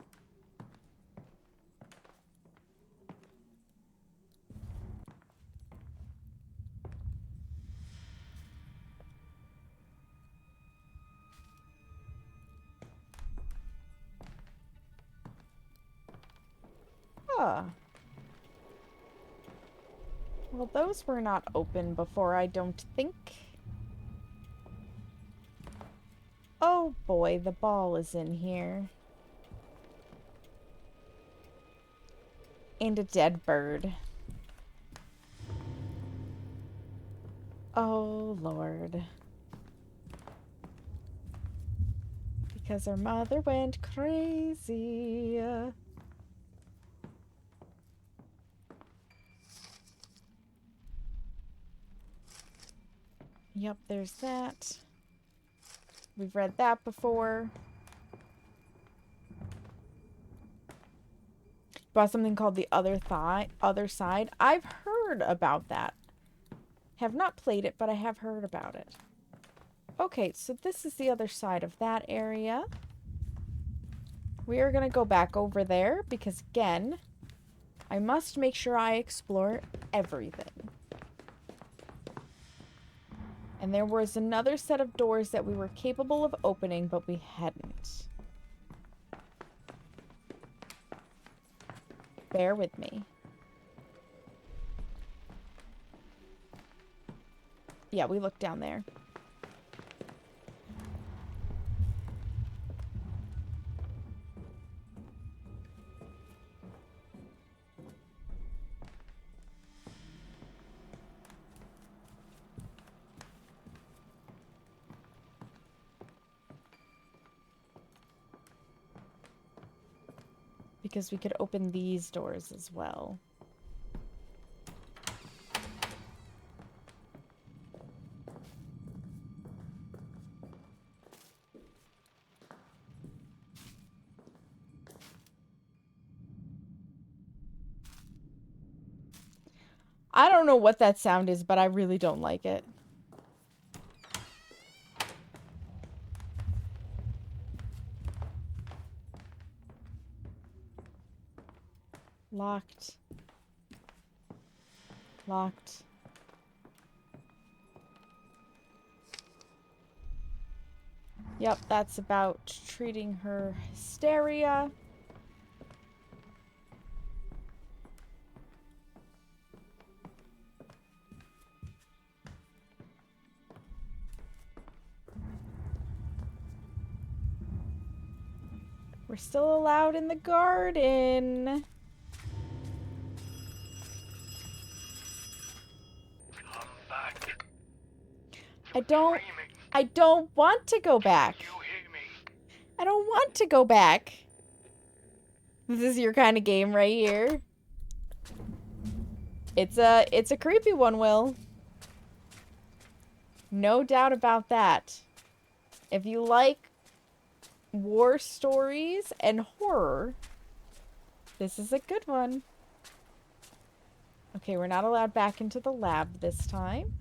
Huh. Well, those were not open before, I don't think. Oh boy, the ball is in here. And a dead bird. Oh, Lord. Because her mother went crazy. Yep, there's that. We've read that before. Bought something called the Other Side. I've heard about that. Have not played it, but I have heard about it. Okay, so this is the other side of that area. We are going to go back over there because, again, I must make sure I explore everything. And there was another set of doors that we were capable of opening, but we hadn't. Bear with me. Yeah, we looked down there. Because we could open these doors as well. I don't know what that sound is, but I really don't like it. Locked. Locked. Yep, that's about treating her hysteria. We're still allowed in the garden. I don't want to go back. I don't want to go back. This is your kind of game right here. It's a creepy one, Will. No doubt about that. If you like war stories and horror, this is a good one. Okay, we're not allowed back into the lab this time.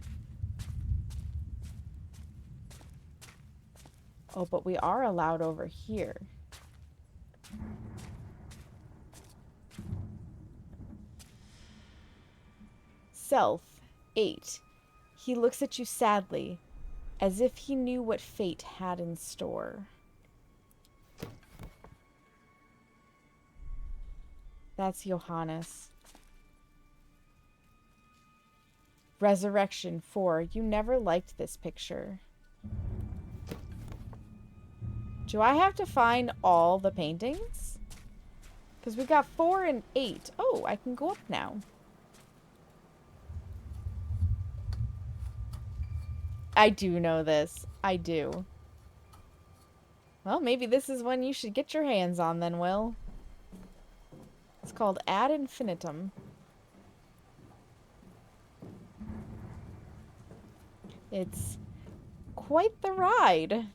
Oh, but we are allowed over here. Self, 8. He looks at you sadly, as if he knew what fate had in store. That's Johannes. Resurrection 4. You never liked this picture. Do I have to find all the paintings? Because we got 4 and 8. Oh, I can go up now. I do know this. I do. Well, maybe this is one you should get your hands on then, Will. It's called Ad Infinitum. It's quite the ride.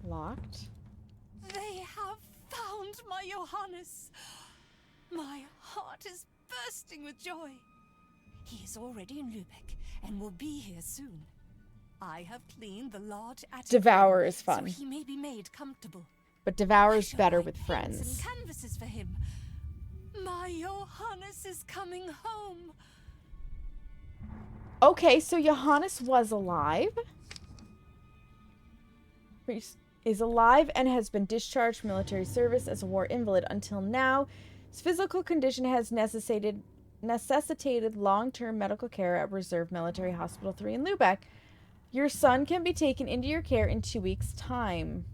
Locked. They have found my Johannes. My heart is bursting with joy. He is already in Lübeck and will be here soon. I have cleaned the large attic. Devour is fun. So he may be made comfortable. But Devour's better with And friends. canvases for him. My Johannes is coming home. Okay, so Johannes was alive. Is alive and has been discharged from military service as a war invalid until now. His physical condition has necessitated long-term medical care at Reserve Military Hospital 3 in Lübeck. Your son can be taken into your care in 2 weeks' time.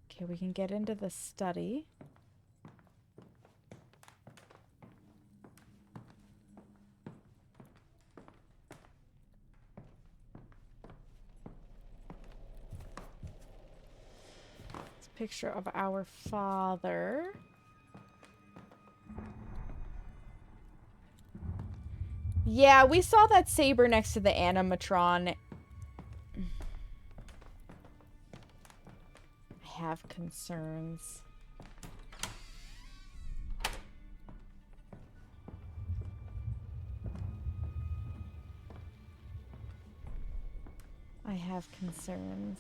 Okay, we can get into the study. It's a picture of our father. Yeah, we saw that saber next to the animatron. I have concerns. I have concerns.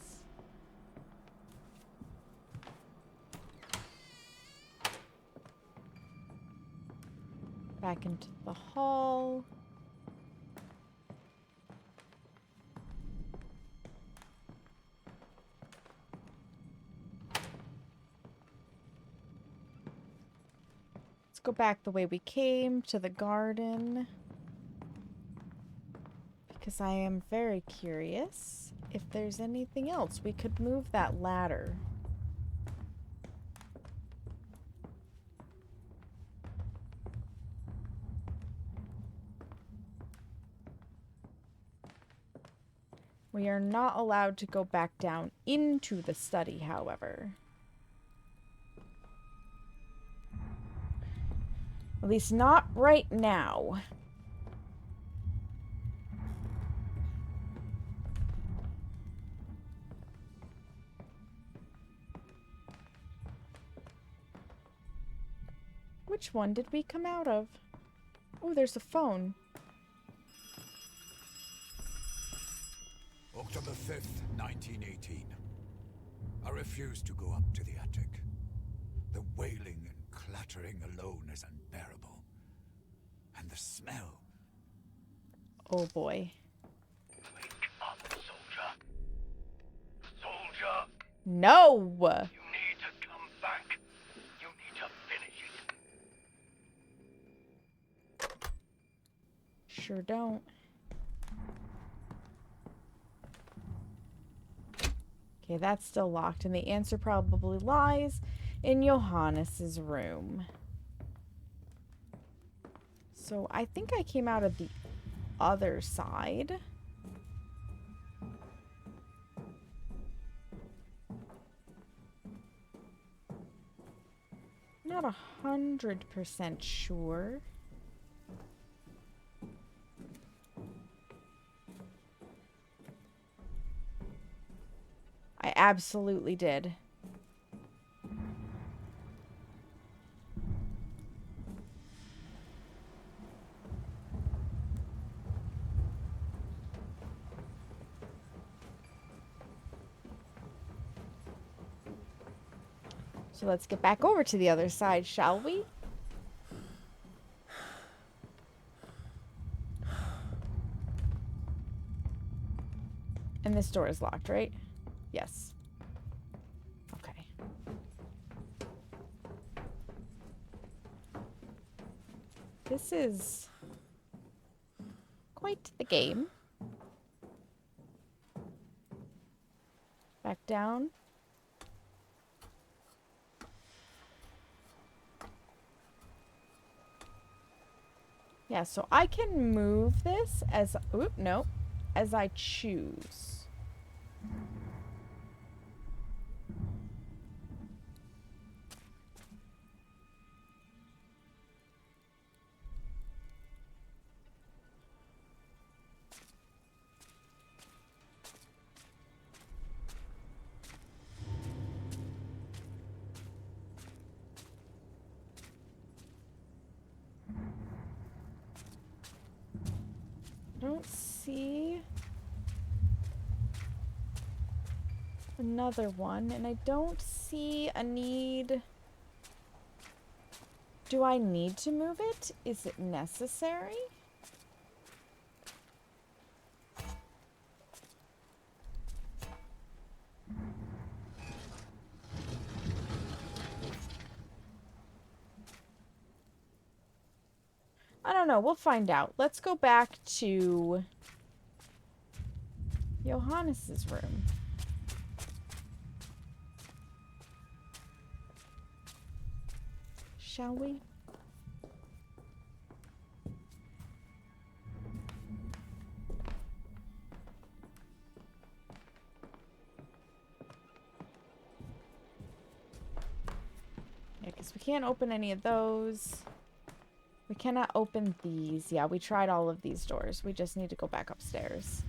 Back into the hall. Let's go back the way we came to the garden. Because I am very curious if there's anything else. We could move that ladder. We are not allowed to go back down into the study, however. At least not right now. Which one did we come out of? Oh, there's a phone. October 5th, 1918. I refuse to go up to the attic. The wailing and clattering alone is unbearable. And the smell. Oh boy. Wake up, soldier. Soldier! No! You need to come back. You need to finish it. Sure don't. Okay, that's still locked, and the answer probably lies in Johannes's room. So I think I came out of the other side. Not 100% sure. I absolutely did. So let's get back over to the other side, shall we? And this door is locked, right? Yes. Okay. This is quite the game. Back down. Yeah, so I can move this as... Oop, no. As I choose. Don't see another one, and I don't see a need. Do I need to move it? Is it necessary? I don't know. We'll find out. Let's go back to Johannes's room. Shall we? Yeah, because we can't open any of those. We cannot open these. Yeah, we tried all of these doors. We just need to go back upstairs.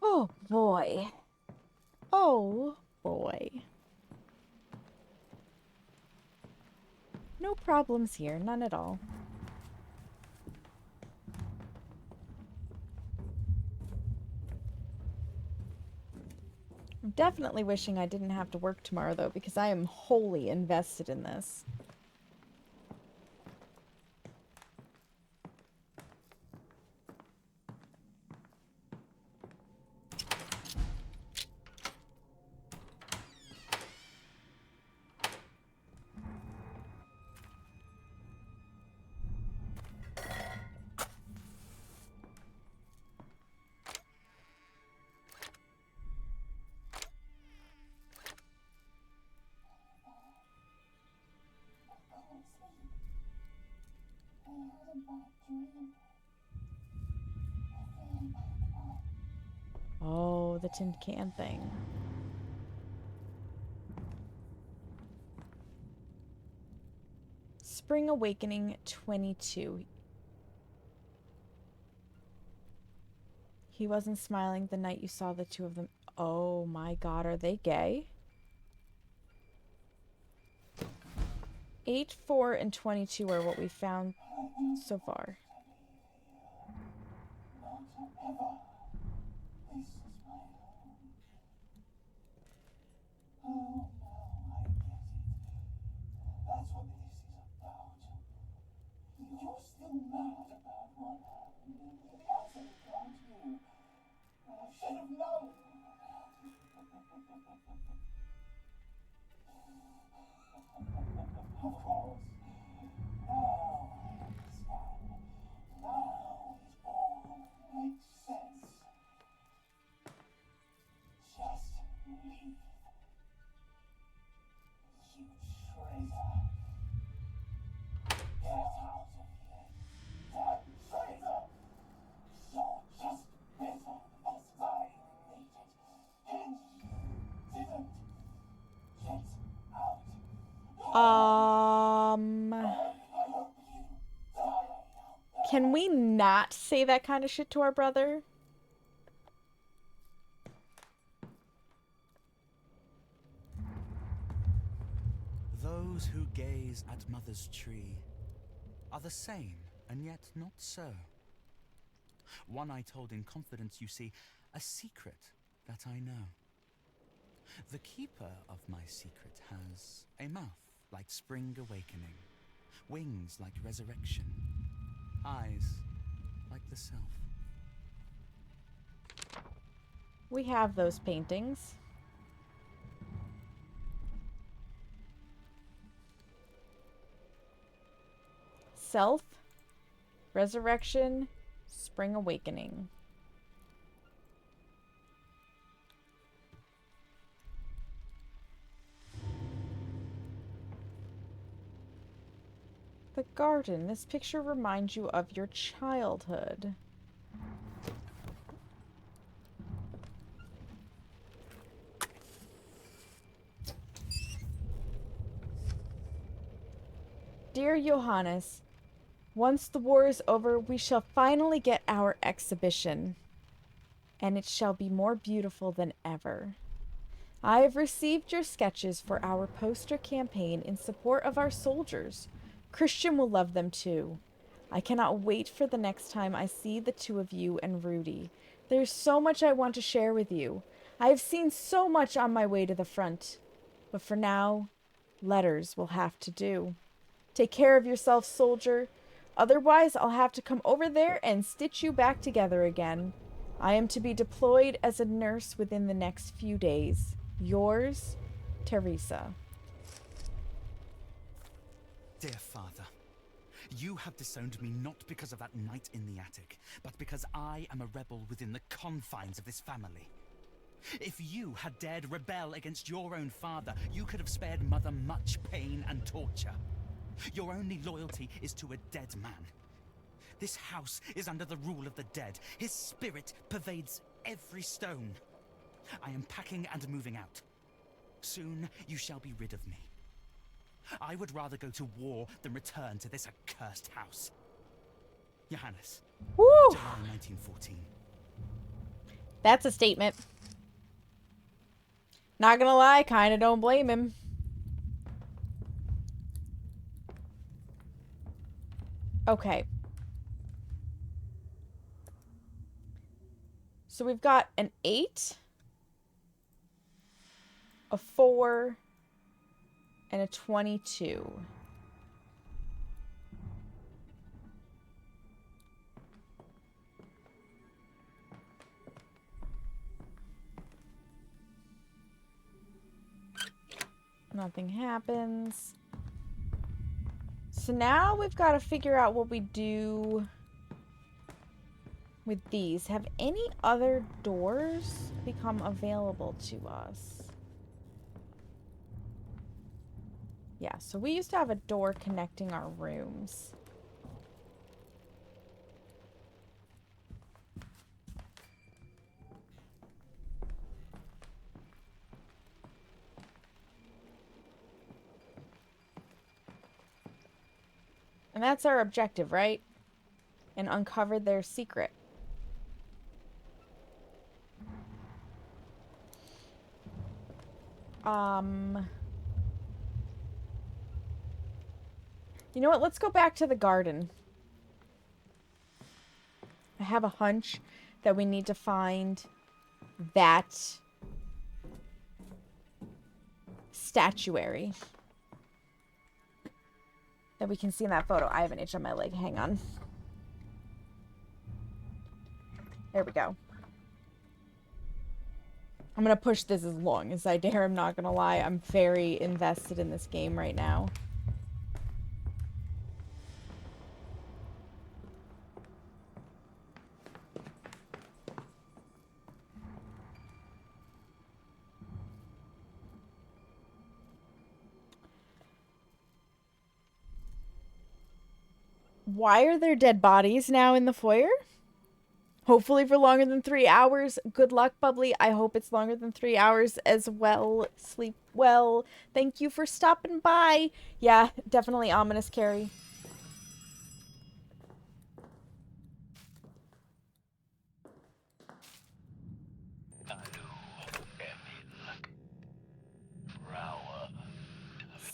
Oh, boy. Oh, boy. No problems here. None at all. I'm definitely wishing I didn't have to work tomorrow, though, because I am wholly invested in this. Oh, the tin can thing. Spring Awakening 22. He wasn't smiling the night you saw the two of them. Oh my god, are they gay? 8, 4, and 22 are what we found so far. That's what this is about. You're still mad about what happened. The accident, aren't you? I should have known. Of course. Now I understand. Now it all makes sense. Just leave. You traitor. Get out of here. Damn traitor! You're just bitter as I made it. And you didn't get out. Can we not say that kind of shit to our brother? Those who gaze at Mother's tree are the same, and yet not so. One I told in confidence, you see, a secret that I know. The keeper of my secret has a mouth like spring awakening, wings like resurrection, eyes like the self. We have those paintings. Self, resurrection, spring awakening. The garden. This picture reminds you of your childhood. Dear Johannes, once the war is over, we shall finally get our exhibition, and it shall be more beautiful than ever. I have received your sketches for our poster campaign in support of our soldiers. Christian will love them too. I cannot wait for the next time I see the two of you and Rudy. There's so much I want to share with you. I have seen so much on my way to the front. But for now, letters will have to do. Take care of yourself, soldier. Otherwise, I'll have to come over there and stitch you back together again. I am to be deployed as a nurse within the next few days. Yours, Teresa. Dear Father, you have disowned me not because of that night in the attic, but because I am a rebel within the confines of this family. If you had dared rebel against your own father, you could have spared Mother much pain and torture. Your only loyalty is to a dead man. This house is under the rule of the dead. His spirit pervades every stone. I am packing and moving out. Soon you shall be rid of me. I would rather go to war than return to this accursed house. Johannes. Woo! July 1914. That's a statement. Not gonna lie, kinda don't blame him. Okay. So we've got an 8, a 4, and a 22. Nothing happens. So now we've got to figure out what we do with these. Have any other doors become available to us? Yeah, so we used to have a door connecting our rooms. And that's our objective, right? And uncover their secret. You know what? Let's go back to the garden. I have a hunch that we need to find that statuary that we can see in that photo. I have an itch on my leg. Hang on. There we go. I'm going to push this as long as I dare. I'm not going to lie. I'm very invested in this game right now. Why are there dead bodies now in the foyer? Hopefully for longer than 3 hours. Good luck, Bubbly. I hope it's longer than 3 hours as well. Sleep well. Thank you for stopping by. Yeah, definitely ominous, Carrie.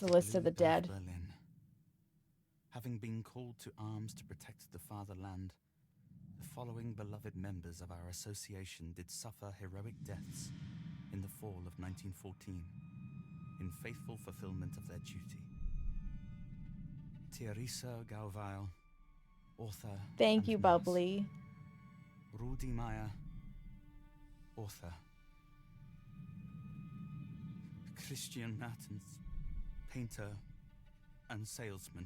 The list of the Blue Dove, dead. Berlin. Having been called to arms to protect the fatherland, the following beloved members of our association did suffer heroic deaths in the fall of 1914, in faithful fulfillment of their duty. Teresa Gauweil, author. Thank and you, nurse. Bubbly. Rudi Meyer, author. Christian Mertens, painter and salesman.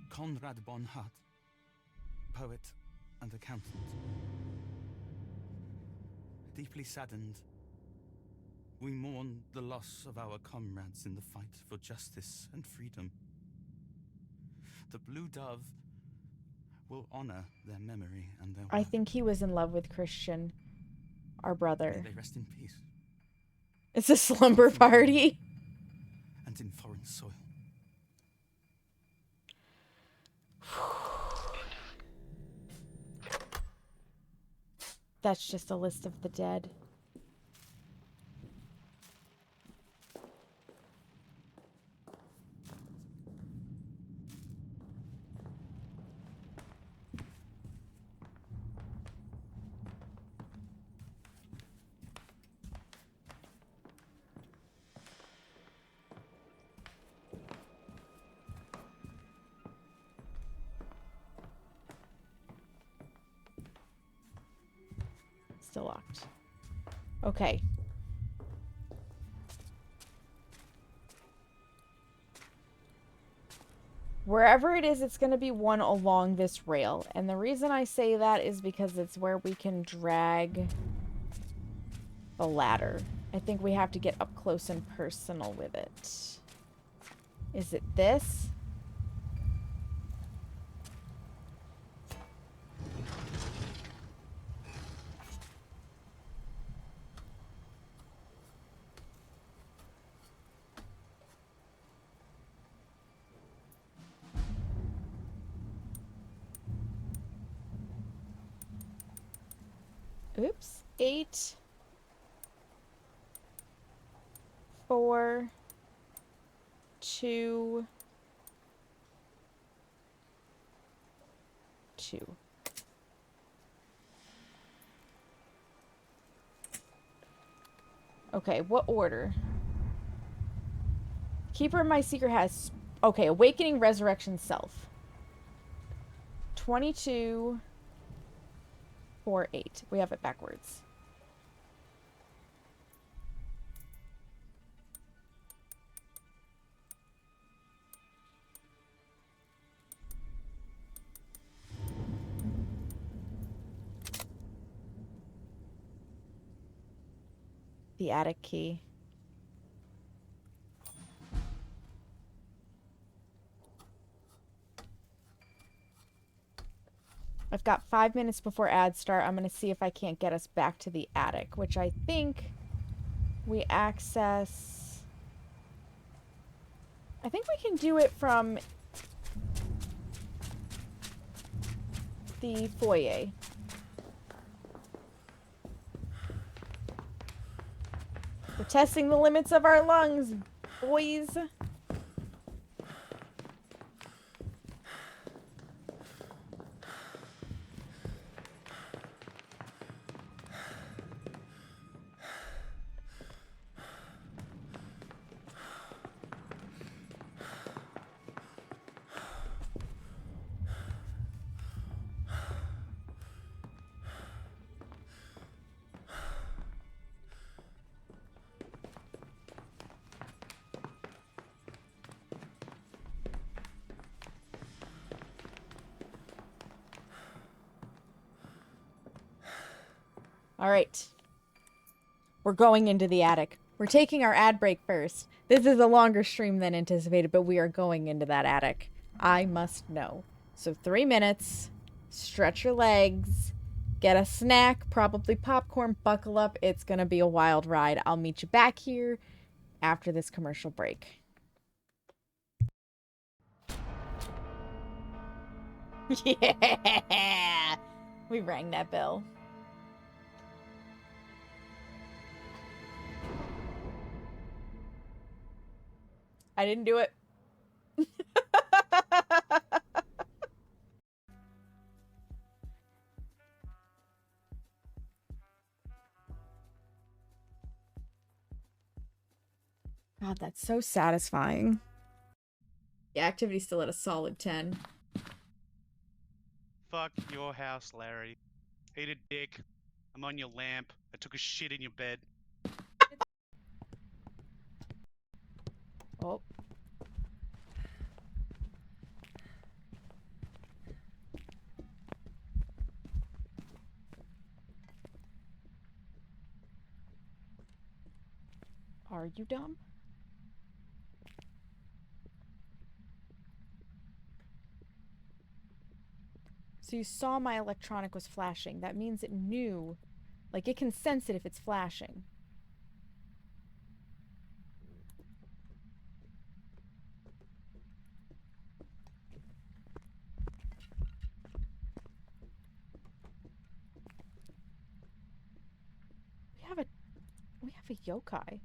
Konrad Bonhart, poet and accountant. Deeply saddened, we mourn the loss of our comrades in the fight for justice and freedom. The Blue Dove will honor their memory and their work. I think he was in love with Christian, our brother. May they rest in peace. It's a slumber party. And in foreign soil. That's just a list of the dead. Still locked. Okay. Wherever it is, it's going to be one along this rail. And the reason I say that is because it's where we can drag the ladder. I think we have to get up close and personal with it. Is it this? Oops. 8, 4, 2, 2. Okay, what order? Keeper of my secret has... Okay, Awakening, Resurrection, Self. 22... 4, 8. We have it backwards. The attic key. I've got 5 minutes before ads start. I'm going to see if I can't get us back to the attic, which I think we access... I think we can do it from the foyer. We're testing the limits of our lungs, boys. All right. We're going into the attic. We're taking our ad break first. This is a longer stream than anticipated, but we are going into that attic. I must know. So 3 minutes. Stretch your legs. Get a snack, probably popcorn. Buckle up. It's going to be a wild ride. I'll meet you back here after this commercial break. Yeah! We rang that bell. I didn't do it. God, that's so satisfying. The activity's still at a solid 10. Fuck your house, Larry. Eat a dick. I'm on your lamp. I took a shit in your bed. Oh. Are you dumb? So you saw my electronic was flashing. That means it knew. Like, it can sense it if it's flashing. We have a yokai.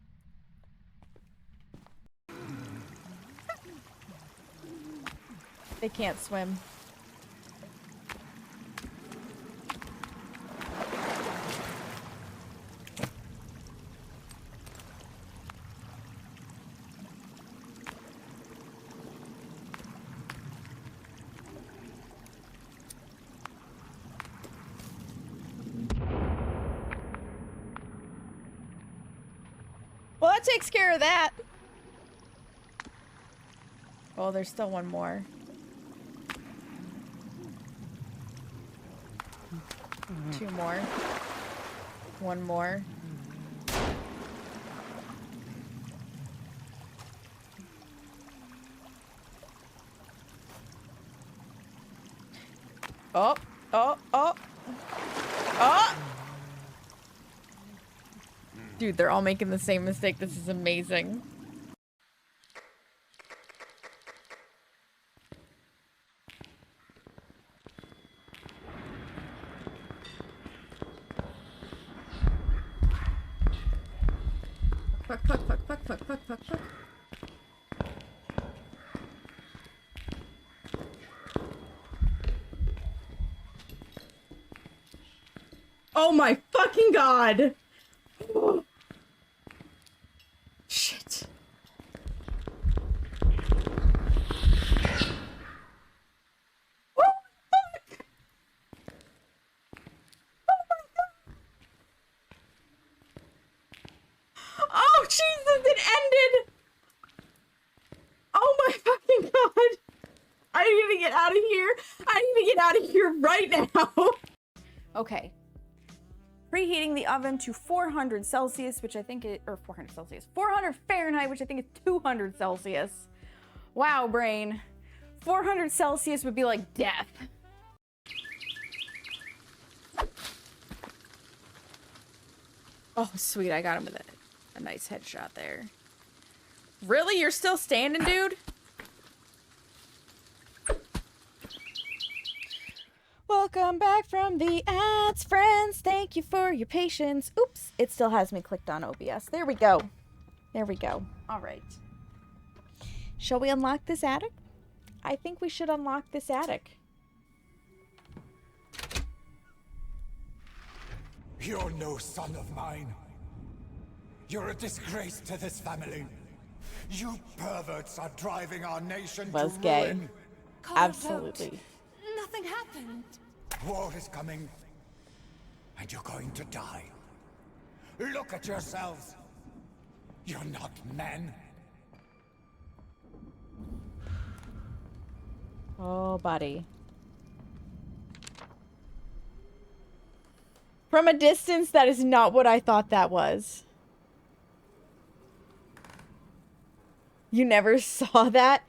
They can't swim. Well, that takes care of that. Oh, there's still one more. Two more. One more. Oh, oh, oh. Oh! Dude, they're all making the same mistake. This is amazing. Fuck, fuck, fuck, fuck, fuck, fuck, fuck, fuck. Oh my fucking god! Shit. Oh, fuck. Oh Jesus, it ended! Oh my fucking god! I need to get out of here! I need to get out of here right now! Okay. Preheating the oven to 400 Celsius, which I think it, or 400 Celsius, 400 Fahrenheit, which I think is 200 Celsius. Wow, brain. 400 Celsius would be like death. Oh, sweet, I got him with a nice headshot there. Really? You're still standing, dude? Welcome back from the ads, friends. Thank you for your patience. Oops, it still has me clicked on OBS. There we go. There we go. All right. Shall we unlock this attic? I think we should unlock this attic. You're no son of mine. You're a disgrace to this family. You perverts are driving our nation to ruin. Absolutely. Nothing happened. War is coming, and you're going to die. Look at yourselves. You're not men. Oh, buddy. From a distance, that is not what I thought that was. You never saw that?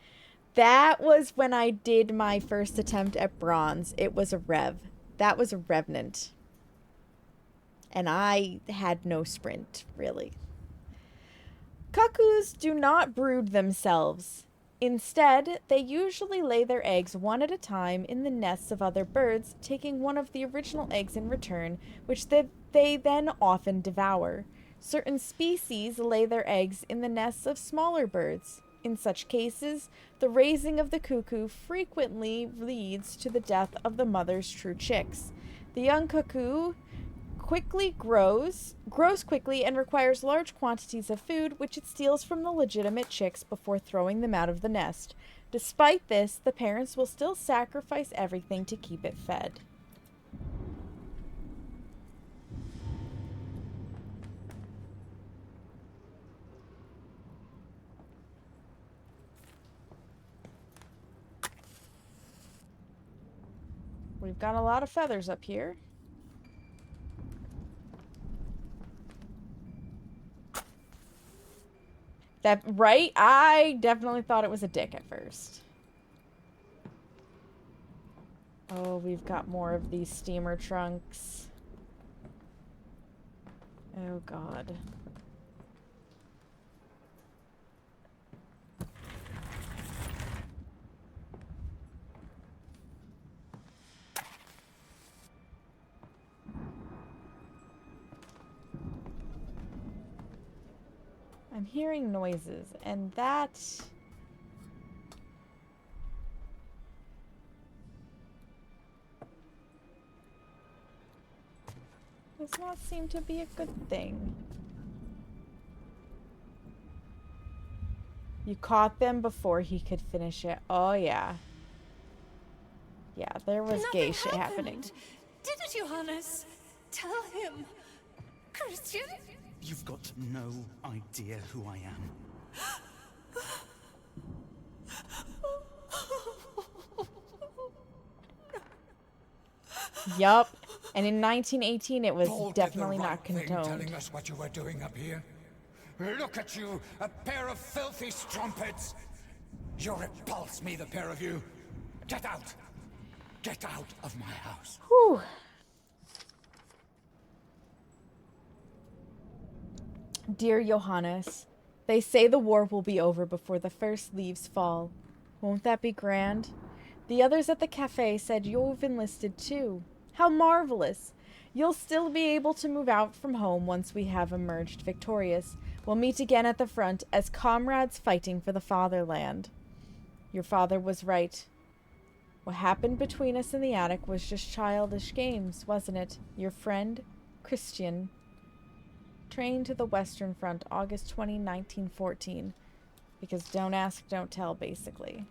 That was when I did my first attempt at bronze. It was a rev. That was a revenant. And I had no sprint, really. Cuckoos do not brood themselves. Instead, they usually lay their eggs one at a time in the nests of other birds, taking one of the original eggs in return, which they then often devour. Certain species lay their eggs in the nests of smaller birds. In such cases, the raising of the cuckoo frequently leads to the death of the mother's true chicks. The young cuckoo grows quickly and requires large quantities of food, which it steals from the legitimate chicks before throwing them out of the nest. Despite this, the parents will still sacrifice everything to keep it fed. We've got a lot of feathers up here. That, right? I definitely thought it was a dick at first. Oh, we've got more of these steamer trunks. Oh, God. I'm hearing noises, and that... does not seem to be a good thing. You caught them before he could finish it. Oh, yeah. Yeah, there was gay shit happening. Didn't you, Johannes? Tell him. Christian? You've got no idea who I am. Yup. And in 1918, it was Paul definitely did the not right thing condoned. telling us what you were doing up here. Look at you, a pair of filthy strumpets. You repulse me, the pair of you. Get out. Get out of my house. Whew. Dear Johannes, they say the war will be over before the first leaves fall. Won't that be grand? The others at the cafe said you've enlisted too. How marvelous! You'll still be able to move out from home once we have emerged victorious. We'll meet again at the front as comrades fighting for the fatherland. Your father was right. What happened between us in the attic was just childish games, wasn't it? Your friend, Christian. Trained to the Western Front, August 20, 1914. Because don't ask, don't tell, basically.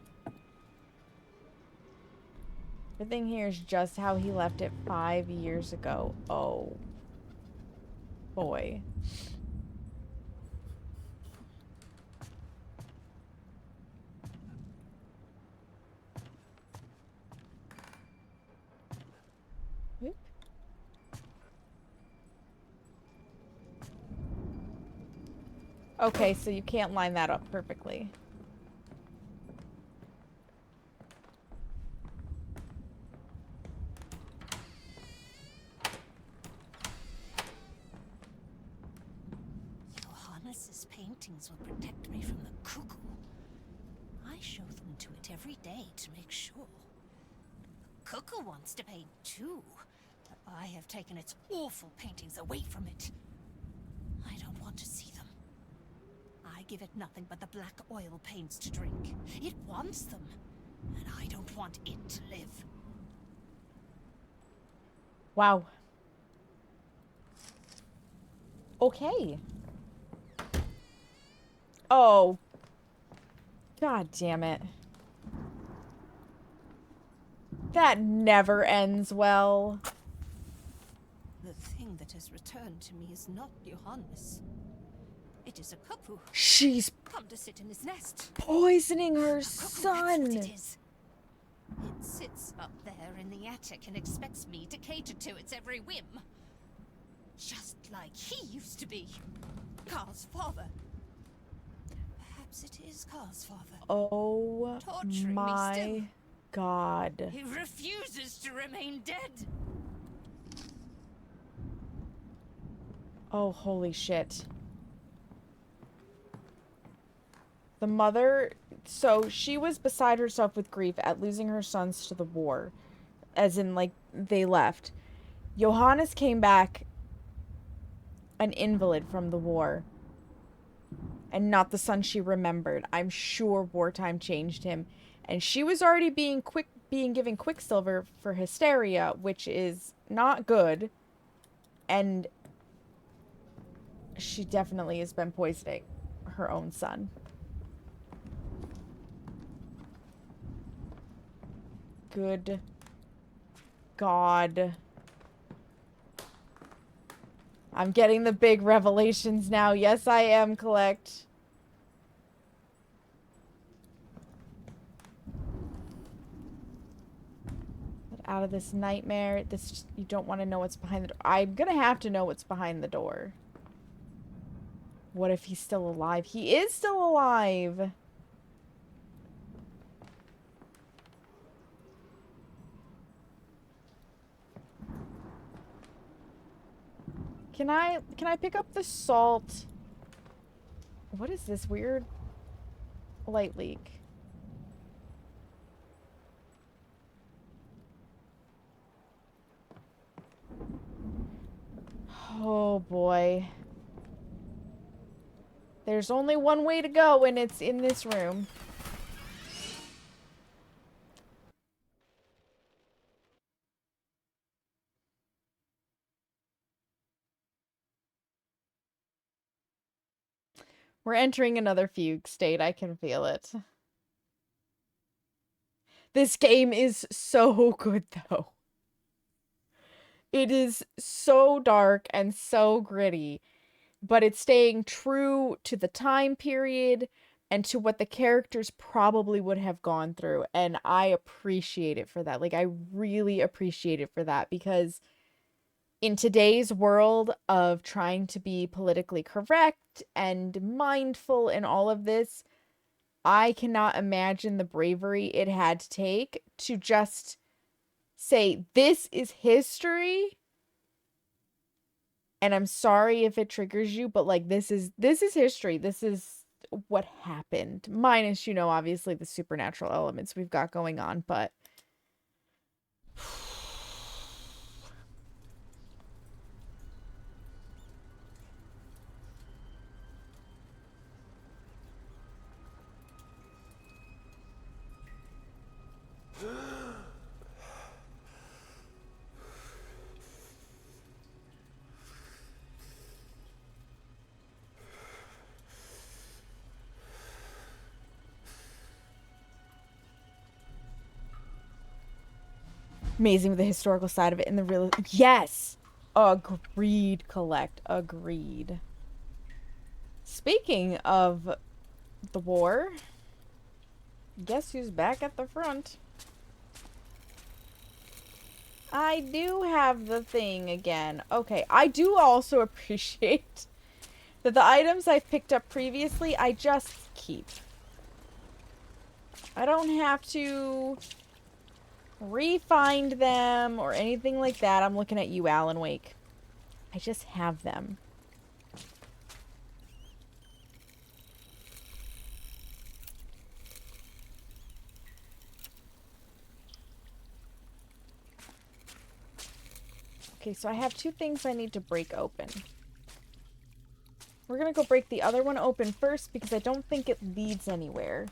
Everything here is just how he left it 5 years ago. Oh. Boy. Whoop. Okay, so you can't line that up perfectly. Johannes's paintings will protect me from the cuckoo. I show them to it every day to make sure. The cuckoo wants to paint too, but I have taken its awful paintings away from it. I don't want to see them. I give it nothing but the black oil paints to drink. It wants them, and I don't want it to live. Wow. Okay. Oh. God damn it. That never ends well. The thing that has returned to me is not Johannes. It is a cuckoo. She's come to sit in his nest. poisoning her That's son. what it is. It sits up there in the attic and expects me to cater to its every whim. Just like he used to be. Carl's father. Perhaps it is Carl's father. Oh Torturing me my still. God. He refuses to remain dead. Oh, holy shit. The mother, so she was beside herself with grief at losing her sons to the war. As in, like, they left. Johannes came back an invalid from the war. and not the son she remembered. I'm sure wartime changed him. And she was already being given Quicksilver for hysteria, which is not good. And she definitely has been poisoning her own son. Good God. I'm getting the big revelations now. Yes, I am, Collect. Get out of this nightmare. You don't want to know what's behind the door. I'm gonna have to know what's behind the door. What if he's still alive? He is still alive. Can I pick up the salt? What is this weird light leak? Oh boy. There's only one way to go, and it's in this room. We're entering another fugue state. I can feel it. This game is so good, though. It is so dark and so gritty, but it's staying true to the time period and to what the characters probably would have gone through. And I appreciate it for that. Like, I really appreciate it for that, because in today's world of trying to be politically correct and mindful in all of this, I cannot imagine the bravery it had to take to just say, this is history. And I'm sorry if it triggers you, but like, this is history. This is what happened. Minus, you know, obviously the supernatural elements we've got going on, but amazing with the historical side of it and the real. Yes! Agreed, Collect. Agreed. Speaking of the war, guess who's back at the front? I do have the thing again. Okay, I do also appreciate that the items I've picked up previously, I just keep. I don't have to re-find them or anything like that. I'm looking at you, Alan Wake. I just have them. Okay, so I have two things I need to break open. We're gonna go break the other one open first because I don't think it leads anywhere.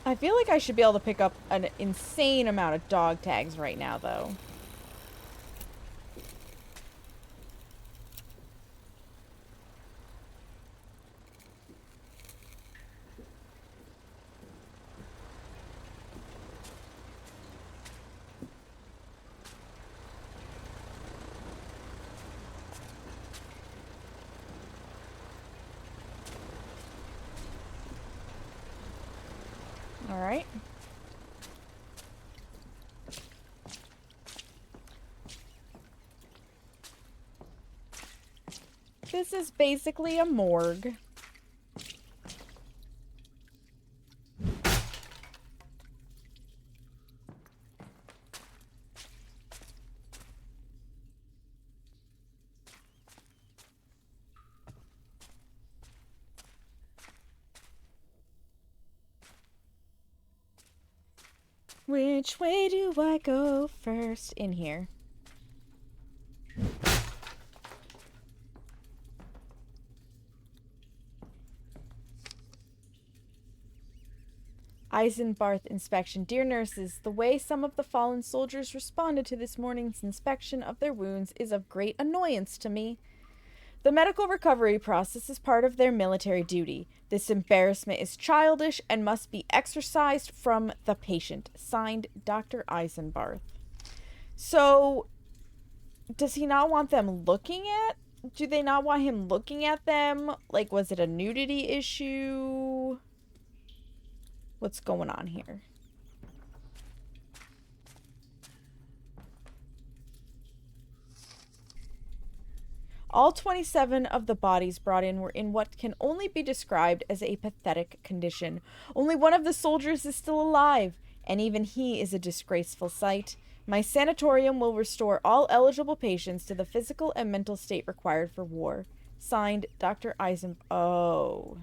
I feel like I should be able to pick up an insane amount of dog tags right now, though. Alright. This is basically a morgue. Which way do I go first? In here. Eisenbarth inspection. Dear nurses, the way some of the fallen soldiers responded to this morning's inspection of their wounds is of great annoyance to me. The medical recovery process is part of their military duty. This embarrassment is childish and must be exorcised from the patient. Signed, Dr. Eisenbarth. So, does he not want them looking at? Do they not want him looking at them? Like, was it a nudity issue? What's going on here? All 27 of the bodies brought in were in what can only be described as a pathetic condition. Only one of the soldiers is still alive, and even he is a disgraceful sight. My sanatorium will restore all eligible patients to the physical and mental state required for war. Signed, Dr. Oh.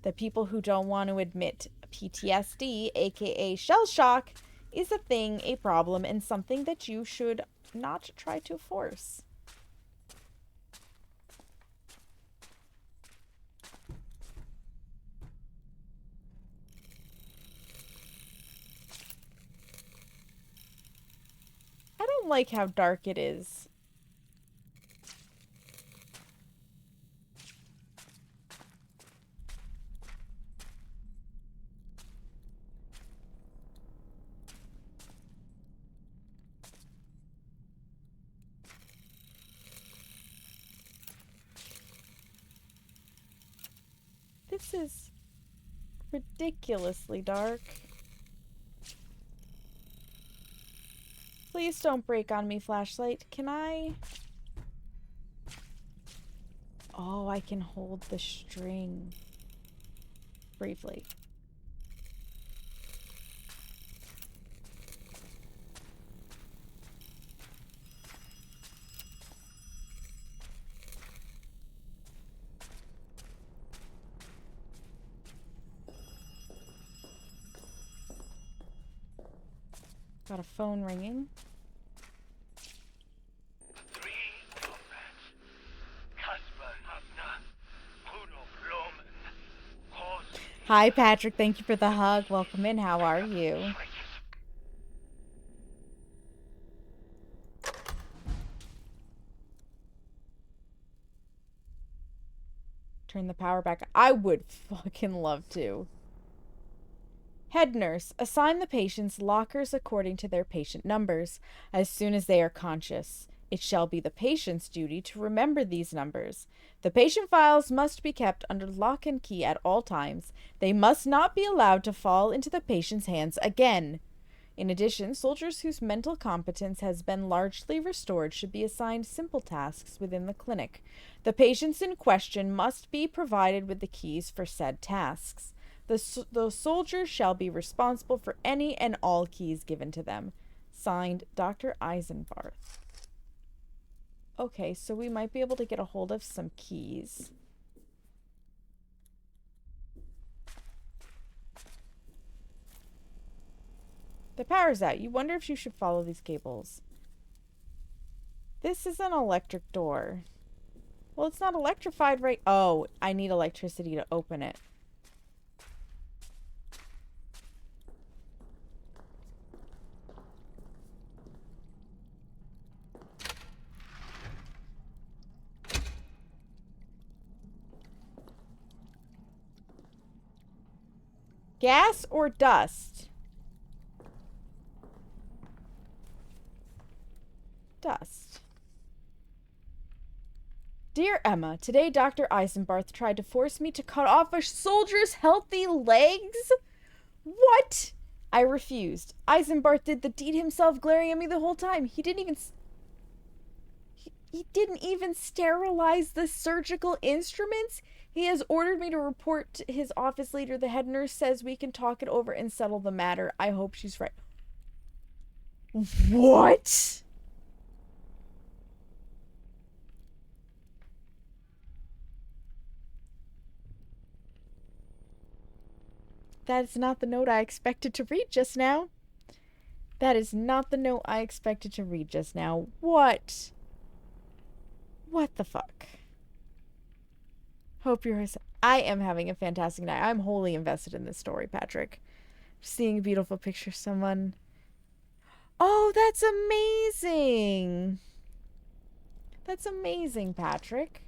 The people who don't want to admit PTSD, aka shell shock, is a thing, a problem, and something that you should not try to force. I don't like how dark it is. This is ridiculously dark. Please don't break on me, flashlight. Can I? Oh, I can hold the string. Briefly. Got a phone ringing. Hi, Patrick. Thank you for the hug. Welcome in. How are you? Turn the power back. I would fucking love to. Head nurse, assign the patients lockers according to their patient numbers as soon as they are conscious. It shall be the patient's duty to remember these numbers. The patient files must be kept under lock and key at all times. They must not be allowed to fall into the patient's hands again. In addition, soldiers whose mental competence has been largely restored should be assigned simple tasks within the clinic. The patients in question must be provided with the keys for said tasks. The soldiers shall be responsible for any and all keys given to them. Signed, Dr. Eisenbarth. Okay, so we might be able to get a hold of some keys. The power's out. You wonder if you should follow these cables. This is an electric door. Well, it's not electrified, right? Oh, I need electricity to open it. Gas or dust? Dust. Dear Emma, today Dr. Eisenbarth tried to force me to cut off a soldier's healthy legs? What? I refused. Eisenbarth did the deed himself, glaring at me the whole time. He didn't even sterilize the surgical instruments. He has ordered me to report to his office leader. The head nurse says we can talk it over and settle the matter. I hope she's right. What? That's not the note I expected to read just now. That is not the note I expected to read just now. What? What the fuck? Hope you're... I am having a fantastic night. I'm wholly invested in this story, Patrick. Seeing a beautiful picture of someone. Oh, that's amazing. That's amazing, Patrick.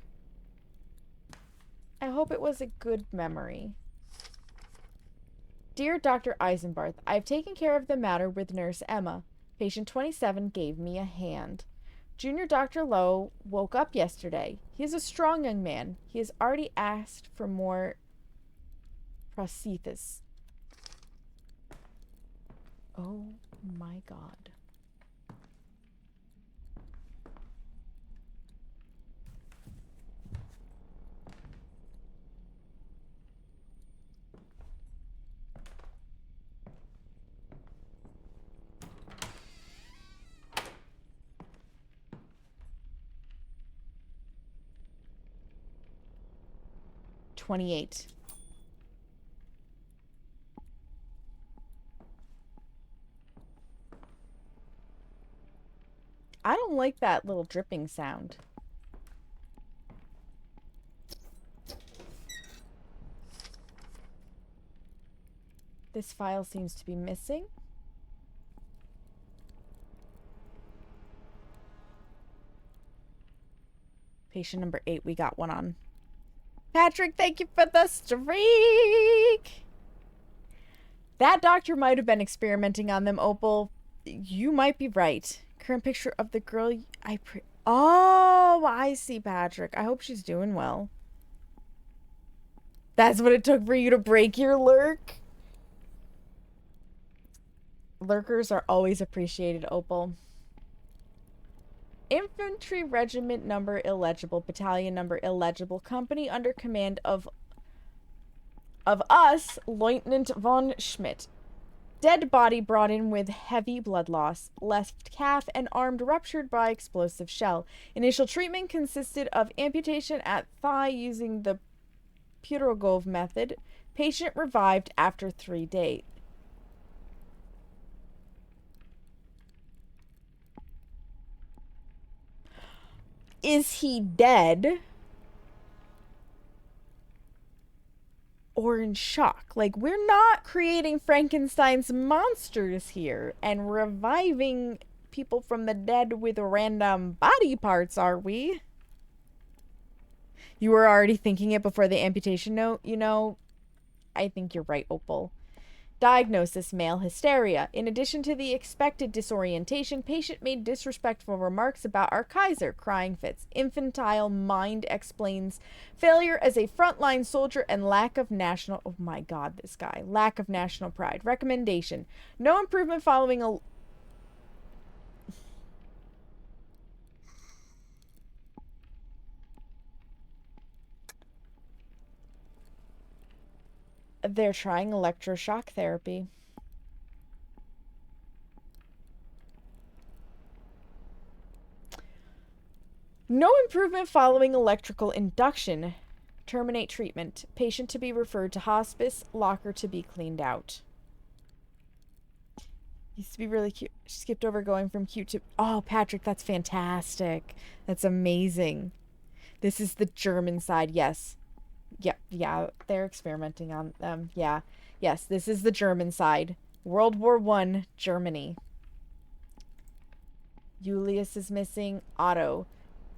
I hope it was a good memory. Dear Dr. Eisenbarth, I've taken care of the matter with Nurse Emma. Patient 27 gave me a hand. Junior Dr. Lowe woke up yesterday. He is a strong young man. He has already asked for more prosthesis. Oh my god. $28. I don't like that little dripping sound. This file seems to be missing. Patient number 8, we got one on. Patrick, thank you for the streak! That doctor might have been experimenting on them, Opal. You might be right. Current picture of the girl Oh, I see, Patrick. I hope she's doing well. That's what it took for you to break your lurk? Lurkers are always appreciated, Opal. Infantry regiment number illegible, battalion number illegible, company under command of us, Lieutenant von Schmidt. Dead body brought in with heavy blood loss. Left calf and arm ruptured by explosive shell. Initial treatment consisted of amputation at thigh using the Pirogov method. Patient revived after 3 days. Is he dead? Or in shock? Like, we're not creating Frankenstein's monsters here and reviving people from the dead with random body parts, are we? You were already thinking it before the amputation note? You know, I think you're right, Opal. Diagnosis, male hysteria. In addition to the expected disorientation, patient made disrespectful remarks about our Kaiser, crying fits. Infantile mind explains failure as a frontline soldier and lack of national... Oh my god, this guy. Lack of national pride. Recommendation. No improvement following a... They're trying electroshock therapy. No improvement following electrical induction. Terminate treatment. Patient to be referred to hospice. Locker to be cleaned out. Used to be really cute. Skipped over going from cute to... Oh, Patrick, that's fantastic. That's amazing. This is the German side, yes. Yeah, they're experimenting on them. Yeah. Yes, this is the German side. World War I, Germany. Julius is missing. Otto.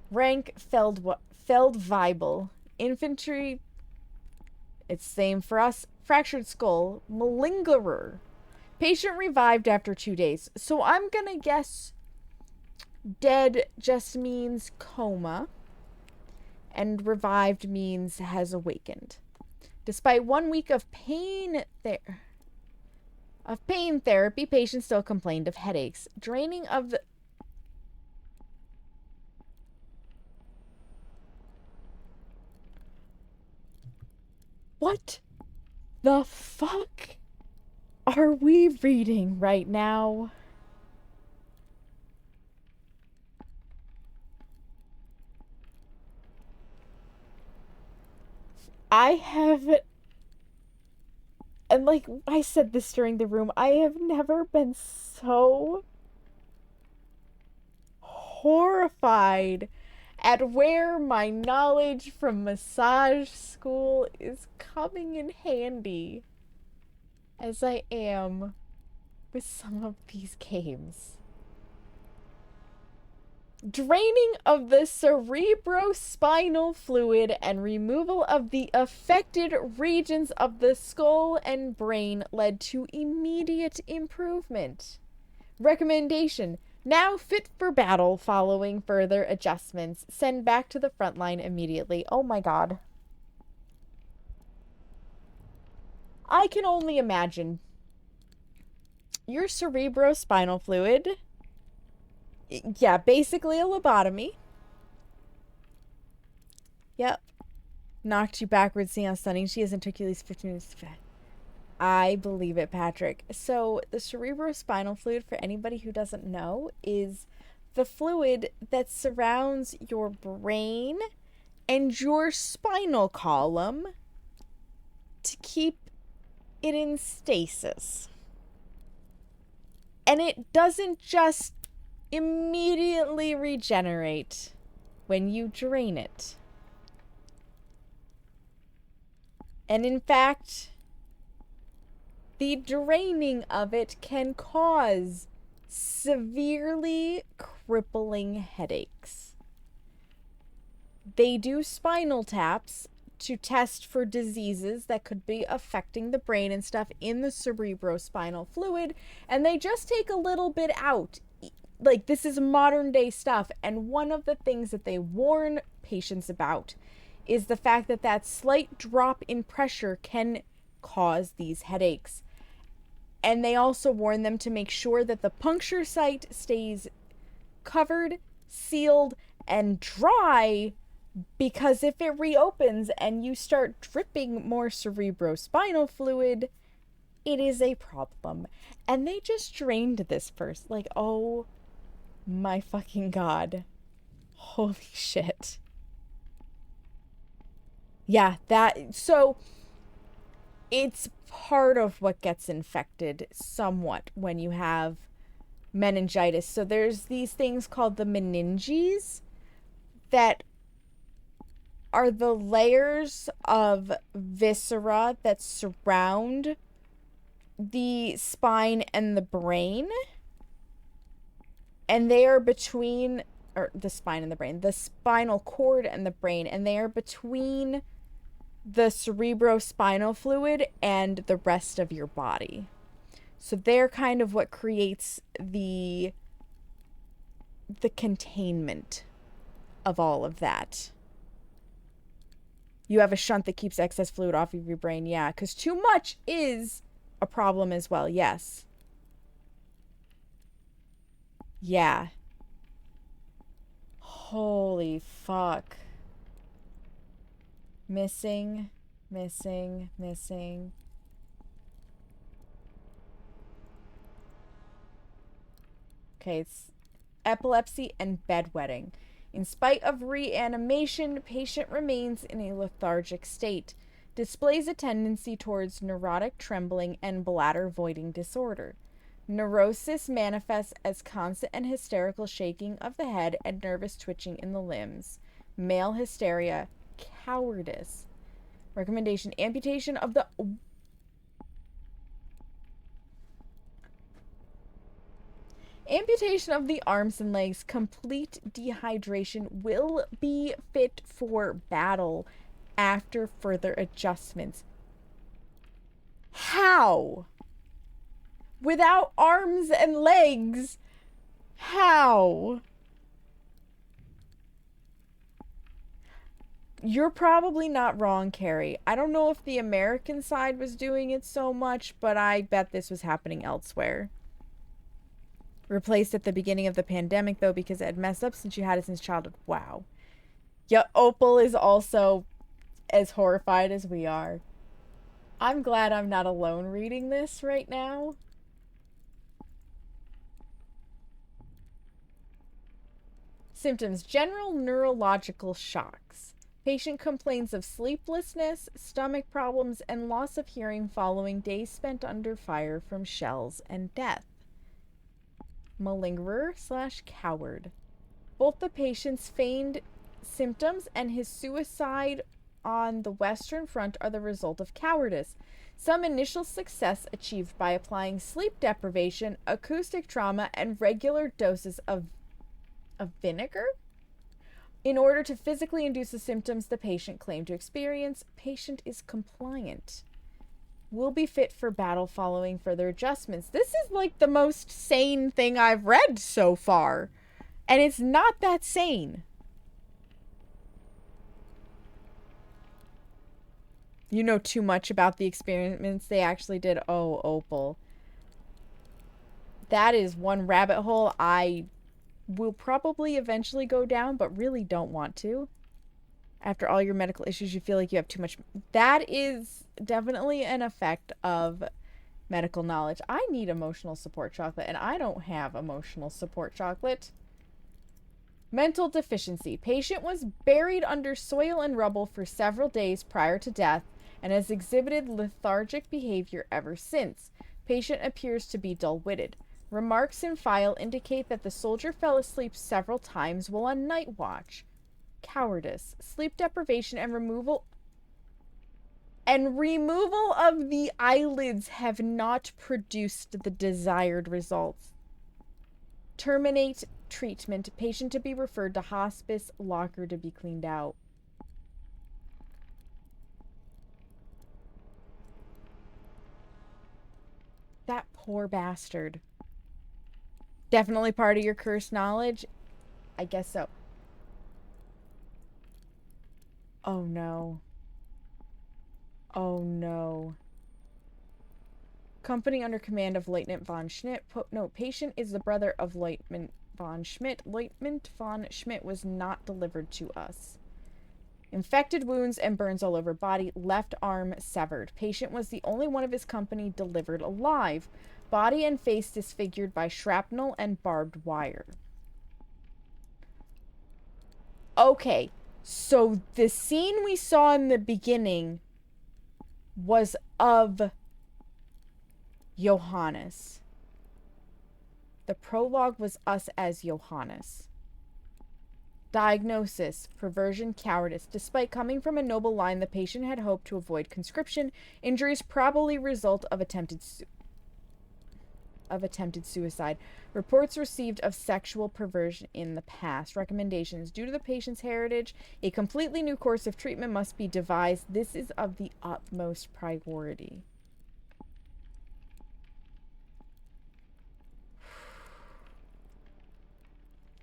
Rank, Feldweibel. Infantry. It's same for us. Fractured skull. Malingerer. Patient revived after 2 days. So I'm gonna guess dead just means coma. And revived means has awakened. Despite 1 week of pain therapy, patient still complained of headaches. Draining of the... What the fuck are we reading right now? I have And like I said this during the room, I have never been so horrified at where my knowledge from massage school is coming in handy as I am with some of these games. Draining of the cerebrospinal fluid and removal of the affected regions of the skull and brain led to immediate improvement. Recommendation: now fit for battle following further adjustments. Send back to the front line immediately. Oh my god. I can only imagine. Your cerebrospinal fluid... Yeah, basically a lobotomy. Yep. Knocked you backwards, see how stunning she is, and took you at least 15 minutes to fat. I believe it, Patrick. So, the cerebrospinal fluid, for anybody who doesn't know, is the fluid that surrounds your brain and your spinal column to keep it in stasis. And it doesn't just immediately regenerate when you drain it. And in fact, the draining of it can cause severely crippling headaches. They do spinal taps to test for diseases that could be affecting the brain and stuff in the cerebrospinal fluid, and they just take a little bit out. Like, this is modern day stuff, and one of the things that they warn patients about is the fact that that slight drop in pressure can cause these headaches. And they also warn them to make sure that the puncture site stays covered, sealed, and dry, because if it reopens and you start dripping more cerebrospinal fluid, it is a problem. And they just drained this first. Like, oh my fucking god. Holy shit. Yeah, so it's part of what gets infected somewhat when you have meningitis. So there's these things called the meninges that are the layers of viscera that surround the spine and the brain. And they are between, or the spine and the brain, the spinal cord and the brain, and they are between the cerebrospinal fluid and the rest of your body. So they're kind of what creates the containment of all of that. You have a shunt that keeps excess fluid off of your brain, yeah, because too much is a problem as well, yes. Yeah. Holy fuck. Missing. Okay, it's epilepsy and bedwetting. In spite of reanimation, patient remains in a lethargic state, displays a tendency towards neurotic trembling and bladder voiding disorder. Neurosis manifests as constant and hysterical shaking of the head and nervous twitching in the limbs. Male hysteria, cowardice. Recommendation: amputation of the... Amputation of the arms and legs. Complete dehydration. Will be fit for battle after further adjustments. How? Without arms and legs? How? You're probably not wrong, Carrie. I don't know if the American side was doing it so much, but I bet this was happening elsewhere. Replaced at the beginning of the pandemic, though, because it had messed up since you had it since childhood. Wow. Yeah, Opal is also as horrified as we are. I'm glad I'm not alone reading this right now. Symptoms: general neurological shocks, Patient complains of sleeplessness, stomach problems, and loss of hearing following days spent under fire from shells and death. Malingerer/coward. Both the patient's feigned symptoms and his suicide on the Western Front are the result of cowardice. Some initial success achieved by applying sleep deprivation, acoustic trauma, and regular doses of vinegar in order to physically induce the symptoms the patient claimed to experience. Patient is compliant. Will be fit for battle following further adjustments. This is like the most sane thing I've read so far. And it's not that sane. You know too much about the experiments they actually did. Oh, Opal. That is one rabbit hole I will probably eventually go down, but really don't want to. After all your medical issues, you feel like you have too much. That is definitely an effect of medical knowledge. I need emotional support chocolate, and I don't have emotional support chocolate. Mental deficiency. Patient was buried under soil and rubble for several days prior to death and has exhibited lethargic behavior ever since. Patient appears to be dull-witted. Remarks in file indicate that the soldier fell asleep several times while on night watch. Cowardice. Sleep deprivation and removal of the eyelids have not produced the desired results. Terminate treatment. Patient to be referred to hospice. Locker to be cleaned out. That poor bastard. Definitely part of your cursed knowledge? I guess so. Oh no. Oh no. Company under command of Lieutenant von Schmidt. Patient is the brother of Lieutenant von Schmidt. Lieutenant von Schmidt was not delivered to us. Infected wounds and burns all over body. Left arm severed. Patient was the only one of his company delivered alive. Body and face disfigured by shrapnel and barbed wire. Okay, so the scene we saw in the beginning was of Johannes. The prologue was us as Johannes. Diagnosis: perversion, cowardice. Despite coming from a noble line, the patient had hoped to avoid conscription. Injuries probably result of attempted suicide. Reports received of sexual perversion in the past. Recommendations: due to the patient's heritage, a completely new course of treatment must be devised. This is of the utmost priority.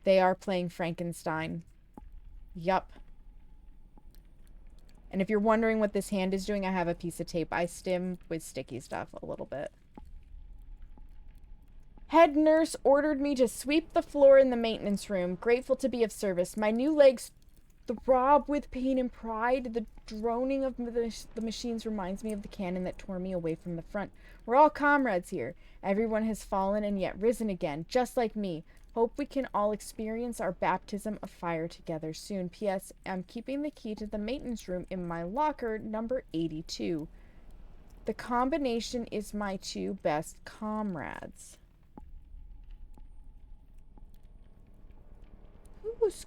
They are playing Frankenstein. Yup. And if you're wondering what this hand is doing, I have a piece of tape. I stim with sticky stuff a little bit. Head nurse ordered me to sweep the floor in the maintenance room. Grateful to be of service. My new legs throb with pain and pride. The droning of the machines reminds me of the cannon that tore me away from the front. We're all comrades here. Everyone has fallen and yet risen again, just like me. Hope we can all experience our baptism of fire together soon. P.S. I'm keeping the key to the maintenance room in my locker, number 82. The combination is my two best comrades. Who's...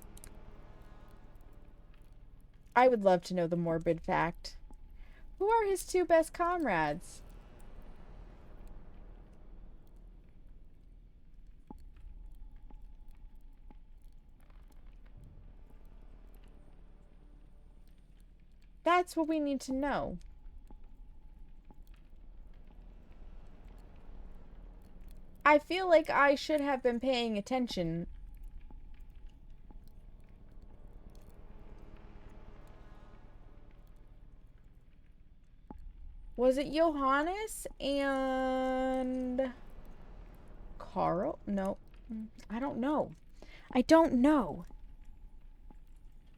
I would love to know the morbid fact. Who are his two best comrades? That's what we need to know. I feel like I should have been paying attention. Was it Johannes and Carl? No. I don't know. I don't know.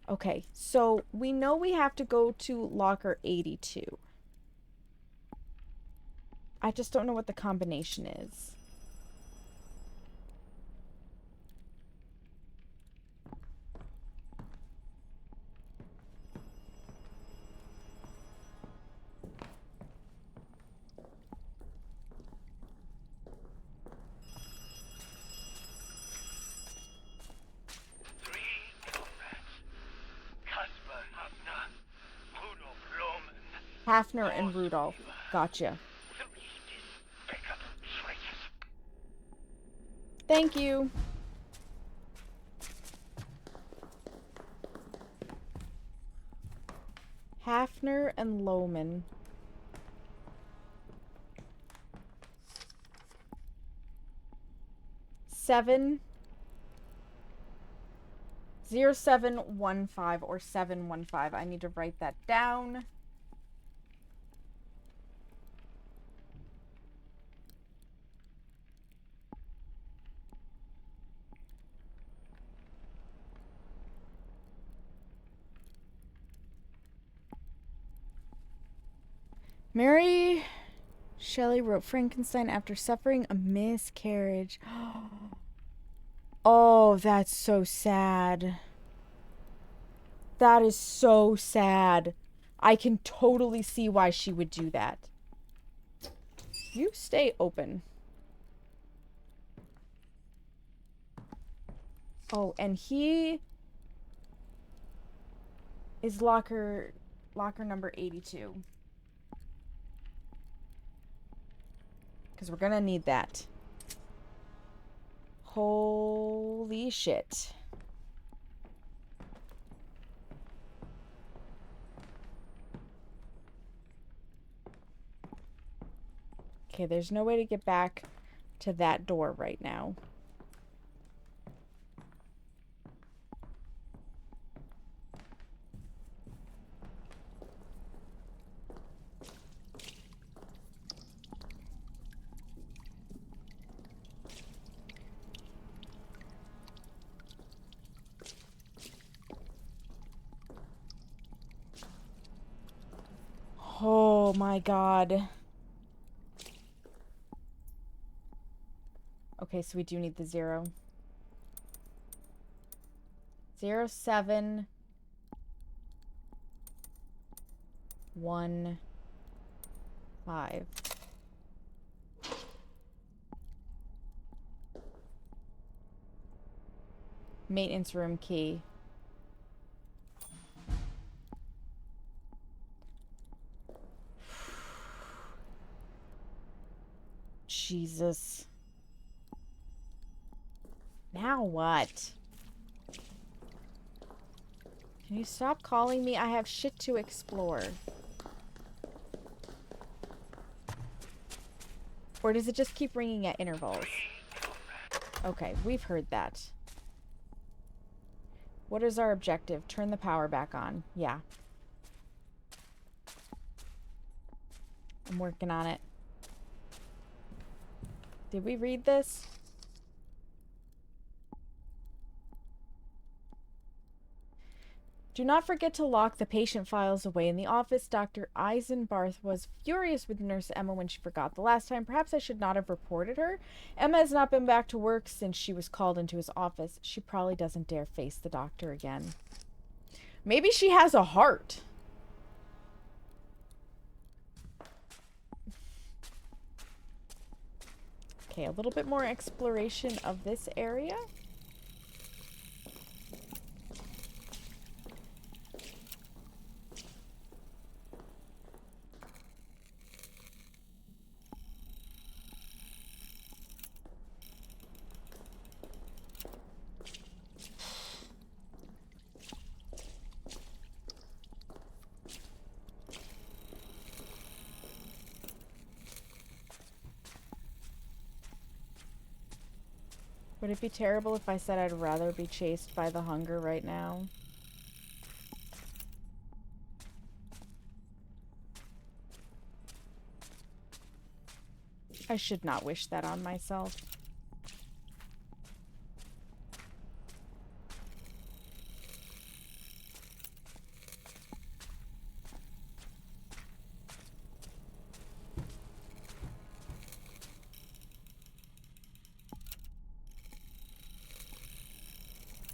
Okay, so we know we have to go to locker 82. I just don't know what the combination is. Hafner and Rudolph. Gotcha. Thank you. Hafner and Lohman. Seven. 0715 or 715. I need to write that down. Mary Shelley wrote Frankenstein after suffering a miscarriage. Oh, that's so sad. That is so sad. I can totally see why she would do that. You stay open. Oh, and he is locker number 82. Because we're gonna need that. Holy shit. Okay, there's no way to get back to that door right now. Oh my god. Okay, so we do need the 0. 07 1 5. Maintenance room key. Jesus. Now what? Can you stop calling me? I have shit to explore. Or does it just keep ringing at intervals? Okay, we've heard that. What is our objective? Turn the power back on. Yeah. I'm working on it. Did we read this? Do not forget to lock the patient files away in the office. Dr. Eisenbarth was furious with Nurse Emma when she forgot the last time. Perhaps I should not have reported her. Emma has not been back to work since she was called into his office. She probably doesn't dare face the doctor again. Maybe she has a heart. Okay, a little bit more exploration of this area. Would it be terrible if I said I'd rather be chased by the hunger right now? I should not wish that on myself.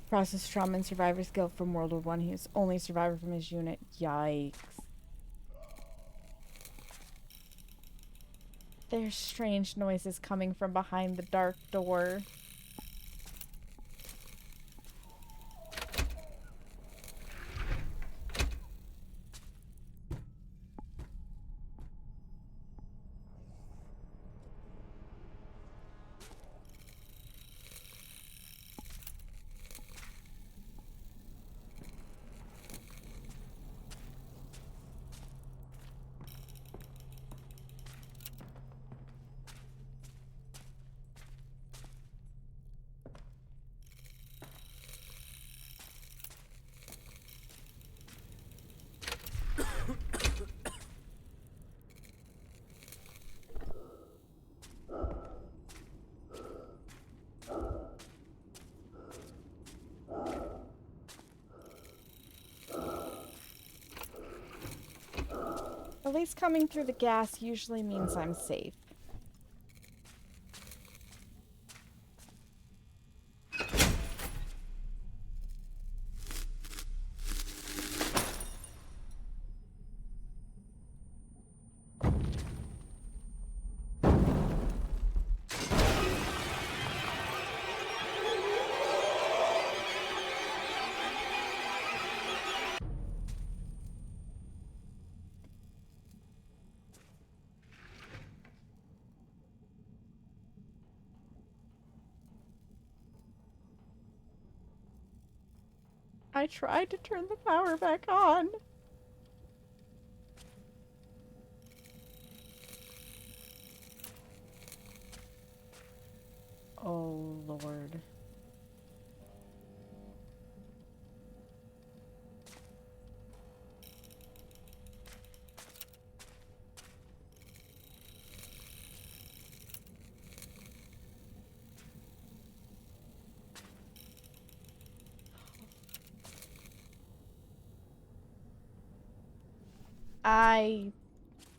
Process trauma and survivor's guilt from World War I. He was only a survivor from his unit. Yikes. There's strange noises coming from behind the dark door. At least coming through the gas usually means I'm safe. I tried to turn the power back on. Oh, Lord.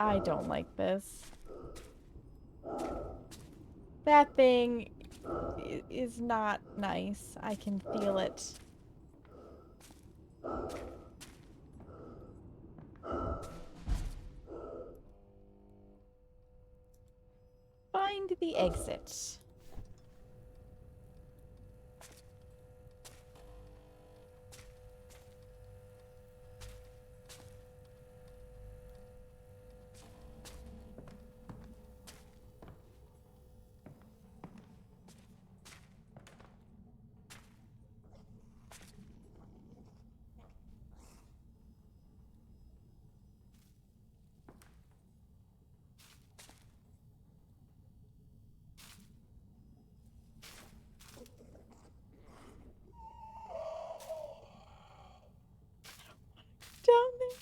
I don't like this. That thing is not nice. I can feel it. Find the exit. Down there.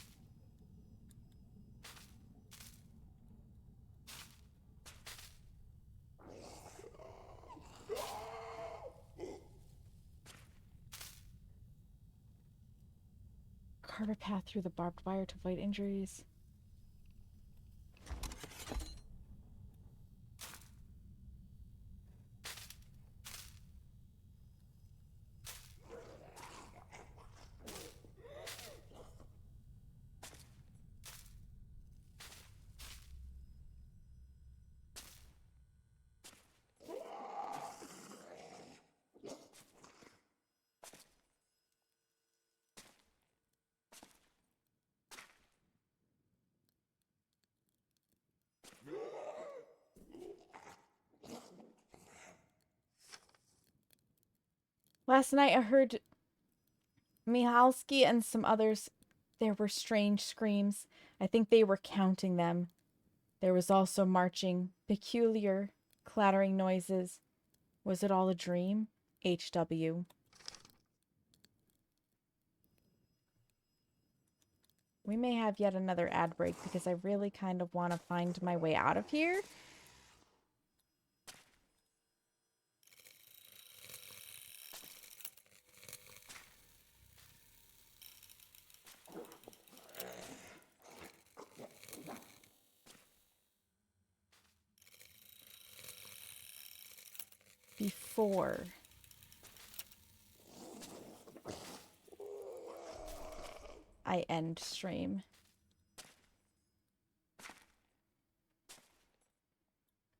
Carve a path through the barbed wire to avoid injuries. Last night I heard Mihalski and some others. There were strange screams. I think they were counting them. There was also marching, peculiar, clattering noises. Was it all a dream? HW. We may have yet another ad break because I really kind of want to find my way out of here. Before I end stream.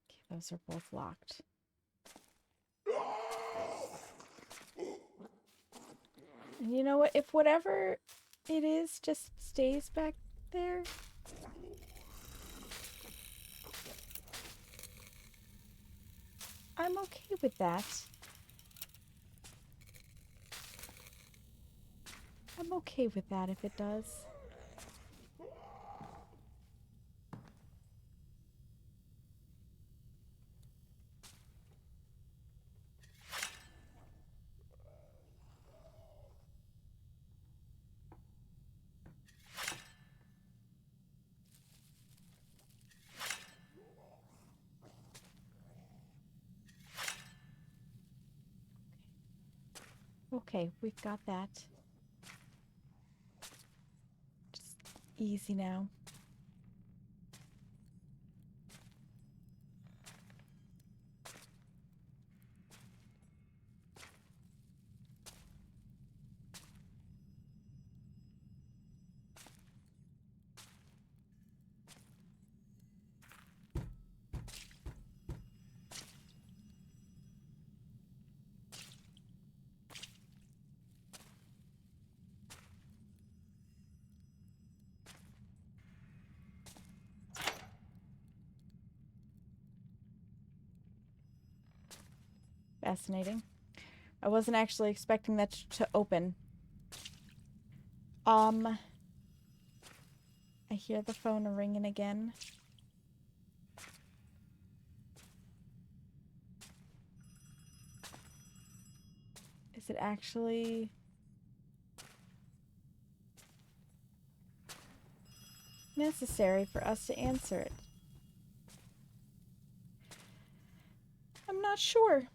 Okay, those are both locked. And you know what? If whatever it is just stays back there, I'm okay with that. I'm okay with that if it does. Okay, we've got that. Just easy now. Fascinating. I wasn't actually expecting that to open. I hear the phone ringing again. Is it actually... necessary for us to answer it? I'm not sure.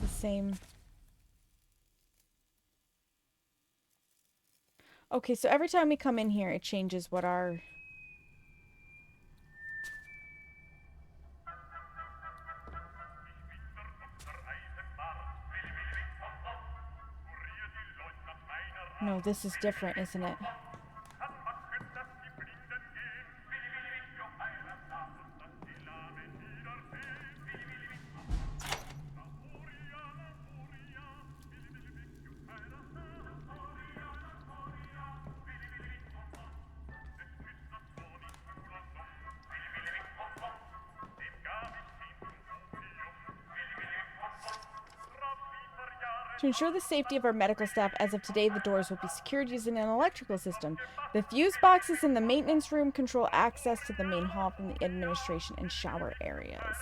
It's the same. Okay, so every time we come in here, it changes what our... No, this is different, isn't it? To ensure the safety of our medical staff, as of today, the doors will be secured using an electrical system. The fuse boxes in the maintenance room control access to the main hall from the administration and shower areas.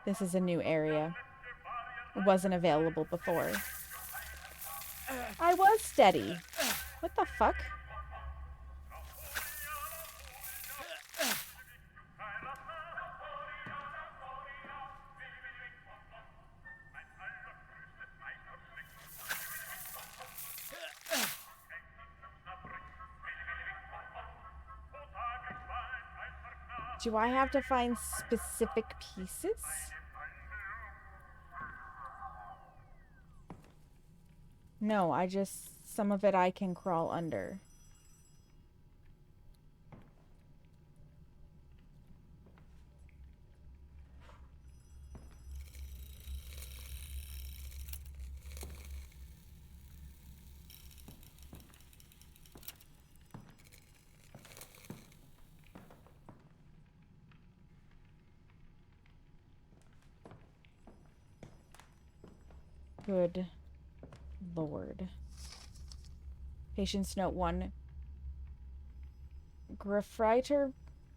This is a new area. It wasn't available before. I was steady. What the fuck? Do I have to find specific pieces? No, some of it I can crawl under. Good Lord. Patient's note 1. Grafreiter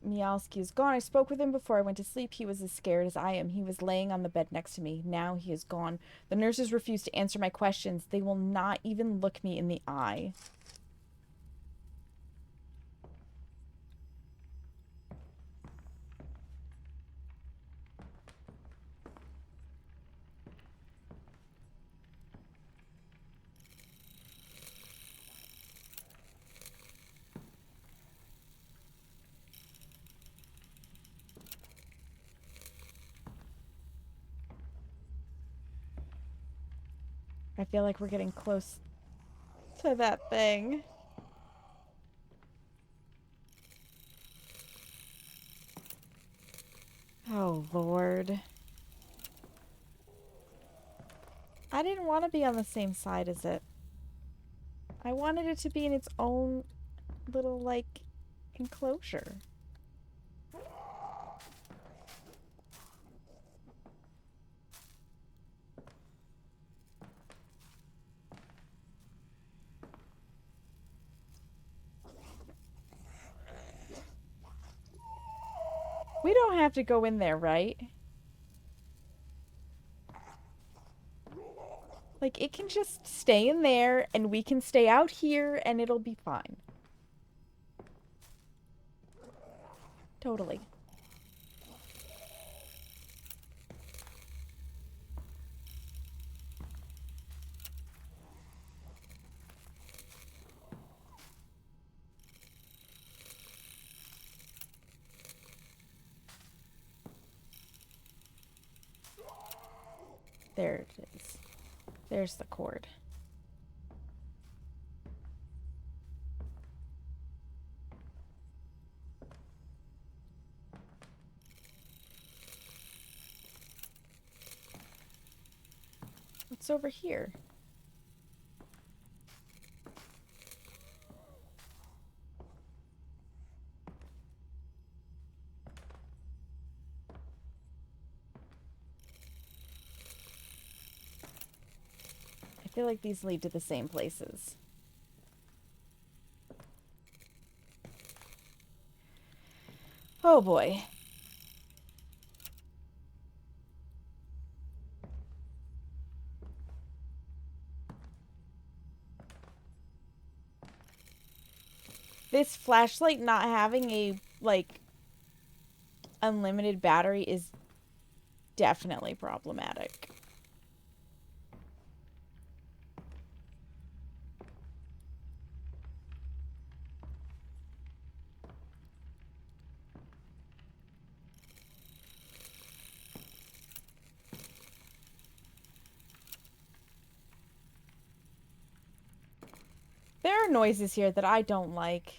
Mialski is gone. I spoke with him before I went to sleep. He was as scared as I am. He was laying on the bed next to me. Now he is gone. The nurses refuse to answer my questions. They will not even look me in the eye. I feel like we're getting close to that thing. Oh, Lord. I didn't want to be on the same side as it. I wanted it to be in its own little, like, enclosure. We don't have to go in there, right? Like, it can just stay in there, and we can stay out here, and it'll be fine. Totally. There it is. There's the cord. What's over here? I feel like these lead to the same places. Oh boy. This flashlight not having a, like, unlimited battery is definitely problematic. There are noises here that I don't like.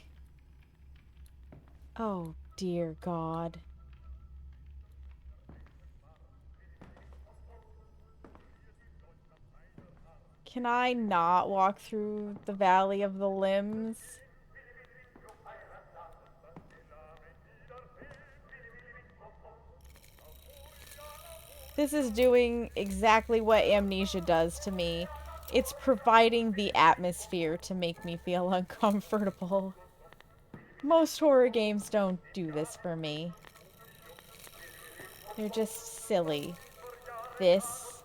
Oh, dear God. Can I not walk through the Valley of the Limbs? This is doing exactly what amnesia does to me. It's providing the atmosphere to make me feel uncomfortable. Most horror games don't do this for me. They're just silly. This,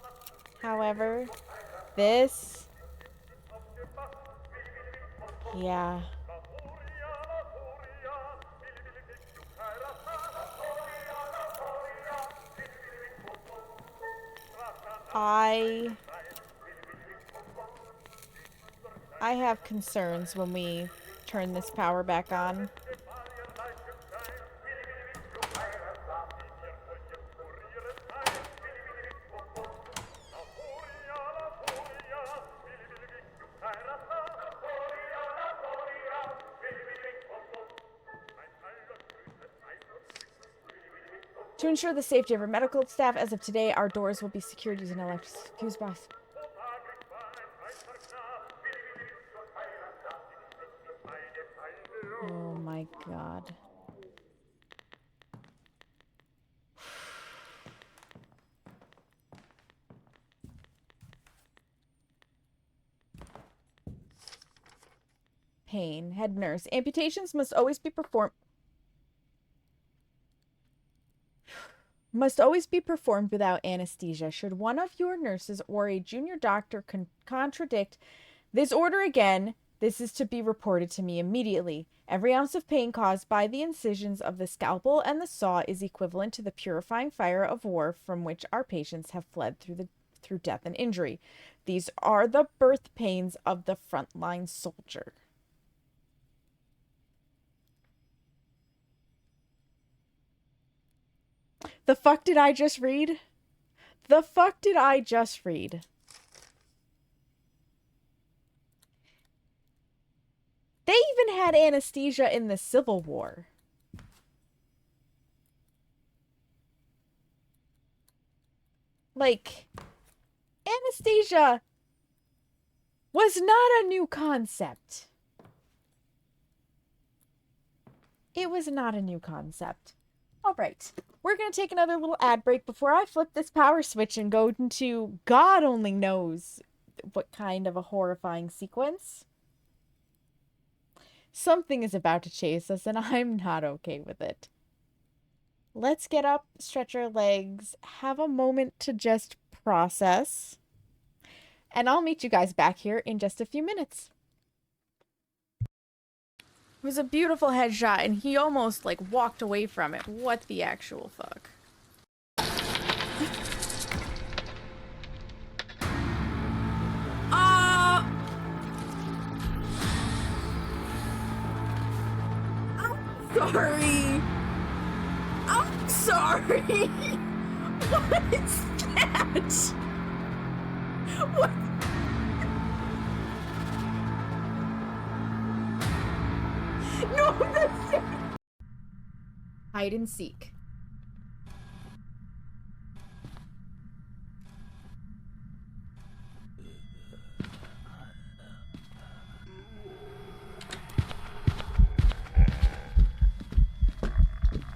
however, this... yeah. I have concerns when we turn this power back on. To ensure the safety of our medical staff, as of today, our doors will be secured using an electric fuse box. Oh my God. Pain. Head nurse. Amputations must always be performed without anesthesia. Should one of your nurses or a junior doctor contradict this order again, this is to be reported to me immediately. Every ounce of pain caused by the incisions of the scalpel and the saw is equivalent to the purifying fire of war from which our patients have fled through death and injury. These are the birth pains of the frontline soldier. The fuck did I just read? The fuck did I just read? They even had anesthesia in the Civil War. Like, anesthesia was not a new concept. It was not a new concept. All right. We're going to take another little ad break before I flip this power switch and go into God only knows what kind of a horrifying sequence. Something is about to chase us, and I'm not okay with it. Let's get up, stretch our legs, have a moment to just process, and I'll meet you guys back here in just a few minutes. It was a beautiful headshot, and he almost, like, walked away from it. What the actual fuck? Sorry. I'm sorry. What is that? What? No, that's it. Hide and seek.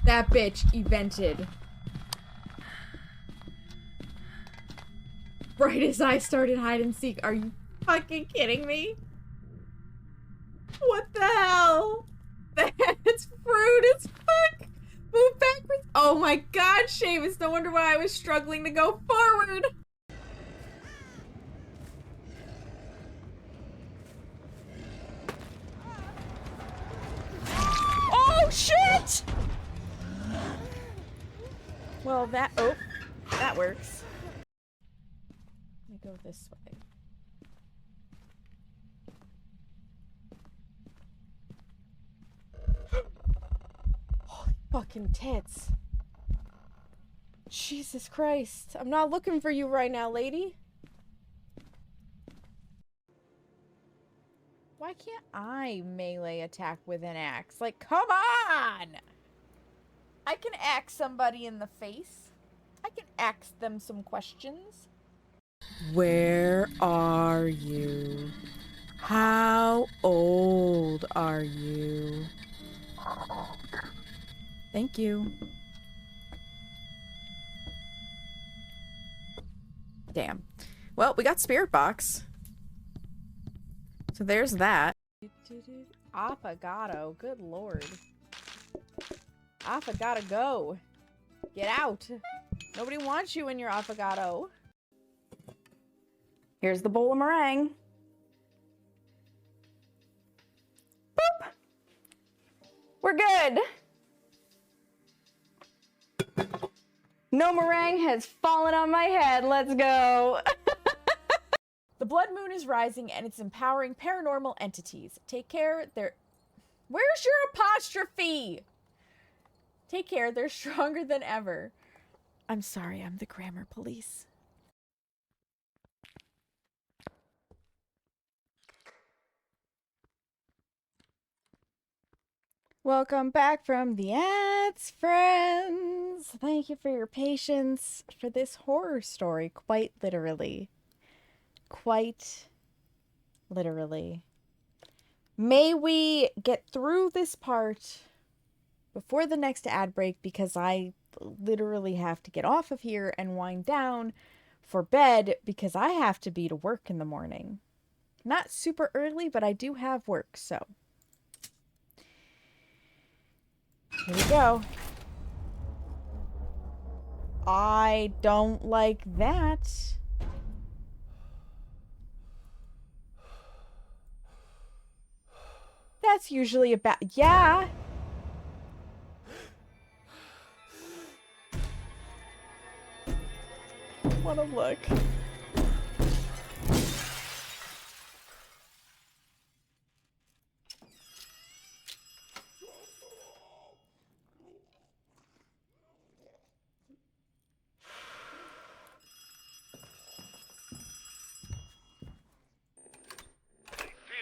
That bitch evented. Right as I started hide and seek. Are you fucking kidding me? What the hell? That's rude as fuck. Move backwards. Oh my god, Seamus. No wonder why I was struggling to go forward. Oh shit! Well, that works. Let me go this way. Holy fucking tits. Jesus Christ. I'm not looking for you right now, lady. Why can't I melee attack with an axe? Like, come on! I can axe somebody in the face. I can ask them some questions. Where are you? How old are you? Thank you. Damn. Well, we got Spirit Box. So there's that. Affogato, good lord. Affogato, go. Get out. Nobody wants you in your affogato. Here's the bowl of meringue. Boop. We're good. No meringue has fallen on my head. Let's go. The blood moon is rising and it's empowering paranormal entities. Take care, they're... Where's your apostrophe? Take care, they're stronger than ever. I'm sorry, I'm the grammar police. Welcome back from the ads, friends. Thank you for your patience for this horror story, quite literally. Quite literally. May we get through this part before the next ad break, because I literally have to get off of here and wind down for bed because I have to be to work in the morning. Not super early, but I do have work, so. Here we go. I don't like that. That's usually about... Yeah. Wanna look. Fear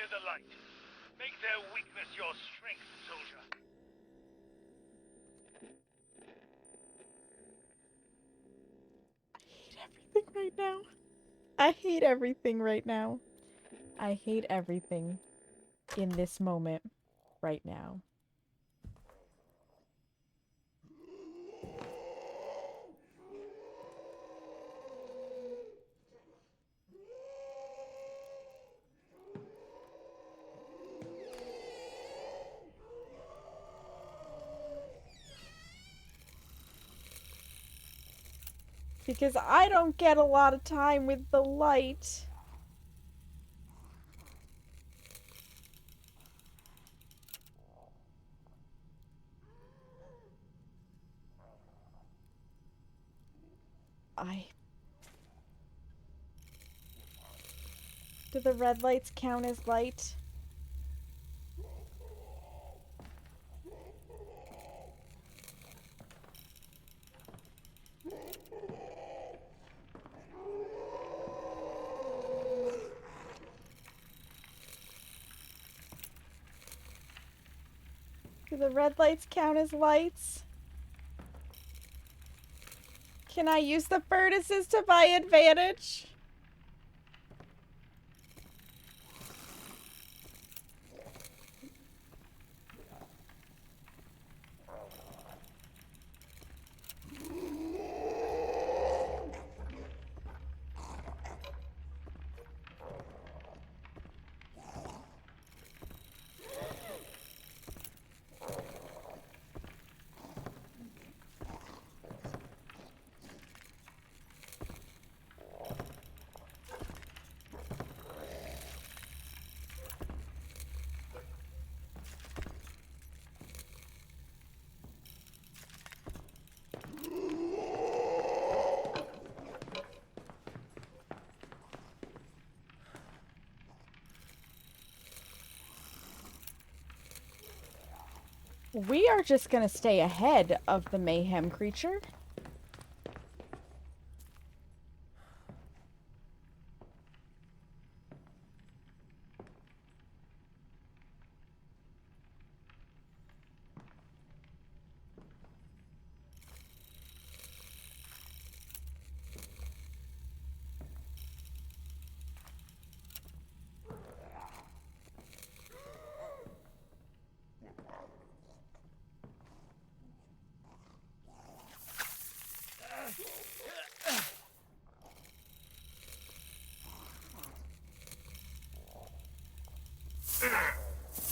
the light. Make their weakness your strength, soldier. Right now. I hate everything right now. I hate everything in this moment right now. Because I don't get a lot of time with the light. Do the red lights count as light? Do the red lights count as lights? Can I use the furnaces to my advantage? We are just gonna stay ahead of the mayhem creature.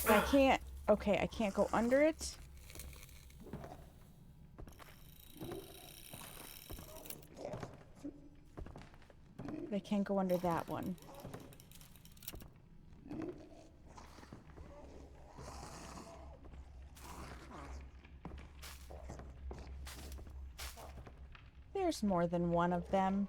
I can't. Okay, I can't go under it. I can't go under that one. There's more than one of them.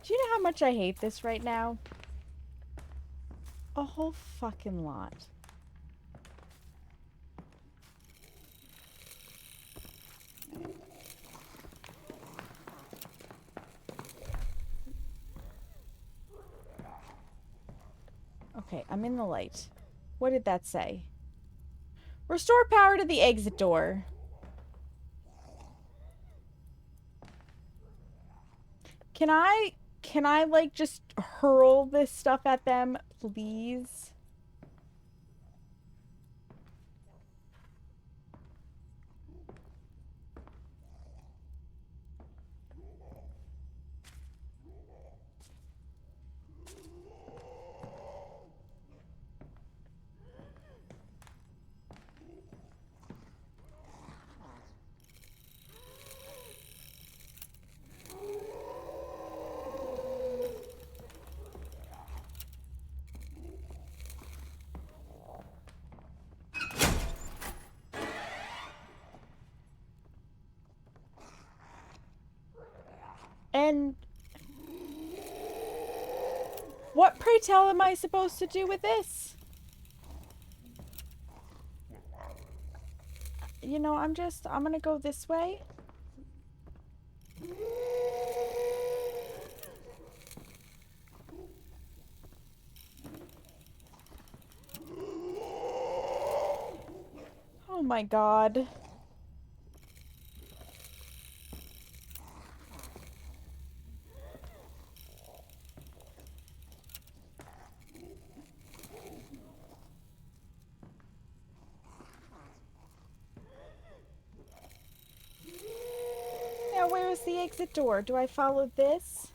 Do you know how much I hate this right now? A whole fucking lot. Okay, I'm in the light. What did that say? Restore power to the exit door. Can I like just hurl this stuff at them, please? And what, pray tell, am I supposed to do with this? You know, I'm gonna go this way. Oh my God. Now, where is the exit door? Do I follow this?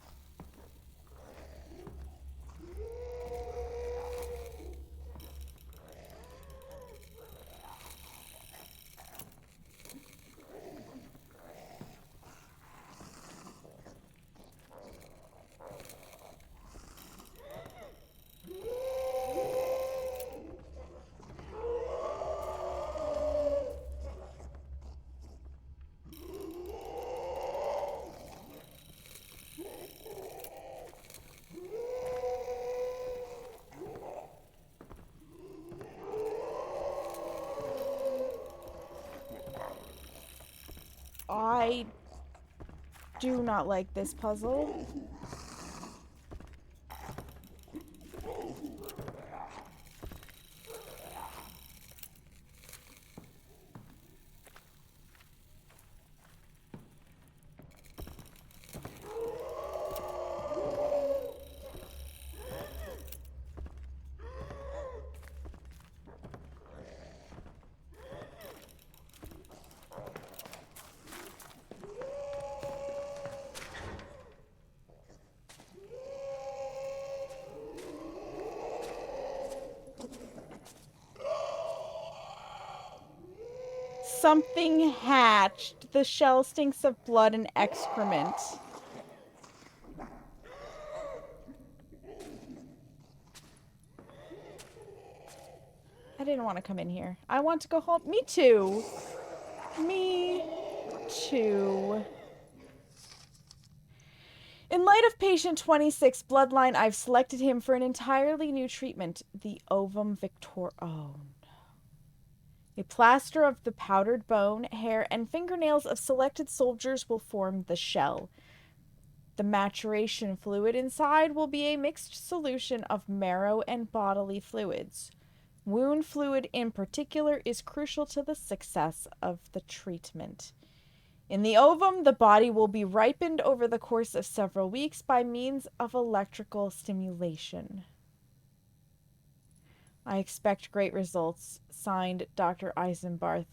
I do not like this puzzle. Something hatched. The shell stinks of blood and excrement. I didn't want to come in here. I want to go home. Me too. Me 2. In light of patient 26 bloodline, I've selected him for an entirely new treatment, the ovum victor. Oh no. A plaster of the powdered bone, hair, and fingernails of selected soldiers will form the shell. The maturation fluid inside will be a mixed solution of marrow and bodily fluids. Wound fluid in particular is crucial to the success of the treatment. In the ovum, the body will be ripened over the course of several weeks by means of electrical stimulation. I expect great results. Signed, Dr. Eisenbarth.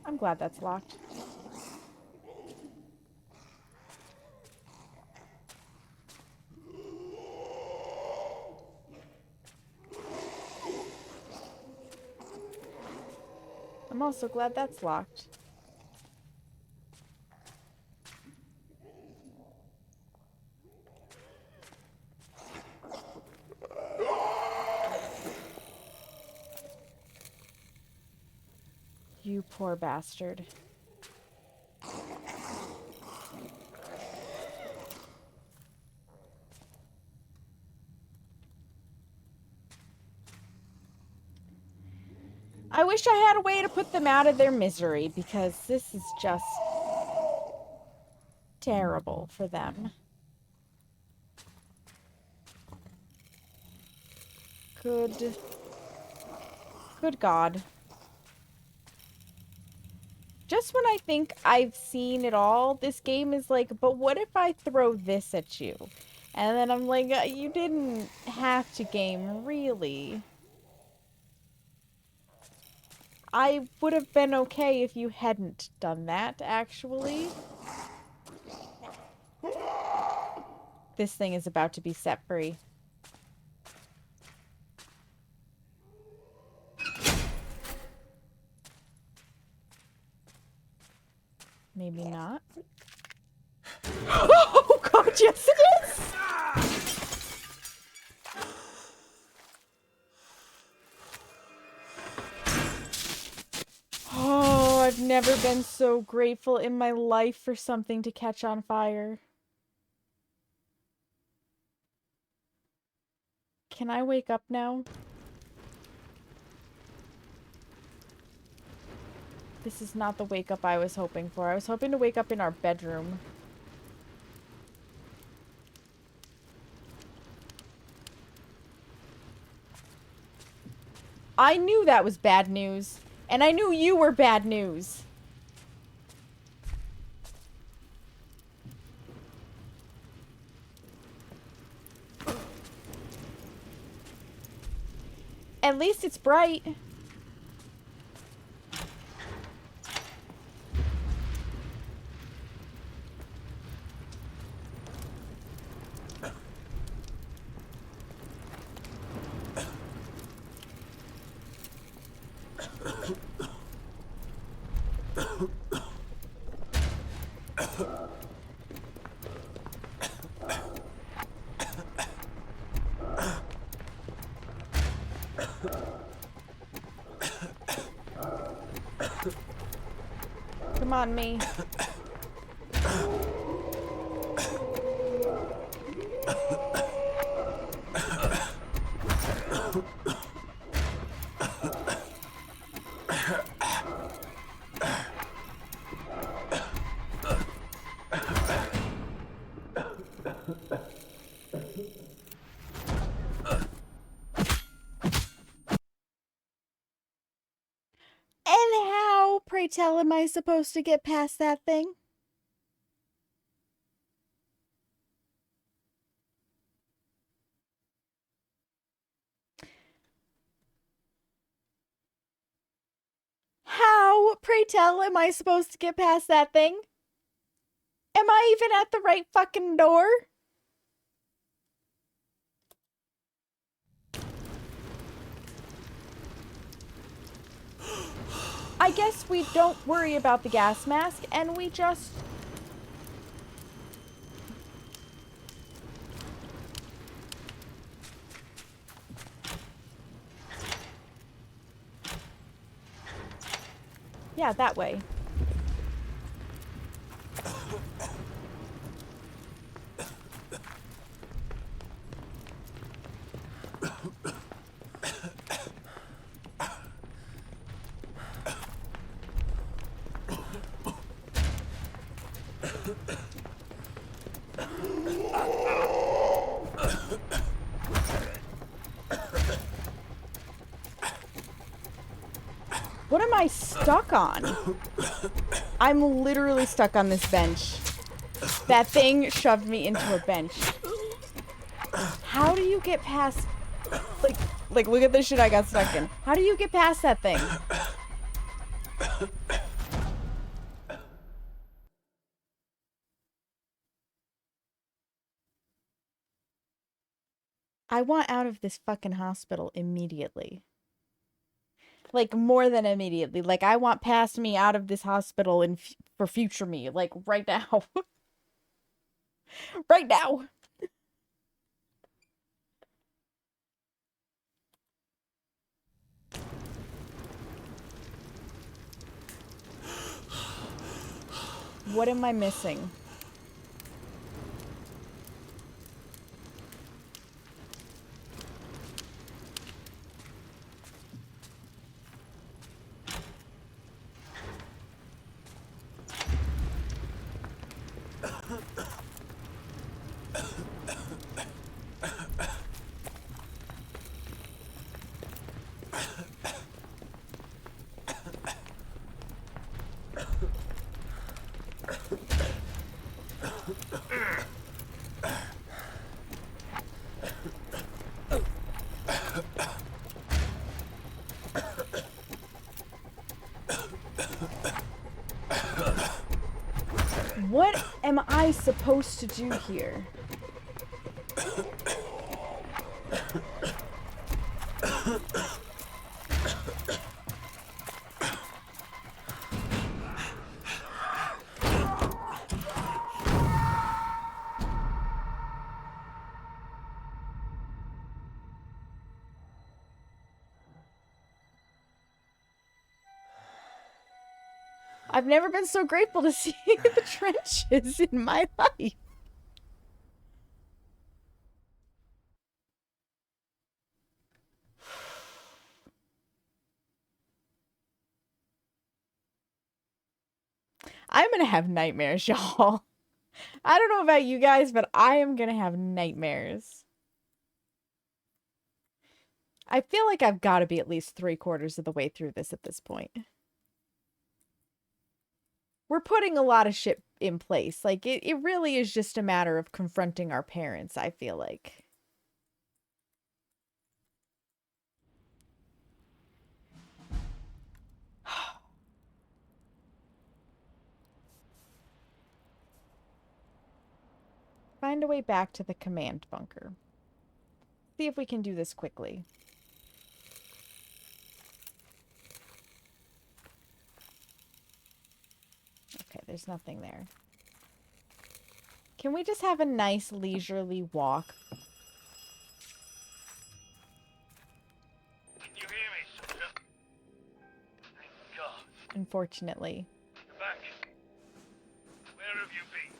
I'm glad that's locked. I'm also glad that's locked. You poor bastard. I wish I had a way to put them out of their misery, because this is just terrible for them. Good God. Just when I think I've seen it all, this game is like, but what if I throw this at you? And then I'm like, you didn't have to, game, really. I would have been okay if you hadn't done that, actually. This thing is about to be set free. Maybe not. Oh God, yes it is! Oh, I've never been so grateful in my life for something to catch on fire. Can I wake up now? This is not the wake up I was hoping for. I was hoping to wake up in our bedroom. I knew that was bad news. And I knew you were bad news. At least it's bright. Come on, me. Pray tell, am I supposed to get past that thing? How, pray tell, am I supposed to get past that thing? Am I even at the right fucking door? I guess we don't worry about the gas mask, and we just Yeah, that way. What am I stuck on? I'm literally stuck on this bench. That thing shoved me into a bench. How do you get past... Like, look at the shit I got stuck in. How do you get past that thing? I want out of this fucking hospital immediately. Like, more than immediately. Like, I want past me out of this hospital and for future me. Like, right now. Right now. What am I missing? What am I supposed to do here? I've never been so grateful to see the trenches in my life. I'm gonna have nightmares, y'all. I don't know about you guys, but I am gonna have nightmares. I feel like I've got to be at least 3/4 of the way through this at this point. We're putting a lot of shit in place. Like, it really is just a matter of confronting our parents, I feel like. Find a way back to the command bunker. See if we can do this quickly. Okay, there's nothing there. Can we just have a nice leisurely walk? Can you hear me, soldier? Thank God. Unfortunately. You're back. Where have you been?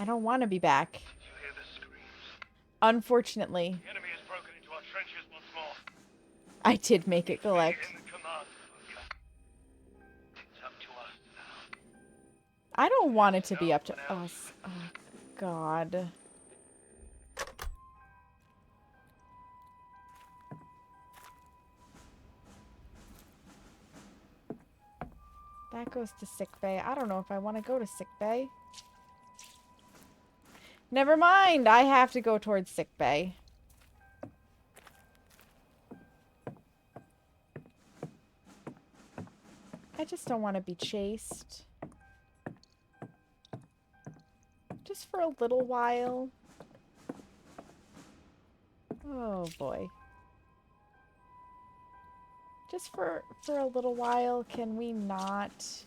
I don't want to be back. Did you hear the screams? Unfortunately. The enemy has broken into our trenches once more. I did make it collect. In the command bunker. It's up to us now. I don't want it to be up to us. Oh, God. That goes to sickbay. I don't know if I want to go to sickbay. Never mind. I have to go towards sickbay. I just don't want to be chased. Just for a little while. Oh boy. Just for a little while, can we not?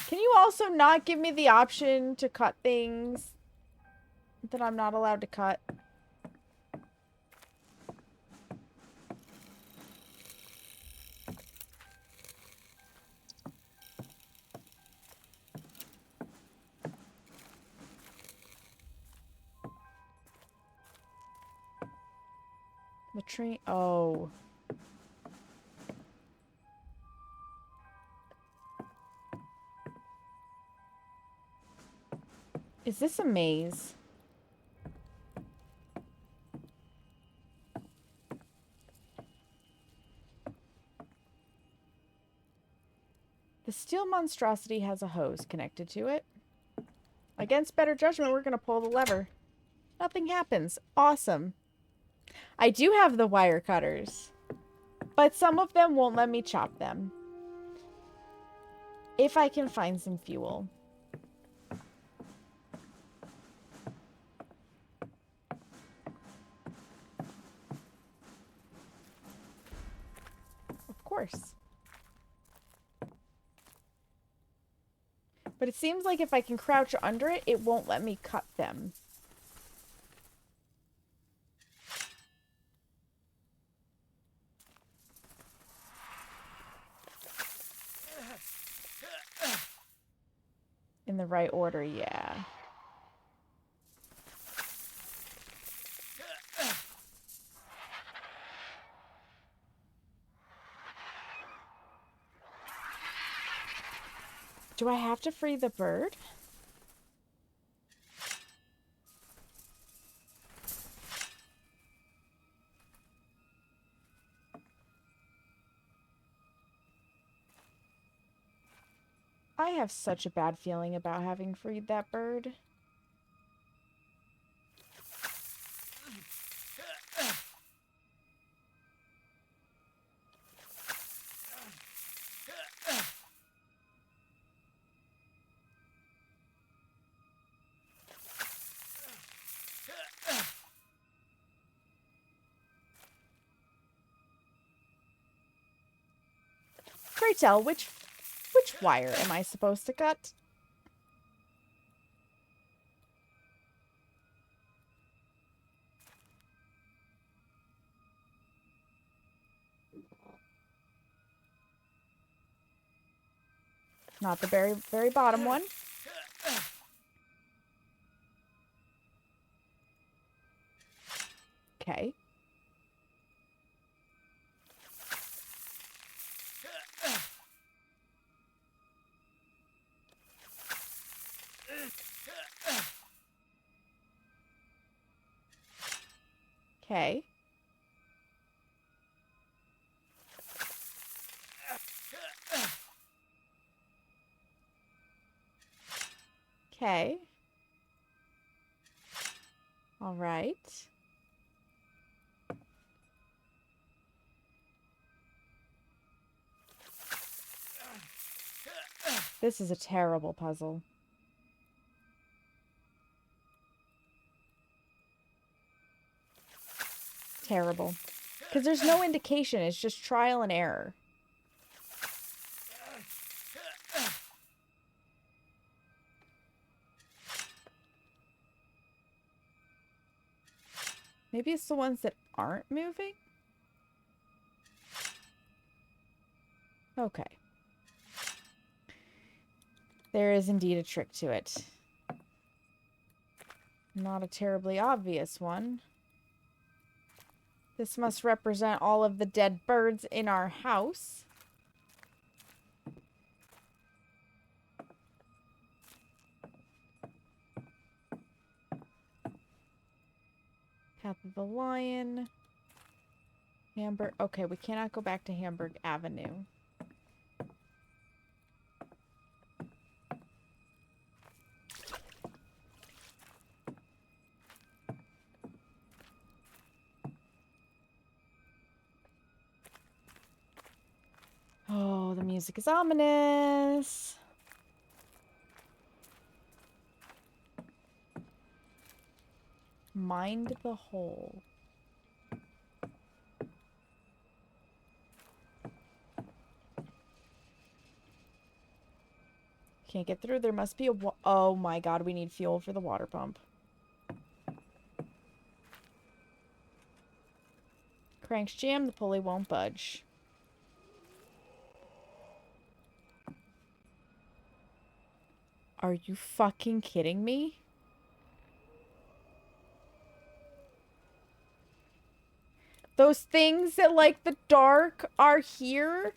Can you also not give me the option to cut things that I'm not allowed to cut? latrine. Oh. Is this a maze? The steel monstrosity has a hose connected to it. Against better judgment, we're going to pull the lever. Nothing happens. Awesome. I do have the wire cutters, but some of them won't let me chop them. If I can find some fuel. Of course. But it seems like if I can crouch under it, it won't let me cut them. In the right order, yeah. Do I have to free the bird? I have such a bad feeling about having freed that bird. Pray tell, which wire am I supposed to cut? Not the very bottom one. Okay. Okay. Okay. All right. This is a terrible puzzle. Terrible. Because there's no indication. It's just trial and error. Maybe it's the ones that aren't moving? Okay. There is indeed a trick to it. Not a terribly obvious one. This must represent all of the dead birds in our house. Path of the Lion. Hamburg. Okay, we cannot go back to Hamburg Avenue. Oh, the music is ominous. Mind the hole. Can't get through. There must be a oh my god, we need fuel for the water pump. Cranks jam, the pulley won't budge. Are you fucking kidding me? Those things that like the dark are here?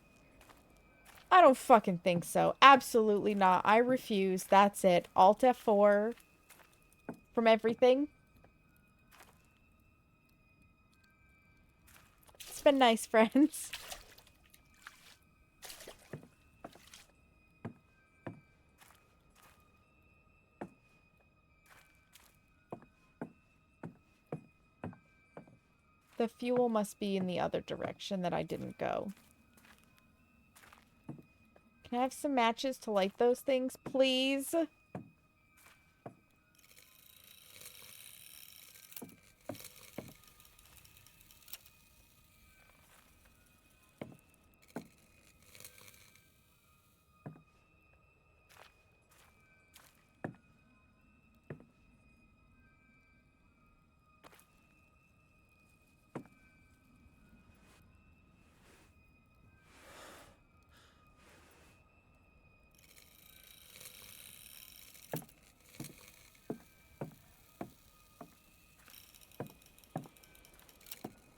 I don't fucking think so. Absolutely not. I refuse. That's it. Alt F4 from everything. It's been nice, friends. The fuel must be in the other direction that I didn't go. Can I have some matches to light those things, please?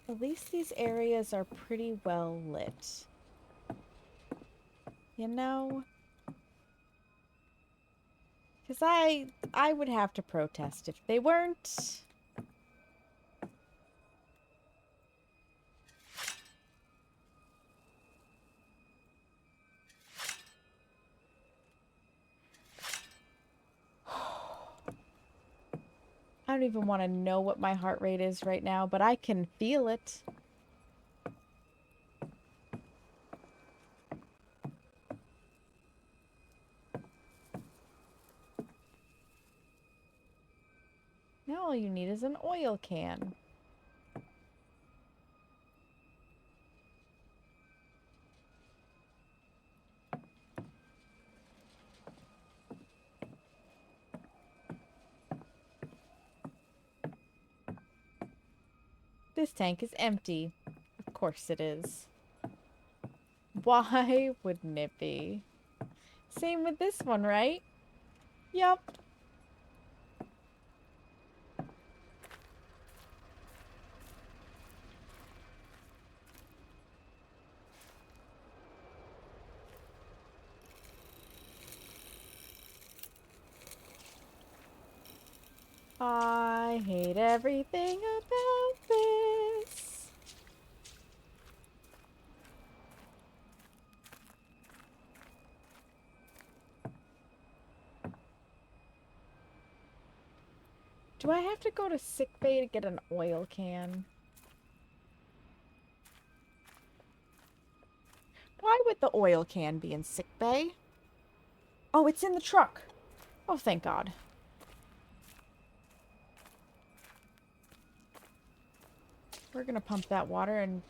At least these areas are pretty well lit. You know? Because I would have to protest if they weren't. I don't even want to know what my heart rate is right now, but I can feel it. Now all you need is an oil can. This tank is empty. Of course it is. Why wouldn't it be? Same with this one, right? Yup. I hate everything about this. Do I have to go to sickbay to get an oil can? Why would the oil can be in sickbay? Oh, it's in the truck. Oh, thank God. We're gonna pump that water and...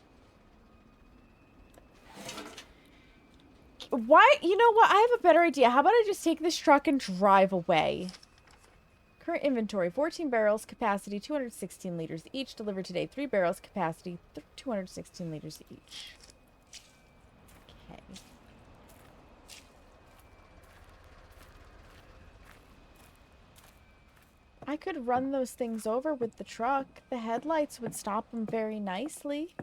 Why? You know what? I have a better idea. How about I just take this truck and drive away? Current inventory, 14 barrels, capacity 216 liters each. Delivered today, 3 barrels, capacity 216 liters each. Okay. I could run those things over with the truck. The headlights would stop them very nicely.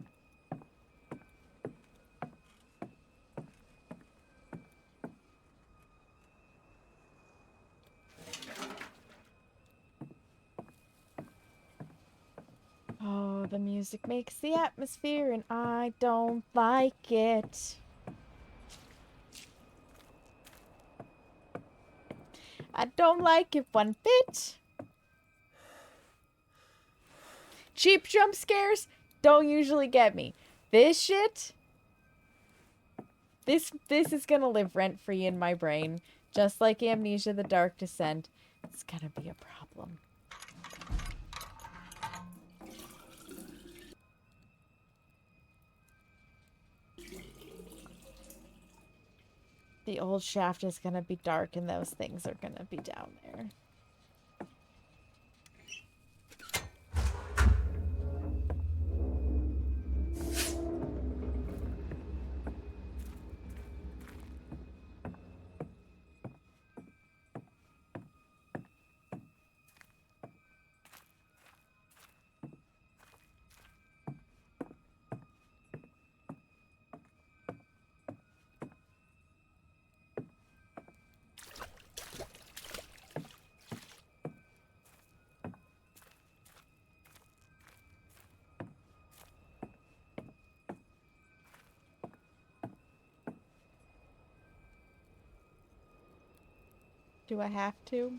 Oh, the music makes the atmosphere and I don't like it. I don't like it one bit. Cheap jump scares don't usually get me. This shit, this is gonna live rent-free in my brain. Just like Amnesia: The Dark Descent. It's gonna be a problem. The old shaft is gonna be dark and those things are gonna be down there. Do I have to?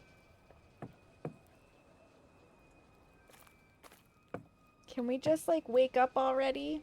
Can we just, like, wake up already?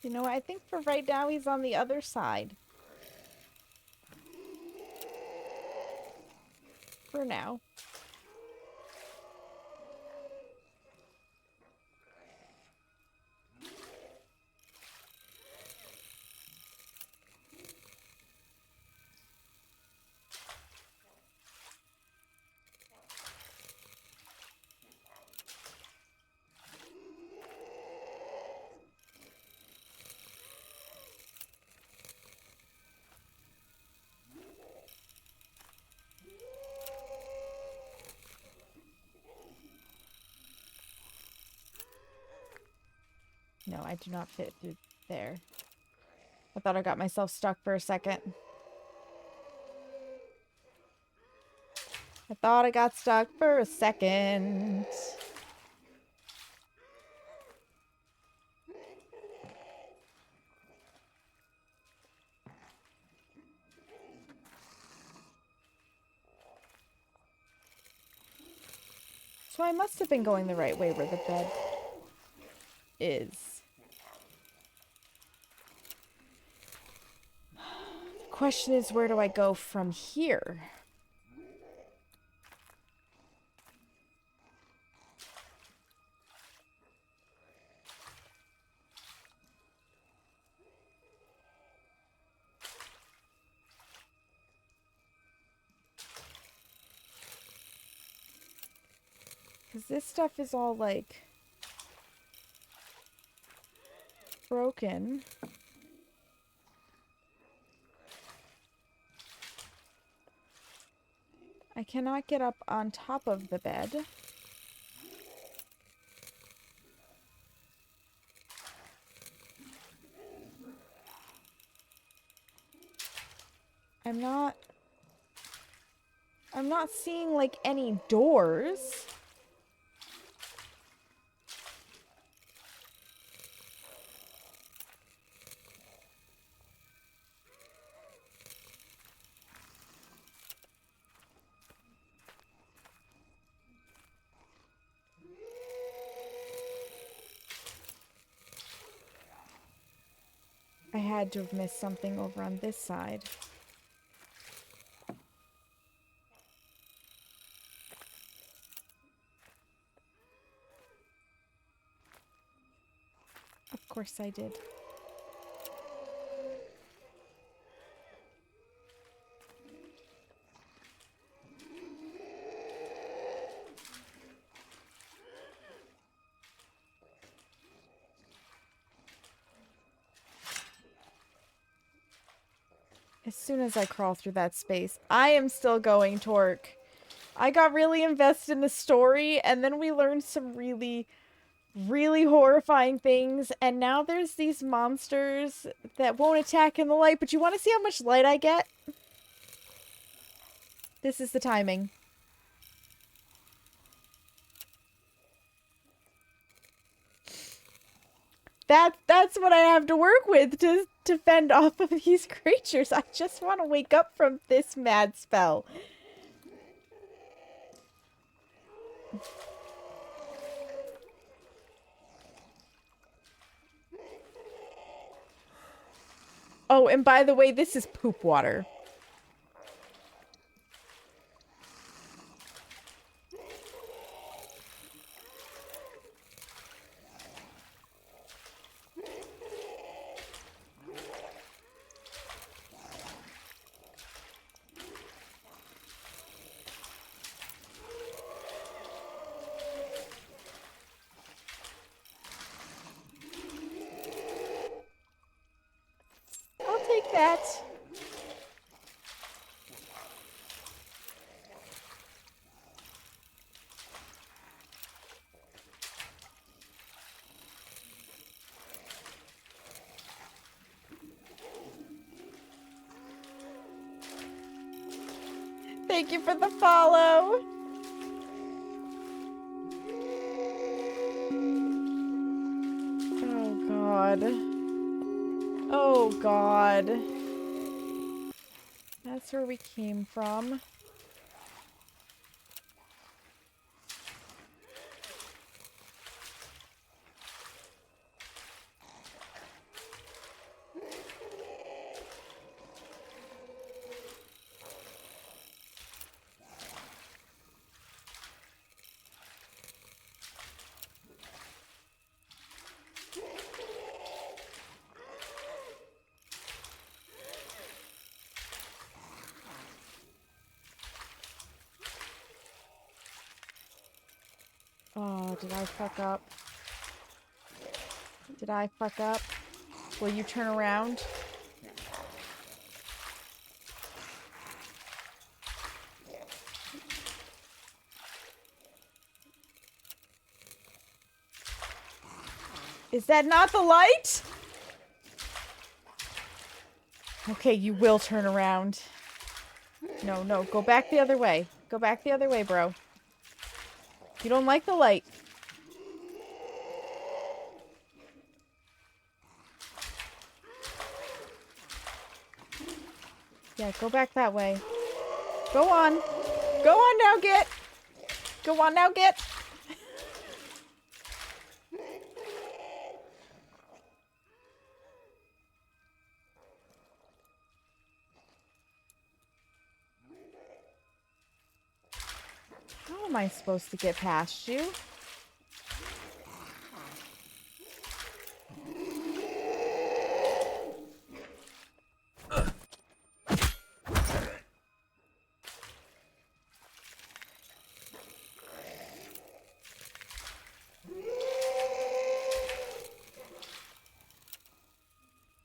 You know what? I think for right now he's on the other side. For now. No, I do not fit through there. I thought I got myself stuck for a second. I thought I got stuck for a second. So I must have been going the right way where the bed is. The question is, where do I go from here? Because this stuff is all, like, broken. I cannot get up on top of the bed. I'm not seeing, like, any doors. I had to have missed something over on this side. Of course I did. As soon as I crawl through that space, I am still going, Torque. I got really invested in the story, and then we learned some really horrifying things, and now there's these monsters that won't attack in the light, but you want to see how much light I get? This is the timing. That's what I have to work with to fend off of these creatures. I just want to wake up from this mad spell. Oh, and by the way, this is poop water. I'll take that. Thank you for the follow. Oh, God. Oh, God. That's where we came from. Oh, did I fuck up? Did I fuck up? Will you turn around? Is that not the light? Okay, you will turn around. No, no, go back the other way. Go back the other way, bro. You don't like the light. Yeah, go back that way. Go on. Go on now, Git. Go on now, Git. How am I supposed to get past you?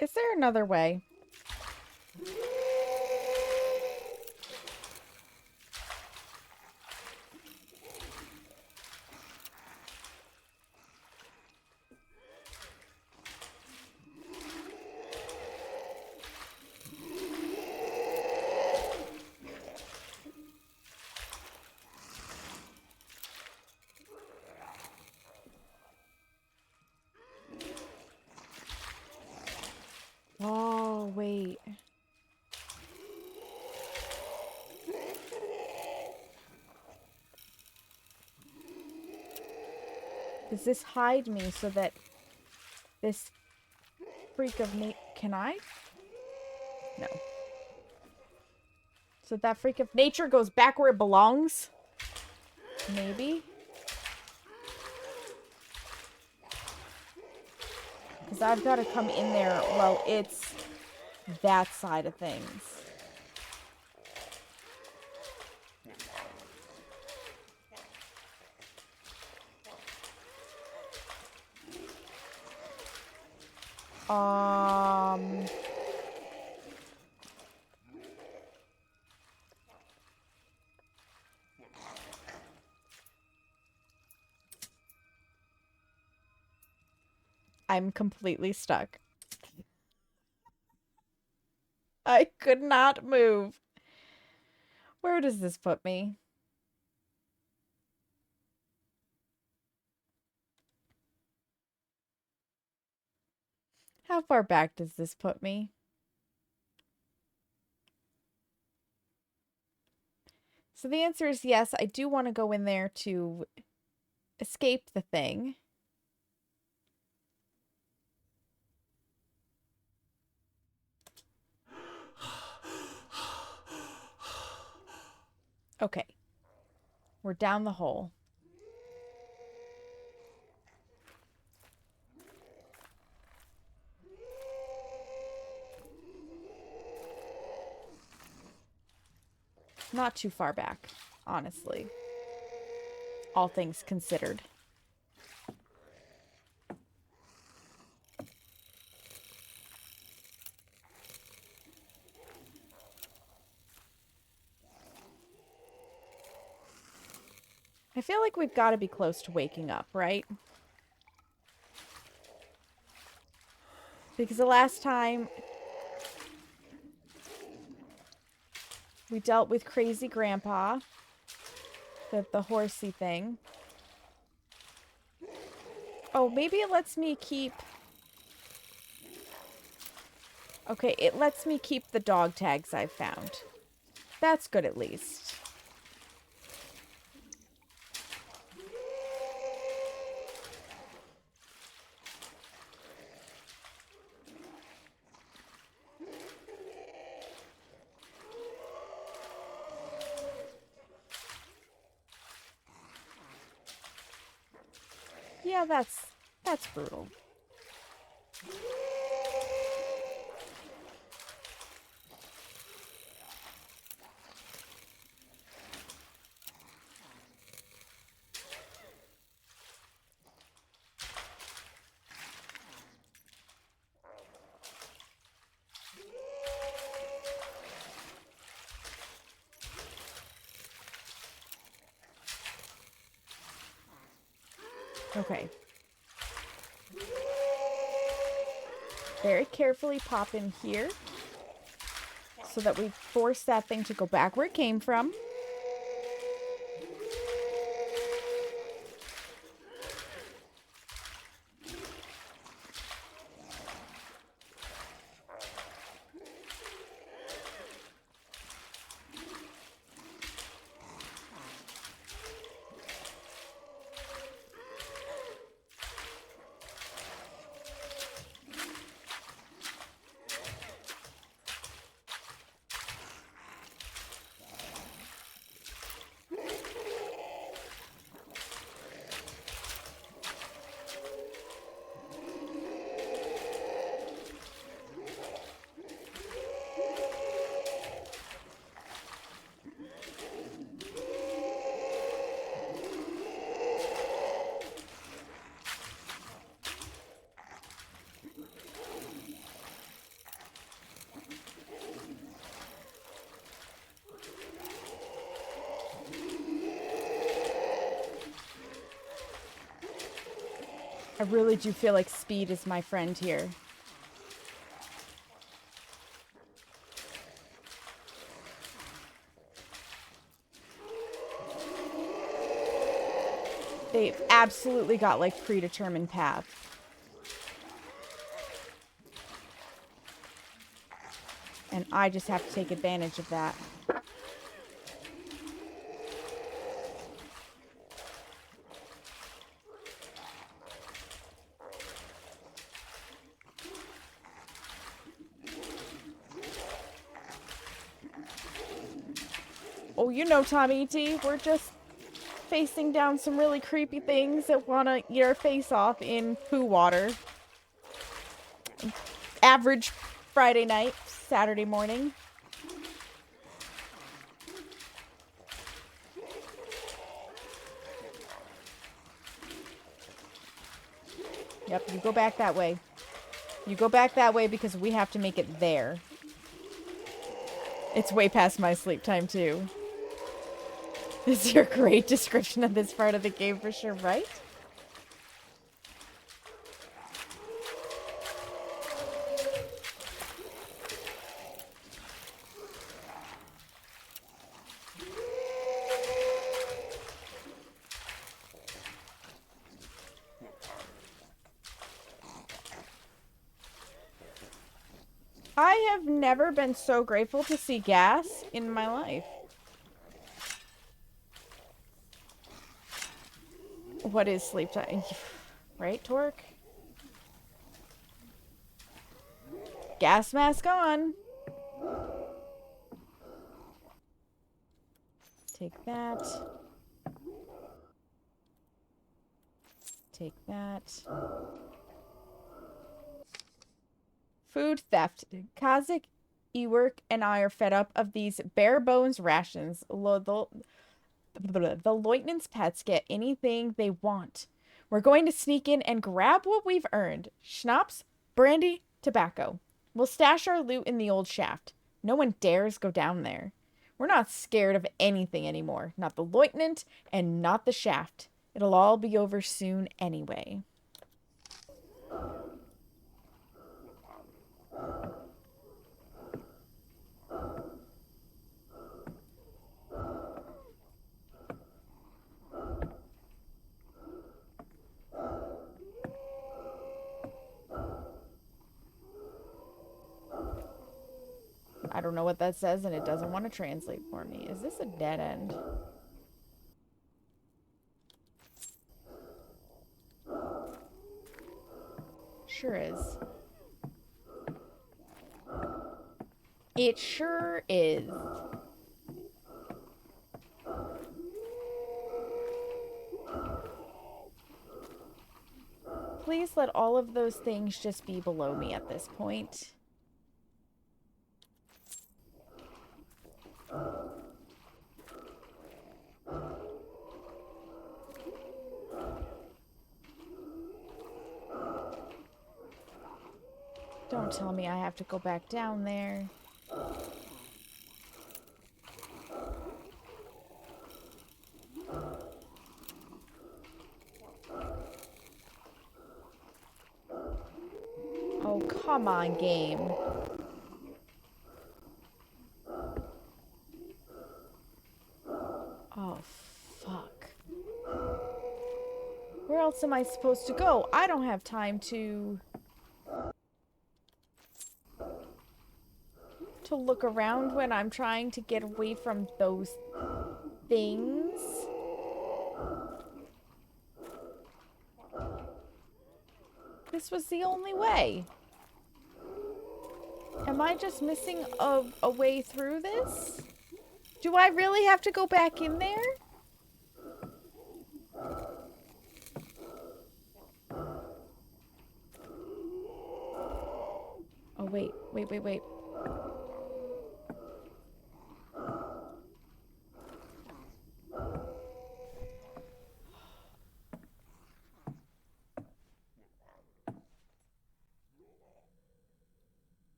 Is there another way? Oh, wait. Does this hide me so that this freak of nature... Can I? No. So that freak of nature goes back where it belongs? Maybe? Because I've got to come in there while it's that side of things. I'm completely stuck. I could not move. Where does this put me? How far back does this put me? So the answer is yes, I do want to go in there to escape the thing. Okay. We're down the hole. Not too far back, honestly. All things considered. I feel like we've got to be close to waking up, right? Because the last time we dealt with crazy grandpa, the horsey thing. Oh, maybe it lets me keep... Okay, it lets me keep the dog tags I've found. That's good at least. Yeah, that's brutal. Okay. Very carefully pop in here so that we force that thing to go back where it came from. I really do feel like speed is my friend here. They've absolutely got like predetermined paths. And I just have to take advantage of that. Oh, you know, Tommy T, we're just facing down some really creepy things that want to eat our face off in poo water. Average Friday night, Saturday morning. Yep, you go back that way. You go back that way because we have to make it there. It's way past my sleep time, too. This is your great description of this part of the game for sure, right? I have never been so grateful to see gas in my life. What is sleep time? Right, Torque? Gas mask on. Take that. Take that. Food theft. Kazik, Ewerk, and I are fed up of these bare bones rations. The lieutenant's pets get anything they want. We're going to sneak in and grab what we've earned. Schnapps, brandy, tobacco. We'll stash our loot in the old shaft. No one dares go down there. We're not scared of anything anymore. Not the lieutenant and not the shaft. It'll all be over soon anyway. I don't know what that says, and it doesn't want to translate for me. Is this a dead end? Sure is. It sure is. Please let all of those things just be below me at this point. Don't tell me I have to go back down there. Oh, come on, game. Oh, fuck. Where else am I supposed to go? I don't have time to look around when I'm trying to get away from those things. This was the only way. Am I just missing a way through this? Do I really have to go back in there? Oh, wait.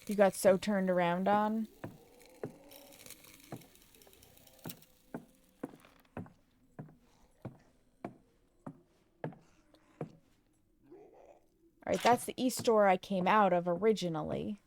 You got so turned around on? Alright, that's the east door I came out of originally.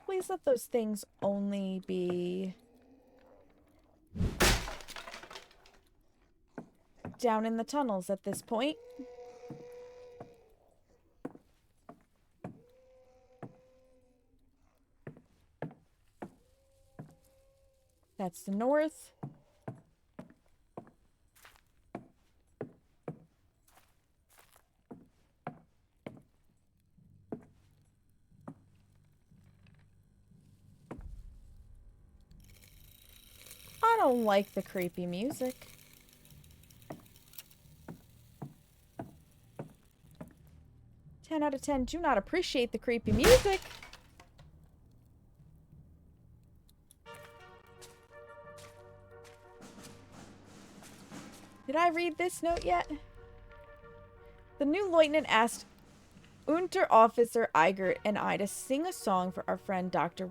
Please let those things only be down in the tunnels at this point. That's the north. I don't like the creepy music. Ten out of 10 do not appreciate the creepy music. Did I read this note yet? The new lieutenant asked Unterofficer Eigert and I to sing a song for our friend Dr.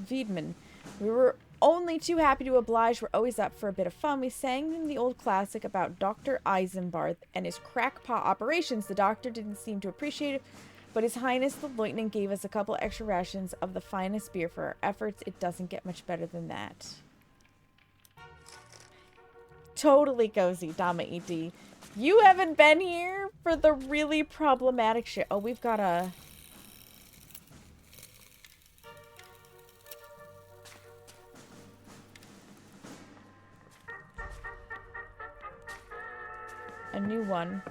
Wiedmann. We were only too happy to oblige. We're always up for a bit of fun. We sang him the old classic about Dr. Eisenbarth and his crackpot operations. The doctor didn't seem to appreciate it, but His Highness the Lieutenant gave us a couple extra rations of the finest beer for our efforts. It doesn't get much better than that. Totally cozy, Dama ED. You haven't been here for the really problematic shit. Oh, we've got a... new one.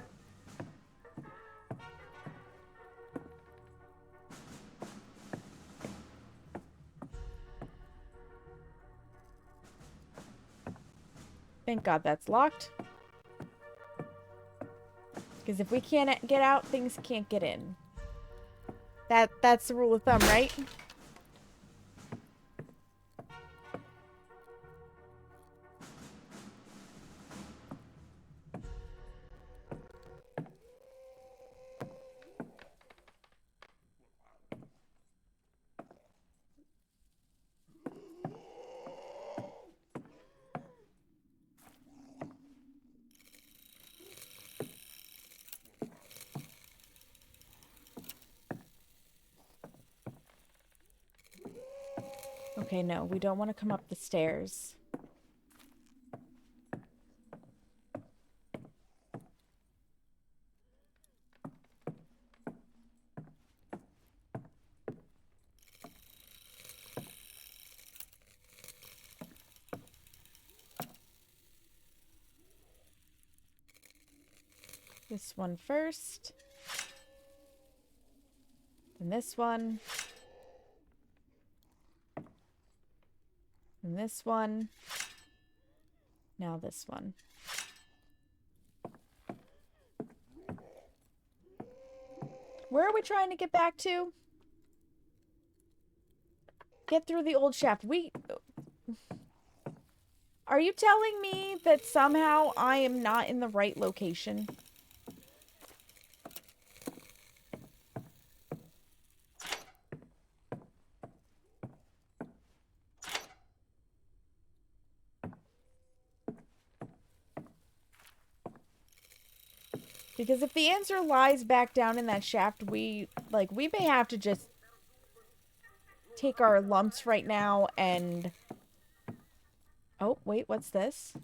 Thank God that's locked. Because if we can't get out, things can't get in. That's the rule of thumb, right? Okay, no, we don't want to come up the stairs. This one first. And this one. And this one. Now this one. Where are we trying to get back to? Get through the old shaft. Are you telling me that somehow I am not in the right location? Because if the answer lies back down in that shaft, we may have to just take our lumps right now and... Oh, wait, what's this?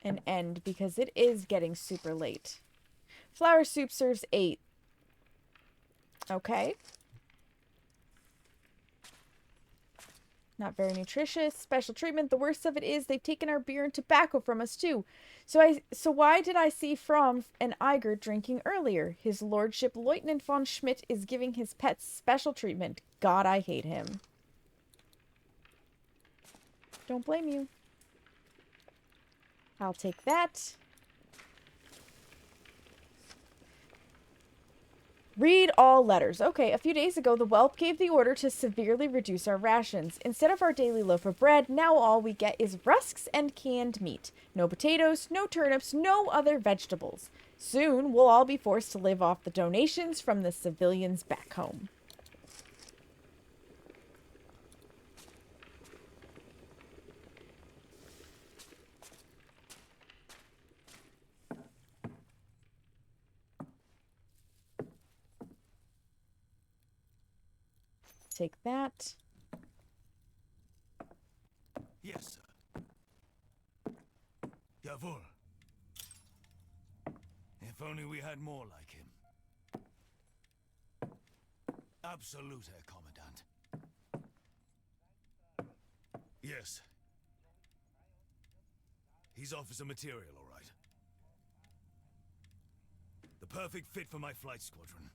An end, because it is getting super late. Flour soup serves 8. Okay. Not very nutritious. Special treatment. The worst of it is they've taken our beer and tobacco from us too. So why did I see Fromm and Iger drinking earlier? His Lordship Lieutenant von Schmidt is giving his pets special treatment. God, I hate him. Don't blame you. I'll take that. Read all letters. Okay, a few days ago, the whelp gave the order to severely reduce our rations. Instead of our daily loaf of bread, now all we get is rusks and canned meat. No potatoes, no turnips, no other vegetables. Soon, we'll all be forced to live off the donations from the civilians back home. Take that. Yes, sir. Jawohl. If only we had more like him. Absolute, Herr Commandant. Yes. He's officer material, all right. The perfect fit for my flight squadron.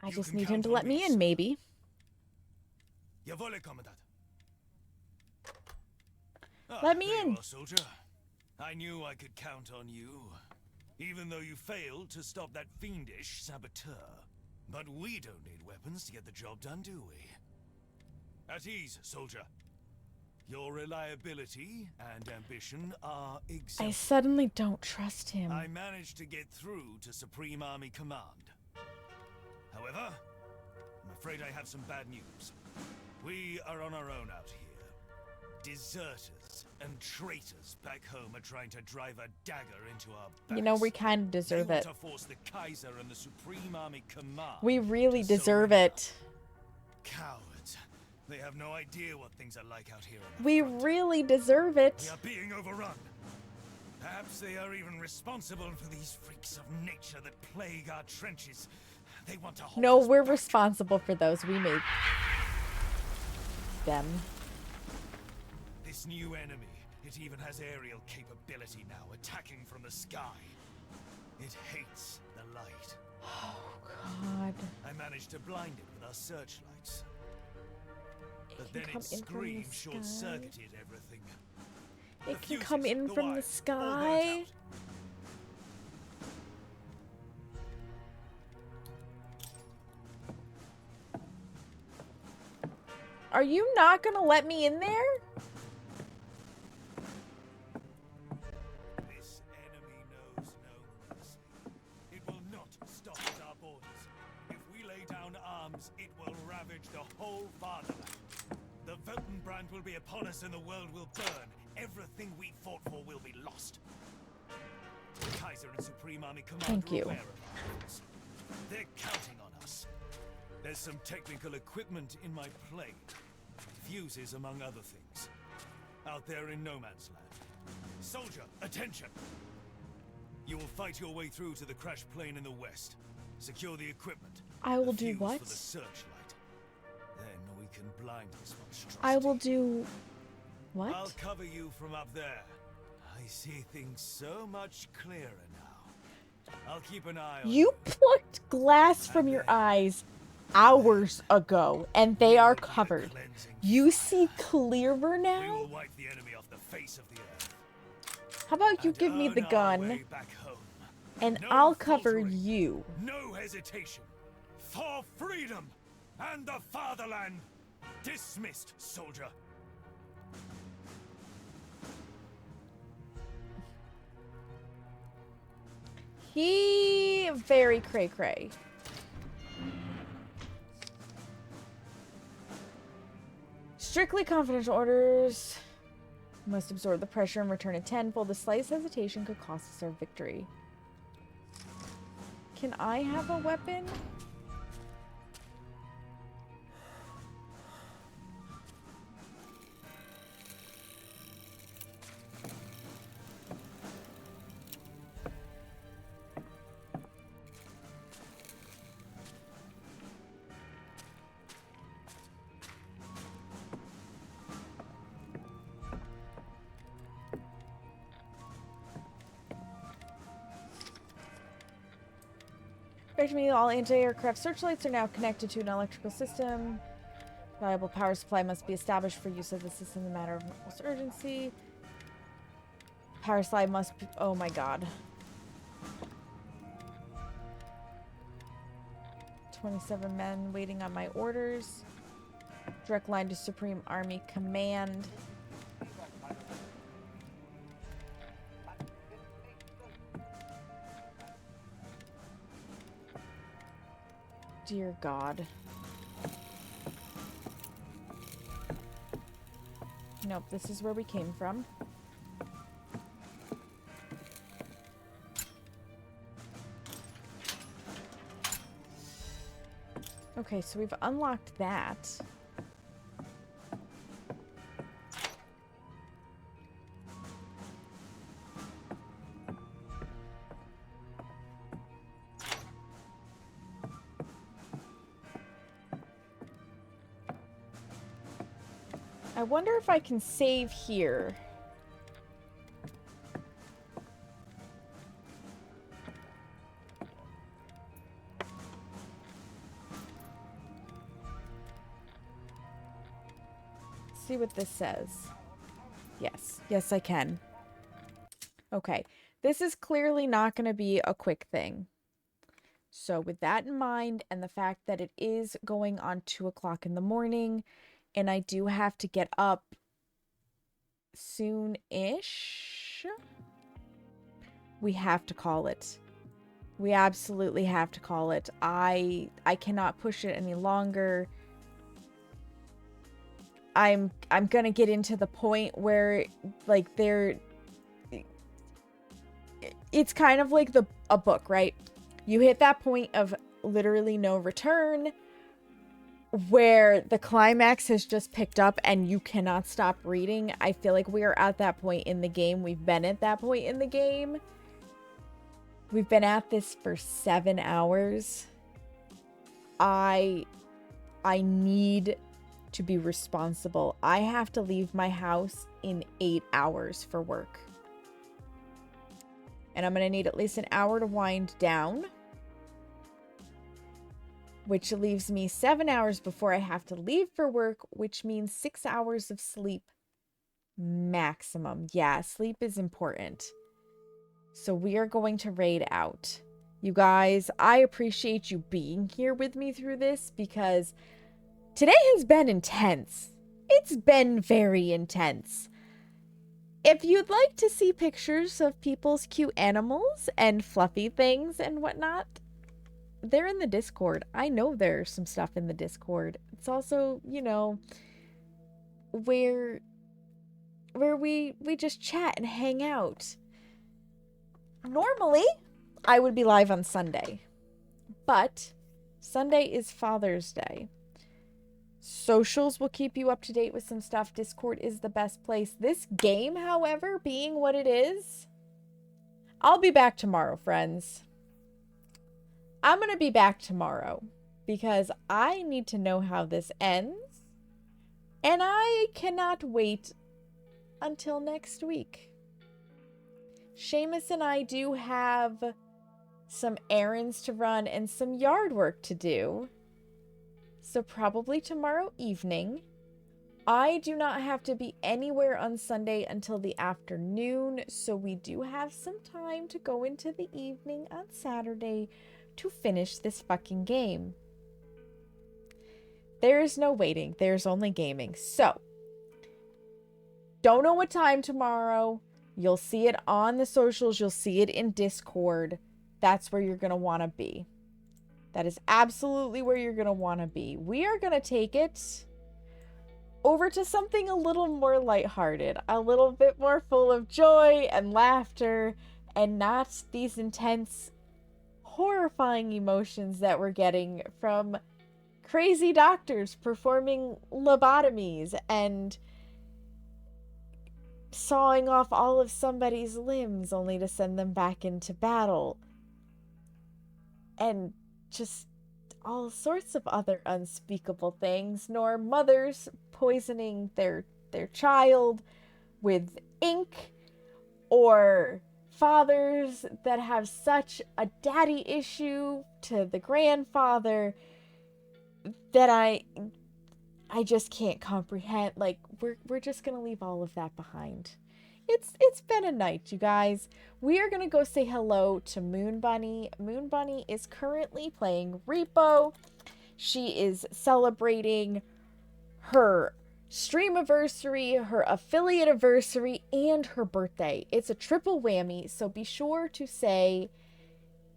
I just need him to let me in, maybe. Jawohl, Commandant. Let me in. You are, soldier. I knew I could count on you, even though you failed to stop that fiendish saboteur. But we don't need weapons to get the job done, do we? At ease, soldier. Your reliability and ambition are exemplary. I suddenly don't trust him. I managed to get through to Supreme Army Command. However, I'm afraid I have some bad news. We are on our own out here. Deserters and traitors back home are trying to drive a dagger into our backs. You know, we kind of deserve they it. want to force the Kaiser and the Supreme Army Command. We really to deserve surrender. it. Cowards. They have no idea what things are like out here. We really deserve it. We are being overrun. Perhaps they are even responsible for these freaks of nature that plague our trenches. They want to hold No, us we're back. responsible for those. We made them. This new enemy, it even has aerial capability now, attacking from the sky. It hates the light. Oh, God. I managed to blind it with our searchlights. But can then come its in from the scream sky. short-circuited everything. It The can come fuses, in the from the wires, all burnt sky. out. Are you not gonna let me in there? This enemy knows no mercy. It will not stop at our borders. If we lay down arms, it will ravage the whole fatherland. The Weltenbrand will be upon us and the world will burn. Everything we fought for will be lost. The Kaiser and Supreme Army Command Thank are you. aware of our efforts. They're counting on us. There's some technical equipment in my plane. Fuses, among other things. Out there in no man's land. Soldier, attention! You will fight your way through to the crashed plane in the west. Secure the equipment. I will The do fuse what? For the searchlight. Then we can blind this monstrosity. I will do what? I'll cover you from up there. I see things so much clearer now. I'll keep an eye on You plucked glass from your eyes hours ago, and they are covered. You see clearer We now? will wipe the enemy off the face of the earth. How about you and give me the earn our gun, way back home. and No I'll cover faltering. you? No hesitation. For freedom and the fatherland. Dismissed, soldier. He very cray-cray. Strictly confidential orders. Must absorb the pressure and return it tenfold. The slightest hesitation could cost us our victory. Can I have a weapon? Correct me, all anti-aircraft searchlights are now connected to an electrical system. Reliable power supply must be established for use of the system in a matter of most urgency. Power supply must be... Oh my god. 27 men waiting on my orders. Direct line to Supreme Army Command. Dear God. Nope, this is where we came from. Okay, so we've unlocked that. I wonder if I can save here. See what this says. Yes. Yes, I can. Okay. This is clearly not going to be a quick thing. So with that in mind, and the fact that it is going on 2 o'clock in the morning, and I do have to get up soon-ish, we have to call it. We absolutely have to call it. I cannot push it any longer. I'm gonna get into the point where like it's kind of like a book, right? You hit that point of literally no return where the climax has just picked up and you cannot stop reading. I feel like we are at that point in the game. We've been at that point in the game. We've been at this for 7 hours. I need to be responsible. I have to leave my house in 8 hours for work. And I'm going to need at least an hour to wind down, which leaves me 7 hours before I have to leave for work, which means 6 hours of sleep maximum. Yeah, sleep is important. So we are going to raid out. You guys, I appreciate you being here with me through this because today has been intense. It's been very intense. If you'd like to see pictures of people's cute animals and fluffy things and whatnot, they're in the Discord. I know there's some stuff in the Discord. It's also, you know, where we just chat and hang out. Normally, I would be live on Sunday, but Sunday is Father's Day. Socials will keep you up to date with some stuff. Discord is the best place. This game, however, being what it is, I'll be back tomorrow, friends. I'm going to be back tomorrow because I need to know how this ends, and I cannot wait until next week. Seamus and I do have some errands to run and some yard work to do. So probably tomorrow evening. I do not have to be anywhere on Sunday until the afternoon, so we do have some time to go into the evening on Saturday to finish this fucking game. There is no waiting. There's only gaming. So, don't know what time tomorrow. You'll see it on the socials. You'll see it in Discord. That's where you're going to want to be. That is absolutely where you're going to want to be. We are going to take it over to something a little more lighthearted, a little bit more full of joy and laughter, and not these intense, horrifying emotions that we're getting from crazy doctors performing lobotomies and sawing off all of somebody's limbs only to send them back into battle. And just all sorts of other unspeakable things, nor mothers poisoning their child with ink, or fathers that have such a daddy issue to the grandfather that I just can't comprehend. Like, we're just gonna leave all of that behind. It's been a night, you guys. We are gonna go say hello to Moon Bunny. Moon Bunny is currently playing Repo. She is celebrating her streamiversary, her affiliate anniversary, and her birthday. It's a triple whammy, so be sure to say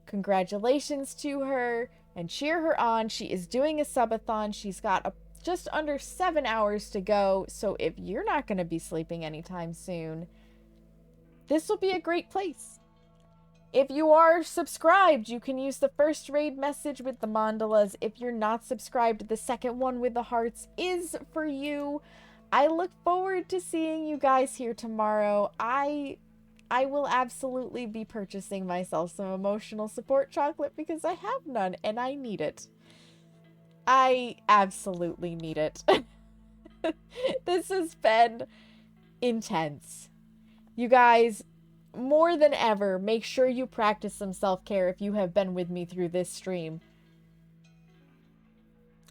congratulations to her and cheer her on. She is doing a subathon. She's got just under 7 hours to go, so if you're not going to be sleeping anytime soon, this will be a great place. If you are subscribed, you can use the first raid message with the mandalas. If you're not subscribed, the second one with the hearts is for you. I look forward to seeing you guys here tomorrow. I will absolutely be purchasing myself some emotional support chocolate because I have none and I need it. I absolutely need it. This has been intense. You guys, more than ever, make sure you practice some self-care if you have been with me through this stream.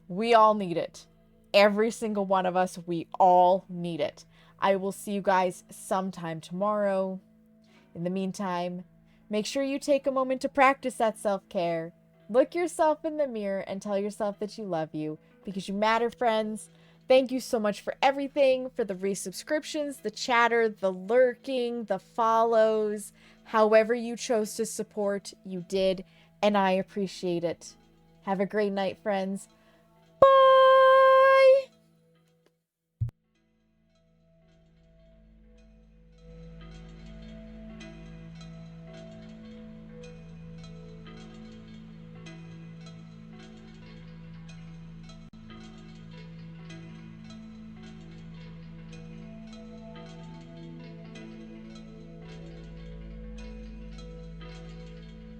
We all need it. Every single one of us, we all need it. I will see you guys sometime tomorrow. In the meantime, make sure you take a moment to practice that self-care. Look yourself in the mirror and tell yourself that you love you, because you matter, friends. Thank you so much for everything, for the resubscriptions, the chatter, the lurking, the follows. However you chose to support, you did, and I appreciate it. Have a great night, friends.